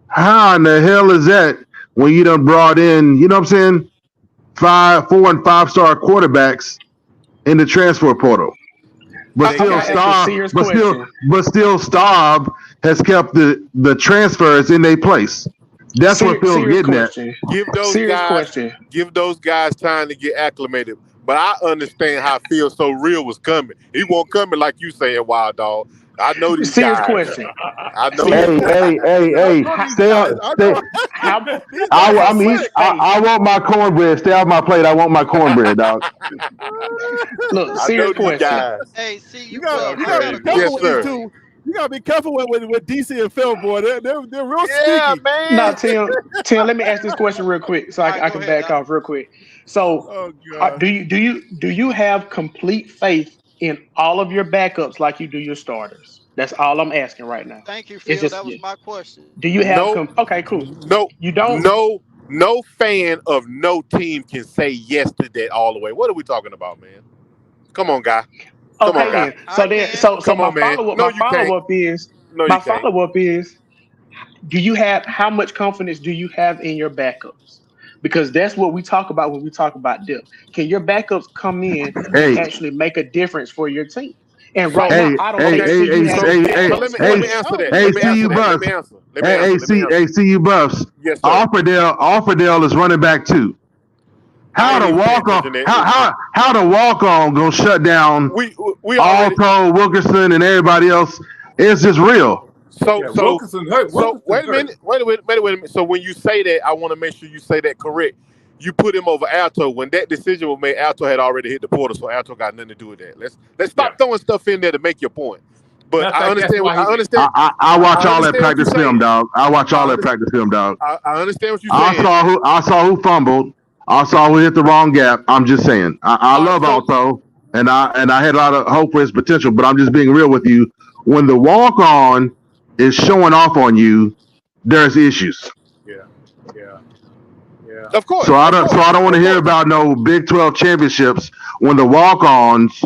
How in the hell is that when you done brought in, you know what I'm saying, 4 and 5 star quarterbacks in the transfer portal? But still, Staub has kept the transfers in their place. That's what Phil's getting at. Give those guys time to get acclimated. But I understand how Feel So Real was coming. He won't coming like you saying, Wild Dog. I know these guys. Question. I know. Hey! Stay on. I want my cornbread. Stay off my plate. I want my cornbread, dog. Look, serious question. Hey, see, you gotta be careful with these two. You gotta be careful with DC and Phil, boy. They're real sneaky. Man. No, Tim, let me ask this question real quick so I can back off real quick. So, do you have complete faith in all of your backups like you do your starters? That's all I'm asking right now. Thank you, Phil. That was my question. Do you have? Okay, cool. No, you don't. No fan of no team can say yes to that all the way. What are we talking about, man? Come on, guy. Come on, guy. So my follow up is, do you have, how much confidence do you have in your backups? Because that's what we talk about when we talk about D.E.P.T.H. Can your backups come in and actually make a difference for your team? And right now, I don't think CU has backups. Let me answer that. CU Buffs. Yes, sir. Offerdale is running back too. How the walk on gonna shut down Alto, Wilkerson, and everybody else? It's just real. So wait a minute. So when you say that, I want to make sure you say that correct. You put him over Alto. When that decision was made, Alto had already hit the portal, so Alto got nothing to do with that. Let's stop throwing stuff in there to make your point. But I understand. I watch all that practice film, dog. I understand what you're saying. I saw who fumbled. I saw who hit the wrong gap. I'm just saying. I love Alto, and I had a lot of hope for his potential. But I'm just being real with you. When the walk on is showing off on you, there's issues. Of course. So I don't want to hear about no Big 12 championships when the walk-ons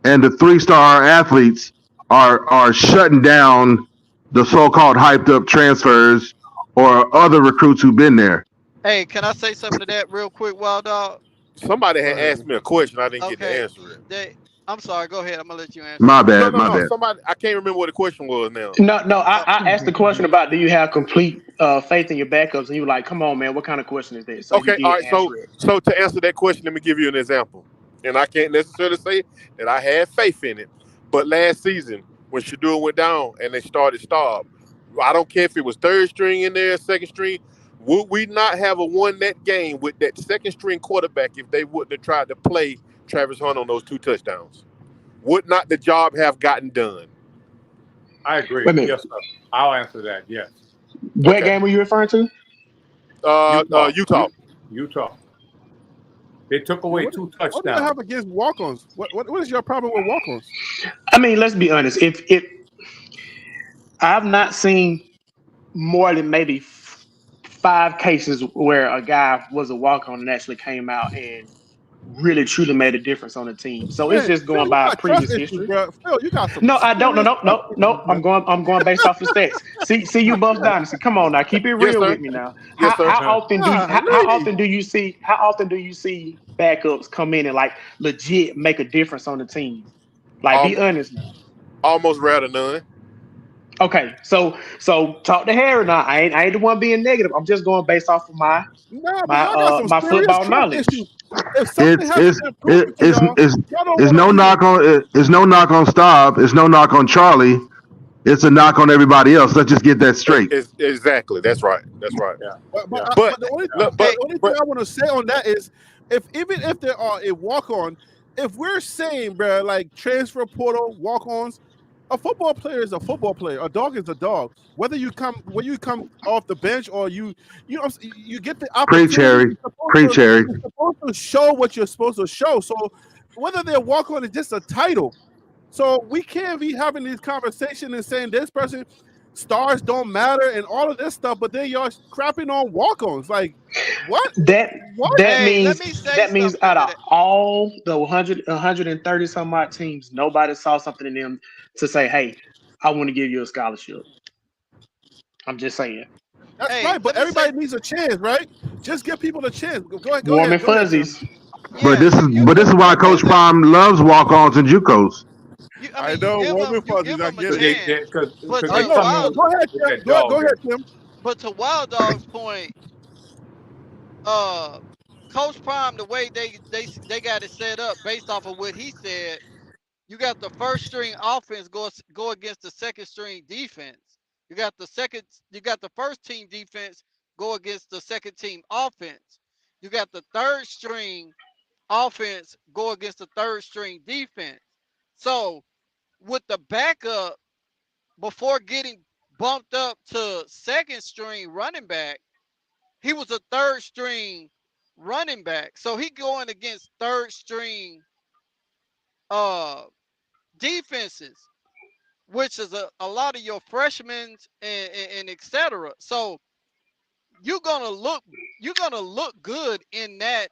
and the 3-star athletes are shutting down the so-called hyped up transfers or other recruits who've been there. Hey, can I say something to that real quick, Wild Dog? Somebody had asked me a question. I didn't get to answer it. I'm sorry. Go ahead. I'm gonna let you answer. My bad. Somebody, I can't remember what the question was now. No. I asked the question about, do you have complete faith in your backups? And you were like, "Come on, man. What kind of question is this?" So okay. All right. So to answer that question, let me give you an example. And I can't necessarily say that I had faith in it, but last season when Shadua went down and they started Staub, I don't care if it was third string in there, second string. Would we not have won that game with that second string quarterback if they wouldn't have tried to play Travis Hunt on those 2 touchdowns? Would not the job have gotten done? I agree. Yes, sir. I'll answer that. Yes. What game were you referring to? Utah. Utah. They took away 2 touchdowns. What do you have against walk-ons? What is your problem with walk-ons? I mean, let's be honest. If I've not seen more than maybe 5 cases where a guy was a walk-on and actually came out and really truly made a difference on the team. So it's Man, just Phil, going you by got trust previous issues, history. bro. Phil, you got some No, I don't. serious trust No. issues, man. I'm going based off the stats. See you Buff Dynasty. Come on now, keep it Yes, real sir. with me now. Yes, sir. How often do Golly. you see backups come in and like legit make a difference on the team? Like, be Um, honest now. almost rather none. Okay, so talk to Harry now. I ain't the one being negative. I'm just going based off of Nah, but y'all got some my serious football trust knowledge. issues. If something It's hasn't it's been it, proven to y'all, y'all don't it's want no to even. knock on it's no knock on Staub. It's no knock on Charlie. It's a knock on everybody else. Let's just get that straight. Exactly. That's right. That's right. But But the only look, the only thing I want to say on that is, even if there are a walk on, if we're saying, bro, like transfer portal walk ons, a football player is a football player. A dog is a dog. Whether you come off the bench or you get the Preach, opportunity, Harry. Preach, Harry. you're supposed to show what you're supposed to show. So whether their walk on is just a title, so we can't be having these conversations and saying this person stars don't matter and all of this stuff, but then y'all crapping on walk-ons. Like what? That What? Hey, let me say means something out to of that. all the 130 some odd teams, nobody saw something in them to say, "Hey, I want to give you a scholarship." I'm just saying. That's Hey, right, but let me say. everybody needs a chance, right? Just give people a chance. Go ahead, Warm and Tim. fuzzies. But Yeah, this is why you Coach give them. Prime loves walk-ons and JUCOs. I I mean, you know, give warm them. and You fuzzies. give I them a get it. chance. But I to know. Wild, Go ahead, Tim. Go ahead, Tim. but to Wild Dog's point, uh, Coach Prime, the way they got it set up based off of what he said, you got the first string offense go against the second string defense. You got the first team defense go against the second team offense. You got the third string offense go against the third string defense. So with the backup before getting bumped up to second string running back, he was a third string running back. So he going against third string uh defenses, which is a lot of your freshmen and et cetera. So you're gonna look good in that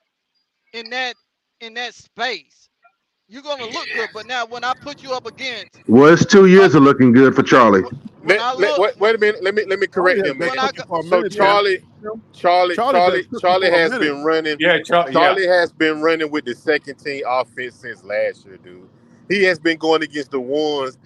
in that space. You're gonna look good. But now when I put you up against Well, it's 2 years of looking good for Charlie. when I look Wait a minute. Let me Charlie correct has him, been man. when I cooking got for a So minute, Tim. Charlie been cooking Charlie for a has minute. been running. Yeah. Charlie has been running with the second team offense since last year, dude. He has been going against the ones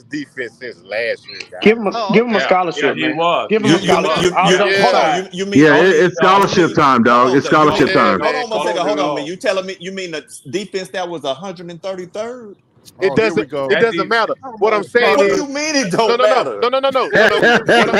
defense since last year, Give guys. him a oh give him a okay. scholarship, he man. was. Give him Yeah, a he was. scholarship. All Yeah. jokes hold on. aside. You mean Yeah, only it's scholarship time, hold dog. on It's though. You scholarship mean Yeah, time. hold man. on one Come second. on, Hold on, dude. man. You telling me you mean the defense that was 133rd? It Oh, here we doesn't. go. It doesn't matter. What I'm What saying do is, you mean it no, don't no, no, matter? no, no, no, no, no, no.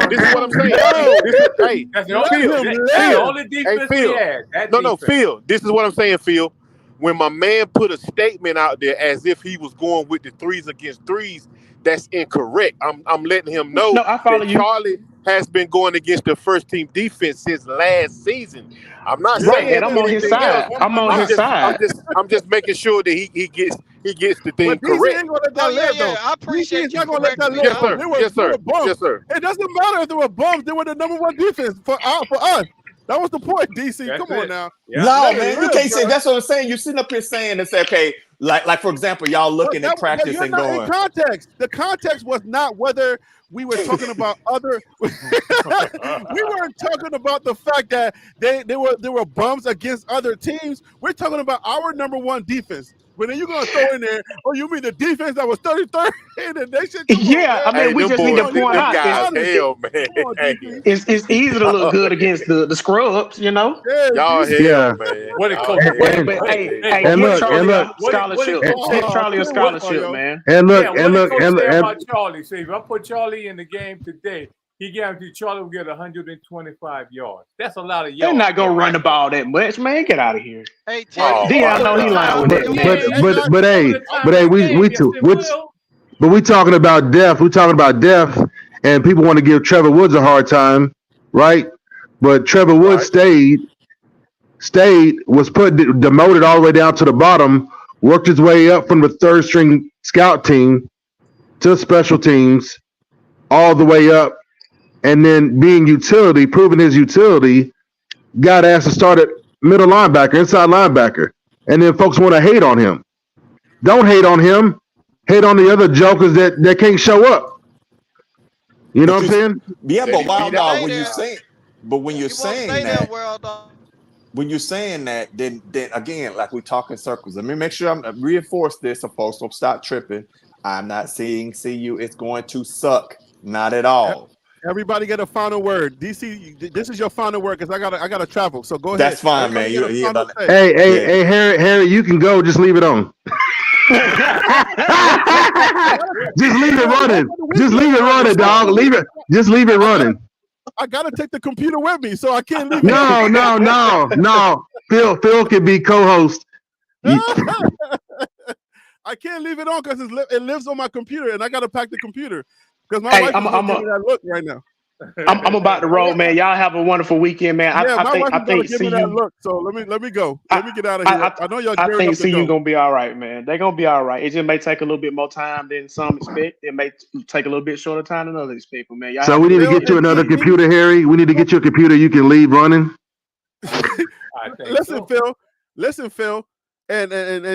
This is what I'm saying. Yo, This is hey, That's the let only, Phil. him that's the Phil. live. only Hey, defense we Phil. had. That No, defense. Phil. This is what I'm saying, Phil. When my man put a statement out there as if he was going with the threes against threes, that's incorrect. I'm letting him know No, I follow that you. Charlie has been going against the first team defense since last season. I'm not Right, saying and I'm on his anything else. side. I'm on his side. I'm just making sure that he gets the But thing DC correct. ain't gonna let Oh that yeah, live yeah. though. I DC is appreciate you not gonna let that correcting me. live Yes, though. sir. Yes, They sir. were bums. Yes, sir. It doesn't matter if they were bums. They were the number one defense for us. That was the point, DC. That's Come on it. now. Yeah. No, Let it man, you live, can't bro. say that's what I'm saying. You're sitting up here saying and say, okay, like for example, y'all looking at But practice you're and not in going, context. The context was not whether we were talking about other. We weren't talking about the fact that they were bums against other teams. We're talking about our number one defense. But then you're gonna throw in there, oh, you mean the defense that was 33rd in the nation? Come on, Yeah, I man. mean, Hey, we them just need Come to boys, on, you point gotta them out be it's guys, honest. hell, man. Come on, Hey, DC. it's easy to look good against the scrubs, you know. Yeah, y'all DC. Yeah, hell, man. What did Y'all Coach? hell, But and but man. hey, What give did Coach? Charlie a What did scholarship. Coach Give say? Charlie a Can't wait for scholarship, you. man. Yeah. What did Coach say and about Charlie? See, if I put Charlie in the game today, he guaranteed Charlie will get 125 yards. That's a lot of They're yards not for a gonna run the backup. ball that much, man. Get out of here. Hey Tim, Oh you my Dion most know of the he God. lying time with in that, the man. game. Some of the time in the game, yes, it will. but we talking about depth. We talking about depth, and people want to give Trevor Woods a hard time, right? But Trevor Woods Right. was demoted all the way down to the bottom, worked his way up from the third string scout team to special teams, all the way up and then being utility, proving his utility, got asked to start at middle linebacker, inside linebacker. And then folks want to hate on him. Don't hate on him. Hate on the other jokers that can't show up. You know But what I'm saying? yeah, He but won't Wild Dog, stay when you there. saying, but when you're He won't saying stay there, that, world dog. when you're saying that, then again, like we talk in circles. Let me make sure I'm reinforce this so folks don't stop tripping. I'm not saying CU is going to suck. Not at all. Everybody get a final word. DC, this is your final word because I gotta travel. So go ahead. That's fine, man. Everybody get a final say. Hey, Harry, you can go. Just leave it on. Just leave it running. Just leave it running, dog. Leave it. Just leave it running. I gotta take the computer with me, so I can't leave it. No. Phil can be co-host. I can't leave it on because it lives on my computer, and I gotta pack the computer because my wife is gonna give me that look right now. I'm about to roll, man. Y'all have a wonderful weekend, man. Yeah, my wife is gonna I give me think that CU. look. So let me go. Let me get out of here. I know y'all I gearing think up to CU go. gonna be all right, man. They're gonna be all right. It just may take a little bit more time than some expect. It may take a little bit shorter time than others expect. But man, y'all So have we a need good to get you weekend. another computer, Harry. We need to get you a computer you can leave running. Listen, Phil, and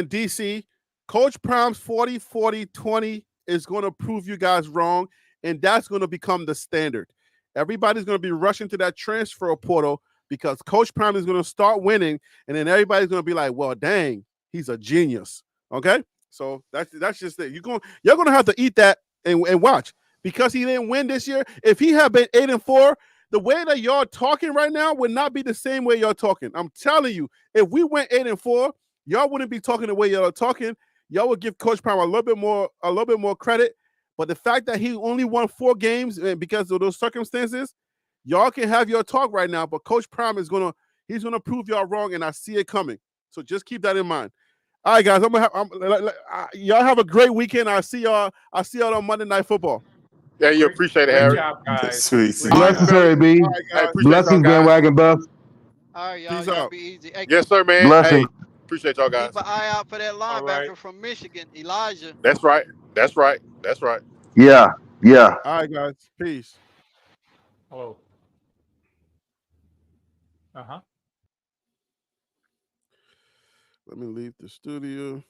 DC, Coach Prime's 40-40-20 is going to prove you guys wrong, and that's going to become the standard. Everybody's going to be rushing to that transfer portal because Coach Prime is going to start winning, and then everybody's going to be like, "Well, dang, he's a genius." Okay, so that's just it. You're going to have to eat that and watch because he didn't win this year. If he had been 8-4. The way that y'all talking right now would not be the same way y'all talking. I'm telling you, if we went 8-4, y'all wouldn't be talking the way y'all are talking. Y'all would give Coach Prime a little bit more credit. But the fact that he only won 4 games because of those circumstances, y'all can have your talk right now. But Coach Prime is gonna prove y'all wrong, and I see it coming. So just keep that in mind. All right, guys. Y'all have a great weekend. I see y'all on Monday Night Football. Yeah, you appreciate it, Great Harry. job, guys. Sweet. Blessings, Harry B. All right, guys. Blessings, bandwagon buff. All right, y'all. Peace Y'all out. be easy. Hey, Yes, sir, man. Blessings. Hey, appreciate y'all guys. keep an eye out for that All right. linebacker from Michigan, Elijah. That's right. That's right. That's right. Yeah. All right, guys. Peace. Oh. Let me leave the studio.